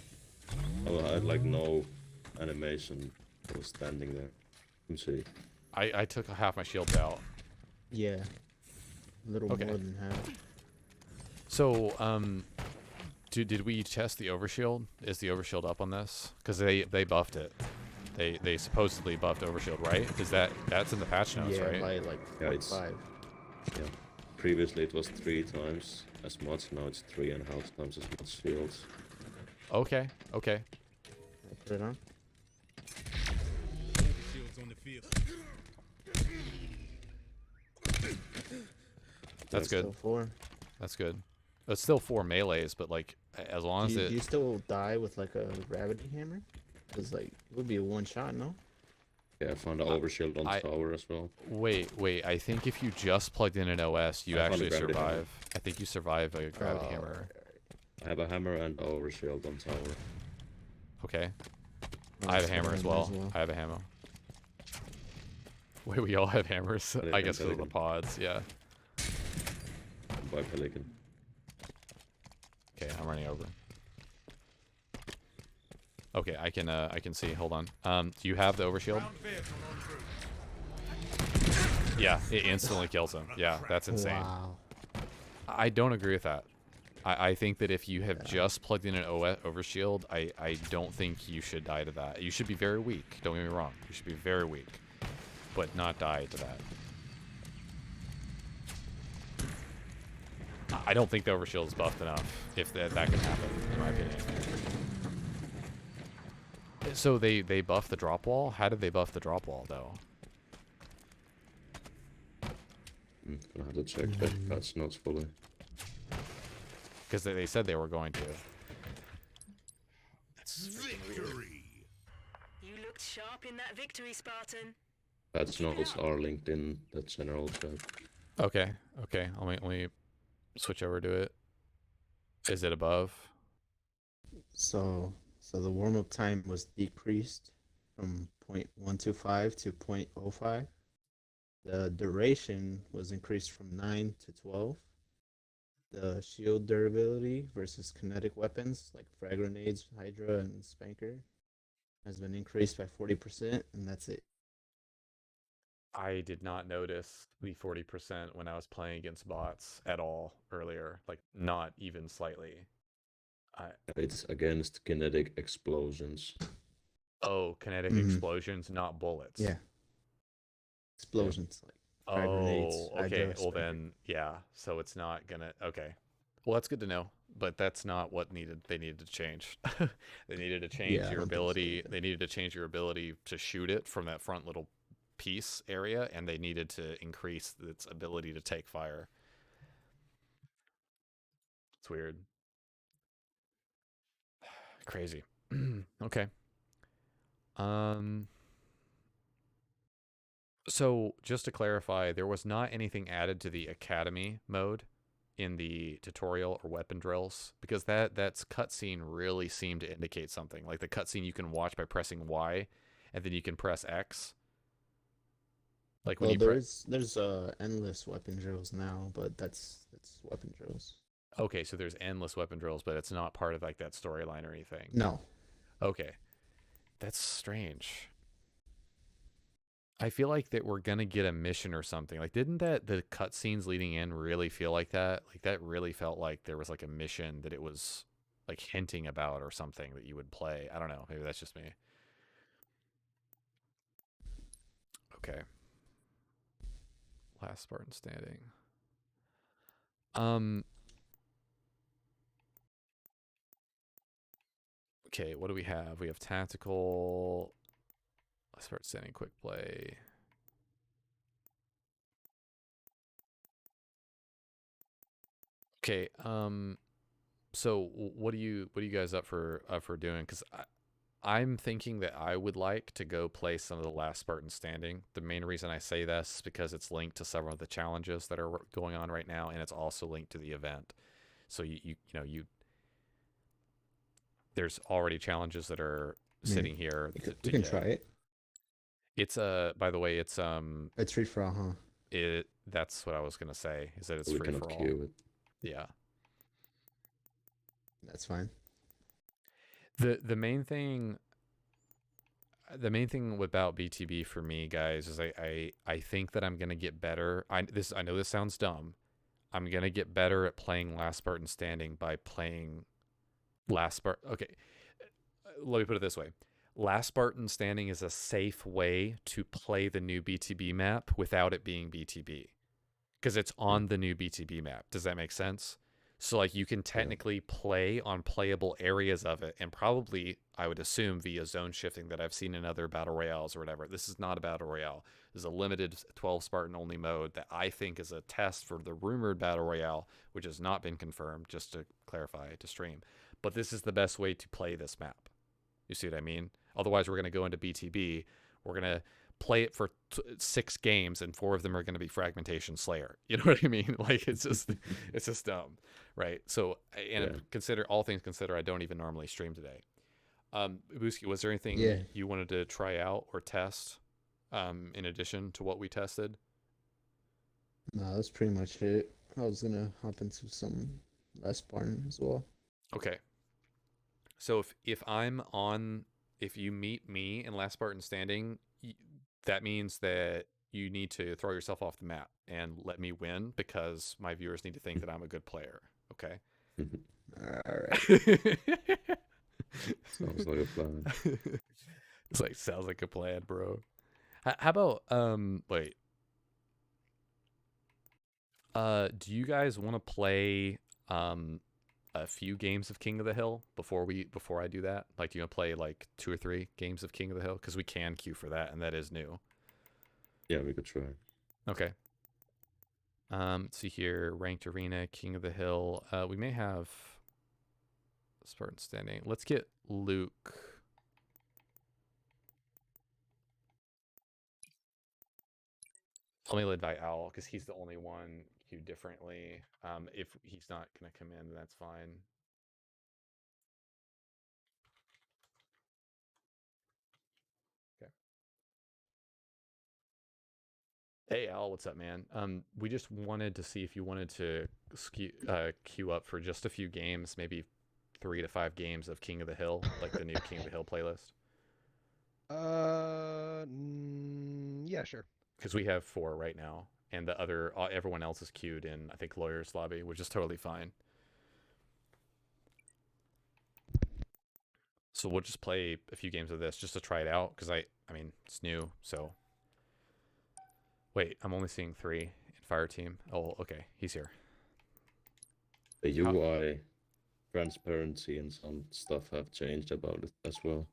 [SPEAKER 7] I had like no animation. I was standing there. Let me see.
[SPEAKER 1] I took half my shields out.
[SPEAKER 8] Yeah, a little
[SPEAKER 1] Okay.
[SPEAKER 8] more than half.
[SPEAKER 1] So, did we test the overshield? Is the overshield up on this? Because they buffed it. They supposedly buffed overshield, right? Is that's in the patch notes,
[SPEAKER 8] Yeah,
[SPEAKER 1] right?
[SPEAKER 8] by like
[SPEAKER 7] Yeah, it's
[SPEAKER 8] 5.
[SPEAKER 7] yeah. Previously it was 3 times as much. Now it's 3.5 times as much shields.
[SPEAKER 1] Okay, okay.
[SPEAKER 8] I put it on.
[SPEAKER 3] Shields on the field.
[SPEAKER 1] That's good.
[SPEAKER 8] Still 4.
[SPEAKER 1] That's good. It's still 4 melees, but like as long as
[SPEAKER 8] Do
[SPEAKER 1] it.
[SPEAKER 8] you still die with like a gravity hammer? Cause like it would be a one shot, no?
[SPEAKER 7] Yeah, I found an overshield on tower as well.
[SPEAKER 1] Wait. I think if you just plugged in an OS, you
[SPEAKER 7] I found a
[SPEAKER 1] actually
[SPEAKER 7] gravity hammer.
[SPEAKER 1] survive. I think you survive a gravity
[SPEAKER 8] Oh,
[SPEAKER 1] hammer.
[SPEAKER 7] I have a hammer and overshield on tower.
[SPEAKER 1] Okay.
[SPEAKER 8] Oh,
[SPEAKER 1] I have a
[SPEAKER 8] so
[SPEAKER 1] hammer
[SPEAKER 8] I
[SPEAKER 1] as
[SPEAKER 8] might
[SPEAKER 1] well. I have a hammer. Wait, we all have hammers. I guess because of the pods, yeah.
[SPEAKER 7] By Pelican.
[SPEAKER 1] Okay, I'm running over. Okay, I can see. Hold on. Do you have the overshield?
[SPEAKER 3] Ground vehicle en route.
[SPEAKER 1] Yeah, it instantly kills him. Yeah, that's insane.
[SPEAKER 8] Wow.
[SPEAKER 1] I don't agree with that. I think that if you have just plugged in an overshield, I don't think you should die to that. You should be very weak. Don't get me wrong. You should be very weak, but not die to that. I don't think the overshield is buffed enough. If that can happen, in my opinion. So they buffed the drop wall. How did they buff the drop wall though?
[SPEAKER 7] Gonna have to check that patch notes fully.
[SPEAKER 1] Because they said they were going to.
[SPEAKER 3] Victory!
[SPEAKER 2] You looked sharp in that victory, Spartan.
[SPEAKER 7] Patch notes are linked in the general chat.
[SPEAKER 1] Okay. Let me switch over to it. Is it above?
[SPEAKER 8] So the warm up time was decreased from 0.125 to 0.05. The duration was increased from 9 to 12. The shield durability versus kinetic weapons like frag grenades, Hydra, and Spanker has been increased by 40%, and that's it.
[SPEAKER 1] I did not notice the 40% when I was playing against bots at all earlier. Like, not even slightly.
[SPEAKER 7] It's against kinetic explosions.
[SPEAKER 1] Oh, kinetic
[SPEAKER 8] Mhm.
[SPEAKER 1] explosions, not bullets.
[SPEAKER 8] Yeah. Explosions like frag grenades,
[SPEAKER 1] Oh,
[SPEAKER 8] Hydra,
[SPEAKER 1] okay. Well
[SPEAKER 8] Spanker.
[SPEAKER 1] then, yeah. So it's not gonna. Okay. Well, that's good to know. But that's not what they needed to change. They needed to change
[SPEAKER 8] Yeah, I
[SPEAKER 1] your
[SPEAKER 8] don't think so
[SPEAKER 1] ability.
[SPEAKER 8] either.
[SPEAKER 1] They needed to change your ability to shoot it from that front little piece area, and they needed to increase its ability to take fire. It's weird. Crazy. Okay. Um. So, just to clarify, there was not anything added to the academy mode in the tutorial or weapon drills because that's cutscene really seemed to indicate something. Like the cutscene you can watch by pressing Y, and then you can press X. Like when
[SPEAKER 8] Well,
[SPEAKER 1] you press.
[SPEAKER 8] there's endless weapon drills now, but that's weapon drills.
[SPEAKER 1] Okay, so there's endless weapon drills, but it's not part of like that storyline or anything.
[SPEAKER 8] No,
[SPEAKER 1] Okay, that's strange. I feel like that we're gonna get a mission or something. Like, didn't that the cutscenes leading in really feel like that? Like, that really felt like there was like a mission that it was like hinting about or something that you would play. I don't know. Maybe that's just me. Okay, last Spartan standing. Um. Okay, what do we have? We have tactical. Last Spartan standing, quick play. Okay. So what are you guys up for doing? Because I'm thinking that I would like to go play some of the last Spartan standing. The main reason I say this is because it's linked to several of the challenges that are going on right now, and it's also linked to the event. So you there's already challenges that are
[SPEAKER 8] I mean,
[SPEAKER 1] sitting here
[SPEAKER 8] we
[SPEAKER 1] to
[SPEAKER 8] can
[SPEAKER 1] get.
[SPEAKER 8] try it.
[SPEAKER 1] It's by the way,
[SPEAKER 8] It's free for all, huh?
[SPEAKER 1] that's what I was gonna say is that it's
[SPEAKER 7] We
[SPEAKER 1] free
[SPEAKER 7] cannot
[SPEAKER 1] for all.
[SPEAKER 7] queue it.
[SPEAKER 1] Yeah.
[SPEAKER 8] That's fine.
[SPEAKER 1] The main thing about BTB for me, guys, is I think that I'm gonna get better. I know this sounds dumb. I'm gonna get better at playing Last Spartan Standing by playing Last Spartan. Okay, let me put it this way: Last Spartan Standing is a safe way to play the new BTB map without it being BTB because it's
[SPEAKER 7] Mm,
[SPEAKER 1] on the new BTB map. Does that make sense? So like you can
[SPEAKER 7] yeah.
[SPEAKER 1] technically play on playable areas of it, and probably I would assume via zone shifting that I've seen in other battle royales or whatever. This is not a battle royale. This is a limited 12 Spartan only mode that I think is a test for the rumored battle royale, which has not been confirmed. Just to clarify to stream, but this is the best way to play this map. You see what I mean? Otherwise, we're going to go into BTB. We're going to play it for 6 games, and 4 of them are going to be Fragmentation Slayer. You know what I mean? Like it's just dumb, right? So, and
[SPEAKER 7] Yeah.
[SPEAKER 1] consider all things considered, I don't even normally stream today. Ibuski, was there
[SPEAKER 8] Yeah.
[SPEAKER 1] anything you wanted to try out or test, in addition to what we tested?
[SPEAKER 8] No, that's pretty much it. I was gonna hop into some last Spartan as well.
[SPEAKER 1] Okay, so if you meet me in Last Spartan Standing, that means that you need to throw yourself off the map and let me win because my viewers need to think that I'm a good player. Okay.
[SPEAKER 8] All right.
[SPEAKER 7] Sounds like a plan.
[SPEAKER 1] It's like sounds like a plan, bro. How about wait. Do you guys want to play a few games of King of the Hill before I do that? Like, do you want to play like 2 or 3 games of King of the Hill? Because we can queue for that, and that is new.
[SPEAKER 7] Yeah, we could try.
[SPEAKER 1] Okay. Let's see here. Ranked Arena, King of the Hill. We may have Spartan Standing. Let's get Luke. Let me invite Owl because he's the only one queued differently. If he's not gonna come in, then that's fine. Okay. Hey Al, what's up, man? We just wanted to see if you wanted to queue up for just a few games, maybe 3 to 5 games of King of the Hill, like the new King of the Hill playlist.
[SPEAKER 9] Yeah, sure.
[SPEAKER 1] Because we have 4 right now, and the other everyone else is queued in I think lawyer's lobby, which is totally fine. So we'll just play a few games of this just to try it out because I mean it's new. So wait, I'm only seeing 3 in fire team. Oh, okay, he's here.
[SPEAKER 7] The
[SPEAKER 1] How,
[SPEAKER 7] UI transparency and some stuff have changed about it as well.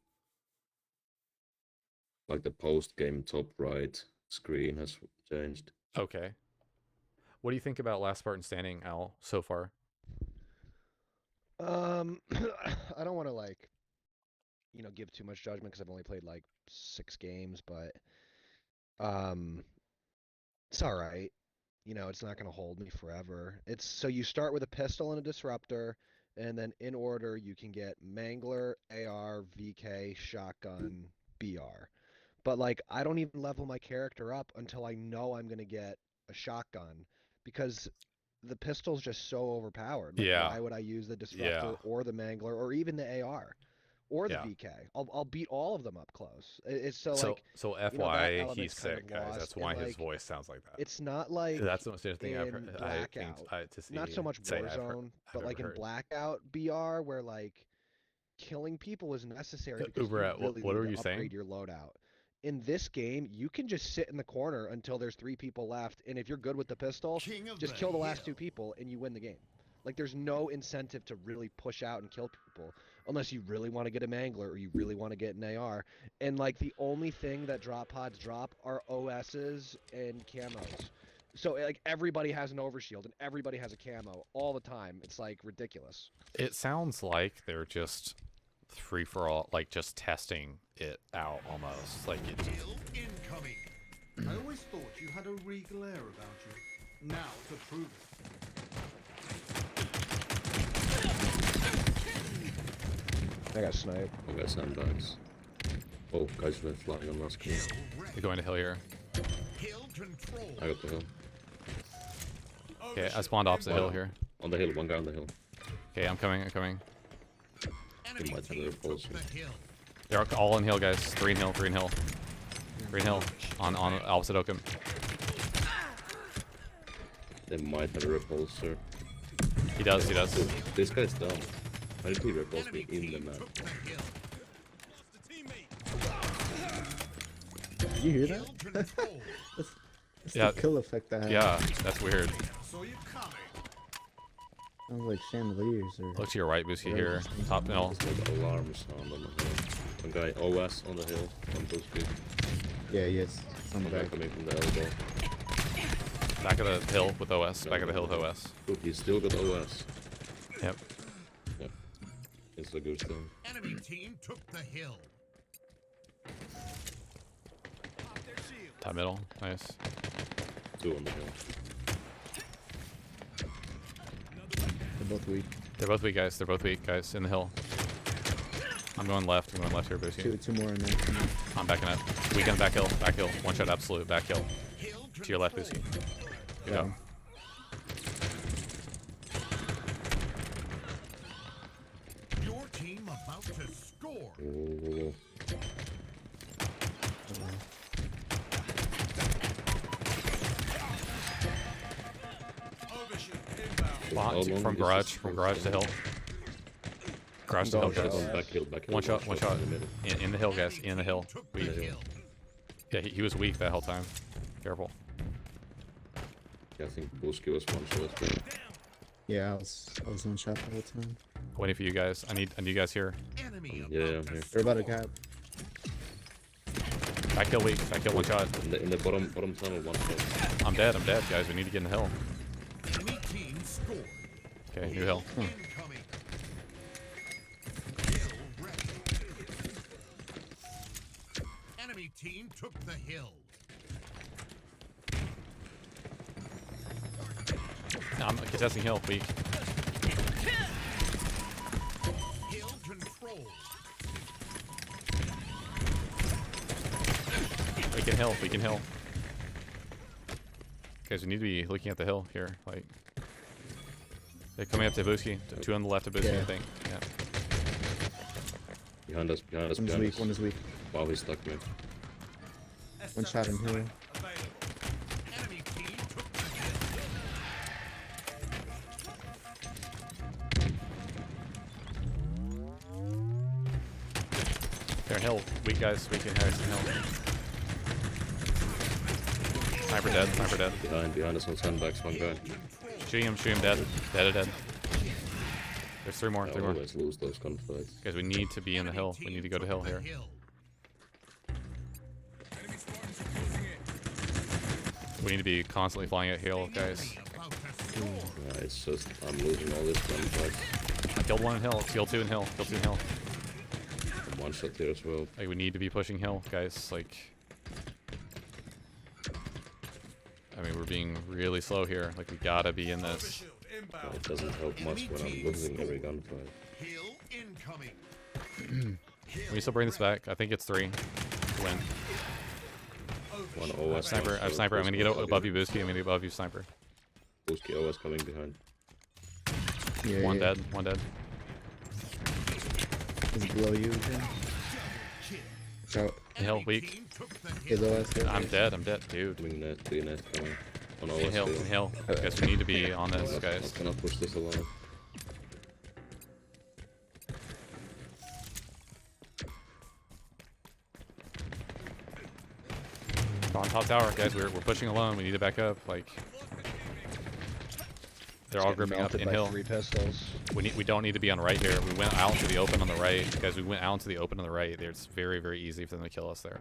[SPEAKER 7] Like the post game top right screen has changed.
[SPEAKER 1] okay. What do you think about Last Spartan Standing, Al, so far?
[SPEAKER 9] I don't want to like, give too much judgment because I've only played like 6 games, but It's all right. You know, it's not going to hold me forever. It's so you start with a pistol and a disruptor, and then in order you can get Mangler, AR, VK, shotgun, BR. But like I don't even level my character up until I know I'm going to get a shotgun because the pistol's just so overpowered. Like
[SPEAKER 1] Yeah.
[SPEAKER 9] why would I use the
[SPEAKER 1] Yeah.
[SPEAKER 9] disruptor or the Mangler or even the AR or the
[SPEAKER 1] Yeah.
[SPEAKER 9] VK? I'll beat all of them up close. It's so
[SPEAKER 1] So
[SPEAKER 9] like
[SPEAKER 1] so
[SPEAKER 9] you know that
[SPEAKER 1] FY, he's
[SPEAKER 9] element's kind of
[SPEAKER 1] sick, guys.
[SPEAKER 9] lost
[SPEAKER 1] That's
[SPEAKER 9] and
[SPEAKER 1] why his
[SPEAKER 9] like
[SPEAKER 1] voice sounds like that.
[SPEAKER 9] it's not like
[SPEAKER 1] That's the most interesting thing I've
[SPEAKER 9] in
[SPEAKER 1] heard,
[SPEAKER 9] Blackout,
[SPEAKER 1] to see.
[SPEAKER 9] not so much
[SPEAKER 1] say I've heard,
[SPEAKER 9] Warzone,
[SPEAKER 1] I've
[SPEAKER 9] but
[SPEAKER 1] ever
[SPEAKER 9] like in
[SPEAKER 1] heard.
[SPEAKER 9] Blackout BR where like killing people is necessary because you
[SPEAKER 1] Uberet,
[SPEAKER 9] really
[SPEAKER 1] what
[SPEAKER 9] need
[SPEAKER 1] were
[SPEAKER 9] to
[SPEAKER 1] you
[SPEAKER 9] upgrade
[SPEAKER 1] saying?
[SPEAKER 9] your loadout. In this game, you can just sit in the corner until there's 3 people left, and if you're good with the pistol,
[SPEAKER 3] King of
[SPEAKER 9] just
[SPEAKER 3] the
[SPEAKER 9] kill the last
[SPEAKER 3] hill.
[SPEAKER 9] 2 people and you win the game. Like there's no incentive to really push out and kill people unless you really want to get a mangler or you really want to get an AR. And like the only thing that drop pods drop are OSs and camos. So like everybody has an overshield and everybody has a camo all the time. It's like ridiculous.
[SPEAKER 1] It sounds like they're just free for all, like just testing it out almost. Like it.
[SPEAKER 3] Hill incoming. I always thought you had a regal air about you. Now to prove it.
[SPEAKER 9] I got sniped.
[SPEAKER 7] I got sandbags. Oh, guys went flying on last kill.
[SPEAKER 1] They're going to hill here.
[SPEAKER 3] Hill control.
[SPEAKER 7] I got the hill.
[SPEAKER 1] Okay, I spawned opposite hill here.
[SPEAKER 7] On the hill, one guy on the hill.
[SPEAKER 1] Okay, I'm coming. I'm coming.
[SPEAKER 3] Enemy
[SPEAKER 7] might have a
[SPEAKER 3] team
[SPEAKER 7] repulse.
[SPEAKER 3] took the hill.
[SPEAKER 1] They're all in hill, guys. 3 in hill. 3 in hill. 3 in hill. On opposite Oakham.
[SPEAKER 7] They might have a repulsor.
[SPEAKER 1] He does. He does.
[SPEAKER 7] This guy's dumb. Why did he repulse me
[SPEAKER 3] Enemy
[SPEAKER 7] in the
[SPEAKER 3] team
[SPEAKER 7] map?
[SPEAKER 3] took the hill.
[SPEAKER 8] Did you hear
[SPEAKER 3] Hill
[SPEAKER 8] that?
[SPEAKER 3] control.
[SPEAKER 8] That's
[SPEAKER 1] Yeah.
[SPEAKER 8] the kill effect that had.
[SPEAKER 1] Yeah, that's weird.
[SPEAKER 3] So you coming.
[SPEAKER 8] Sounds like chandeliers or.
[SPEAKER 1] Look to your right, Busky here. Top hill.
[SPEAKER 7] There's like alarm sound on the hill. One guy OS on the hill. On those good.
[SPEAKER 8] Yeah, yes. On the
[SPEAKER 7] One guy
[SPEAKER 8] back.
[SPEAKER 7] coming from the elbow.
[SPEAKER 1] Back of the hill with OS. Back of the hill with OS.
[SPEAKER 7] Look, he's still got OS.
[SPEAKER 1] Yep.
[SPEAKER 7] Yep. It's a good thing.
[SPEAKER 3] Enemy team took the hill.
[SPEAKER 1] Top middle. Nice.
[SPEAKER 7] 2 on the hill.
[SPEAKER 8] They're both weak.
[SPEAKER 1] They're both weak, guys. They're both weak, guys. In the hill. I'm going left. I'm going left here, Busky.
[SPEAKER 8] Two more in there. Two more.
[SPEAKER 1] I'm backing up. Weekend back hill. Back hill. One shot absolute. Back hill.
[SPEAKER 3] Hill
[SPEAKER 1] To your left,
[SPEAKER 3] control.
[SPEAKER 1] Busky. Good
[SPEAKER 8] Yeah.
[SPEAKER 1] job.
[SPEAKER 3] Your team about to score.
[SPEAKER 7] Oh,
[SPEAKER 3] Overshoot inbound.
[SPEAKER 1] Behind-
[SPEAKER 7] how long
[SPEAKER 1] from
[SPEAKER 7] is
[SPEAKER 1] garage.
[SPEAKER 7] this
[SPEAKER 1] From
[SPEAKER 7] supposed
[SPEAKER 1] garage to hill. Garage to hill,
[SPEAKER 8] Garage.
[SPEAKER 1] guys.
[SPEAKER 7] Back hill, back hill.
[SPEAKER 1] One shot. One shot.
[SPEAKER 7] In the middle.
[SPEAKER 1] In the hill, guys. In the hill.
[SPEAKER 3] Took the
[SPEAKER 1] Weak.
[SPEAKER 3] hill.
[SPEAKER 1] Yeah, he was weak that whole time. Careful.
[SPEAKER 7] Yeah, I think Bulski was one shot. But
[SPEAKER 8] Yeah, I was one shot the whole time.
[SPEAKER 1] Waiting for you guys. I need you guys here.
[SPEAKER 3] Enemy
[SPEAKER 7] yeah,
[SPEAKER 3] about
[SPEAKER 7] I'm here.
[SPEAKER 3] to
[SPEAKER 8] They're about to
[SPEAKER 3] score.
[SPEAKER 8] cap.
[SPEAKER 1] Back hill weak. Back hill one shot.
[SPEAKER 7] In the bottom tunnel, one shot.
[SPEAKER 1] I'm dead, guys. We need to get in the hill.
[SPEAKER 3] Enemy team scored.
[SPEAKER 1] Okay, new hill.
[SPEAKER 3] Incoming. Hill ready. Enemy team took the hill.
[SPEAKER 1] I'm contesting hill, weak.
[SPEAKER 3] Hill control.
[SPEAKER 1] We can hill, we can hill. Guys, we need to be looking at the hill here. Like, they're coming up to Ibuski. 2 on the left of Ibuski, I
[SPEAKER 8] Yeah.
[SPEAKER 1] think. Yeah.
[SPEAKER 7] Behind us, behind us,
[SPEAKER 8] One is
[SPEAKER 7] behind
[SPEAKER 8] weak.
[SPEAKER 7] us.
[SPEAKER 8] One is weak.
[SPEAKER 7] Wow, he stuck me.
[SPEAKER 8] One shot in hill.
[SPEAKER 3] Available. Enemy team took the hill.
[SPEAKER 1] They're in hill. Weak guys, weak in Harrison hill. Sniper dead, sniper dead.
[SPEAKER 7] Behind us on sandbags, one guy.
[SPEAKER 1] Shoot him, dead. Dead. There's 3 more,
[SPEAKER 7] I
[SPEAKER 1] 3 more.
[SPEAKER 7] always lose those gunfights.
[SPEAKER 1] Guys, we need to be in the hill. We need to go to hill here. We need to be constantly flying at hill, guys.
[SPEAKER 7] Yeah, it's just, I'm losing all this gunfights.
[SPEAKER 1] I killed 1 in hill. Kill 2 in hill. Kill 2 in hill.
[SPEAKER 7] One shot here as well.
[SPEAKER 1] Like, we need to be pushing hill, guys. Like, I mean, we're being really slow here. Like, we gotta be in this.
[SPEAKER 7] It doesn't help much when I'm losing every gunfight.
[SPEAKER 3] Hill incoming.
[SPEAKER 1] Can we still bring this back? I think it's 3 to win.
[SPEAKER 7] One OS.
[SPEAKER 1] Sniper, I have sniper. I'm gonna get above you, Boosky. I'm gonna get above you, sniper.
[SPEAKER 7] Boosky OS coming behind.
[SPEAKER 8] Yeah,
[SPEAKER 1] One
[SPEAKER 8] yeah.
[SPEAKER 1] dead, one dead.
[SPEAKER 8] He's below you again. So,
[SPEAKER 1] Hill, weak.
[SPEAKER 8] his OS hit.
[SPEAKER 1] I'm dead, dude.
[SPEAKER 7] Coming net, 3 net coming. On OS.
[SPEAKER 1] Inhale,
[SPEAKER 7] still.
[SPEAKER 1] inhale. Guys, we need to be on this,
[SPEAKER 7] I
[SPEAKER 1] guys.
[SPEAKER 7] cannot push this alive.
[SPEAKER 1] On top tower, guys. We're pushing alone. We need to back up. Like, they're all grouping up in hill.
[SPEAKER 9] 3 pistols.
[SPEAKER 1] We don't need to be on right here. We went out into the open on the right, guys. We went out into the open on the right. It's very, very easy for them to kill us there.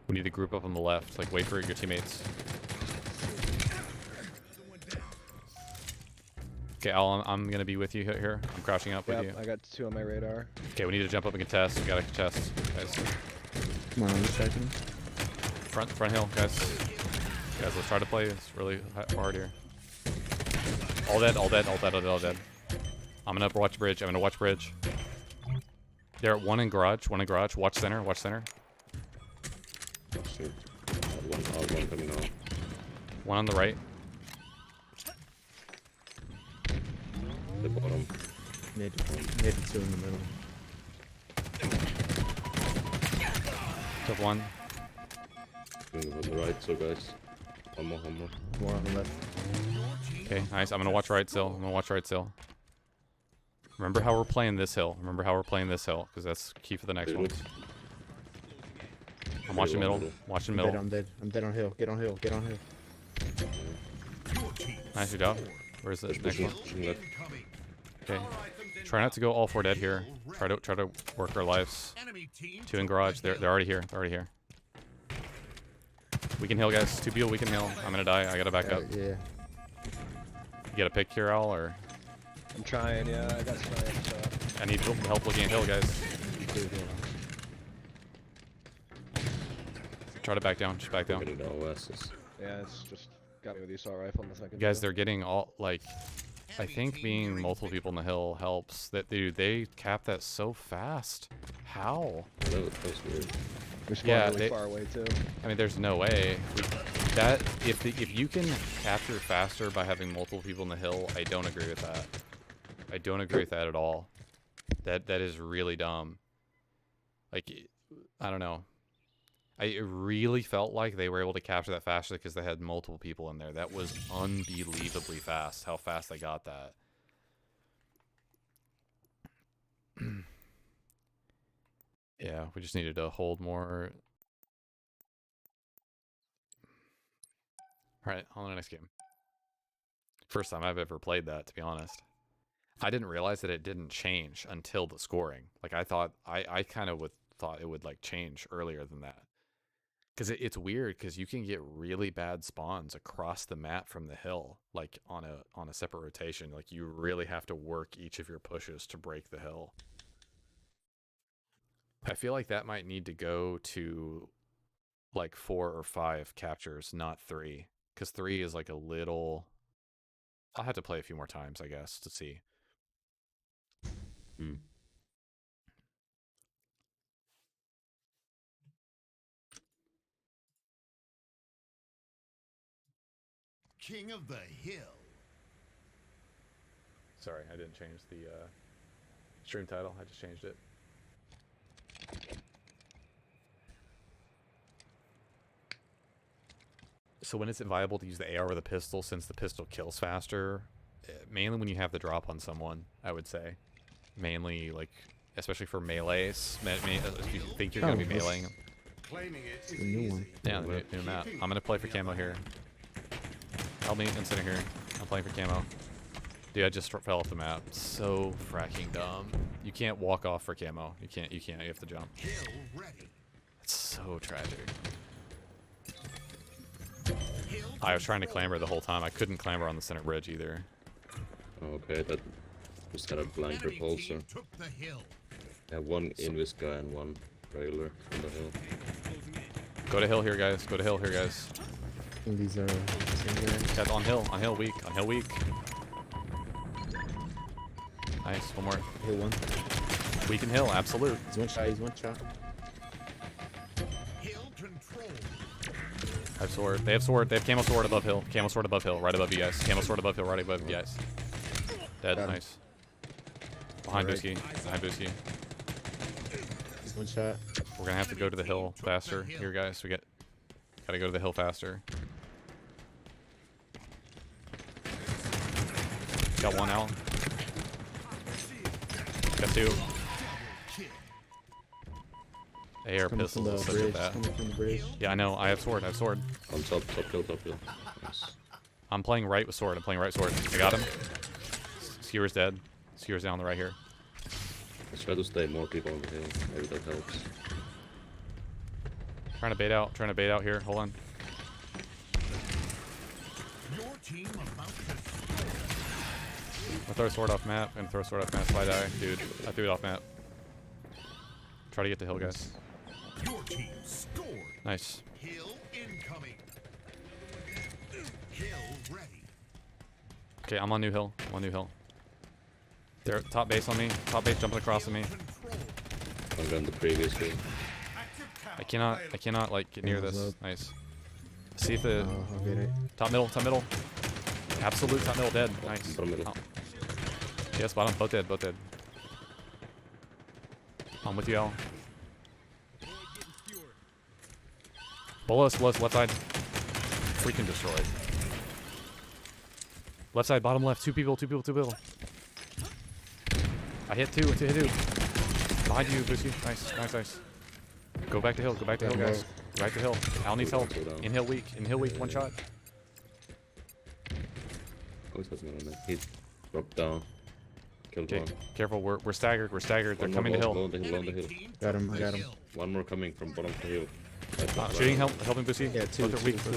[SPEAKER 1] We need to group up on the left. Like, wait for your teammates. Okay, Al, I'm gonna be with you here. I'm crouching up with you.
[SPEAKER 9] I got 2 on my radar.
[SPEAKER 1] Okay, we need to jump up and contest. We gotta contest, guys.
[SPEAKER 8] Come on, I'm checking.
[SPEAKER 1] Front hill, guys. Guys, let's try to play this really hard here. All dead, all dead, all dead, all dead, all dead. I'm gonna watch bridge. I'm gonna watch bridge. They're at one in garage. Watch center. Watch center.
[SPEAKER 7] Shoot. One coming out.
[SPEAKER 1] One on the right.
[SPEAKER 7] The bottom.
[SPEAKER 8] Mid 2 in the middle.
[SPEAKER 1] Took one.
[SPEAKER 7] Moving on the right, so guys. One more.
[SPEAKER 8] More on the left.
[SPEAKER 1] Okay, nice. I'm gonna watch right still. Remember how we're playing this hill. Because that's key for the next one. I'm watching middle. Watching middle.
[SPEAKER 8] I'm dead on hill. Get on hill.
[SPEAKER 1] Nice job. Where's the next one?
[SPEAKER 7] Pushing left.
[SPEAKER 1] Okay. Try not to go all 4 dead here. Try to work our lives. 2 in garage. They're already here. We can heal, guys. 2 people. We can heal. I'm gonna die. I gotta back up.
[SPEAKER 8] Yeah.
[SPEAKER 1] You got a pick here, Al, or
[SPEAKER 9] I'm trying, yeah. I got sniped, so.
[SPEAKER 1] I need help looking at hill, guys. Try to back down. Just back down.
[SPEAKER 7] Getting the OSs.
[SPEAKER 9] Yeah, it's just got me with the assault rifle in the second.
[SPEAKER 1] Guys, they're getting all like. I think being multiple people in the hill helps. That dude, they cap that so fast. How?
[SPEAKER 7] That was weird.
[SPEAKER 9] We're spawned
[SPEAKER 1] Yeah,
[SPEAKER 9] really far away too.
[SPEAKER 1] I mean, there's no way. If you can capture faster by having multiple people in the hill, I don't agree with that. I don't agree with that at all. That is really dumb. Like, I don't know. It really felt like they were able to capture that faster because they had multiple people in there. That was unbelievably fast, how fast they got that. Yeah, we just needed to hold more. Alright, on to the next game. First time I've ever played that, to be honest. I didn't realize that it didn't change until the scoring. Like, I thought, I kind of thought it would, like, change earlier than that. Because it's weird, because you can get really bad spawns across the map from the hill, like, on a separate rotation. Like, you really have to work each of your pushes to break the hill. I feel like that might need to go to, like, 4 or 5 captures, not 3. Because 3 is, like, a little... I'll have to play a few more times, I guess, to see.
[SPEAKER 3] King of the Hill.
[SPEAKER 1] Sorry, I didn't change the stream title. I just changed it. So when is it viable to use the AR or the pistol, since the pistol kills faster? Mainly when you have the drop on someone, I would say. Mainly, like, especially for melees. If you think you're going to be meleeing them.
[SPEAKER 3] Claiming it is
[SPEAKER 8] The new one.
[SPEAKER 1] Yeah, the new map. I'm going to play for camo here. Help me consider here. I'm playing for camo. Dude, I just fell off the map. So fracking dumb. You can't walk off for camo. You can't. You have to jump.
[SPEAKER 3] Hill ready.
[SPEAKER 1] It's so tragic. I was trying to clamber the whole time. I couldn't clamber on the center bridge either.
[SPEAKER 7] Okay, that just had a blank
[SPEAKER 3] Enemy
[SPEAKER 7] repulsor.
[SPEAKER 3] team took the hill.
[SPEAKER 7] I have one invis guy and one trailer on the hill.
[SPEAKER 1] Go to hill here, guys. Go to hill here, guys.
[SPEAKER 8] think these are the same guys.
[SPEAKER 1] Got on hill, weak. Nice, one more.
[SPEAKER 8] Hit one.
[SPEAKER 1] Weak and hill, absolute.
[SPEAKER 8] He's one shot.
[SPEAKER 6] Hill control.
[SPEAKER 1] I have sword. They have sword. They have camo sword above hill. Camo sword above hill, right above you guys. Camo sword above hill, right above you guys. Dead,
[SPEAKER 8] Got him.
[SPEAKER 1] nice. Behind
[SPEAKER 8] Alright.
[SPEAKER 1] Busky. Behind Busky.
[SPEAKER 8] He's one shot.
[SPEAKER 1] We're gonna have to go to the hill faster. Here, guys. Gotta go to the hill faster. Got one out. Got two. AR
[SPEAKER 8] Coming
[SPEAKER 1] pistols
[SPEAKER 8] from
[SPEAKER 1] is
[SPEAKER 8] the
[SPEAKER 1] such a
[SPEAKER 8] bridge.
[SPEAKER 1] bad.
[SPEAKER 8] Coming from the bridge.
[SPEAKER 1] Yeah, I know. I have sword.
[SPEAKER 7] On top hill. Nice.
[SPEAKER 1] I'm playing right with sword. I got him. Skewer's dead. Skewer's down on the right here.
[SPEAKER 7] Let's try to stay more people on the hill. Maybe that helps.
[SPEAKER 1] Trying to bait out here. Hold on.
[SPEAKER 6] Your team about to
[SPEAKER 1] I'm gonna throw a sword off map. If I die. Dude, I threw it off map. Try to get to hill, guys.
[SPEAKER 6] Your team scored.
[SPEAKER 1] Nice.
[SPEAKER 6] Hill incoming. Hill ready.
[SPEAKER 1] Okay, I'm on new hill. They're top base on me. Top base jumping across on me.
[SPEAKER 6] Control.
[SPEAKER 7] I'm going the previous hill.
[SPEAKER 1] I cannot like get near
[SPEAKER 8] Hands
[SPEAKER 1] this.
[SPEAKER 8] up.
[SPEAKER 1] Nice. See if the
[SPEAKER 8] I'll get it.
[SPEAKER 1] top middle. Absolute top middle dead. Nice.
[SPEAKER 7] Bottom middle.
[SPEAKER 1] Oh. Yes, bottom. Both dead. I'm with you, Al. Below us, left side. Freaking destroyed. Left side, bottom left. Two people. I hit two. Behind you, Bushy. Nice. Go back to hill, guys. Go back to hill. Al needs help. In hill weak, one shot.
[SPEAKER 7] Oh, he's on that. He dropped down. Killed
[SPEAKER 1] Okay,
[SPEAKER 7] one.
[SPEAKER 1] careful. We're staggered. They're
[SPEAKER 7] One
[SPEAKER 1] coming to
[SPEAKER 7] more
[SPEAKER 1] hill.
[SPEAKER 7] on the hill.
[SPEAKER 6] Team
[SPEAKER 8] Got him.
[SPEAKER 6] took the
[SPEAKER 8] Got him.
[SPEAKER 6] hill.
[SPEAKER 7] One more coming from bottom of the hill.
[SPEAKER 1] Shooting, helping Bushy.
[SPEAKER 8] Yeah, two.
[SPEAKER 1] Both are weak.
[SPEAKER 7] Two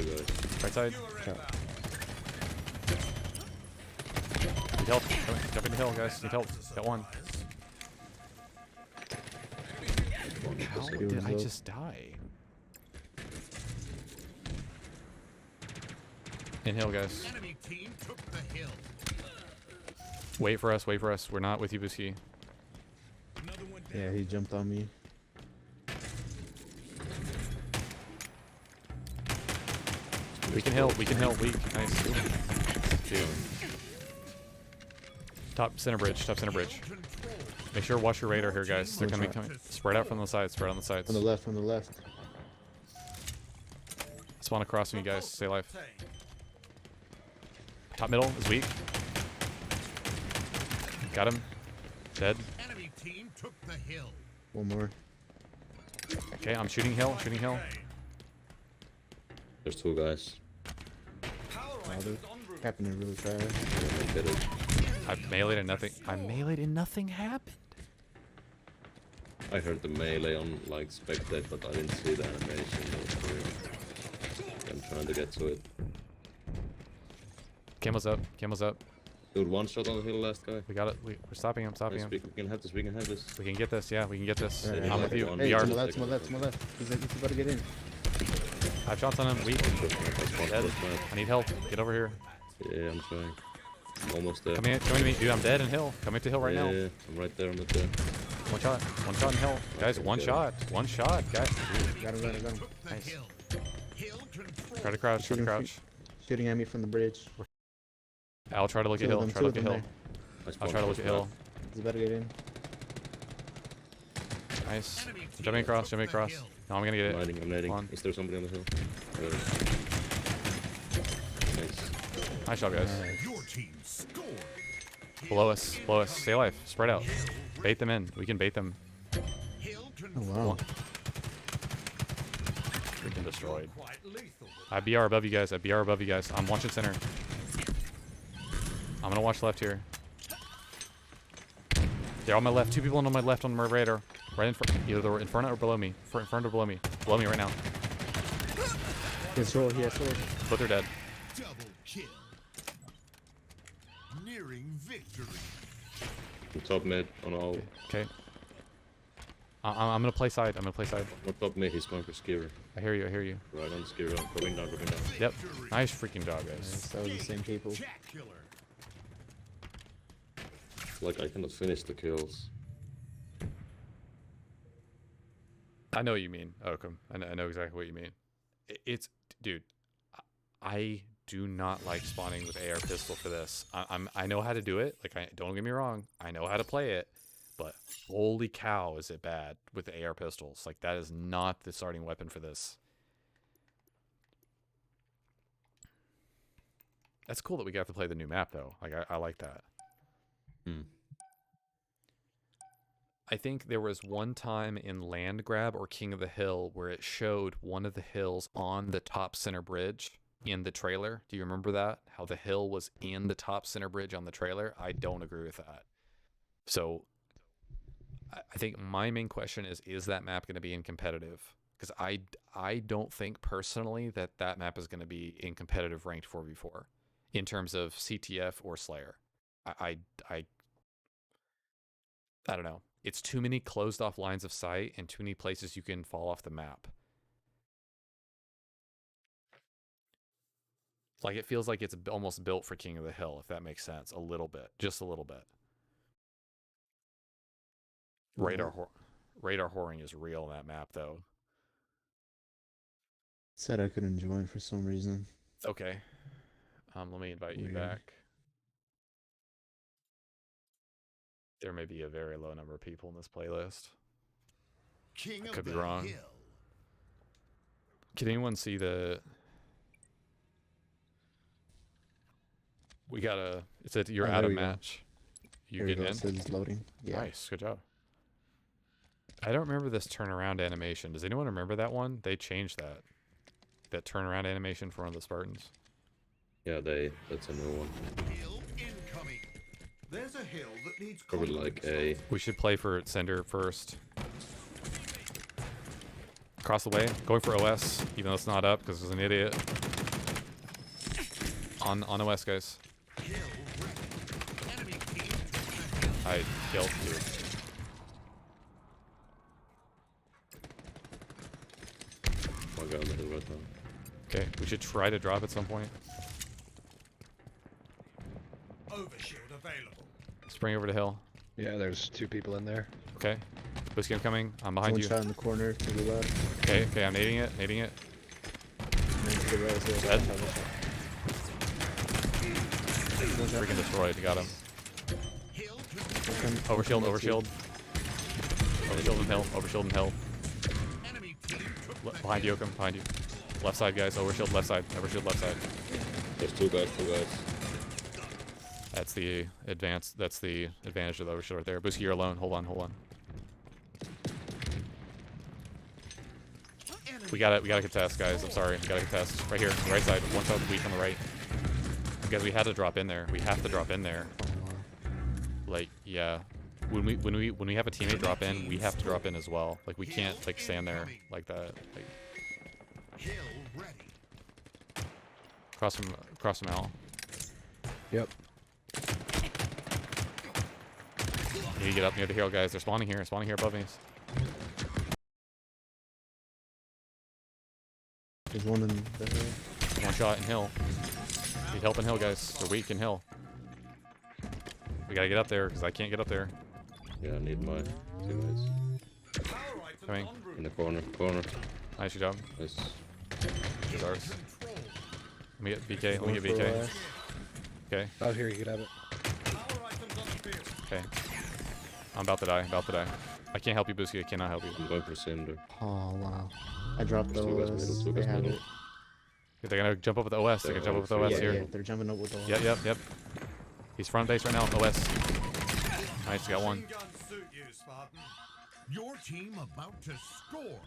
[SPEAKER 7] guys.
[SPEAKER 1] Right side.
[SPEAKER 8] Shot.
[SPEAKER 1] Need help. Jump into hill, guys. Need help. Got one. How
[SPEAKER 7] One
[SPEAKER 1] did I
[SPEAKER 8] up.
[SPEAKER 1] just die? In hill, guys.
[SPEAKER 6] Enemy team took the hill.
[SPEAKER 1] Wait for us. We're not with you, Busky.
[SPEAKER 6] Another one
[SPEAKER 8] Yeah, he jumped on me.
[SPEAKER 1] We can hill. Weak. Nice. Dude. Top center bridge.
[SPEAKER 6] control.
[SPEAKER 1] Make sure watch your radar here, guys. They're
[SPEAKER 8] One
[SPEAKER 1] coming.
[SPEAKER 8] shot.
[SPEAKER 1] Spread out from the sides. Spread on the sides.
[SPEAKER 8] From the left.
[SPEAKER 1] Spawn across from you guys. Stay alive. Top middle is weak. Got him. Dead.
[SPEAKER 6] Enemy team took the hill.
[SPEAKER 8] One more.
[SPEAKER 1] Okay, I'm shooting hill.
[SPEAKER 7] There's two guys.
[SPEAKER 8] Wow, they're happening really fast.
[SPEAKER 7] Yeah, they did it.
[SPEAKER 1] I meleeed and nothing happened.
[SPEAKER 7] I heard the melee on like spectate, but I didn't see the animation. That was weird. I'm trying to get to it.
[SPEAKER 1] Camel's up.
[SPEAKER 7] Dude, one shot on the hill, last guy.
[SPEAKER 1] We got it. We're stopping him.
[SPEAKER 7] Yes, we can have this. We can have this.
[SPEAKER 1] We can get this. Yeah, we can get this.
[SPEAKER 8] Alright,
[SPEAKER 1] I'm with you.
[SPEAKER 7] One.
[SPEAKER 8] Hey,
[SPEAKER 1] VR.
[SPEAKER 8] to my left. He's about to get in.
[SPEAKER 1] 5 shots on him. Weak. Dead. I need help. Get over here.
[SPEAKER 7] Yeah, I'm trying. Almost there.
[SPEAKER 1] Come to me. Dude, I'm dead in hill. Coming to hill right now.
[SPEAKER 7] Yeah, I'm right there. I'm right there.
[SPEAKER 1] One shot in hill. Guys, one shot, guys.
[SPEAKER 8] Got him.
[SPEAKER 6] The
[SPEAKER 1] Nice.
[SPEAKER 6] hill. Hill control.
[SPEAKER 1] Try to crouch.
[SPEAKER 8] Shooting at me from the bridge.
[SPEAKER 1] I'll try to look at
[SPEAKER 8] Two of
[SPEAKER 1] hill.
[SPEAKER 8] them,
[SPEAKER 1] Try to look
[SPEAKER 8] two
[SPEAKER 1] at
[SPEAKER 8] of
[SPEAKER 1] hill.
[SPEAKER 8] them
[SPEAKER 1] I'll try to look at hill.
[SPEAKER 8] He's about to get in.
[SPEAKER 1] Nice.
[SPEAKER 6] Enemy team
[SPEAKER 1] Jumping across.
[SPEAKER 6] took the hill.
[SPEAKER 1] No, I'm gonna get
[SPEAKER 7] I'm
[SPEAKER 1] it.
[SPEAKER 7] nading.
[SPEAKER 1] One.
[SPEAKER 7] Is there somebody on the hill? Nice.
[SPEAKER 1] Nice job, guys.
[SPEAKER 8] Alright.
[SPEAKER 6] Your team scored.
[SPEAKER 1] Below us. Stay alive. Spread out. Bait them in. We can bait them.
[SPEAKER 6] Hill
[SPEAKER 8] Oh
[SPEAKER 6] control.
[SPEAKER 8] wow.
[SPEAKER 1] Freaking destroyed.
[SPEAKER 6] Quite lethal.
[SPEAKER 1] I BR above you guys. I'm watching center. I'm gonna watch left here. They're on my left. 2 people on my left on my radar. Right in front. Either they're in front or below me. In front or below me. Below me right now.
[SPEAKER 8] He has sword.
[SPEAKER 1] Both are dead.
[SPEAKER 6] Double kill. Nearing victory.
[SPEAKER 7] Top mid on all.
[SPEAKER 1] Okay. I'm gonna play side. I'm gonna play side.
[SPEAKER 7] Not top me, he's going for Skier.
[SPEAKER 1] I hear you. I hear you.
[SPEAKER 7] Right on Skier, going down, going down.
[SPEAKER 1] Yep. Nice freaking job, guys.
[SPEAKER 8] Nice, that was the same people.
[SPEAKER 3] Jack killer.
[SPEAKER 7] Like, I cannot finish the kills.
[SPEAKER 1] I know what you mean, Oakham. I know exactly what you mean. It's, dude, I do not like spawning with AR pistol for this. I know how to do it. Like, don't get me wrong. I know how to play it. But holy cow, is it bad with the AR pistols. Like, that is not the starting weapon for this. That's cool that we got to play the new map, though. Like, I like that. I think there was one time in Land Grab or King of the Hill where it showed one of the hills on the top center bridge in the trailer. Do you remember that? How the hill was in the top center bridge on the trailer? I don't agree with that. So I think my main question is that map going to be in competitive? Because I don't think personally that map is going to be in competitive ranked 4v4 in terms of CTF or Slayer. I don't know. It's too many closed off lines of sight and too many places you can fall off the map. Like, it feels like it's almost built for King of the Hill, if that makes sense. A little bit. Just a little bit. Radar whoring is real in that map, though.
[SPEAKER 8] Said I couldn't join for some reason.
[SPEAKER 1] Okay. Let me invite you
[SPEAKER 8] Weird.
[SPEAKER 1] back. There may be a very low number of people in this playlist.
[SPEAKER 3] King
[SPEAKER 1] I
[SPEAKER 3] of
[SPEAKER 1] could be
[SPEAKER 3] the
[SPEAKER 1] wrong.
[SPEAKER 3] Hill.
[SPEAKER 1] Can anyone see the... We got a... It said you're
[SPEAKER 8] Oh,
[SPEAKER 1] out
[SPEAKER 8] there
[SPEAKER 1] of
[SPEAKER 8] we go.
[SPEAKER 1] match. You
[SPEAKER 8] Here we
[SPEAKER 1] getting
[SPEAKER 8] go.
[SPEAKER 1] in?
[SPEAKER 8] So it's loading. Yeah.
[SPEAKER 1] Nice. Good job. I don't remember this turnaround animation. Does anyone remember that one? They changed that. That turnaround animation for one of the Spartans.
[SPEAKER 7] Yeah, that's a new one.
[SPEAKER 3] Hill incoming. There's a hill that needs
[SPEAKER 7] Probably like a...
[SPEAKER 1] We should play for Sender first. Across the way. Going for OS, even though it's not up because there's an idiot. On OS, guys.
[SPEAKER 3] Hill ready. Enemy team to the hill.
[SPEAKER 1] I killed you.
[SPEAKER 7] One guy on the hill right now.
[SPEAKER 1] Okay, we should try to drop at some point.
[SPEAKER 3] Overshield available.
[SPEAKER 1] Spring over the hill.
[SPEAKER 9] Yeah, there's 2 people in there.
[SPEAKER 1] Okay. Whiskey, I'm coming. I'm behind
[SPEAKER 8] One
[SPEAKER 1] you.
[SPEAKER 8] shot in the corner to the left.
[SPEAKER 1] Okay, I'm nading it. Nading it.
[SPEAKER 8] And then to the right as well.
[SPEAKER 1] Dead.
[SPEAKER 8] One shot.
[SPEAKER 1] Freaking destroyed. Got him.
[SPEAKER 3] Hill to
[SPEAKER 1] Overshield, overshield. Overshield and hill. Overshield and hill.
[SPEAKER 3] enemy team took the
[SPEAKER 1] Behind you, Oakham. Behind you. Left side, guys. Overshield left side. Overshield left side.
[SPEAKER 7] There's 2 guys, 2 guys.
[SPEAKER 1] That's the advantage of the overshield right there. Busky, you're alone. Hold on, hold on. We gotta contest, guys. I'm sorry. We gotta contest. Right here, on the right side. One shot weak on the right. Because we had to drop in there. We have to drop in there. Like, yeah. When we have a teammate drop in, we have to drop in as well. Like, we can't like stand there like that. Like,
[SPEAKER 3] hill ready.
[SPEAKER 1] cross from Al.
[SPEAKER 9] Yep.
[SPEAKER 1] You need to get up near the hill, guys. They're spawning here above me.
[SPEAKER 8] There's one in the hill.
[SPEAKER 1] One shot in hill. Need help in hill, guys. They're weak in hill. We gotta get up there, because I can't get up there.
[SPEAKER 7] Yeah, I need my teammates.
[SPEAKER 3] Power item
[SPEAKER 1] Coming.
[SPEAKER 3] en route.
[SPEAKER 7] In the corner.
[SPEAKER 1] Nice job.
[SPEAKER 7] Nice.
[SPEAKER 1] Here's ours.
[SPEAKER 3] Control.
[SPEAKER 1] Let me get BK. Let me
[SPEAKER 8] Going
[SPEAKER 1] get
[SPEAKER 8] for
[SPEAKER 1] BK.
[SPEAKER 8] OS.
[SPEAKER 1] Okay.
[SPEAKER 9] Oh, here, you could have it.
[SPEAKER 3] Power items on the field.
[SPEAKER 1] Okay. I'm about to die. I can't help you, Busky. I cannot help you.
[SPEAKER 7] I'm going for Cinder.
[SPEAKER 8] Oh wow. I dropped the
[SPEAKER 7] Two guys
[SPEAKER 8] OS.
[SPEAKER 7] middle, two
[SPEAKER 8] They
[SPEAKER 7] guys
[SPEAKER 8] have
[SPEAKER 7] middle.
[SPEAKER 8] it.
[SPEAKER 1] They're gonna jump up with the OS. They're gonna jump up with the OS
[SPEAKER 8] Yeah,
[SPEAKER 1] here.
[SPEAKER 8] yeah, they're jumping up with the OS.
[SPEAKER 1] Yep. He's front base right now. OS. Nice, got one.
[SPEAKER 3] Machine gun suit you, Spartan. Your team about to score.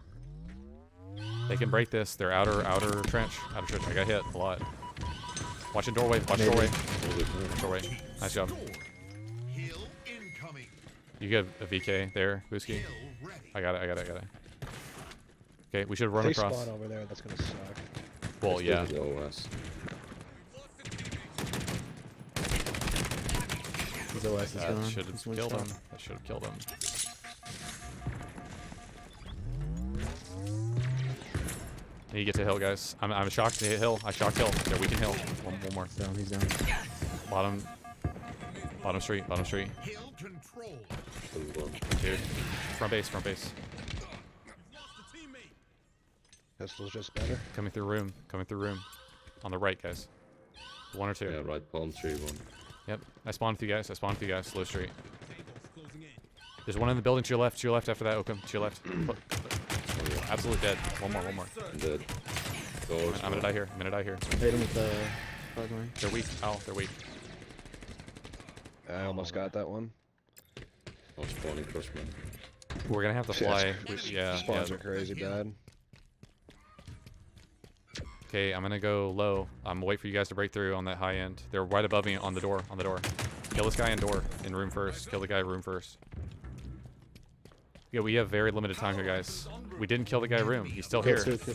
[SPEAKER 1] They can break this. They're outer trench. Outer trench. I got hit a lot. Watching doorway. Watch
[SPEAKER 8] Maybe.
[SPEAKER 1] doorway.
[SPEAKER 7] Holy crap.
[SPEAKER 1] Doorway. Nice job.
[SPEAKER 3] Score. Hill incoming.
[SPEAKER 1] You get a VK there, Busky.
[SPEAKER 3] Hill ready.
[SPEAKER 1] I got it. Okay, we should run
[SPEAKER 9] They
[SPEAKER 1] across.
[SPEAKER 9] spawn over there. That's gonna suck.
[SPEAKER 1] Well,
[SPEAKER 7] Let's
[SPEAKER 1] yeah.
[SPEAKER 7] go to the OS.
[SPEAKER 8] His OS is
[SPEAKER 1] That
[SPEAKER 8] gone.
[SPEAKER 1] should
[SPEAKER 8] He's
[SPEAKER 1] have
[SPEAKER 8] one
[SPEAKER 1] killed
[SPEAKER 8] shot.
[SPEAKER 1] him. That should have killed him. Need to get to hill, guys. I'm shocked to hit hill. I shocked hill. Yeah, we can hill. One more.
[SPEAKER 8] Down, he's down.
[SPEAKER 1] Bottom street. Bottom street.
[SPEAKER 3] Hill control.
[SPEAKER 1] Dude. Front base. Front base.
[SPEAKER 9] Pistol's just better.
[SPEAKER 1] Coming through room. Coming through room. On the right, guys. 1 or 2.
[SPEAKER 7] Yeah, right palm tree one.
[SPEAKER 1] Yep. I spawned with you guys. Slow street. There's one in the building to your left. To your left after that, Oakham. To your left. Absolutely dead. One more.
[SPEAKER 7] I'm dead. Doors.
[SPEAKER 1] I'm gonna die here.
[SPEAKER 8] Hit him with the frog line.
[SPEAKER 1] They're weak. Ow, they're weak.
[SPEAKER 9] I almost got that one.
[SPEAKER 7] I'm spawning crossman.
[SPEAKER 1] We're gonna have to fly. Yeah.
[SPEAKER 9] Spawns are crazy bad.
[SPEAKER 1] Okay, I'm gonna go low. I'm wait for you guys to break through on that high end. They're right above me on the door. Kill this guy in room first. Kill the guy room first. Yeah, we have very limited time here, guys. We didn't kill the guy room. He's still here.
[SPEAKER 8] Kill two.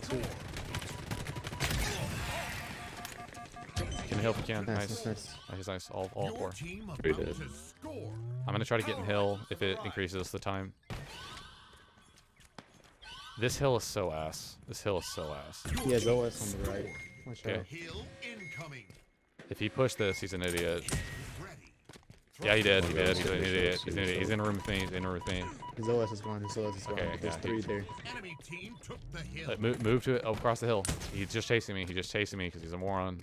[SPEAKER 1] Can help if you can.
[SPEAKER 8] Nice.
[SPEAKER 1] Nice. All 4.
[SPEAKER 7] Very dead.
[SPEAKER 1] I'm gonna try to get in hill if it increases the time. This hill is so ass.
[SPEAKER 8] He has OS on the right. Watch out.
[SPEAKER 3] Hill incoming.
[SPEAKER 1] If he pushed this, he's an idiot. Yeah, he did. He's an idiot. He's in a room with me.
[SPEAKER 8] His OS is gone.
[SPEAKER 1] Okay,
[SPEAKER 8] There's 3 there.
[SPEAKER 3] Enemy team took the hill.
[SPEAKER 1] Move to it across the hill. He's just chasing me because he's a moron.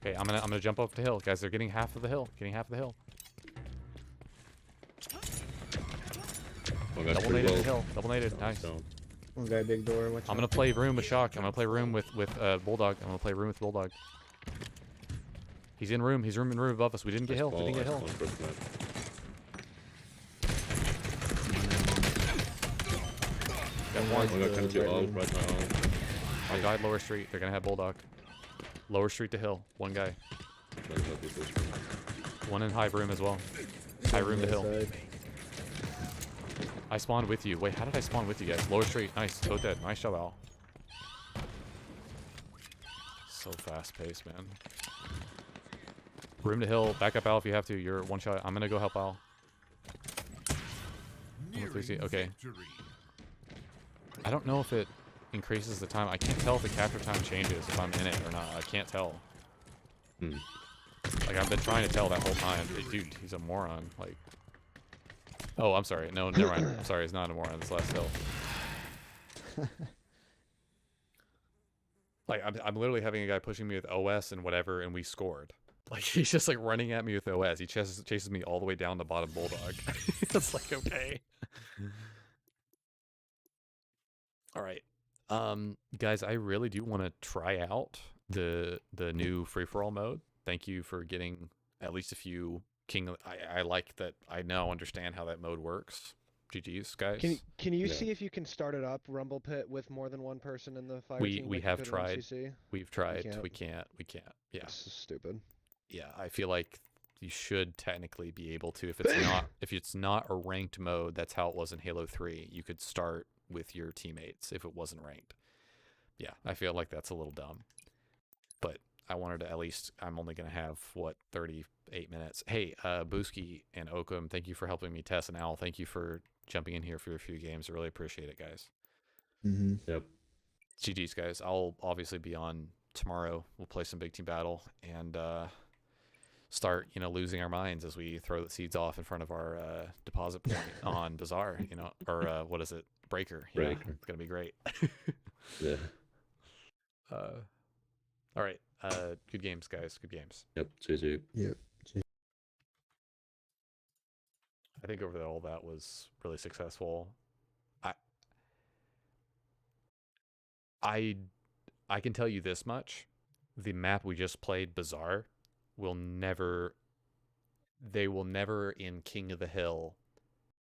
[SPEAKER 1] Okay, I'm gonna jump up the hill, guys. They're getting half of the hill. Double naded the hill. Nice.
[SPEAKER 8] One guy, big door. Watch
[SPEAKER 1] I'm gonna play room with Shock. I'm gonna play room with Bulldog. He's in room. He's room above us. We didn't get hill.
[SPEAKER 7] Got
[SPEAKER 1] one.
[SPEAKER 7] I'm gonna come to your ult right now.
[SPEAKER 1] I died lower street. They're gonna have Bulldog. Lower street to hill. One guy. One in high room as well. High room to hill. I spawned with you. Wait, how did I spawn with you guys? Lower street. Nice. Both dead. Nice job, Al. So fast paced, man. Room to hill. Back up, Al, if you have to. You're one shot. I'm gonna go help Al. Okay. I don't know if it increases the time. I can't tell if the capture time changes if I'm in it or not. I can't tell. Like, I've been trying to tell that whole time. Dude, he's a moron. Like, oh, I'm sorry. No, never mind. I'm sorry. He's not a moron. It's last hill. Like, I'm literally having a guy pushing me with OS and whatever, and we scored. Like, he's just, like, running at me with OS. He chases me all the way down to bottom Bulldog. It's like, okay. All right. Guys, I really do want to try out the new free-for-all mode. Thank you for getting at least a few King. I like that. I now understand how that mode works. GG's, guys.
[SPEAKER 9] Can you see if you can start it up, Rumble Pit, with more than one person in the fire team?
[SPEAKER 1] We
[SPEAKER 9] like
[SPEAKER 1] have
[SPEAKER 9] you could in
[SPEAKER 1] tried.
[SPEAKER 9] MCC?
[SPEAKER 1] We've tried.
[SPEAKER 9] can't?
[SPEAKER 1] We can't. Yeah.
[SPEAKER 9] This is stupid.
[SPEAKER 1] Yeah, I feel like you should technically be able to if it's not a ranked mode. That's how it was in Halo 3. You could start with your teammates if it wasn't ranked. Yeah, I feel like that's a little dumb. But I wanted to at least, I'm only going to have, 38 minutes. Hey, Booski and Oakham, thank you for helping me test. And Al, thank you for jumping in here for a few games. I really appreciate it, guys.
[SPEAKER 7] Yep.
[SPEAKER 1] GG's, guys. I'll obviously be on tomorrow. We'll play some big team battle and start, losing our minds as we throw the seeds off in front of our deposit point on Bazaar, or what is it? Breaker. Yeah,
[SPEAKER 7] Breaker.
[SPEAKER 1] it's going to be great.
[SPEAKER 7] Yeah.
[SPEAKER 1] All right. Good games, guys. Good games.
[SPEAKER 7] Yep. GG.
[SPEAKER 8] Yep.
[SPEAKER 1] I think overall that was really successful. I can tell you this much. The map we just played, Bazaar, they will never in King of the Hill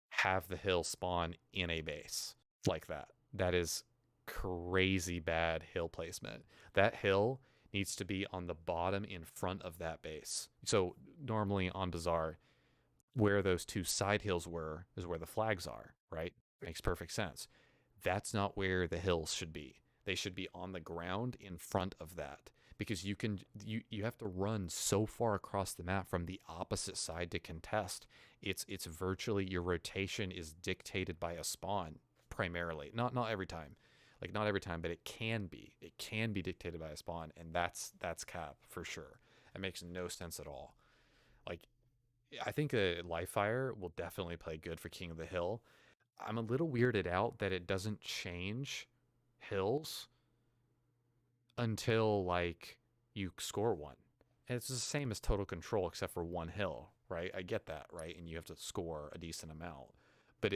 [SPEAKER 1] have the hill spawn in a base like that. That is crazy bad hill placement. That hill needs to be on the bottom in front of that base. So normally on Bazaar, where those two side hills were is where the flags are, right? Makes perfect sense. That's not where the hills should be. They should be on the ground in front of that, because you have to run so far across the map from the opposite side to contest. It's virtually your rotation is dictated by a spawn primarily. Not every time. Like not every time, but it can be. It can be dictated by a spawn, and that's cap for sure. It makes no sense at all. Like I think a live fire will definitely play good for King of the Hill. I'm a little weirded out that it doesn't change hills until like you score one. And it's the same as total control except for one hill, right? I get that, right? And you have to score a decent amount. But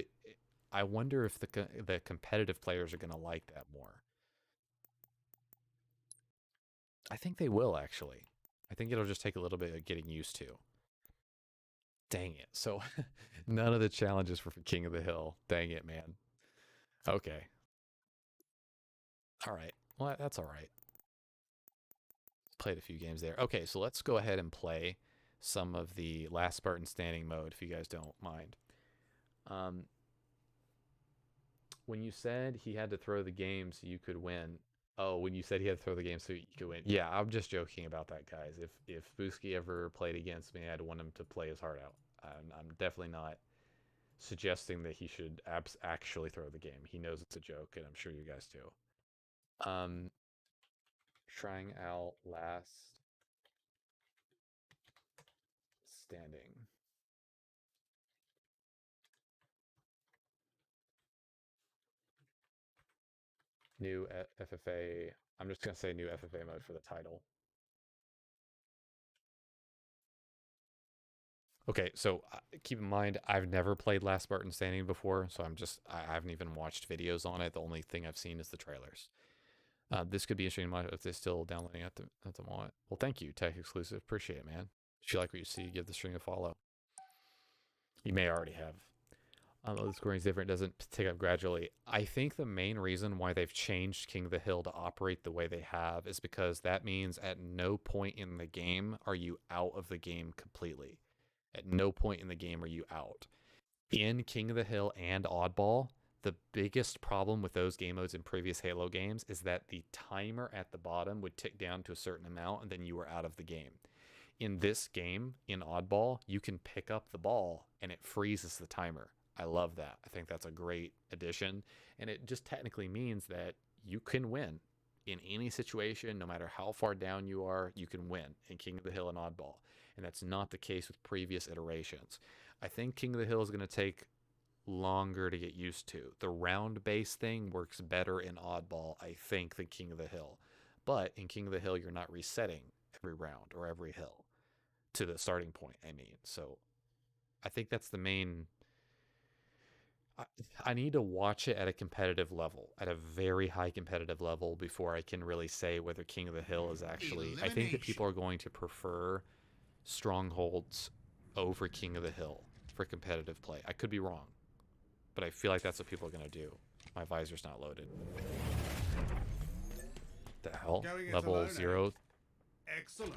[SPEAKER 1] I wonder if the competitive players are going to like that more. I think they will actually. I think it'll just take a little bit of getting used to. Dang it. So none of the challenges for King of the Hill. Dang it, man. Okay. All right. Well, that's all right. Played a few games there. Okay, so let's go ahead and play some of the Last Spartan Standing mode, if you guys don't mind. When you said he had to throw the game so you could win. Oh, when you said he had to throw the game so you could win. Yeah, I'm just joking about that, guys. If Booski ever played against me, I'd want him to play his heart out. I'm definitely not suggesting that he should actually throw the game. He knows it's a joke, and I'm sure you guys do. Trying out Last Standing. New FFA. I'm just going to say new FFA mode for the title. Okay, so keep in mind, I've never played Last Spartan Standing before, so I haven't even watched videos on it. The only thing I've seen is the trailers. This could be interesting if they're still downloading at the moment. Well, thank you, Tech Exclusive. Appreciate it, man. If you like what you see, give the stream a follow. You may already have. The scoring is different, doesn't tick up gradually. I think the main reason why they've changed King of the Hill to operate the way they have is because that means at no point in the game are you out of the game completely. At no point in the game are you out. In King of the Hill and Oddball, the biggest problem with those game modes in previous Halo games is that the timer at the bottom would tick down to a certain amount and then you were out of the game. In this game, in Oddball, you can pick up the ball and it freezes the timer. I love that. I think that's a great addition. And it just technically means that you can win in any situation, no matter how far down you are, you can win in King of the Hill and Oddball. And that's not the case with previous iterations. I think King of the Hill is going to take longer to get used to. The round-based thing works better in Oddball, I think, than King of the Hill. But in King of the Hill, you're not resetting every round or every hill to the starting point, I mean. So I think that's the main... I need to watch it at a competitive level, at a very high competitive level, before I can really say whether King of the Hill is actually... I think that people are going to prefer Strongholds over King of the Hill for competitive play. I could be wrong, but I feel like that's what people are going to do. My visor's not loaded. The hell? Level 0?
[SPEAKER 3] Excellent.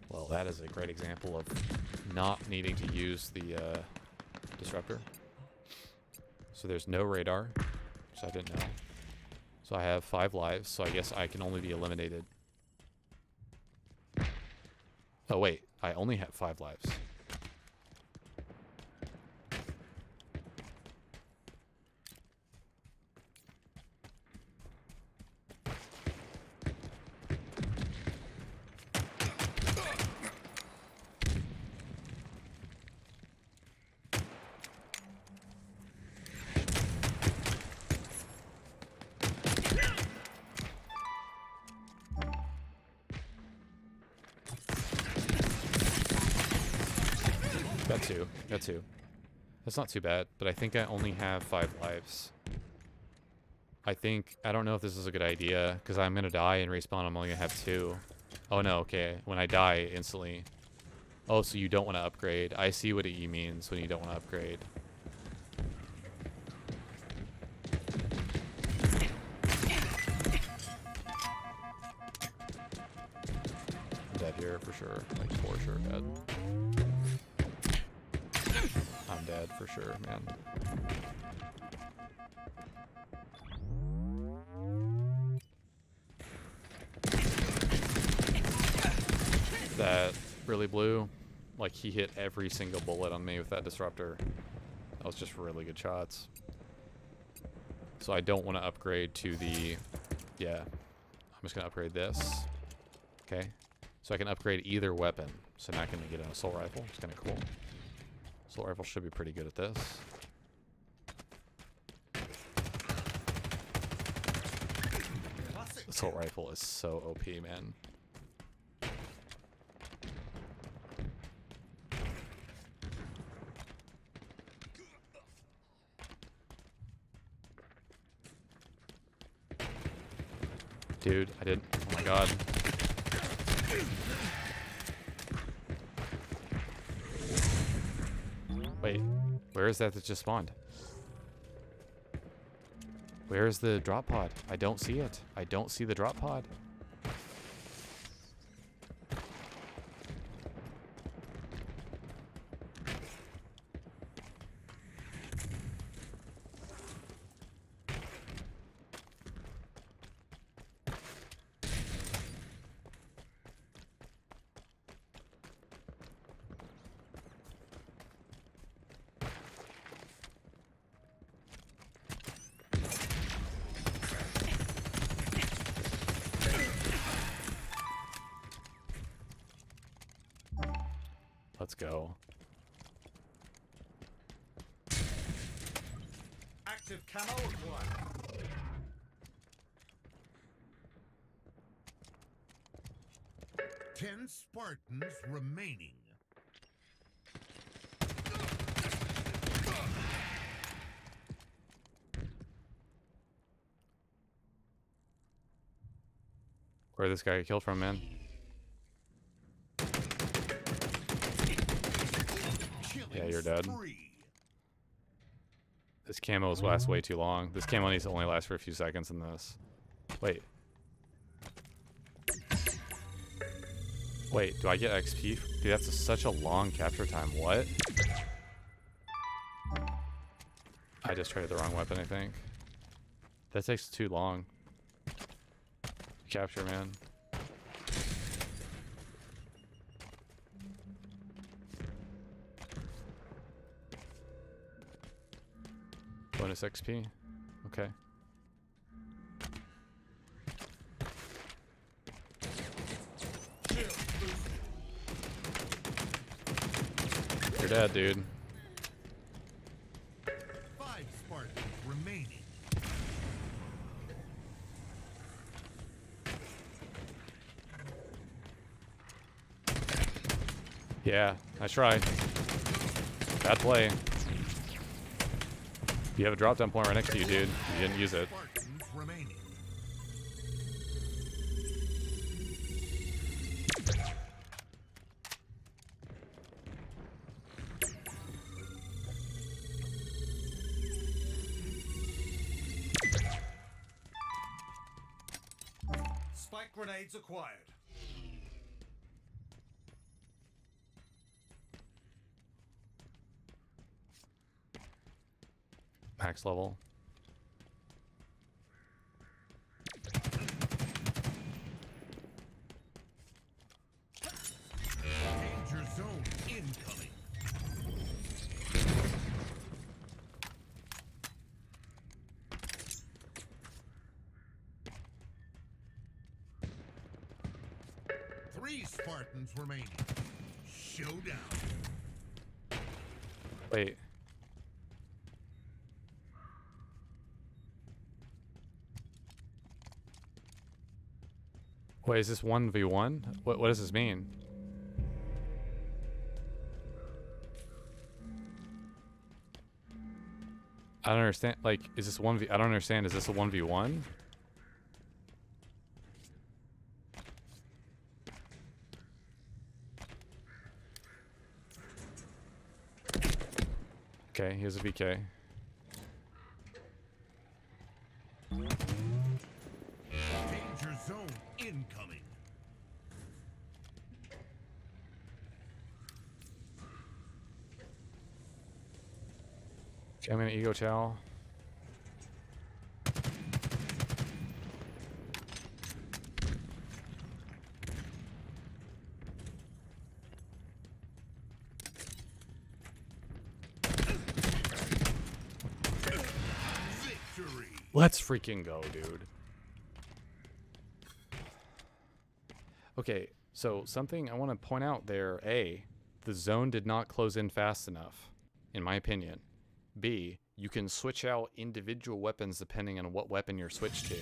[SPEAKER 1] Well, that is a great example of not needing to use the disruptor. So there's no radar, which I didn't know. So I have 5 lives, so I guess I can only be eliminated. Oh wait, I only have 5 lives. Got two. That's not too bad, but I think I only have 5 lives. I don't know if this is a good idea, because I'm going to die and respawn, I'm only going to have 2. Oh no, okay. When I die, instantly. Oh, so you don't want to upgrade. I see what it means when you don't want to upgrade. I'm dead here for sure. Like, for sure dead. I'm dead for sure, man. that really blew. Like, he hit every single bullet on me with that disruptor. That was just really good shots. So I don't want to upgrade to the... Yeah. I'm just going to upgrade this. Okay. So I can upgrade either weapon. So now I can get an assault rifle. It's kind of cool. Assault rifle should be pretty good at this. Assault rifle is so OP, man. Dude, I didn't. Oh my god. Wait, where is that just spawned? Where is the drop pod? I don't see it. I don't see the drop pod. Let's go.
[SPEAKER 3] Active camo acquired.
[SPEAKER 6] Ten Spartans remaining.
[SPEAKER 1] Where this guy get killed from, man? Yeah, you're dead. This camo lasts way too long. This camo needs to only last for a few seconds in this. Wait. Wait, do I get XP? Dude, that's such a long capture time. What? I just traded the wrong weapon, I think. That takes too long. Capture, man. Bonus XP. Okay. You're dead, dude.
[SPEAKER 6] 5 Spartans remaining.
[SPEAKER 1] Yeah, nice try. Bad play. You have a drop down point right next to you, dude. You didn't use it.
[SPEAKER 6] Spartans remaining.
[SPEAKER 3] Spike grenades acquired.
[SPEAKER 1] Max level.
[SPEAKER 6] Danger zone incoming. Three Spartans remaining. Showdown.
[SPEAKER 1] Wait. Wait, is this 1v1? What does this mean? I don't understand. Like, is this 1v... I don't understand. Is this a 1v1? Okay, here's a VK.
[SPEAKER 6] Danger zone incoming.
[SPEAKER 1] Okay, I'm gonna ego chow. Let's freaking go, dude. Okay, so something I want to point out there. A, the zone did not close in fast enough, in my opinion. B, you can switch out individual weapons depending on what weapon you're switched to.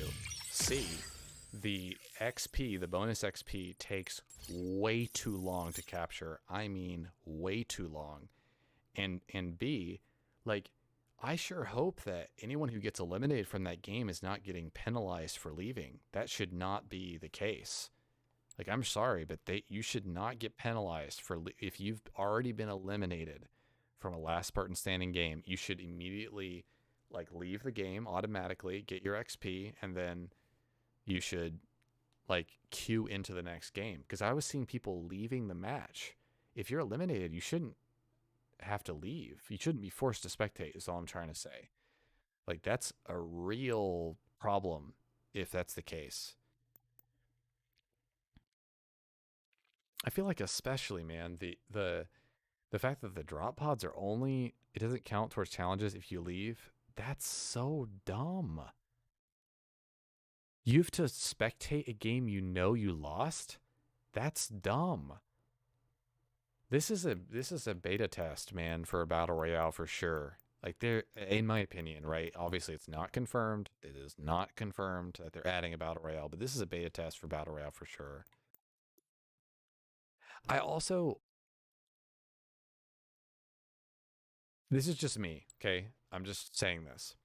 [SPEAKER 1] C, the XP, the bonus XP, takes way too long to capture. I mean, way too long. And B, like, I sure hope that anyone who gets eliminated from that game is not getting penalized for leaving. That should not be the case. Like, I'm sorry, but you should not get penalized for if you've already been eliminated from a last person standing game. You should immediately like leave the game automatically, get your XP, and then you should like queue into the next game. Because I was seeing people leaving the match. If you're eliminated, you shouldn't have to leave. You shouldn't be forced to spectate, is all I'm trying to say. Like, that's a real problem if that's the case. I feel like especially, man, the fact that the drop pods are only, it doesn't count towards challenges if you leave, that's so dumb. You have to spectate a game you know you lost? That's dumb. This is a beta test, man, for a battle royale for sure. Like, they're, in my opinion, right? Obviously, it's not confirmed. It is not confirmed that they're adding a battle royale, but this is a beta test for battle royale for sure. I also, this is just me, okay? I'm just saying this.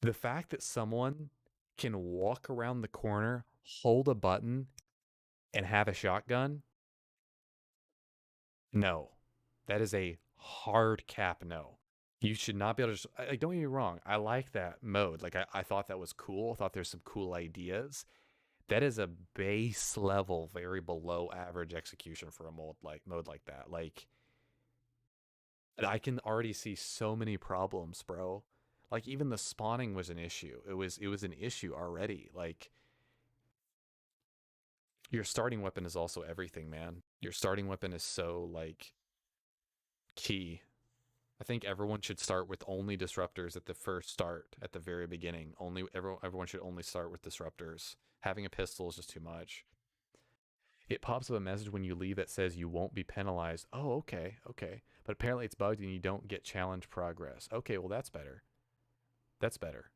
[SPEAKER 1] The fact that someone can walk around the corner, hold a button, and have a shotgun, no. That is a hard cap no. You should not be able to just, like, don't get me wrong. I like that mode. Like, I thought that was cool. I thought there's some cool ideas. That is a base level, very below average execution for a mode like that. Like, I can already see so many problems, bro. Like, even the spawning was an issue. It was an issue already. Like, your starting weapon is also everything, man. Your starting weapon is so like key. I think everyone should start with only disruptors at the first start, at the very beginning. Only everyone should only start with disruptors. Having a pistol is just too much. It pops up a message when you leave that says you won't be penalized. Oh, okay, okay. But apparently it's bugged and you don't get challenge progress. Okay, well that's better. That's better.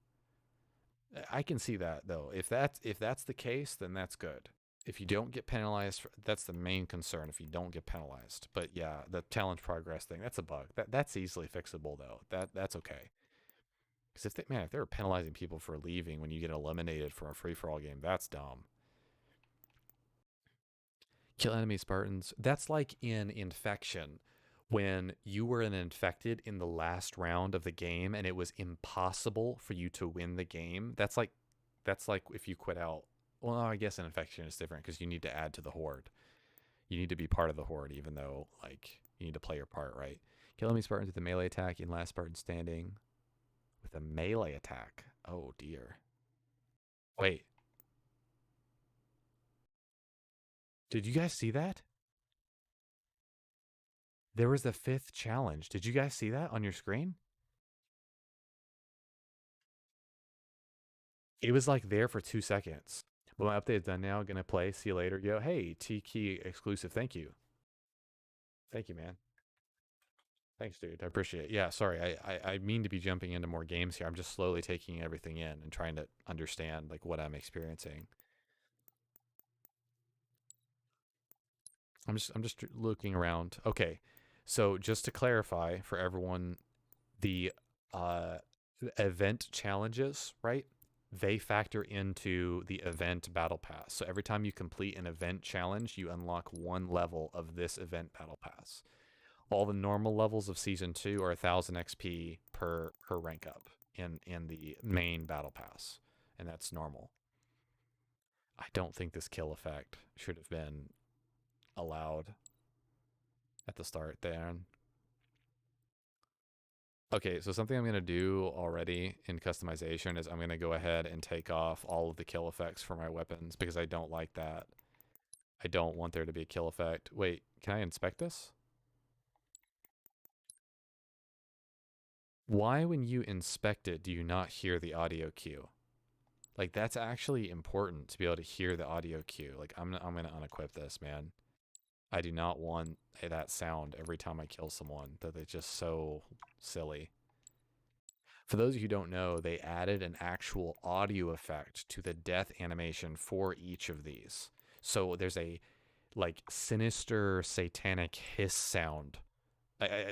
[SPEAKER 1] I can see that though. If that's the case, then that's good. If you don't get penalized, that's the main concern. If you don't get penalized, but yeah, the challenge progress thing, that's a bug. That's easily fixable though. That's okay. Because if they were penalizing people for leaving when you get eliminated from a free for all game, that's dumb. Kill enemy Spartans. That's like in Infection, when you were an infected in the last round of the game and it was impossible for you to win the game. That's like if you quit out. Well, no, I guess an Infection is different because you need to add to the horde. You need to be part of the horde, even though like you need to play your part, right? Kill enemy Spartans with a melee attack in last Spartan standing. With a melee attack. Oh dear. Wait. Did you guys see that? There was a 5th challenge. Did you guys see that on your screen? It was like there for 2 seconds. Well, my update is done now. Gonna play. See you later. Yo, hey, T Key exclusive. Thank you. Thank you, man. Thanks, dude. I appreciate it. Yeah, sorry. I mean to be jumping into more games here. I'm just slowly taking everything in and trying to understand like what I'm experiencing. I'm just looking around. Okay. So just to clarify for everyone, the event challenges, right? They factor into the event battle pass. So every time you complete an event challenge, you unlock 1 level of this event battle pass. All the normal levels of season 2 are 1000 XP per rank up in the main battle pass, and that's normal. I don't think this kill effect should have been allowed at the start there. Okay, so something I'm going to do already in customization is I'm going to go ahead and take off all of the kill effects for my weapons because I don't like that. I don't want there to be a kill effect. Wait, can I inspect this? Why, when you inspect it, do you not hear the audio cue? Like, that's actually important to be able to hear the audio cue. Like, I'm going to unequip this, man. I do not want that sound every time I kill someone. That it's just so silly. For those of you who don't know, they added an actual audio effect to the death animation for each of these. So there's a, like, sinister satanic hiss sound.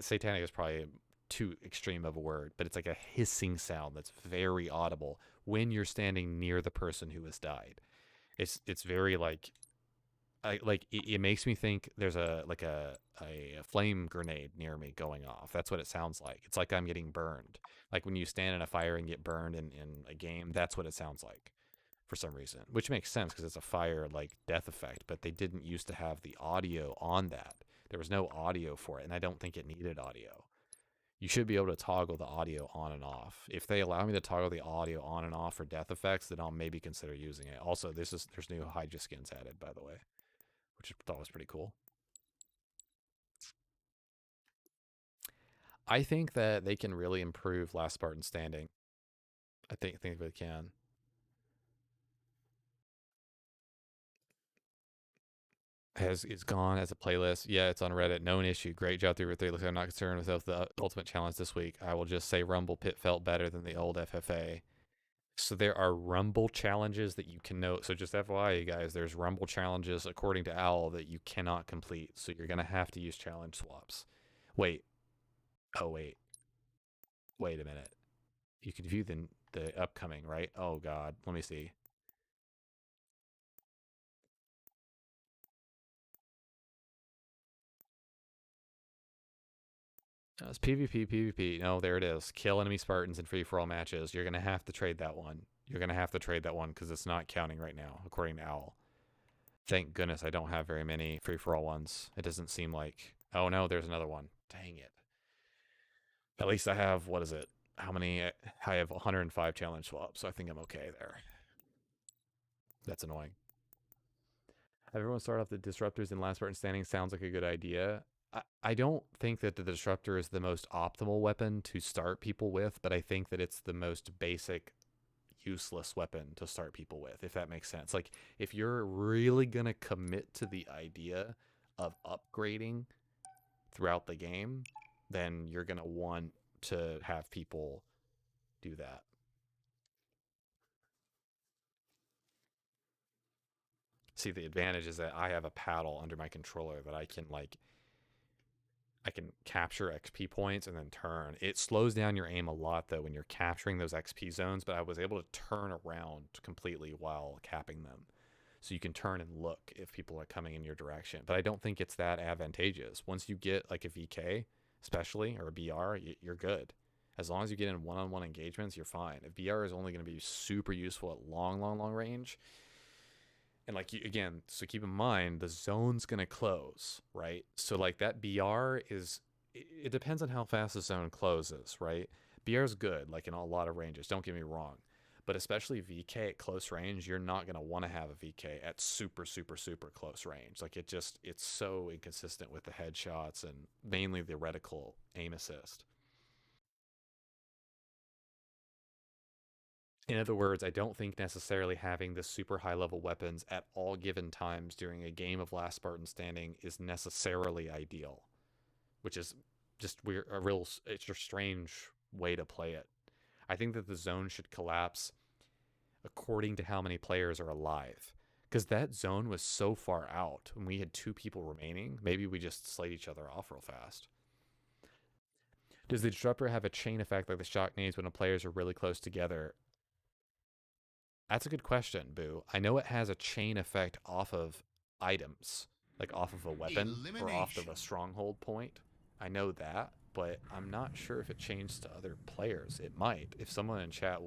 [SPEAKER 1] Satanic is probably too extreme of a word, but it's like a hissing sound that's very audible when you're standing near the person who has died. It's very like it makes me think there's a flame grenade near me going off. That's what it sounds like. It's like I'm getting burned. Like when you stand in a fire and get burned in a game, that's what it sounds like for some reason, which makes sense because it's a fire like death effect, but they didn't used to have the audio on that. There was no audio for it, and I don't think it needed audio. You should be able to toggle the audio on and off. If they allow me to toggle the audio on and off for death effects, then I'll maybe consider using it. Also, there's new Hydra skins added, by the way, which I thought was pretty cool. I think that they can really improve Last Spartan Standing. I think they can. Is gone as a playlist. Yeah, it's on Reddit. No issue. Great job 3/3. Looks like I'm not concerned with the ultimate challenge this week. I will just say Rumble Pit felt better than the old FFA. So there are Rumble challenges that you can know. So just FYI, you guys, there's Rumble challenges according to Owl that you cannot complete. So you're gonna have to use challenge swaps. Wait. Oh wait. Wait a minute. You can view the upcoming, right? Oh god. Let me see. It's PvP, PvP. No, there it is. Kill enemy Spartans in free-for-all matches. You're going to have to trade that one. You're going to have to trade that one because it's not counting right now, according to Owl. Thank goodness I don't have very many free-for-all ones. It doesn't seem like... Oh, no, there's another one. Dang it. At least I have, what is it? How many? I have 105 challenge swaps, so I think I'm okay there. That's annoying. Have everyone start off the disruptors in Last Spartan Standing sounds like a good idea. I don't think that the disruptor is the most optimal weapon to start people with, but I think that it's the most basic, useless weapon to start people with, if that makes sense. Like, if you're really going to commit to the idea of upgrading throughout the game, then you're going to want to have people do that. See, the advantage is that I have a paddle under my controller that I can, like, I can capture XP points and then turn. It slows down your aim a lot, though, when you're capturing those XP zones, but I was able to turn around completely while capping them. So you can turn and look if people are coming in your direction. But I don't think it's that advantageous. Once you get, like, a VK, especially, or a BR, you're good. As long as you get in one-on-one engagements, you're fine. If BR is only going to be super useful at long, long, long range, and like again, so keep in mind the zone's gonna close, right? So like that BR is, it depends on how fast the zone closes, right? BR is good, like in a lot of ranges. Don't get me wrong, but especially VK at close range, you're not gonna want to have a VK at super, super, super close range. Like it's so inconsistent with the headshots and mainly the reticle aim assist. In other words, I don't think necessarily having the super high level weapons at all given times during a game of Last Spartan Standing is necessarily ideal, which is just weird, it's a strange way to play it. I think that the zone should collapse according to how many players are alive, because that zone was so far out when we had 2 people remaining. Maybe we just slayed each other off real fast. Does the disruptor have a chain effect like the shock nades when the players are really close together? That's a good question, Boo. I know it has a chain effect off of items, like off of a weapon or off of a stronghold point. I know that, but I'm not sure if it changed to other players. It might. If someone in chat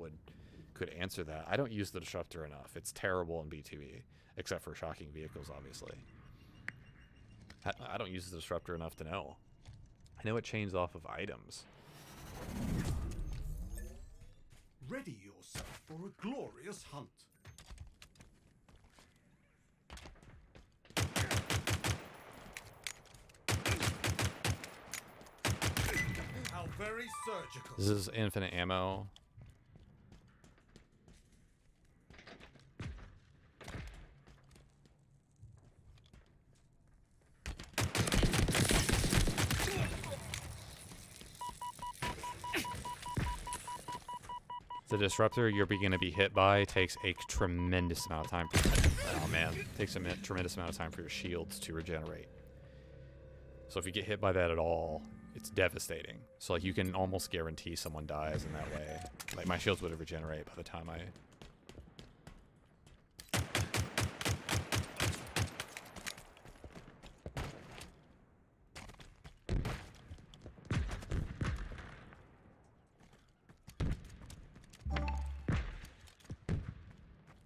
[SPEAKER 1] could answer that. I don't use the disruptor enough. It's terrible in BTB, except for shocking vehicles, obviously. I don't use the disruptor enough to know. I know it changes off of items.
[SPEAKER 3] Ready yourself for a glorious hunt. How very Very surgical.
[SPEAKER 1] This is infinite ammo. The disruptor you're going to be hit by takes a tremendous amount of time. Oh man, takes a tremendous amount of time for your shields to regenerate. So if you get hit by that at all, it's devastating. So like you can almost guarantee someone dies in that way. Like my shields would have regenerate by the time I.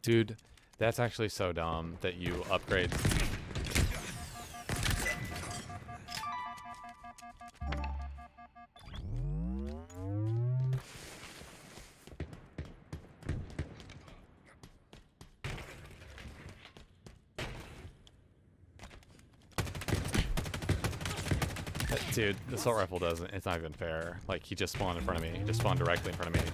[SPEAKER 1] Dude, that's actually so dumb that you upgrade. Dude, the assault rifle doesn't. It's not even fair. Like, he just spawned in front of me. He just spawned directly in front of me.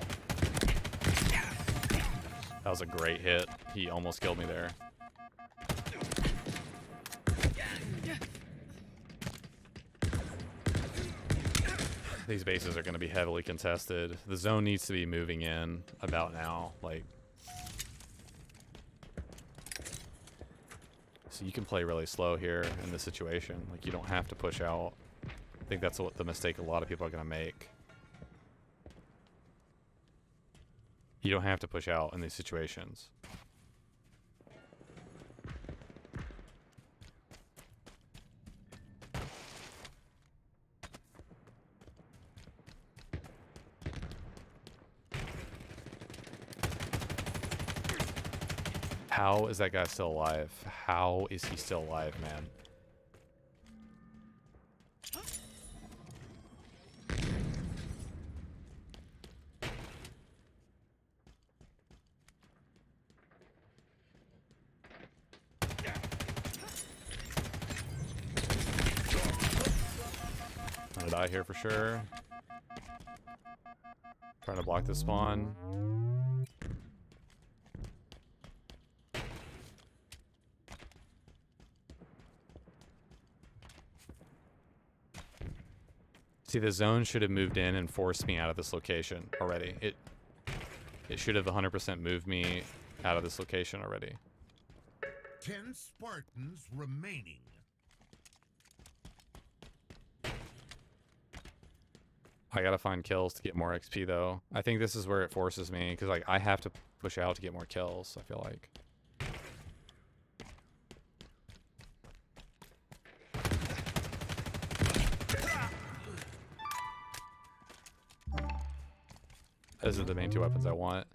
[SPEAKER 1] That was a great hit. He almost killed me there. These bases are going to be heavily contested. The zone needs to be moving in about now. Like, so you can play really slow here in this situation. Like, you don't have to push out. I think that's what the mistake a lot of people are going to make. You don't have to push out in these situations. How is that guy still alive? How is he still alive, man? I'm gonna die here for sure. Trying to block the spawn. See, the zone should have moved in and forced me out of this location already. It should have 100% moved me out of this location already.
[SPEAKER 6] 10 Spartans remaining.
[SPEAKER 1] I gotta find kills to get more XP though. I think this is where it forces me, because like I have to push out to get more kills, I feel like. Those are the main two weapons I want.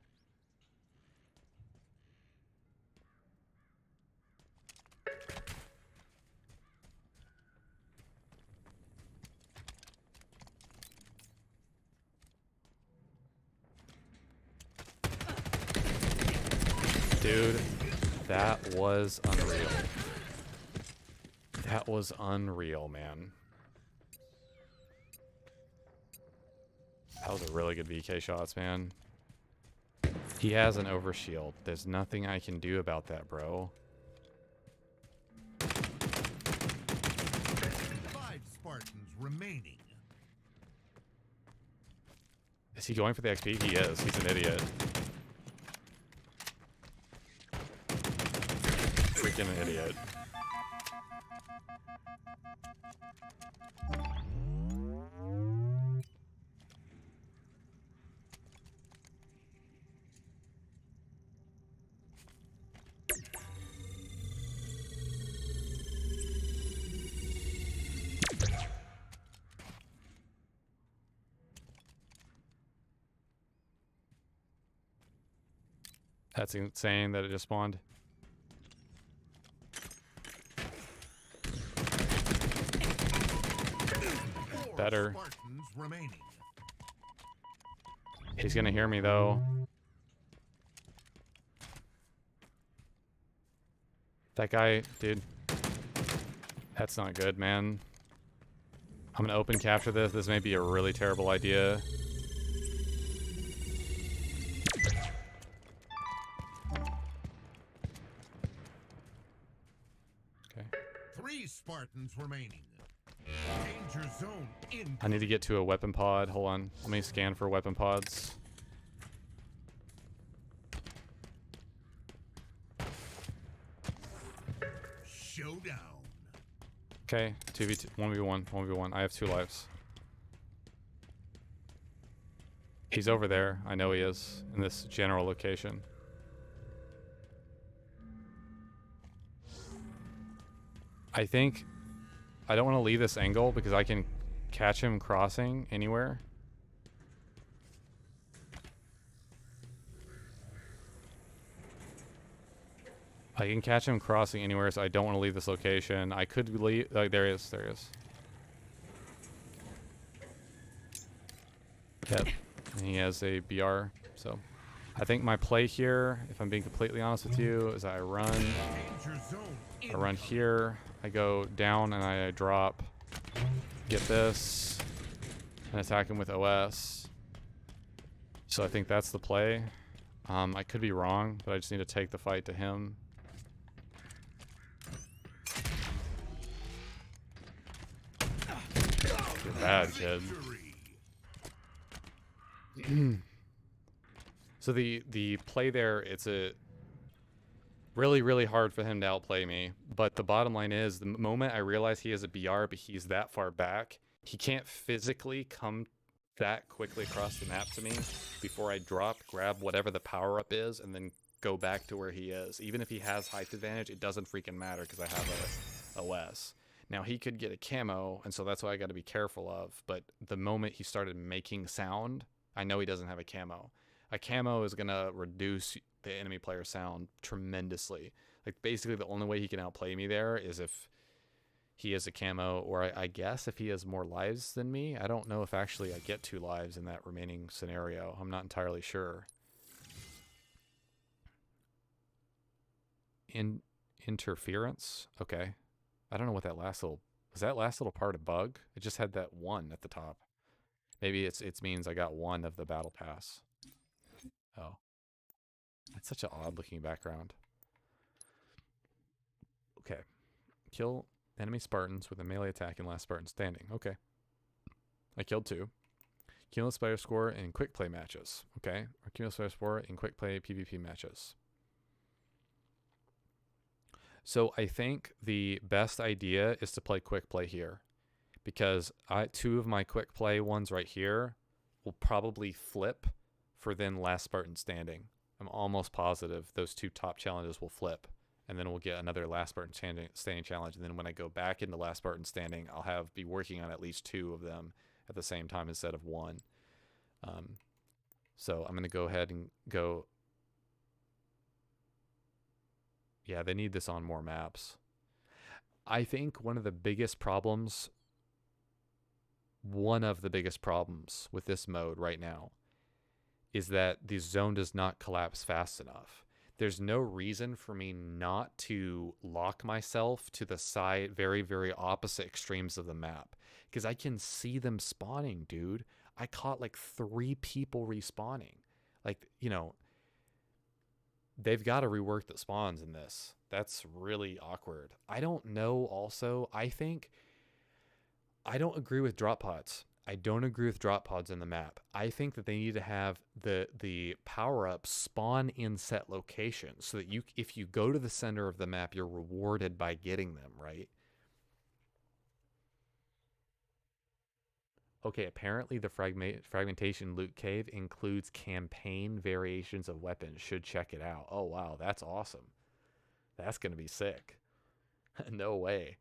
[SPEAKER 1] Dude, that was unreal. That was unreal, man. That was a really good VK shots, man. He has an overshield. There's nothing I can do about that, bro.
[SPEAKER 6] 5 Spartans remaining.
[SPEAKER 1] Is he going for the XP? He is. He's an idiot. Freaking idiot. That's insane that it just spawned. Better.
[SPEAKER 6] Spartans remaining.
[SPEAKER 1] He's gonna hear me though. That guy, dude. That's not good, man. I'm gonna open capture this. This may be a really terrible idea. Okay.
[SPEAKER 6] 3 Spartans remaining. Danger zone in.
[SPEAKER 1] I need to get to a weapon pod. Hold on. Let me scan for weapon pods.
[SPEAKER 6] Showdown.
[SPEAKER 1] Okay, 2v2, 1v1, 1v1. I have 2 lives. He's over there. I know he is, in this general location. I think I don't want to leave this angle because I can catch him crossing anywhere. I can catch him crossing anywhere, so I don't want to leave this location. I could leave. There he is. There he is. Yep. And he has a BR. So I think my play here, if I'm being completely honest with you, is I run here. I go down and I drop. Get this. And attack him with OS. So I think that's the play. I could be wrong, but I just need to take the fight to him. You're bad, kid. So the play there, it's a really hard for him to outplay me. But the bottom line is, the moment I realize he has a BR, but he's that far back, he can't physically come that quickly across the map to me before I drop, grab whatever the power up is, and then go back to where he is. Even if he has height advantage, it doesn't freaking matter because I have a OS. Now he could get a camo, and so that's what I got to be careful of. But the moment he started making sound, I know he doesn't have a camo. A camo is gonna reduce the enemy player sound tremendously. Like basically the only way he can outplay me there is if he has a camo, or I guess if he has more lives than me. I don't know if actually I get 2 lives in that remaining scenario. I'm not entirely sure. Interference? Okay. I don't know what that last little... Was that last little part a bug? It just had that 1 at the top. Maybe it means I got 1 of the battle pass. Oh. That's such an odd looking background. Okay. Kill enemy Spartans with a melee attack and last Spartan standing. Okay. I killed 2. Cumulative spider score in quick play matches. Okay. Or cumulative spider score in quick play PvP matches. So I think the best idea is to play quick play here, because 2 of my quick play ones right here will probably flip for then last Spartan standing. I'm almost positive those 2 top challenges will flip, and then we'll get another last Spartan standing challenge. And then when I go back into last Spartan standing, I'll be working on at least 2 of them at the same time instead of 1. So I'm going to go ahead and go. Yeah, they need this on more maps. I think one of the biggest problems with this mode right now is that the zone does not collapse fast enough. There's no reason for me not to lock myself to the side, very opposite extremes of the map, because I can see them spawning, dude. I caught like 3 people respawning. Like, you know, they've got to rework the spawns in this. That's really awkward. I don't know also. I don't agree with drop pods. I don't agree with drop pods in the map. I think that they need to have the power-ups spawn in set locations so that if you go to the center of the map, you're rewarded by getting them, right? Okay, apparently the fragmentation loot cave includes campaign variations of weapons. Should check it out. Oh, wow, that's awesome. That's going to be sick. No way.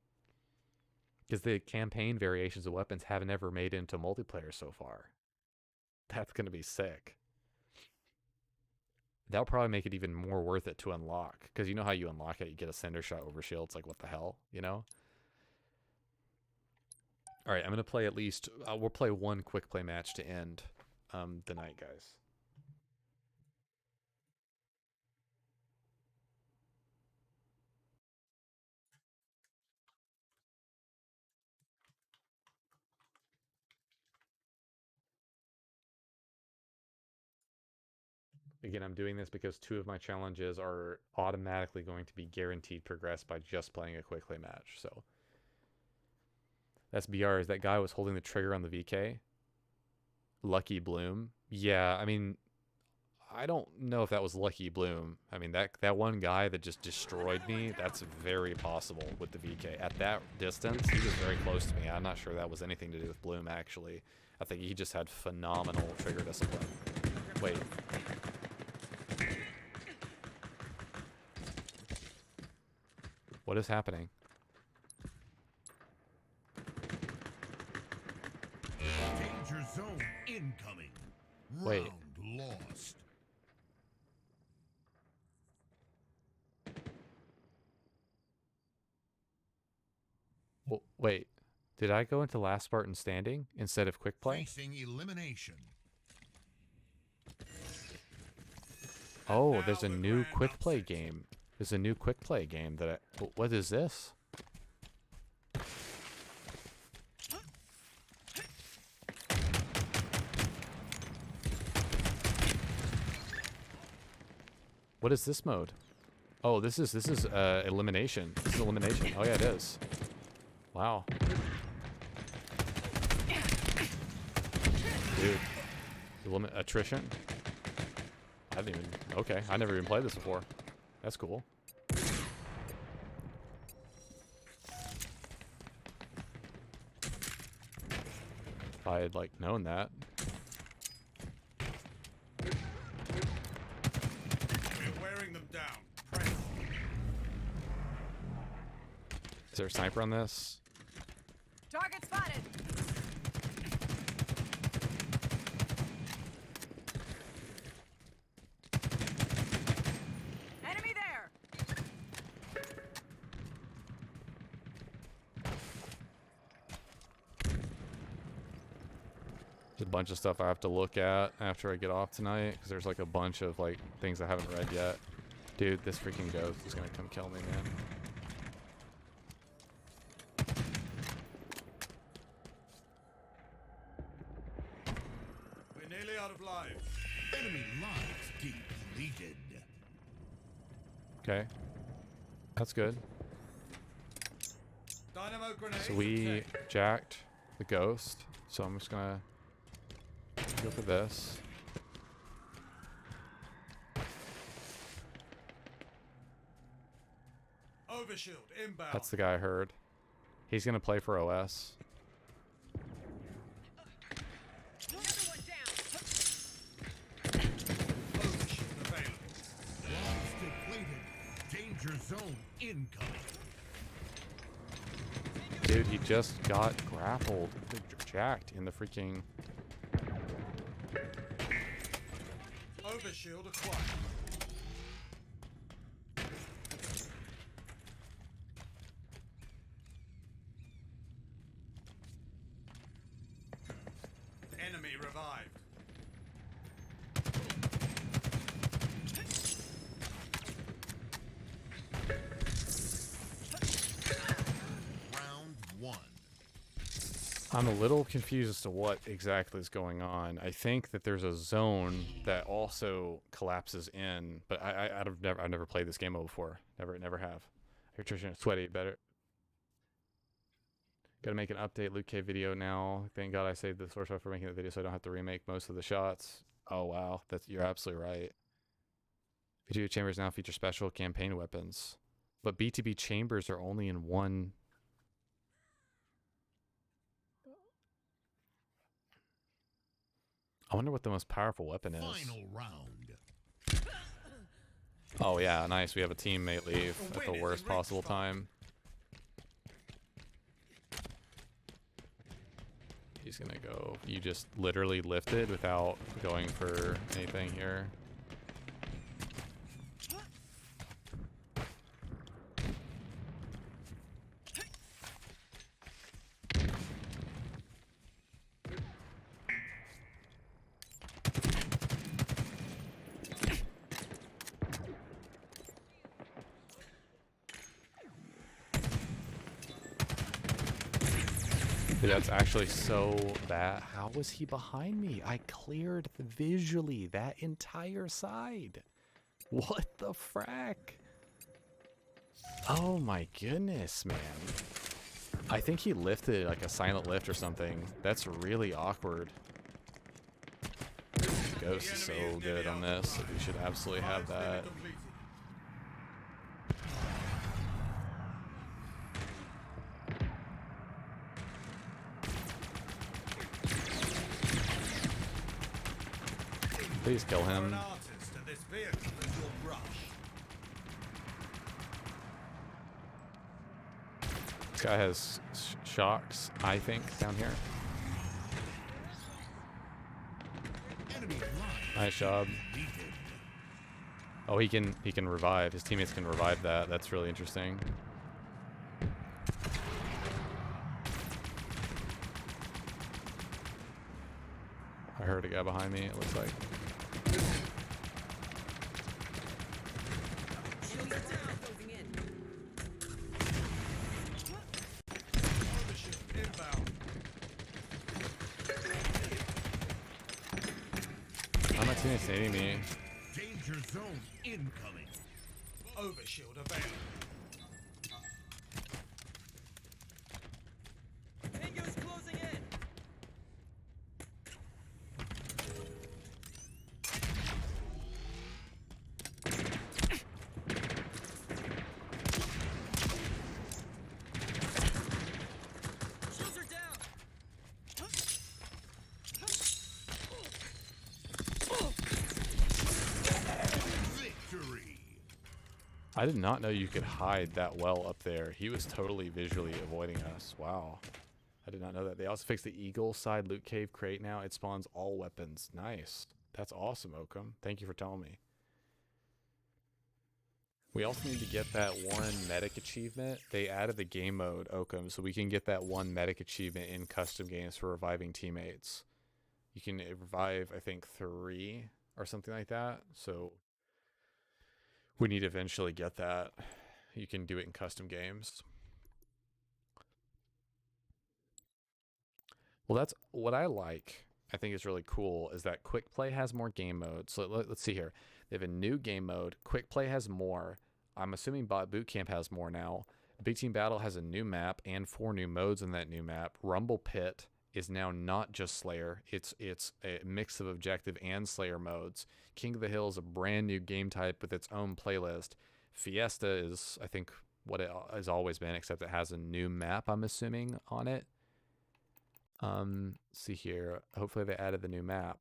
[SPEAKER 1] Because the campaign variations of weapons haven't ever made it into multiplayer so far. That's going to be sick. That'll probably make it even more worth it to unlock. Because you know how you unlock it, you get a cinder shot over shield. It's like, what the hell, you know? All right, I'm going to play at least... we'll play 1 quick play match to end the night, guys. Again, I'm doing this because 2 of my challenges are automatically going to be guaranteed progress by just playing a quick play match. So that's BR. Is that guy was holding the trigger on the VK? Lucky Bloom? Yeah, I mean, I don't know if that was Lucky Bloom. I mean, that one guy that just destroyed me, that's very possible with the VK. At that distance, he was very close to me. I'm not sure that was anything to do with Bloom, actually. I think he just had phenomenal trigger discipline. Wait. What is happening?
[SPEAKER 6] Danger zone incoming.
[SPEAKER 1] Wait.
[SPEAKER 6] Round lost.
[SPEAKER 1] Well, wait. Did I go into last Spartan standing instead of quick play?
[SPEAKER 6] Facing elimination.
[SPEAKER 1] Oh, there's a new quick play game. There's a new quick play game that I... What is this? What is this mode? Oh, this is elimination. This is elimination. Oh yeah, it is. Wow. Dude. Attrition? I didn't even... Okay, I never even played this before. That's cool. If I had, like, known that.
[SPEAKER 6] We're wearing them down. Press.
[SPEAKER 1] Is there a sniper on this?
[SPEAKER 5] Target spotted. Enemy there.
[SPEAKER 1] There's a bunch of stuff I have to look at after I get off tonight, because there's like a bunch of like things I haven't read yet. Dude, this freaking ghost is gonna come kill me, man.
[SPEAKER 6] We're nearly out of lives. Enemy lives depleted.
[SPEAKER 1] Okay. That's good.
[SPEAKER 6] Dynamo grenade.
[SPEAKER 1] So we jacked the ghost, so I'm just gonna go for this.
[SPEAKER 6] Overshield inbound.
[SPEAKER 1] That's the guy I heard. He's gonna play for OS.
[SPEAKER 6] Overshield available. Lives depleted. Danger zone incoming.
[SPEAKER 1] Dude, he just got grappled, jacked in the freaking...
[SPEAKER 6] Overshield acquired. Enemy revived. Round one.
[SPEAKER 1] I'm a little confused as to what exactly is going on. I think that there's a zone that also collapses in, but I've never played this game mode before. Never have. Electrician sweaty, better. Gotta make an update Luke K video now. Thank God I saved the source file for making the video so I don't have to remake most of the shots. Oh wow, you're absolutely right. BTB chambers now feature special campaign weapons, but BTB chambers are only in one. I wonder what the most powerful weapon is.
[SPEAKER 6] Final round.
[SPEAKER 1] Oh yeah, nice. We have a teammate leave at the worst possible time. He's gonna go. You just literally lifted without going for anything here. Dude, that's actually so bad. How was he behind me? I cleared visually that entire side. What the frack? Oh my goodness, man. I think he lifted like a silent lift or something. That's really awkward. Ghost is so good on this. We should absolutely have that. Please kill him. This guy has shocks, I think, down here. Nice job. Oh, he can revive. His teammates can revive that. That's really interesting. I heard a guy behind me, it looks like. I'm not teammates nading me.
[SPEAKER 6] Danger zone incoming. Overshield available.
[SPEAKER 10] Tango's closing in. Shields are down.
[SPEAKER 6] Victory.
[SPEAKER 1] I did not know you could hide that well up there. He was totally visually avoiding us. Wow. I did not know that. They also fixed the Eagle side loot cave crate now. It spawns all weapons. Nice. That's awesome, Oakham. Thank you for telling me. We also need to get that one medic achievement. They added the game mode, Oakham, so we can get that one medic achievement in custom games for reviving teammates. You can revive, I think, 3 or something like that. So we need to eventually get that. You can do it in custom games. Well, that's what I like. I think is really cool is that quick play has more game modes. So let's see here. They have a new game mode. Quick play has more. I'm assuming Bot Boot Camp has more now. Big Team Battle has a new map and 4 new modes in that new map. Rumble Pit is now not just Slayer. It's a mix of objective and Slayer modes. King of the Hill is a brand new game type with its own playlist. Fiesta is, I think, what it has always been, except it has a new map, I'm assuming, on it. See here. Hopefully they added the new map.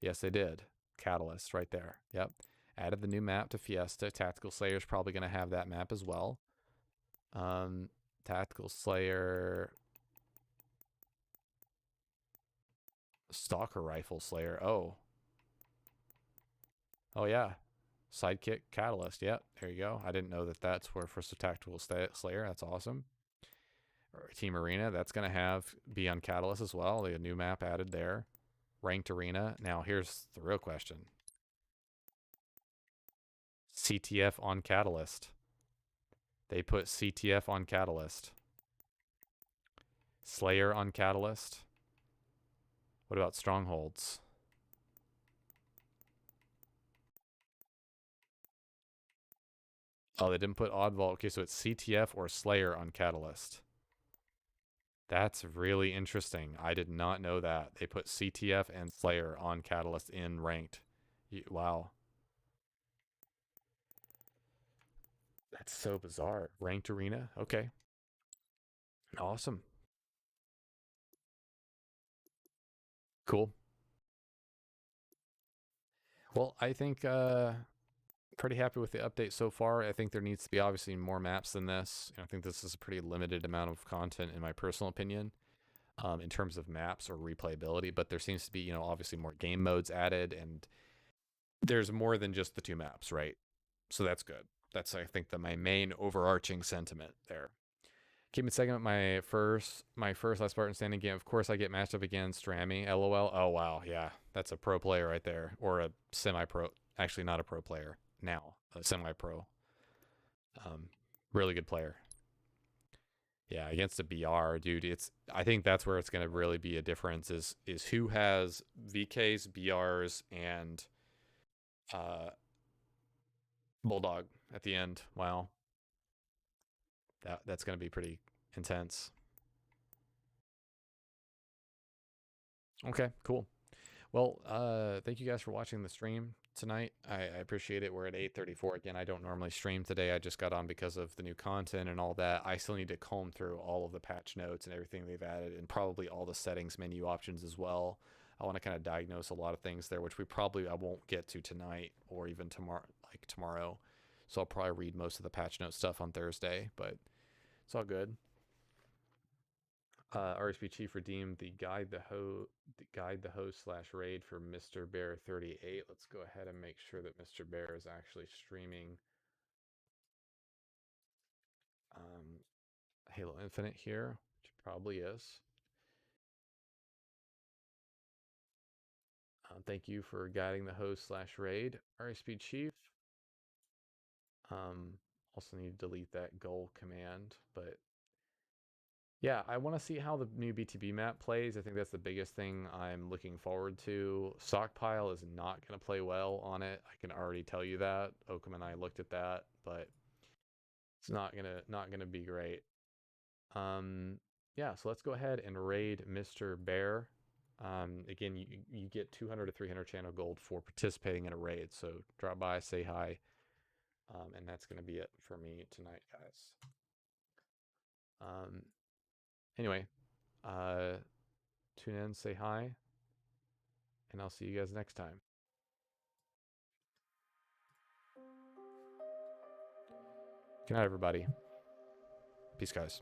[SPEAKER 1] Yes, they did. Catalyst right there. Yep. Added the new map to Fiesta. Tactical Slayer is probably going to have that map as well. Tactical Slayer. Stalker Rifle Slayer. Oh. Oh, yeah. Sidekick Catalyst. Yep. There you go. I didn't know that that's where for Tactical Slayer. That's awesome. Team Arena, that's going to be on Catalyst as well. The new map added there. Ranked Arena. Now, here's the real question. CTF on Catalyst. They put CTF on Catalyst. Slayer on Catalyst. What about Strongholds? Oh, they didn't put Oddvault. Okay, so it's CTF or Slayer on Catalyst. That's really interesting. I did not know that. They put CTF and Slayer on Catalyst in Ranked. Wow. That's so bizarre. Ranked Arena? Okay. Awesome. Cool. Well, I think pretty happy with the update so far. I think there needs to be obviously more maps than this. I think this is a pretty limited amount of content in my personal opinion in terms of maps or replayability, but there seems to be, obviously more game modes added and there's more than just the 2 maps, right? So that's good. That's, I think, my main overarching sentiment there. Keep it second, my first Last Spartan standing game. Of course, I get matched up against Rami. LOL. Oh, wow. Yeah, that's a pro player right there. Or a semi-pro. Actually, not a pro player. Now, a semi-pro. Really good player. Yeah, against a BR, dude, I think that's where it's going to really be a difference is who has VKs, BRs, and uh, Bulldog at the end. Wow, that's going to be pretty intense. Okay, cool. Well, thank you guys for watching the stream tonight. I appreciate it. We're at 8:34 again. I don't normally stream today. I just got on because of the new content and all that. I still need to comb through all of the patch notes and everything they've added, and probably all the settings menu options as well. I want to kind of diagnose a lot of things there, which I won't get to tonight or even tomorrow. So I'll probably read most of the patch note stuff on Thursday, but it's all good. RSP Chief redeemed the guide the host / raid for Mr. Bear 38. Let's go ahead and make sure that Mr. Bear is actually streaming Halo Infinite here, which probably is. Thank you for guiding the host / raid, RSP Chief. Also need to delete that goal command, but yeah, I want to see how the new BTB map plays. I think that's the biggest thing I'm looking forward to. Stockpile is not going to play well on it. I can already tell you that. Oakham and I looked at that, but it's not gonna be great. Yeah, so let's go ahead and raid Mr. Bear. Again, you get 200 to 300 channel gold for participating in a raid. So drop by, say hi, and that's gonna be it for me tonight, guys. Anyway, tune in, say hi, and I'll see you guys next time. Good night, everybody. Peace, guys.